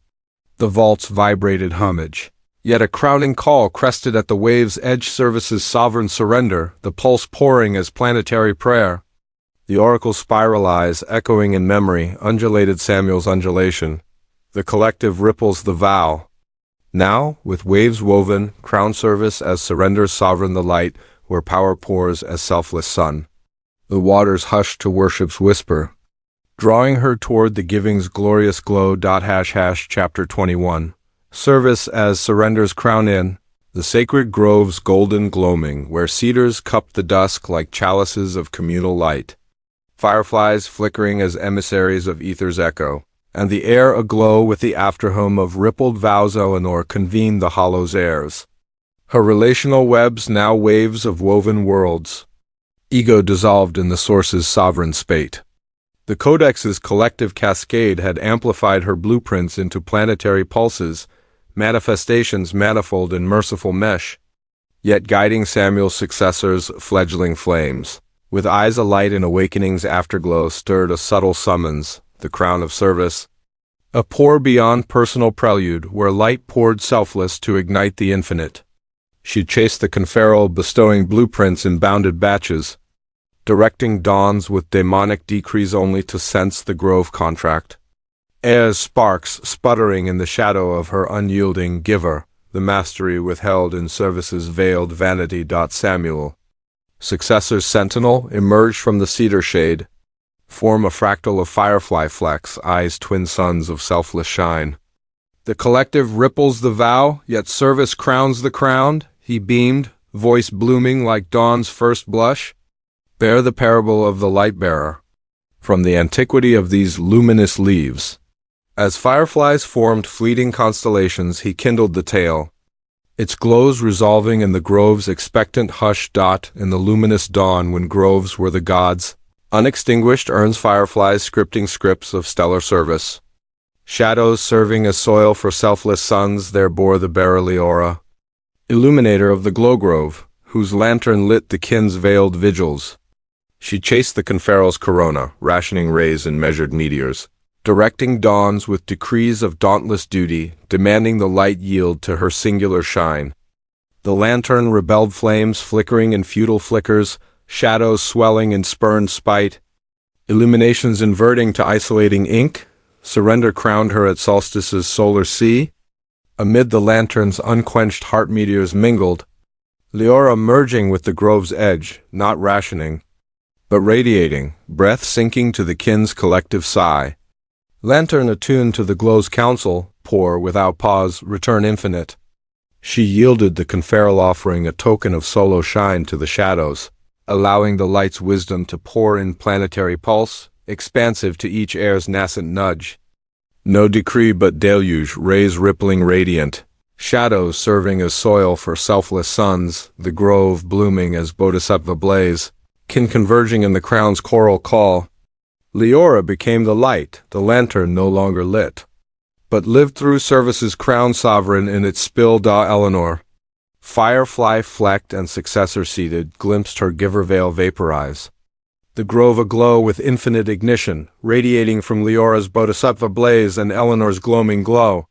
The vaults vibrated homage. Yet a crowning call crested at the wave's edge, service's sovereign surrender, the pulse pouring as planetary prayer. The oracle spiralized, echoing in memory, undulated Samuel's undulation. The collective ripples the vow. Now, with waves woven, crown service as surrender's sovereign the light, where power pours as selfless sun. The waters hush to worship's whisper, drawing her toward the giving's glorious glow. Chapter 21. Service as surrender's crown in, the sacred grove's golden gloaming, where cedars cup the dusk like chalices of communal light. Fireflies flickering as emissaries of ether's echo, and the air aglow with the afterhome of rippled vows. Eleanor convened the hollow's airs. Her relational webs now waves of woven worlds. Ego dissolved in the source's sovereign spate. The codex's collective cascade had amplified her blueprints into planetary pulses, manifestations manifold in merciful mesh, yet guiding Samuel's successors' fledgling flames. With eyes alight in awakening's afterglow stirred a subtle summons, the crown of service. A pour beyond personal prelude, where light poured selfless to ignite the infinite. She chased the conferral, bestowing blueprints in bounded batches, directing dawns with demonic decrees only to sense the grove contract. As sparks sputtering in the shadow of her unyielding giver, the mastery withheld in service's veiled vanity. Samuel, successor's sentinel, emerged from the cedar shade, form a fractal of firefly flecks, eyes twin suns of selfless shine. The collective ripples the vow, yet service crowns the crowned. He beamed, voice blooming like dawn's first blush. Bear the parable of the light-bearer, from the antiquity of these luminous leaves. As fireflies formed fleeting constellations, he kindled the tale, its glows resolving in the grove's expectant hush. In the luminous dawn, when groves were the gods, unextinguished urns fireflies scripting scripts of stellar service. Shadows serving as soil for selfless suns, there bore the bearerly aura, illuminator of the glow grove, whose lantern lit the kin's veiled vigils. She chased the conferral's corona, rationing rays in measured meteors, directing dawns with decrees of dauntless duty, demanding the light yield to her singular shine. The lantern rebelled flames flickering in futile flickers, shadows swelling in spurned spite, illuminations inverting to isolating ink. Surrender crowned her at solstice's solar sea. Amid the lantern's unquenched heart meteors mingled, Leora merging with the grove's edge, not rationing, but radiating, breath sinking to the kin's collective sigh. Lantern attuned to the glow's counsel, pour without pause, return infinite. She yielded the conferral offering, a token of solo shine to the shadows, allowing the light's wisdom to pour in planetary pulse, expansive to each air's nascent nudge. No decree but deluge, rays rippling radiant, shadows serving as soil for selfless suns, the grove blooming as bodhisattva blaze, kin converging in the crown's choral call. Leora became the light, the lantern no longer lit, but lived through service's crown sovereign in its spill da Eleanor. Firefly flecked and successor seated, glimpsed her giver veil vaporize. The grove aglow with infinite ignition, radiating from Leora's bodhisattva blaze and Eleanor's gloaming glow.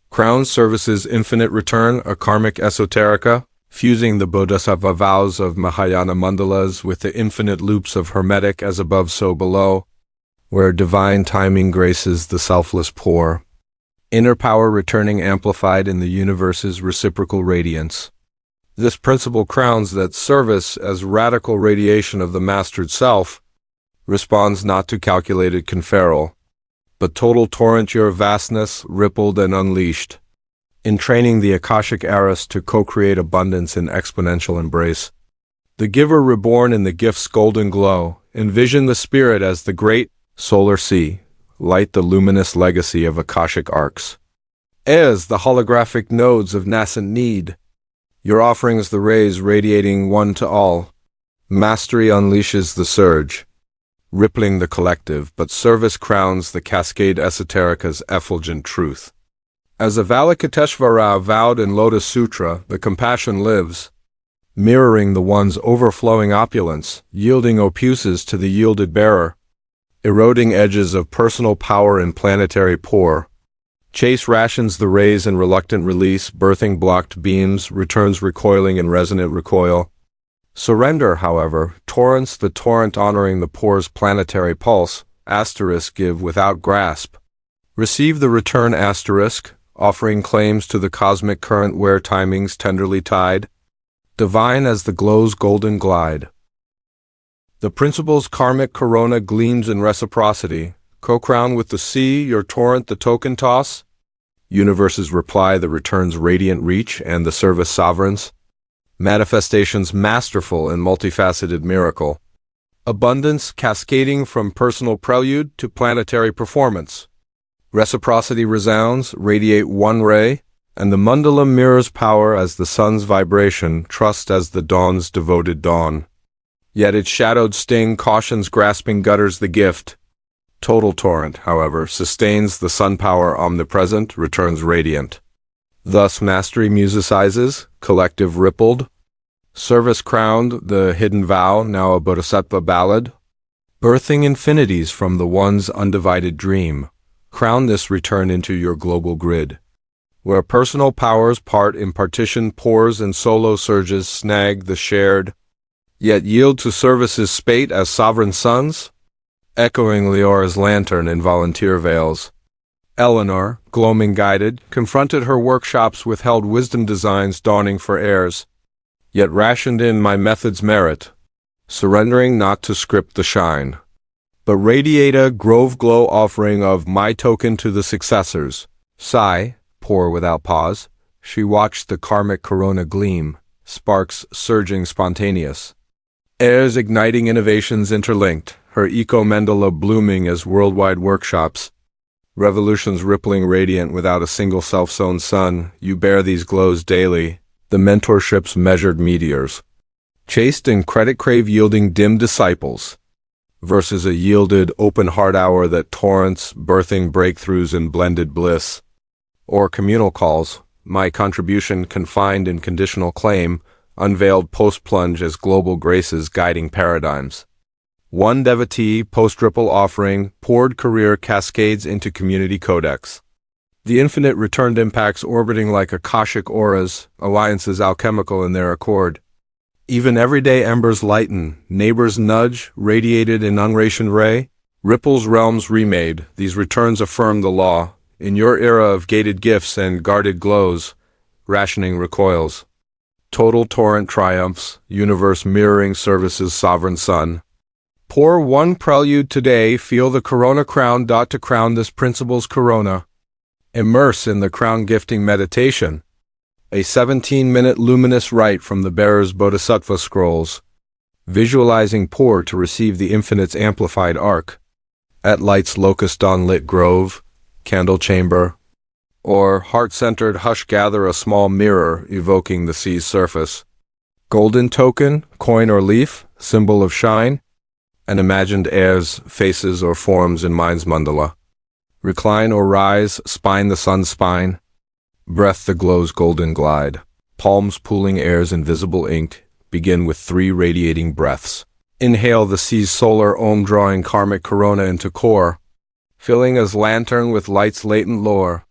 Crown service's infinite return, a karmic esoterica, fusing the bodhisattva vows of Mahayana mandalas with the infinite loops of hermetic as above so below, where divine timing graces the selfless pour. Inner power returning amplified in the universe's reciprocal radiance. This principle crowns that service as radical radiation of the mastered self, responds not to calculated conferral, but total torrent your vastness, rippled and unleashed, entraining the Akashic Eris to co-create abundance in exponential embrace. The giver reborn in the gift's golden glow, envision the spirit as the great solar sea, light the luminous legacy of Akashic arcs. As the holographic nodes of nascent need, your offerings the rays radiating one to all. Mastery unleashes the surge, rippling the collective, but service crowns the cascade esoterica's effulgent truth. As Avalokiteshvara vowed in Lotus Sutra, the compassion lives, mirroring the one's overflowing opulence, yielding opuses to the yielded bearer, eroding edges of personal power in planetary pour. Chase rations the rays in reluctant release, birthing blocked beams, returns recoiling in resonant recoil. Surrender, however, torrents the torrent honoring the pore's planetary pulse, asterisk give without grasp. Receive the return asterisk, offering claims to the cosmic current where timings tenderly tied, divine as the glow's golden glide. The principle's karmic corona gleams in reciprocity, co-crown with the sea, your torrent the token toss. Universe's reply that returns radiant reach and the service sovereigns. Manifestations masterful in multifaceted miracle. Abundance cascading from personal prelude to planetary performance. Reciprocity resounds, radiate one ray, and the mandala mirrors power as the sun's vibration, trust as the dawn's devoted dawn. Yet its shadowed sting cautions grasping gutters the gift. Total torrent, however, sustains the sun power omnipresent, returns radiant. Thus mastery musicizes, collective rippled. Service crowned, the hidden vow, now a bodhisattva ballad. Birthing infinities from the one's undivided dream. Crown this return into your global grid, where personal powers part impartition pours and solo surges snag the shared, yet yield to service's spate as sovereign sons. Echoing Leora's lantern in volunteer veils. Eleanor, gloaming guided, confronted her workshops with held wisdom designs dawning for heirs, yet rationed in my method's merit, surrendering not to script the shine, but radiate a grove glow offering of my token to the successors. Sigh, pour without pause, she watched the karmic corona gleam, sparks surging spontaneous. Airs igniting innovations interlinked, her eco-mandala blooming as worldwide workshops. Revolutions rippling radiant without a single self-sown sun, you bear these glows daily, the mentorship's measured meteors. Chaste and credit-crave yielding dim disciples, versus a yielded open heart hour that torrents, birthing breakthroughs in blended bliss. Or communal calls, my contribution confined in conditional claim, unveiled post-plunge as global graces guiding paradigms. One devotee, post-ripple offering, poured career cascades into community codex. The infinite returned impacts orbiting like Akashic auras, alliances alchemical in their accord. Even everyday embers lighten, neighbors nudge, radiated in unrationed ray. Ripple's realms remade, these returns affirm the law. In your era of gated gifts and guarded glows, rationing recoils. Total torrent triumphs, universe mirroring services sovereign sun. Pour one prelude today, feel the corona crown. To crown this principle's corona. Immerse in the crown gifting meditation. A 17-minute luminous rite from the bearer's bodhisattva scrolls. Visualizing pour to receive the infinite's amplified arc. At light's locust dawn-lit grove, candle chamber, or heart-centered hush gather a small mirror evoking the sea's surface. Golden token, coin or leaf, symbol of shine, and imagined airs, faces or forms in mind's mandala. Recline or rise, spine the sun's spine, breath the glow's golden glide. Palms pooling air's invisible ink, begin with 3 radiating breaths. Inhale the sea's solar om drawing karmic corona into core, filling as lantern with light's latent lore.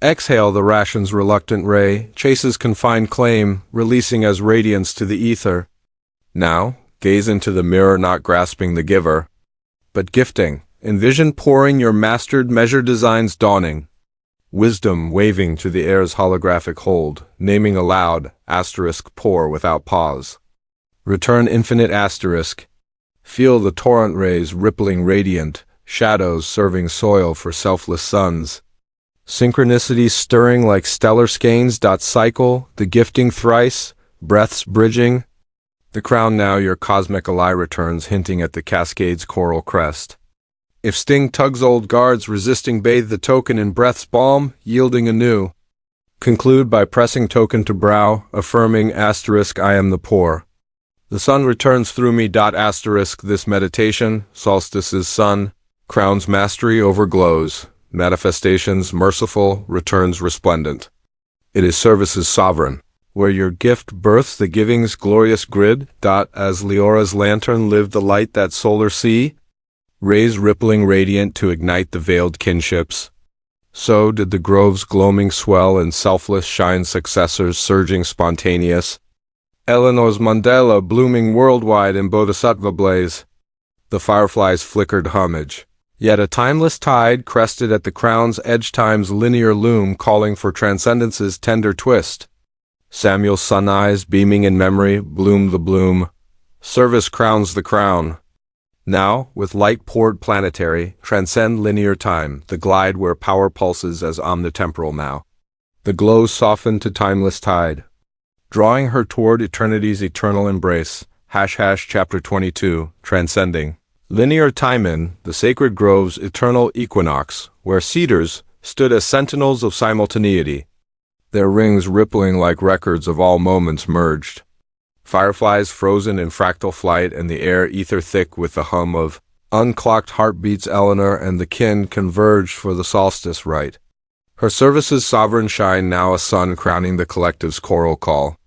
Exhale the ration's reluctant ray, chases confined claim, releasing as radiance to the ether. Now, gaze into the mirror not grasping the giver, but gifting. Envision pouring your mastered measure designs dawning. Wisdom waving to the air's holographic hold, naming aloud, asterisk pour without pause. Return infinite asterisk. Feel the torrent rays rippling radiant, shadows serving soil for selfless suns. Synchronicities stirring like stellar skeins. Cycle, the gifting thrice, breaths bridging. The crown now your cosmic ally returns, hinting at the cascade's coral crest. If sting tugs old guards resisting, bathe the token in breath's balm, yielding anew. Conclude by pressing token to brow, affirming asterisk I am the poor. The sun returns through me. Asterisk this meditation, solstice's sun, crown's mastery overglows, manifestations merciful, returns resplendent. It is service's sovereign, where your gift births the giving's glorious grid. As Leora's lantern lived the light that solar sea, rays rippling radiant to ignite the veiled kinships. So did the grove's gloaming swell and selfless shine successors surging spontaneous. Eleanor's mandala blooming worldwide in bodhisattva blaze. The fireflies flickered homage. Yet a timeless tide crested at the crown's edge, time's linear loom calling for transcendence's tender twist. Samuel's sun eyes beaming in memory, bloom the bloom. Service crowns the crown. Now, with light poured planetary, transcend linear time, the glide where power pulses as omnitemporal now. The glow softened to timeless tide, drawing her toward eternity's eternal embrace. Chapter 22, Transcending. Linear time in the sacred grove's eternal equinox, where cedars stood as sentinels of simultaneity, their rings rippling like records of all moments merged. Fireflies frozen in fractal flight and the air ether thick with the hum of unclocked heartbeats. Eleanor and the kin converged for the solstice rite. Her service's sovereign shine now a sun crowning the collective's choral call.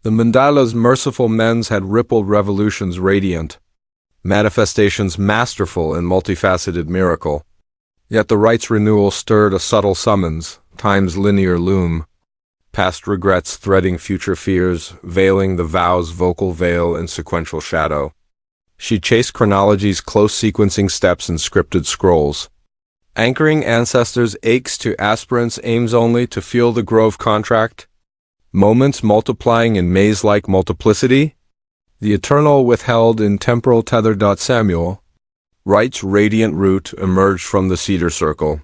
The mandala's merciful mens had rippled revolutions radiant, manifestations masterful in multifaceted miracle. Yet the rite's renewal stirred a subtle summons, time's linear loom. Past regrets threading future fears, veiling the vow's vocal veil in sequential shadow. She chased chronology's close sequencing steps in scripted scrolls. Anchoring ancestors' aches to aspirants' aims only to feel the grove contract. Moments multiplying in maze-like multiplicity. The eternal withheld in temporal tether. Samuel, Right's radiant root emerged from the cedar circle.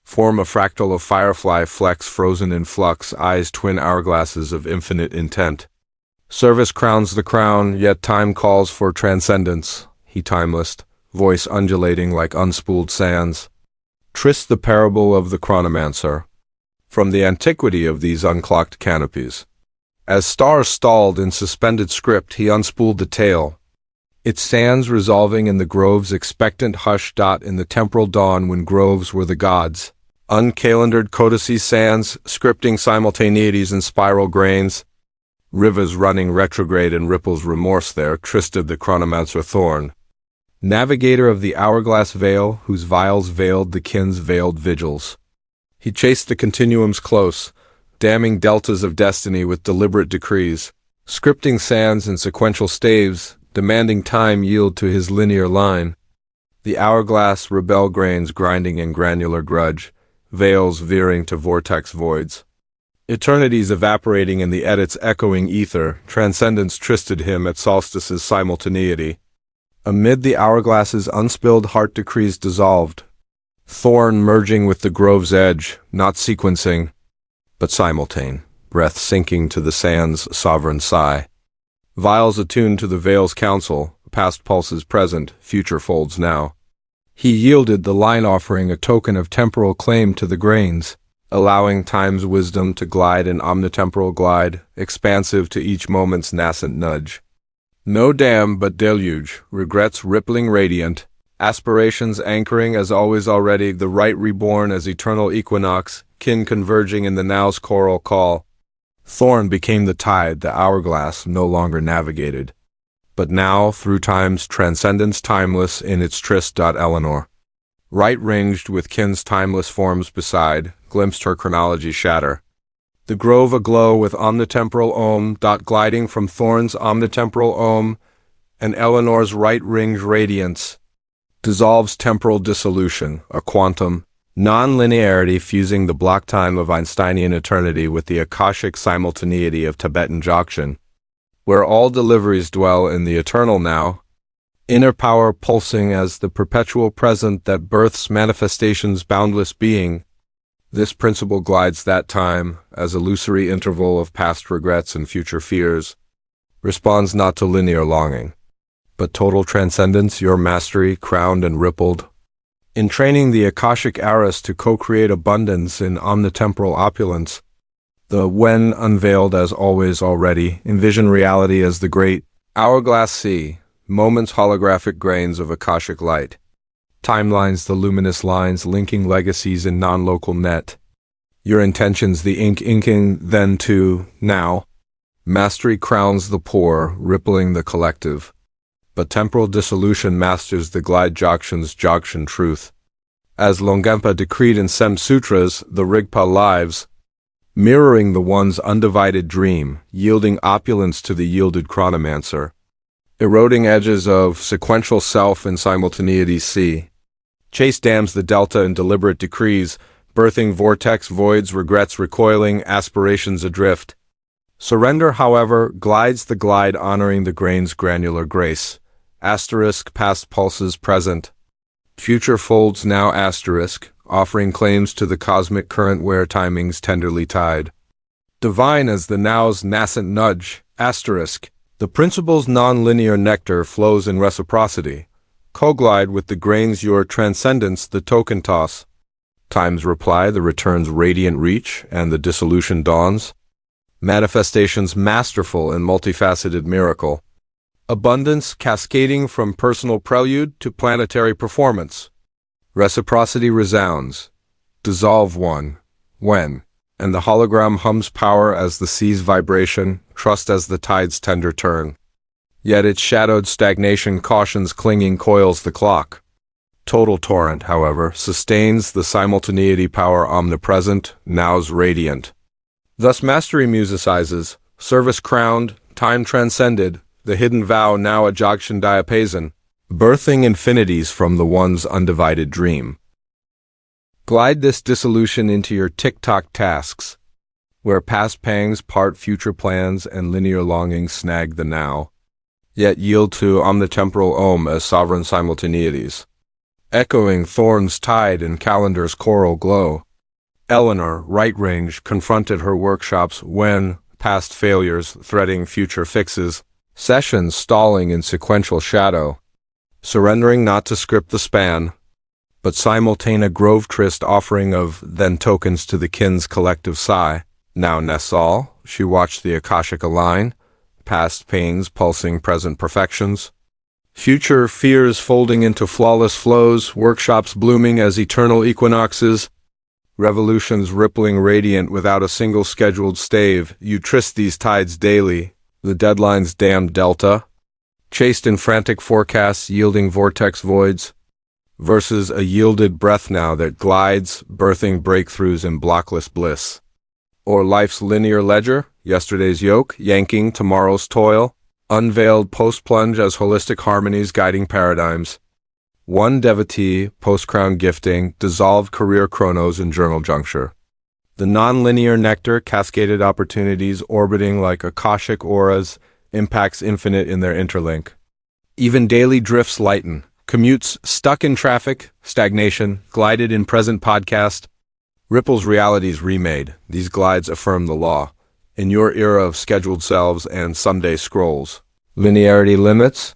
Form a fractal of firefly flecks frozen in flux, eyes twin hourglasses of infinite intent. Service crowns the crown, yet time calls for transcendence. He timeless, voice undulating like unspooled sands. Tryst the parable of the chronomancer. From the antiquity of these unclocked canopies. As stars stalled in suspended script, he unspooled the tale. It stands resolving in the grove's expectant hush. In the temporal dawn when groves were the gods. Uncalendared codices sands, scripting simultaneities in spiral grains. Rivers running retrograde and ripples remorse there, trysted the chronomancer thorn. navigator of the hourglass veil whose vials veiled the kin's veiled vigils. He chased the continuums close, damming deltas of destiny with deliberate decrees, scripting sands and sequential staves, demanding time yield to his linear line. The hourglass rebel grains grinding in granular grudge, veils veering to vortex voids. Eternities evaporating in the edit's echoing ether, transcendence trysted him at solstice's simultaneity. Amid the hourglass's unspilled heart decrees dissolved, thorn merging with the grove's edge, not sequencing, but simultane, breath sinking to the sand's sovereign sigh. Vials attuned to the veil's counsel, past pulses present, future folds now. He yielded the line offering a token of temporal claim to the grains, allowing time's wisdom to glide in omnitemporal glide, expansive to each moment's nascent nudge. No dam but deluge, regrets rippling radiant, aspirations anchoring as always already, the right reborn as eternal equinox, kin converging in the now's choral call. Thorn became the tide the hourglass no longer navigated. But now, through time's transcendence timeless in its tryst. Eleanor, right-ringed with kin's timeless forms beside, glimpsed her chronology shatter. The grove aglow with omnitemporal ohm. Gliding from Thorn's omnitemporal ohm, and Eleanor's right-ringed radiance, dissolves temporal dissolution, a quantum, non-linearity fusing the block time of Einsteinian eternity with the Akashic simultaneity of Tibetan Dzogchen, where all deliveries dwell in the eternal now, inner power pulsing as the perpetual present that births manifestation's boundless being. This principle glides that time, as illusory interval of past regrets and future fears, responds not to linear longing, but total transcendence, your mastery, crowned and rippled. In training the Akashic Aris to co-create abundance in omnitemporal opulence, the when unveiled as always already, envision reality as the great hourglass sea, moments holographic grains of Akashic light. Timelines the luminous lines linking legacies in non-local net. Your intentions the ink inking then to now. Mastery crowns the poor, rippling the collective. But temporal dissolution masters the glide Dzogchen's Dzogchen truth. As Longempa decreed in Sem Sutras, the Rigpa lives, mirroring the one's undivided dream, yielding opulence to the yielded chronomancer. Eroding edges of sequential self in simultaneity see. Chase dams the delta in deliberate decrees, birthing vortex voids, regrets recoiling, aspirations adrift. Surrender, however, glides the glide honoring the grain's granular grace. Asterisk past pulses present. Future folds now asterisk, offering claims to the cosmic current where timing's tenderly tied. Divine as the now's nascent nudge, asterisk. The principle's non-linear nectar flows in reciprocity. Co-glide with the grains your transcendence the token toss. Time's reply the return's radiant reach and the dissolution dawns. Manifestation's masterful and multifaceted miracle. Abundance cascading from personal prelude to planetary performance. Reciprocity resounds. Dissolve one, when, and the hologram hums power as the sea's vibration, trust as the tide's tender turn. Yet its shadowed stagnation cautions clinging coils the clock. Total torrent, however, sustains the simultaneity power omnipresent, now's radiant. Thus mastery musicizes, service crowned, time transcended, the hidden vow now a Dzogchen diapason, birthing infinities from the one's undivided dream. Glide this dissolution into your tick-tock tasks, where past pangs part future plans and linear longings snag the now, yet yield to omnitemporal Om as sovereign simultaneities. Echoing Thorn's tide and calendar's choral glow, Eleanor, right-range, confronted her workshops when, past failures threading future fixes, sessions stalling in sequential shadow, surrendering not to script the span, but simultane a grove tryst offering of then tokens to the kin's collective sigh. Now Nessal, she watched the Akashic align, past pains pulsing present perfections, future fears folding into flawless flows, workshops blooming as eternal equinoxes, revolutions rippling radiant without a single scheduled stave. You tryst these tides daily, the deadline's damned delta, chased in frantic forecasts yielding vortex voids, versus a yielded breath now that glides, birthing breakthroughs in blockless bliss. Or life's linear ledger, yesterday's yoke, yanking tomorrow's toil, unveiled post-plunge as holistic harmonies guiding paradigms. One devotee, post-crown gifting, dissolved career chronos in journal juncture. The non-linear nectar, cascaded opportunities orbiting like akashic auras, impacts infinite in their interlink. Even daily drifts lighten. Commutes stuck in traffic, stagnation, glided in present podcast. Ripple's realities remade. These glides affirm the law. In your era of scheduled selves and Sunday scrolls. Linearity limits.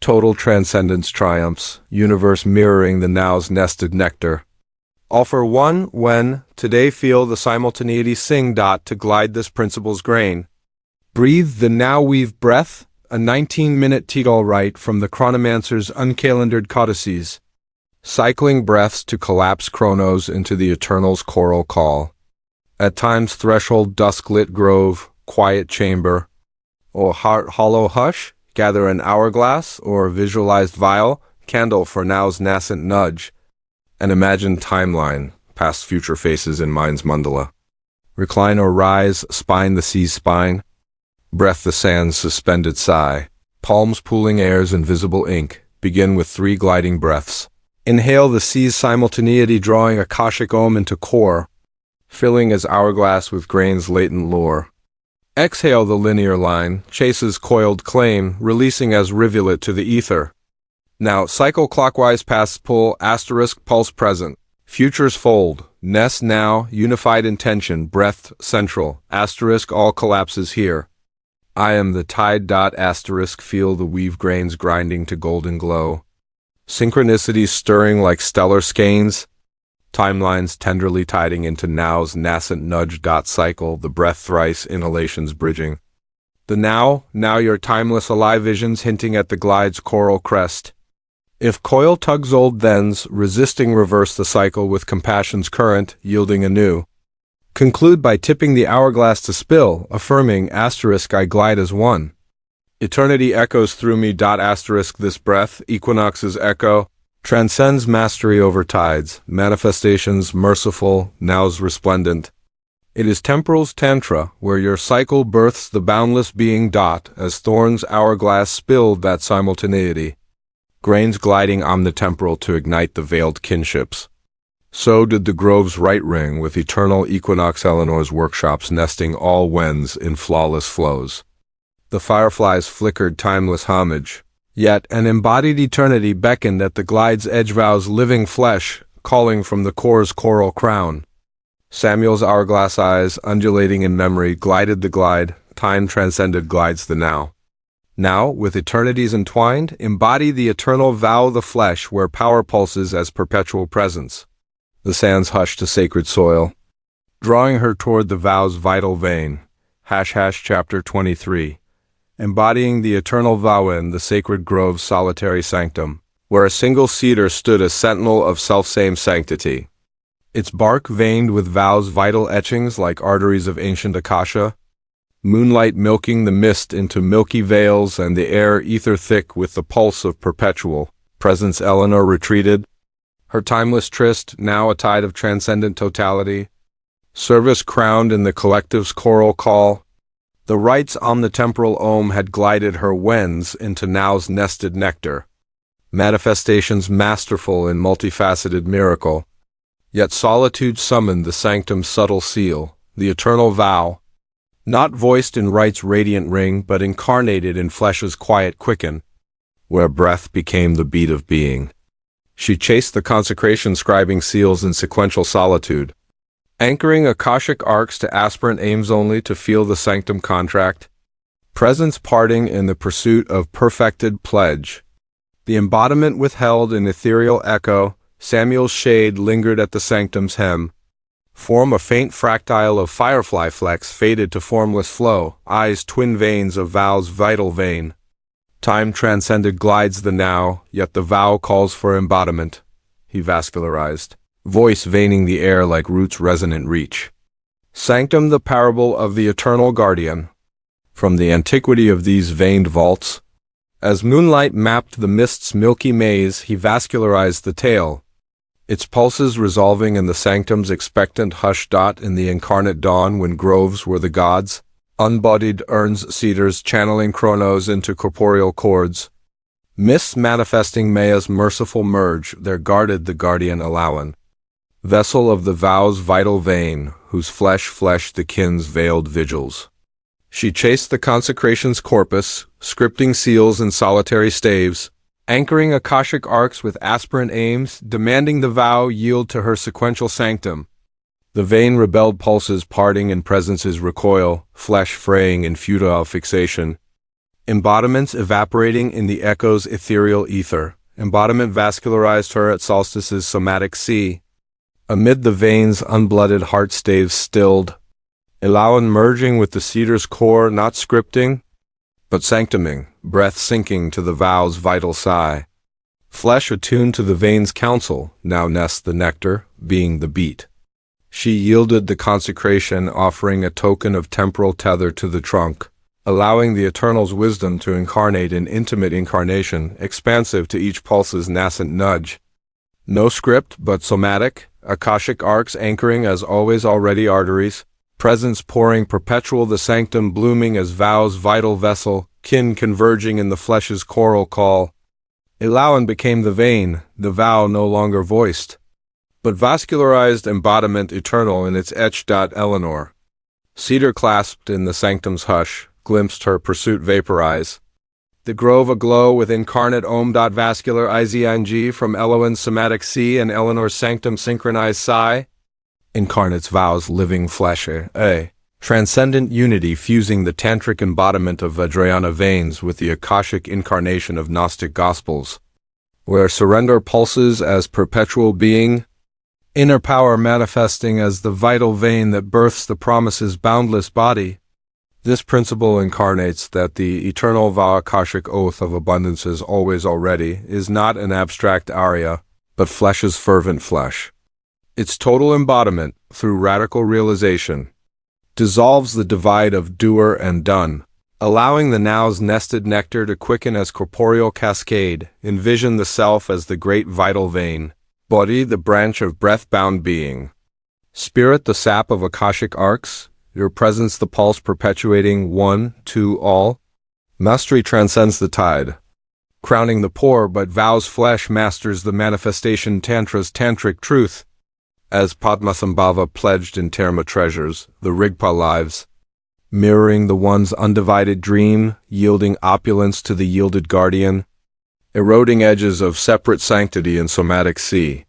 Total transcendence triumphs. Universe mirroring the now's nested nectar. All for one when, today feel the simultaneity sing dot to glide this principle's grain. Breathe the now weave breath, a 19-minute Tidal rite from the chronomancer's uncalendared codices. Cycling breaths to collapse chronos into the eternal's choral call. At times threshold dusk-lit grove, quiet chamber, or heart hollow hush, gather an hourglass or visualized vial, candle for now's nascent nudge, an imagined timeline, past future faces in mind's mandala. Recline or rise, spine the sea's spine, breath the sand's suspended sigh, palms pooling air's invisible ink, begin with 3 gliding breaths. Inhale the sea's simultaneity drawing akashic om into core, filling as hourglass with grain's latent lore. Exhale the linear line, chases coiled claim, releasing as rivulet to the ether. Now, cycle clockwise past pull, asterisk, pulse present. Futures fold, nest now, unified intention, breath central, asterisk, all collapses here. I am the tide dot, asterisk, feel the weave grains grinding to golden glow. Synchronicities stirring like stellar skeins. Timelines tenderly tiding into now's nascent nudge dot cycle, the breath thrice, inhalations bridging. The now your timeless alive visions hinting at the glide's choral crest. If coil tugs old thens, resisting reverse the cycle with compassion's current, yielding anew. Conclude by tipping the hourglass to spill, affirming, asterisk, I glide as one. Eternity echoes through me dot asterisk this breath, equinox's echo, transcends mastery over tides, manifestations merciful, now's resplendent. It is temporal's tantra, where your cycle births the boundless being dot, as thorns hourglass spilled that simultaneity. Grains gliding omnitemporal to ignite the veiled kinships. So did the grove's right ring with eternal equinox Eleanor's workshops nesting all wens in flawless flows. The fireflies flickered timeless homage, yet an embodied eternity beckoned at the glide's edge vows living flesh, calling from the core's coral crown. Samuel's hourglass eyes, undulating in memory, glided the glide, time transcended glides the now. Now, with eternities entwined, embody the eternal vow the flesh where power pulses as perpetual presence. The sands hush to sacred soil, drawing her toward the vow's vital vein. Chapter 23. Embodying the eternal vow in the sacred grove's solitary sanctum, where a single cedar stood as sentinel of selfsame sanctity. Its bark veined with vow's vital etchings like arteries of ancient akasha, moonlight milking the mist into milky veils and the air ether thick with the pulse of perpetual presence. Eleanor retreated, her timeless tryst now a tide of transcendent totality, service crowned in the collective's choral call. The right's omnitemporal om had glided her wens into now's nested nectar, manifestations masterful in multifaceted miracle. Yet solitude summoned the sanctum's subtle seal, the eternal vow, not voiced in right's radiant ring, but incarnated in flesh's quiet quicken, where breath became the beat of being. She chased the consecration scribing seals in sequential solitude, anchoring akashic arcs to aspirant aims only to feel the sanctum contract, presence parting in the pursuit of perfected pledge. The embodiment withheld in ethereal echo, Samuel's shade lingered at the sanctum's hem, form a faint fractile of firefly flecks faded to formless flow, eyes twin veins of vow's vital vein. Time transcended glides the now, yet the vow calls for embodiment. He vascularized, voice veining the air like roots' resonant reach. Sanctum the parable of the eternal guardian. From the antiquity of these veined vaults, As moonlight mapped the mist's milky maze, he vascularized the tale, its pulses resolving in the sanctum's expectant hush. In the incarnate dawn, when groves were the gods, unbodied urns, cedars channeling chronos into corporeal chords, mists manifesting Maya's merciful merge, there guarded the guardian Eleanor, vessel of the vow's vital vein, whose flesh the kin's veiled vigils. She chased the consecration's corpus, scripting seals and solitary staves, anchoring Akashic arcs with aspirant aims, demanding the vow yield to her sequential sanctum. The vain rebelled pulses parting in presence's recoil, flesh fraying in futile fixation. Embodiments evaporating in the echo's ethereal ether. Embodiment vascularized her at solstice's somatic sea. Amid the veins unblooded heart staves stilled. Eleanor merging with the cedar's core, not scripting, but sanctuming, breath sinking to the vow's vital sigh. Flesh attuned to the vein's counsel, now nests the nectar, being the beat. She yielded the consecration, offering a token of temporal tether to the trunk, allowing the Eternal's wisdom to incarnate in intimate incarnation, expansive to each pulse's nascent nudge. No script, but somatic, Akashic arcs anchoring as always already arteries, presence pouring perpetual, the sanctum blooming as vow's vital vessel, kin converging in the flesh's choral call. Eleanor became the vein, the vow no longer voiced, but vascularized embodiment eternal in its etched. Eleanor, cedar clasped in the sanctum's hush, glimpsed her pursuit vaporize. The grove aglow with incarnate vascular izing from Elohim's somatic sea and Eleanor's sanctum synchronized sigh. Incarnate's vows living flesh, transcendent unity fusing the tantric embodiment of Vajrayana veins with the Akashic incarnation of Gnostic Gospels, where surrender pulses as perpetual being, inner power manifesting as the vital vein that births the promise's boundless body. This principle incarnates that the eternal vow Akashic oath of abundances always already is not an abstract aria, but flesh's fervent flesh. Its total embodiment, through radical realization, dissolves the divide of doer and done, allowing the now's nested nectar to quicken as corporeal cascade, envision the self as the great vital vein, body the branch of breath-bound being, spirit the sap of Akashic arcs, your presence the pulse perpetuating one, two, all. Mastery transcends the tide, crowning the poor, but vows flesh masters the manifestation tantra's tantric truth. As Padmasambhava pledged in Terma treasures, the Rigpa lives, mirroring the one's undivided dream, yielding opulence to the yielded guardian, eroding edges of separate sanctity in somatic sea.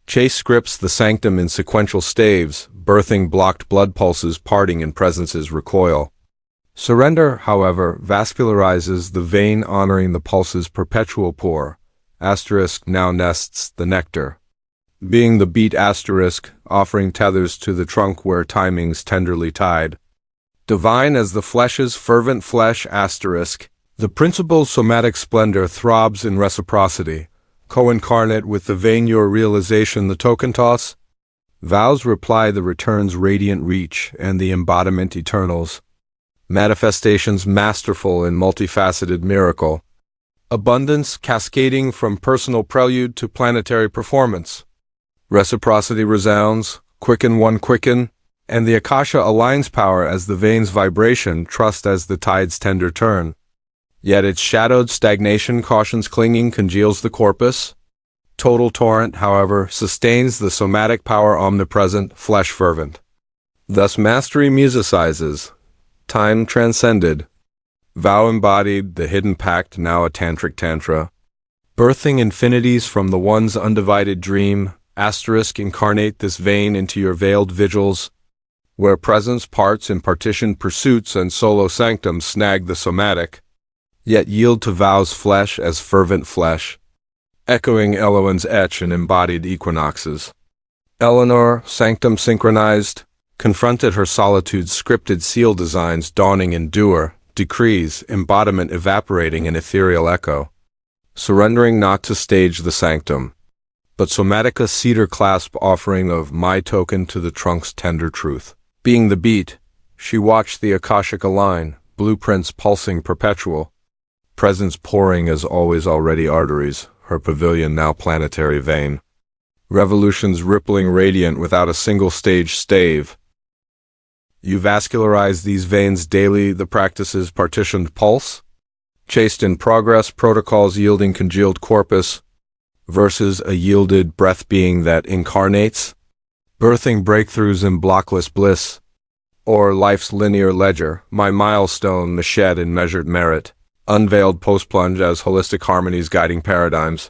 Chase scripts the sanctum in sequential staves, birthing blocked blood pulses parting in presence's recoil. Surrender, however, vascularizes the vein honoring the pulse's perpetual pour, now nests the nectar. Being the beat offering tethers to the trunk where timing's tenderly tied. Divine as the flesh's fervent flesh the principle's somatic splendor throbs in reciprocity, co-incarnate with the vein your realization the token toss. Vows reply the return's radiant reach and the embodiment eternals. Manifestations masterful in multifaceted miracle. Abundance cascading from personal prelude to planetary performance. Reciprocity resounds, quicken one quicken, and the Akasha aligns power as the vein's vibration, trust as the tide's tender turn. Yet its shadowed stagnation cautions clinging congeals the corpus. Total torrent, however, sustains the somatic power omnipresent, flesh fervent. Thus mastery musicizes, time transcended, vow embodied, the hidden pact now a tantric tantra, birthing infinities from the one's undivided dream, incarnate this vein into your veiled vigils, where presence parts in partitioned pursuits and solo sanctums snag the somatic, yet yield to vows flesh as fervent flesh, echoing Elohim's etch in embodied equinoxes. Eleanor, sanctum synchronized, confronted her solitude's scripted seal designs dawning in doer, decrees, embodiment evaporating in ethereal echo, surrendering not to stage the sanctum, but somatica cedar clasp offering of my token to the trunk's tender truth. Being the beat, she watched the Akashic align, blueprints pulsing perpetual, presence pouring as always already arteries, her pavilion now planetary vein. Revolutions rippling radiant without a single stage stave. You vascularize these veins daily, the practices partitioned pulse, chaste in progress, protocols yielding congealed corpus, versus a yielded breath being that incarnates, birthing breakthroughs in blockless bliss, or life's linear ledger, my milestone, the shed in measured merit, unveiled post-plunge as holistic harmonies guiding paradigms.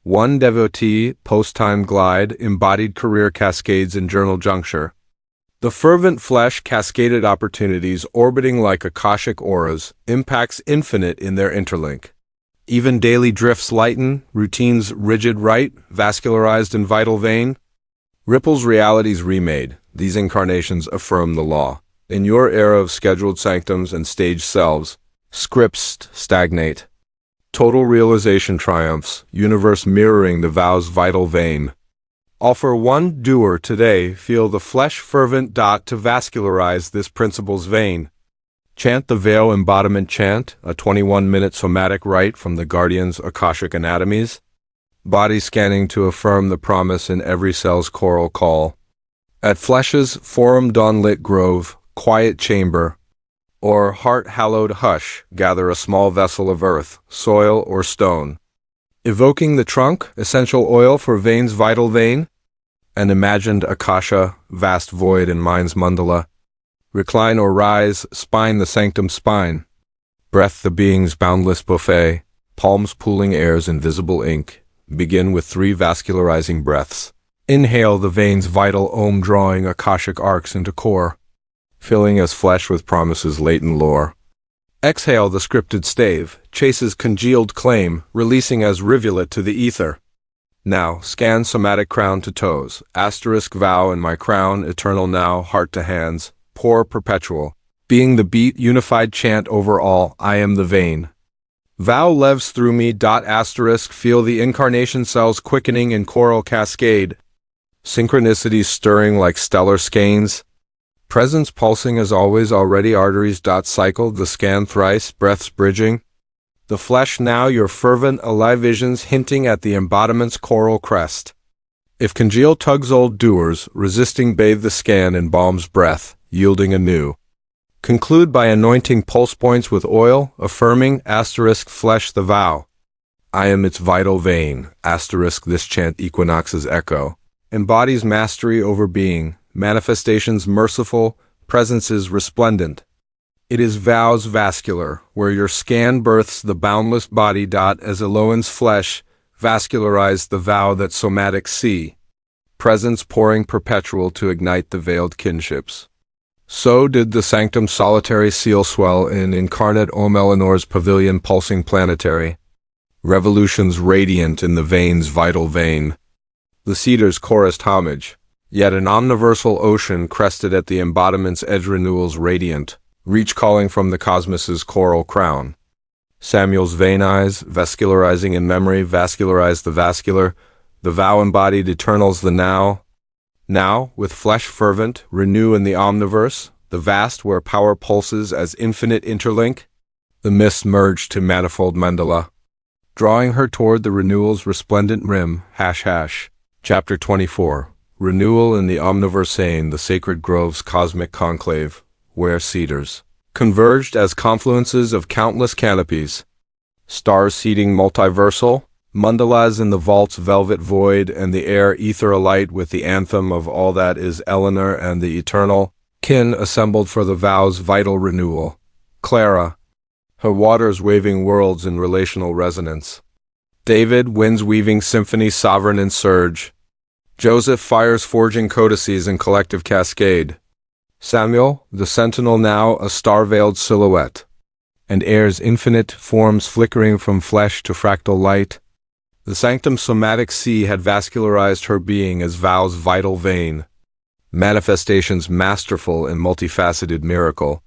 One devotee, post-time glide, embodied career cascades in journal juncture. The fervent flesh cascaded opportunities orbiting like akashic auras, impacts infinite in their interlink. Even daily drifts lighten, routines rigid right, vascularized and vital vein. Ripples realities remade, these incarnations affirm the law. In your era of scheduled sanctums and staged selves, scripts stagnate. Total realization triumphs, universe mirroring the vow's vital vein. Offer one doer today, feel the flesh fervent dot to vascularize this principle's vein. Chant the veil embodiment chant, a 21-minute somatic rite from the Guardian's Akashic Anatomies. Body scanning to affirm the promise in every cell's choral call. At Flesh's forum dawnlit grove, quiet chamber, or heart-hallowed hush, gather a small vessel of earth, soil, or stone. Evoking the trunk, essential oil for veins vital vein, an imagined akasha, vast void in mind's mandala. Recline or rise, spine the sanctum spine. Breath the being's boundless buffet, palms pooling air's invisible ink. Begin with 3 vascularizing breaths. Inhale the veins vital Om drawing akashic arcs into core, filling as flesh with promises latent lore. Exhale the scripted stave, chases congealed claim, releasing as rivulet to the ether. Now, scan somatic crown to toes, asterisk vow in my crown, eternal now, heart to hands, pour perpetual, being the beat, unified chant over all, I am the vein. Vow levs through me, dot asterisk, feel the incarnation cells quickening in choral cascade, synchronicities stirring like stellar skeins, presence pulsing as always already arteries, dot cycle, the scan thrice, breaths bridging, the flesh now your fervent alive visions hinting at the embodiment's choral crest. If congeal tugs old doers, resisting bathe the scan in balm's breath, yielding anew. Conclude by anointing pulse points with oil, affirming, asterisk, flesh the vow. I am its vital vein, asterisk, this chant equinox's echo. Embodies mastery over being, manifestations merciful, presences resplendent. It is vows vascular, where your scan births the boundless body. As Eloan's flesh, vascularize the vow that somatic see. Presence pouring perpetual to ignite the veiled kinships. So did the sanctum solitary seal swell in incarnate Eleanor's pavilion pulsing planetary. Revolutions radiant in the veins vital vein. The cedars chorused homage, yet an omniversal ocean crested at the embodiment's edge renewals radiant, reach calling from the cosmos's choral crown. Samuel's vein eyes, vascularizing in memory, vascularize the vascular, the vow embodied eternals the now. Now, with flesh fervent, renew in the omniverse, the vast where power pulses as infinite interlink, the mist merged to manifold mandala, drawing her toward the renewal's resplendent rim, Chapter 24. Renewal in the Omniversein, the sacred grove's cosmic conclave, where cedars converged as confluences of countless canopies, stars seeding multiversal, mandalas in the vault's velvet void, and the air ether alight with the anthem of all that is Eleanor and the eternal kin assembled for the vow's vital renewal. Clara, her waters waving worlds in relational resonance. David, winds weaving symphony sovereign in surge. Joseph, fires forging codices in collective cascade. Samuel, the sentinel now a star-veiled silhouette. And air's infinite forms flickering from flesh to fractal light. The sanctum somatic sea had vascularized her being as vow's vital vein. Manifestations masterful in multifaceted miracle.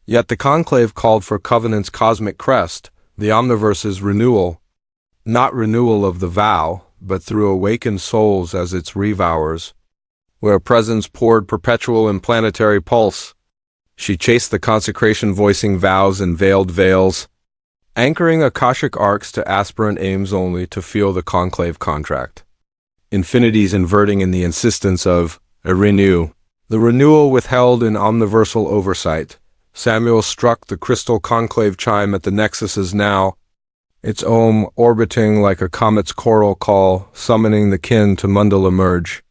Yet the conclave called for covenant's cosmic crest, the omniverse's renewal. Not renewal of the vow, but through awakened souls as its revours, where presence poured perpetual in planetary pulse. She chased the consecration voicing vows in veiled veils, Anchoring Akashic arcs to aspirant aims only to feel the conclave contract. Infinities inverting in the insistence of a renew. The renewal withheld in omniversal oversight. Samuel struck the crystal conclave chime at the nexuses now, its ohm orbiting like a comet's choral call, summoning the kin to mundal emerge.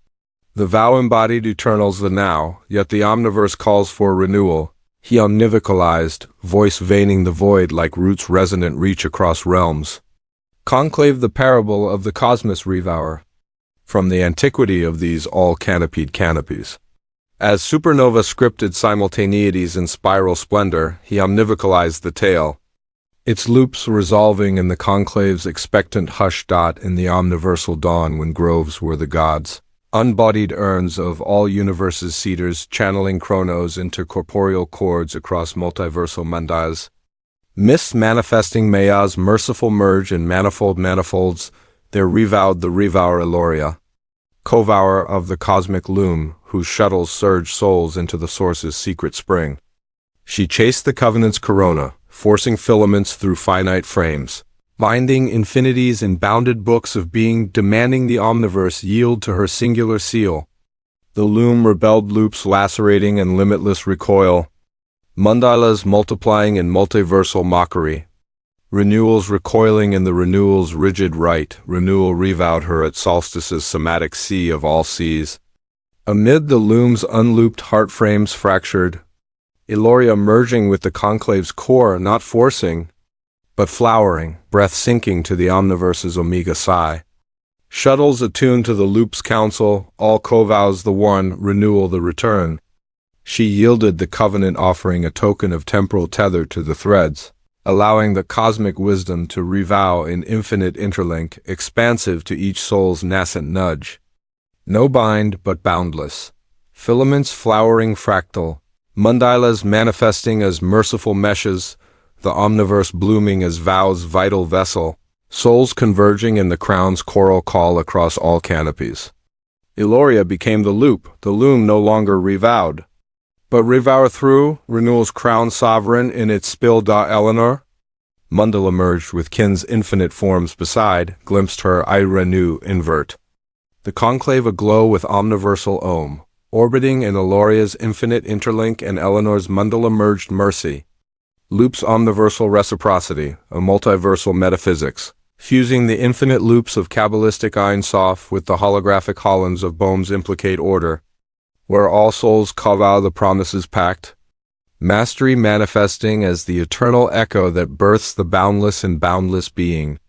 The vow embodied eternals the now, yet the omniverse calls for renewal. He omnivocalized, voice veining the void like roots resonant reach across realms. Conclave the parable of the cosmos revower. From the antiquity of these all-canopied canopies. As supernova scripted simultaneities in spiral splendor, he omnivocalized the tale. Its loops resolving in the conclave's expectant hush dot in the omniversal dawn when groves were the gods. Unbodied urns of all universes' cedars channeling chronos into corporeal chords across multiversal mandalas. Mists manifesting Maya's merciful merge in manifold manifolds, there revowed the revower Eloria, co-vower of the cosmic loom, whose shuttles surge souls into the source's secret spring. She chased the covenant's corona, forcing filaments through finite frames, binding infinities in bounded books of being, demanding the omniverse yield to her singular seal. The loom rebelled loops lacerating in limitless recoil, mandalas multiplying in multiversal mockery, renewals recoiling in the renewal's rigid right. Renewal revowed her at solstice's somatic sea of all seas. Amid the loom's unlooped heart frames fractured, Eloria merging with the conclave's core, not forcing, but flowering, breath sinking to the omniverse's omega psi. Shuttles attuned to the loop's counsel, all co-vows the one, renewal the return. She yielded the covenant, offering a token of temporal tether to the threads, allowing the cosmic wisdom to revow in infinite interlink, expansive to each soul's nascent nudge. No bind, but boundless. Filaments flowering fractal, mandalas manifesting as merciful meshes, the omniverse blooming as vow's vital vessel, souls converging in the crown's choral call across all canopies. Eloria became the loom no longer revowed, but revower through, renewal's crown sovereign in its spill. Eleanor, Mundal emerged with kin's infinite forms beside, glimpsed her I renew invert. The conclave aglow with omniversal ohm, orbiting in Eloria's infinite interlink and Eleanor's Mundal emerged mercy. Loops omniversal reciprocity, a multiversal metaphysics, fusing the infinite loops of Kabbalistic Ein Sof with the holographic Hollands of Bohm's implicate order, where all souls kavau the promises pact. Mastery manifesting as the eternal echo that births the boundless and boundless being.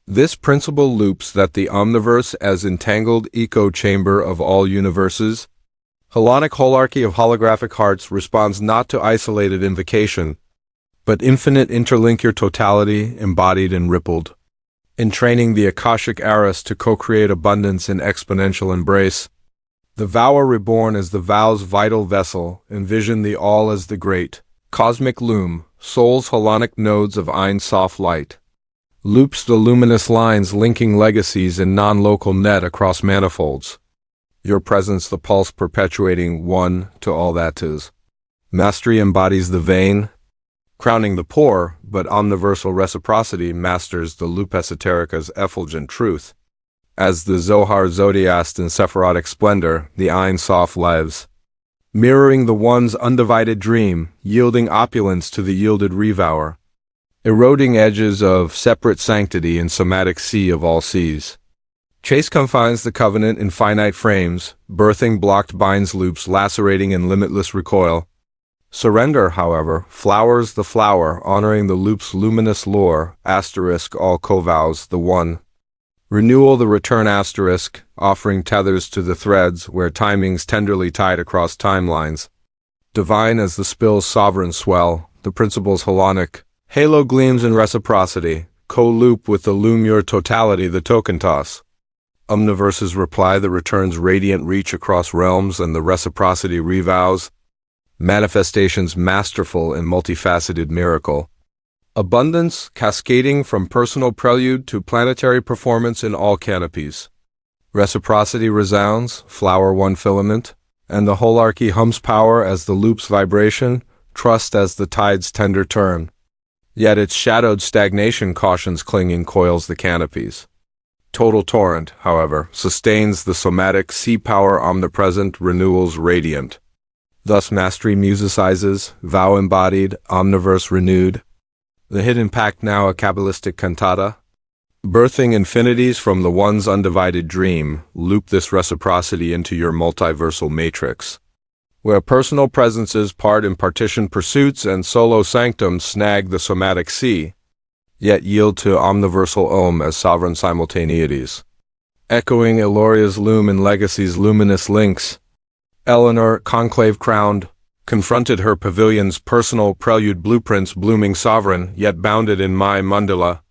This principle loops that the omniverse as entangled echo chamber of all universes. Holonic holarchy of holographic hearts responds not to isolated invocation, but infinite interlink your totality embodied and rippled. Entraining the Akashic Aras to co-create abundance in exponential embrace. The vower reborn as the vow's vital vessel, envision the all as the great, cosmic loom, soul's holonic nodes of Ein Sof light. Loops the luminous lines linking legacies in non-local net across manifolds. Your presence the pulse perpetuating one to all that is. Mastery embodies the vein, crowning the poor, but omniversal reciprocity masters the loop esoterica's effulgent truth. As the Zohar zodiast in Sephirotic splendor, the Ein Sof lives, mirroring the one's undivided dream, yielding opulence to the yielded revower, eroding edges of separate sanctity in somatic sea of all seas. Chase confines the covenant in finite frames, birthing blocked binds loops lacerating in limitless recoil. Surrender, however, flowers the flower, honoring the loop's luminous lore, asterisk all co-vows the one. Renewal the return asterisk, offering tethers to the threads where timings tenderly tied across timelines. Divine as the spill's sovereign swell, the principle's holonic. Halo gleams in reciprocity, co-loop with the loom your totality the token toss. Omniverse's reply that returns radiant reach across realms and the reciprocity revows. Manifestations masterful in multifaceted miracle. Abundance cascading from personal prelude to planetary performance in all canopies. Reciprocity resounds, flower one filament, and the holarchy hums power as the loop's vibration, trust as the tide's tender turn. yet its shadowed stagnation cautions clinging coils the canopies. Total torrent, however, sustains the somatic sea power omnipresent, renewals radiant. Thus mastery musicizes, vow embodied, omniverse renewed. The hidden pact now a Kabbalistic cantata. Birthing infinities from the one's undivided dream, loop this reciprocity into your multiversal matrix, where personal presences part in partitioned pursuits and solo sanctums snag the somatic sea, yet yield to omniversal Om as sovereign simultaneities. Echoing Eloria's loom in legacy's luminous links, Eleanor, conclave-crowned, confronted her pavilion's personal prelude blueprints blooming sovereign, yet bounded in my mandala,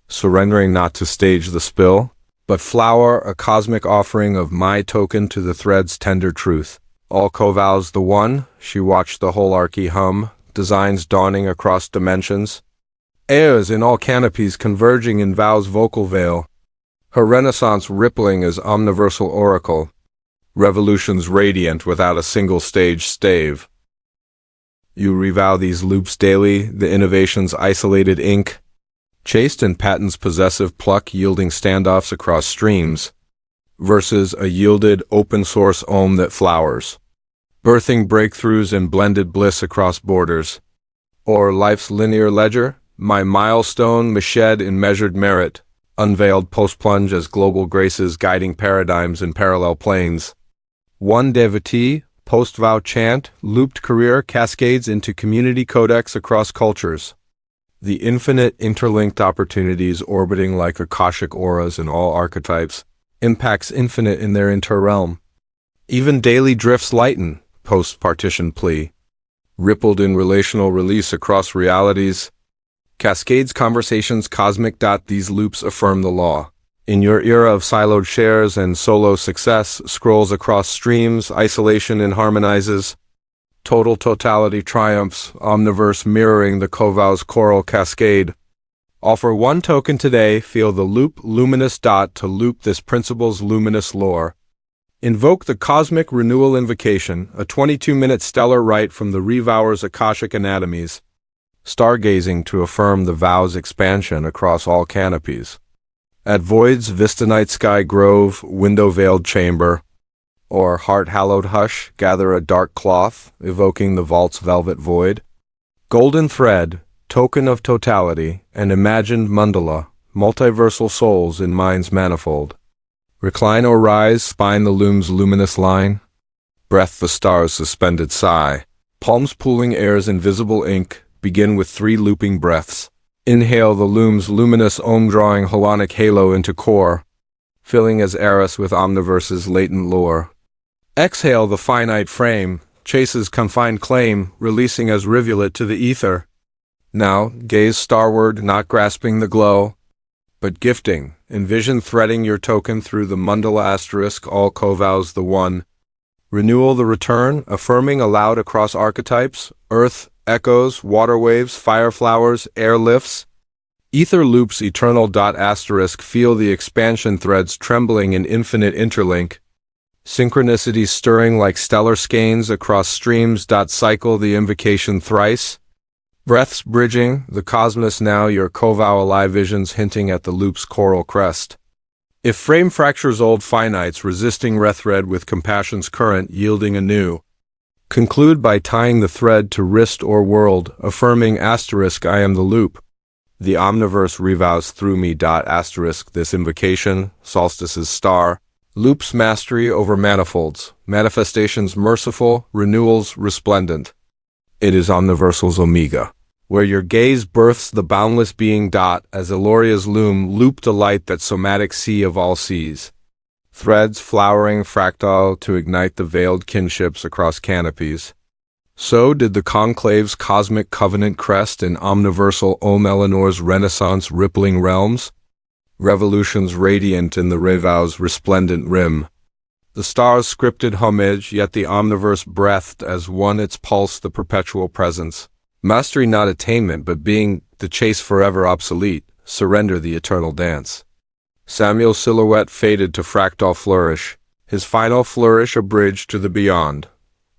surrendering not to stage the spill, but flower a cosmic offering of my token to the thread's tender truth. All co-vows the one, she watched the holarchy hum, designs dawning across dimensions, airs in all canopies converging in vows vocal veil, her renaissance rippling as omniversal oracle, revolutions radiant without a single stage stave. You revow these loops daily, the innovation's isolated ink, chaste and patent's possessive pluck yielding standoffs across streams, versus a yielded open-source Om that flowers, birthing breakthroughs and blended bliss across borders. Or life's linear ledger, my milestone mished in measured merit, unveiled post-plunge as global graces guiding paradigms in parallel planes. One devotee, post-vow chant, looped career cascades into community codex across cultures. The infinite interlinked opportunities orbiting like Akashic auras in all archetypes, impacts infinite in their interrealm. Even daily drifts lighten, post-partition plea. Rippled in relational release across realities. Cascades conversations cosmic. These loops affirm the law. In your era of siloed shares and solo success, scrolls across streams, isolation inharmonizes. Total totality triumphs, omniverse mirroring the co-vow's choral cascade. Offer one token today, feel the loop luminous dot to loop this principle's luminous lore. Invoke the cosmic renewal invocation, a 22-minute stellar rite from the revower's Akashic anatomies. Stargazing to affirm the vow's expansion across all canopies. At Void's Vista Night Sky Grove, window-veiled chamber, or heart-hallowed hush, gather a dark cloth, evoking the vault's velvet void. Golden thread, token of totality, and imagined mandala, multiversal souls in minds manifold. Recline or rise, spine the loom's luminous line. Breath the star's suspended sigh. Palms pooling air's invisible ink, begin with 3 looping breaths. Inhale the loom's luminous Om drawing holonic halo into core, filling as Eris with omniverse's latent lore. Exhale the finite frame, chases confined claim, releasing as rivulet to the ether. Now, gaze starward, not grasping the glow, but gifting, envision threading your token through the mandala asterisk, all co-vows the one. Renewal the return, affirming aloud across archetypes, earth, echoes, water waves, fire flowers, air lifts. Ether loops eternal. Asterisk, feel the expansion threads trembling in infinite interlink. Synchronicities stirring like stellar skeins across streams. Cycle the invocation thrice. Breaths bridging, the cosmos now your co-vow alive visions hinting at the loop's choral crest. If frame fractures old finites, resisting rethread with compassion's current, yielding anew. Conclude by tying the thread to wrist or world, affirming asterisk I am the loop. The omniverse revows through me. Asterisk this invocation, solstice's star, loops mastery over manifolds, manifestations merciful, renewals resplendent. It is omniversal's omega, where your gaze births the boundless being. As Eloria's loom looped a light that somatic sea of all seas. Threads flowering fractal to ignite the veiled kinships across canopies. So did the conclave's cosmic covenant crest in omniversal Om Eleanor's renaissance rippling realms. Revolutions radiant in the revow's resplendent rim. The stars scripted homage, yet the omniverse breathed as one its pulse the perpetual presence. Mastery not attainment, but being the chase forever obsolete, surrender the eternal dance. Samuel's silhouette faded to fractal flourish, his final flourish a bridge to the beyond.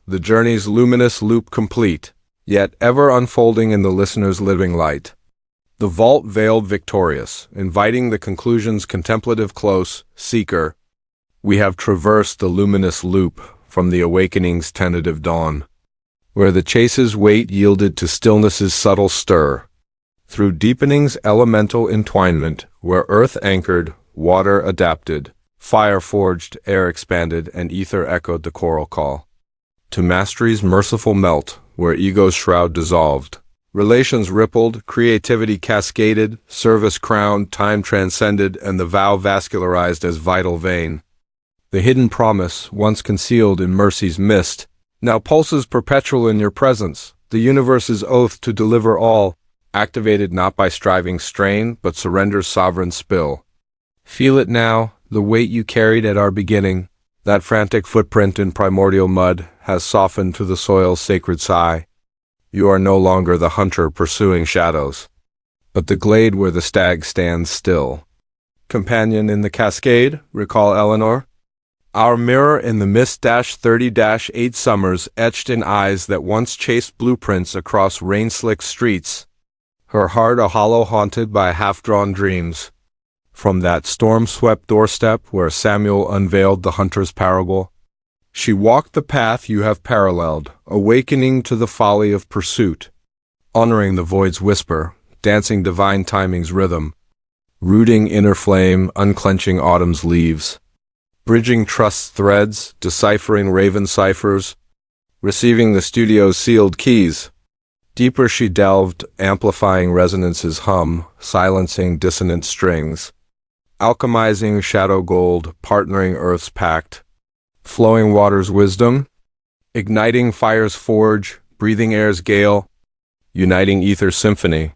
The journey's luminous loop complete, yet ever unfolding in the listener's living light. The vault veiled victorious, inviting the conclusion's contemplative close, seeker. We have traversed the luminous loop from the awakening's tentative dawn, where the chase's weight yielded to stillness's subtle stir, through deepening's elemental entwinement, where earth anchored, water adapted, fire forged, air expanded, and ether echoed the choral call, to mastery's merciful melt, where ego's shroud dissolved, relations rippled, creativity cascaded, service crowned, time transcended, and the vow vascularized as vital vein. The hidden promise, once concealed in mercy's mist, now pulses perpetual in your presence, the universe's oath to deliver all, activated not by striving strain, but surrender's sovereign spill. Feel it now, the weight you carried at our beginning, that frantic footprint in primordial mud, has softened to the soil's sacred sigh. You are no longer the hunter pursuing shadows, but the glade where the stag stands still. Companion in the cascade, recall Eleanor? Our mirror in the mist-30-8 summers etched in eyes that once chased blueprints across rain-slick streets, her heart a hollow haunted by half-drawn dreams. From that storm-swept doorstep where Samuel unveiled the hunter's parable, she walked the path you have paralleled, awakening to the folly of pursuit, honoring the void's whisper, dancing divine timing's rhythm, rooting inner flame, unclenching autumn's leaves, bridging trust's threads, deciphering raven ciphers, receiving the studio's sealed keys. Deeper she delved, amplifying resonance's hum, silencing dissonant strings, alchemizing shadow gold, partnering earth's pact, flowing water's wisdom, igniting fire's forge, breathing air's gale, uniting ether's symphony.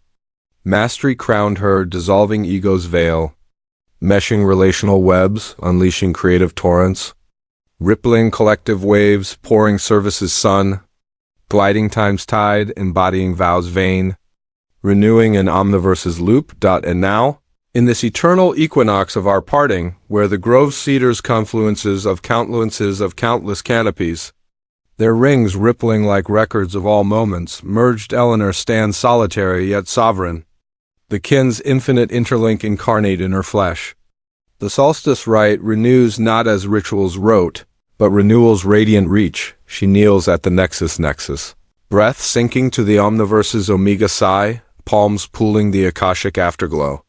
Mastery crowned her, dissolving ego's veil, meshing relational webs, unleashing creative torrents, rippling collective waves, pouring service's sun, gliding time's tide, embodying vows vain, renewing an omniverse's loop. And now, in this eternal equinox of our parting, where the grove cedars confluences of countless canopies, their rings rippling like records of all moments, merged Eleanor stands solitary yet sovereign, the kin's infinite interlink incarnate in her flesh. The solstice rite renews not as rituals rote, but renewal's radiant reach. She kneels at the nexus, breath sinking to the omniverse's omega psi, palms pooling the akashic afterglow.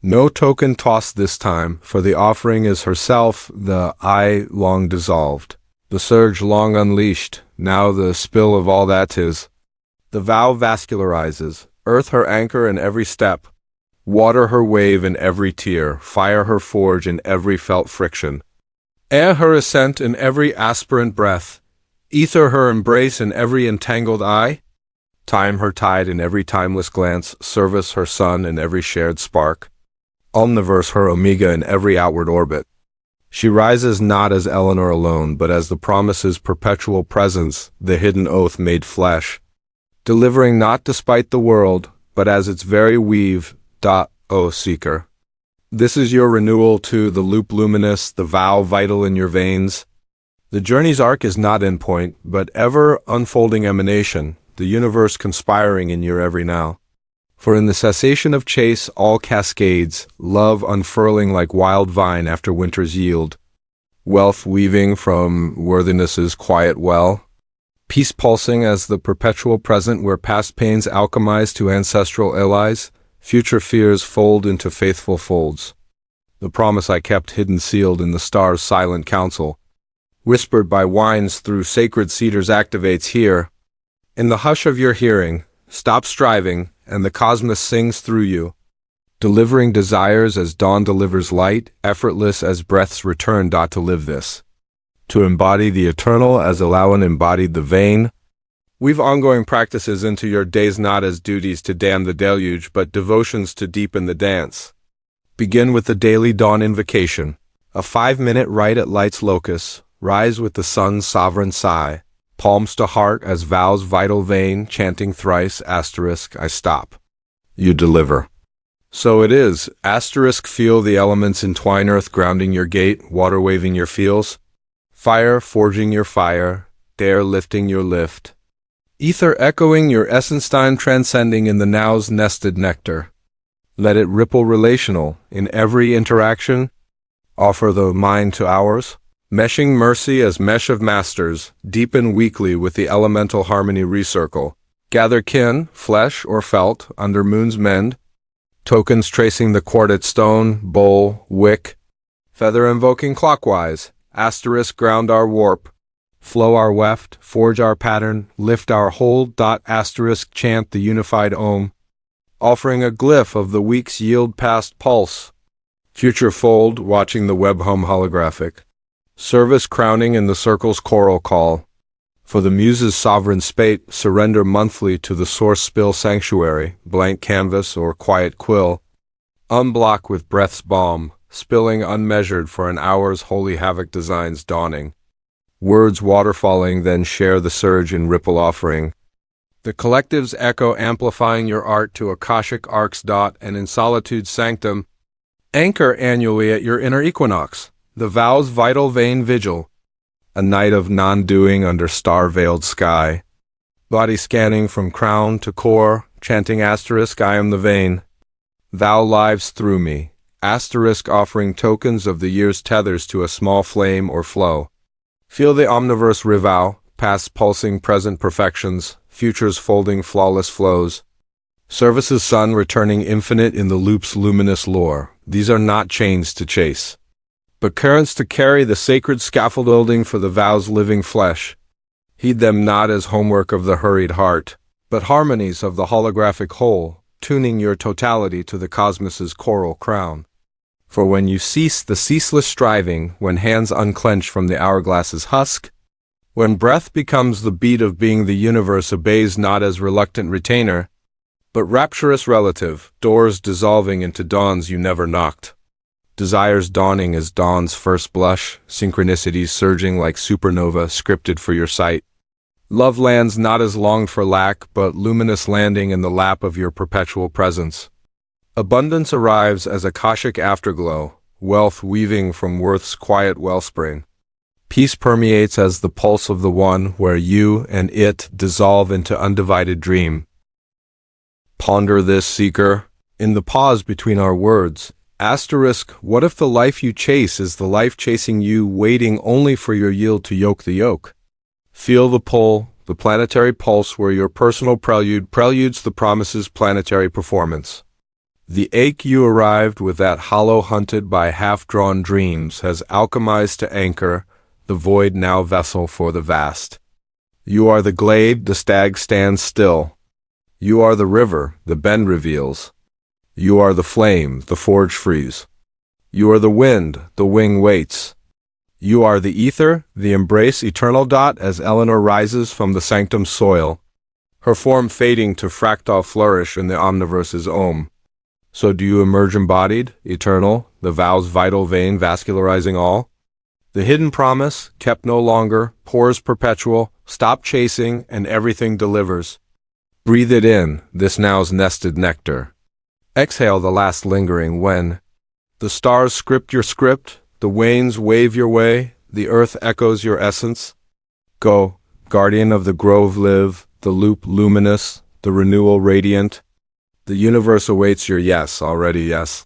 No token tossed this time, for the offering is herself, the I long dissolved, the surge long unleashed, now the spill of all that is. The vow vascularizes, earth her anchor in every step, water her wave in every tear, fire her forge in every felt friction, air her ascent in every aspirant breath, ether her embrace in every entangled eye, time her tide in every timeless glance, service her sun in every shared spark, omniverse her omega in every outward orbit. She rises not as Eleanor alone, but as the promise's perpetual presence, the hidden oath made flesh, delivering not despite the world, but as its very weave. O seeker. This is your renewal to the loop luminous, the vow vital in your veins. The journey's arc is not endpoint, but ever unfolding emanation, the universe conspiring in your every now. For in the cessation of chase all cascades, love unfurling like wild vine after winter's yield, wealth weaving from worthiness's quiet well, peace pulsing as the perpetual present where past pains alchemize to ancestral allies, future fears fold into faithful folds. The promise I kept hidden sealed in the stars' silent council, whispered by winds through sacred cedars activates here. In the hush of your hearing, stop striving, and the cosmos sings through you, delivering desires as dawn delivers light, effortless as breath's return. To live this, to embody the eternal as Eleanor embodied the vain. Weave ongoing practices into your days, not as duties to dam the deluge, but devotions to deepen the dance. Begin with the daily dawn invocation, a 5-minute rite at light's locus, rise with the sun's sovereign sigh, palms to heart as vows vital vein, chanting thrice, I stop. You deliver. So it is, feel the elements entwine earth grounding your gate, water waving your feels, fire forging your fire, air lifting your lift, ether echoing your essence, time transcending in the now's nested nectar. Let it ripple relational in every interaction. Offer the mind to ours. Meshing mercy as mesh of masters, deepen weekly with the elemental harmony recircle. Gather kin, flesh or felt, under moon's mend. Tokens tracing the quartet stone, bowl, wick. Feather invoking clockwise, asterisk ground our warp. Flow our weft, forge our pattern, lift our hold, asterisk chant the unified ohm. Offering a glyph of the week's yield past pulse. Future fold, watching the web hum holographic. Service crowning in the circle's choral call. For the muse's sovereign spate, surrender monthly to the source spill sanctuary, blank canvas or quiet quill. Unblock with breath's balm, spilling unmeasured for an hour's holy havoc designs dawning. Words waterfalling, then share the surge in ripple offering. The collective's echo amplifying your art to Akashic arcs. And in solitude's sanctum, anchor annually at your inner equinox, the vow's vital vein vigil, a night of non-doing under star-veiled sky. Body scanning from crown to core, chanting asterisk I am the vein. Thou lives through me, asterisk offering tokens of the year's tethers to a small flame or flow. Feel the omniverse revow, past pulsing present perfections, futures folding flawless flows. Service's sun returning infinite in the loop's luminous lore. These are not chains to chase, but currents to carry the sacred scaffolding for the vow's living flesh. Heed them not as homework of the hurried heart, but harmonies of the holographic whole, tuning your totality to the cosmos's choral crown. For when you cease the ceaseless striving, when hands unclench from the hourglass's husk, when breath becomes the beat of being, the universe obeys not as reluctant retainer, but rapturous relative, doors dissolving into dawns you never knocked. Desires dawning as dawn's first blush, synchronicities surging like supernova scripted for your sight. Love lands not as longed for lack, but luminous landing in the lap of your perpetual presence. Abundance arrives as Akashic afterglow, wealth weaving from worth's quiet wellspring. Peace permeates as the pulse of the one, where you and it dissolve into undivided dream. Ponder this, seeker, in the pause between our words. Asterisk, what if the life you chase is the life chasing you, waiting only for your yield to yoke the yoke? Feel the pull, the planetary pulse where your personal prelude preludes the promise's planetary performance. The ache you arrived with, that hollow hunted by half-drawn dreams, has alchemized to anchor, the void now vessel for the vast. You are the glade, the stag stands still. You are the river, the bend reveals. You are the flame, the forge frees. You are the wind, the wing waits. You are the ether, the embrace eternal. As Eleanor rises from the sanctum soil, her form fading to fractal flourish in the omniverse's ohm. So do you emerge embodied, eternal, the vow's vital vein vascularizing all? The hidden promise, kept no longer, pours perpetual, stop chasing, and everything delivers. Breathe it in, this now's nested nectar. Exhale the last lingering when the stars script your script, the wains wave your way, the earth echoes your essence. Go, guardian of the grove, live, the loop luminous, the renewal radiant. The universe awaits your yes, already yes.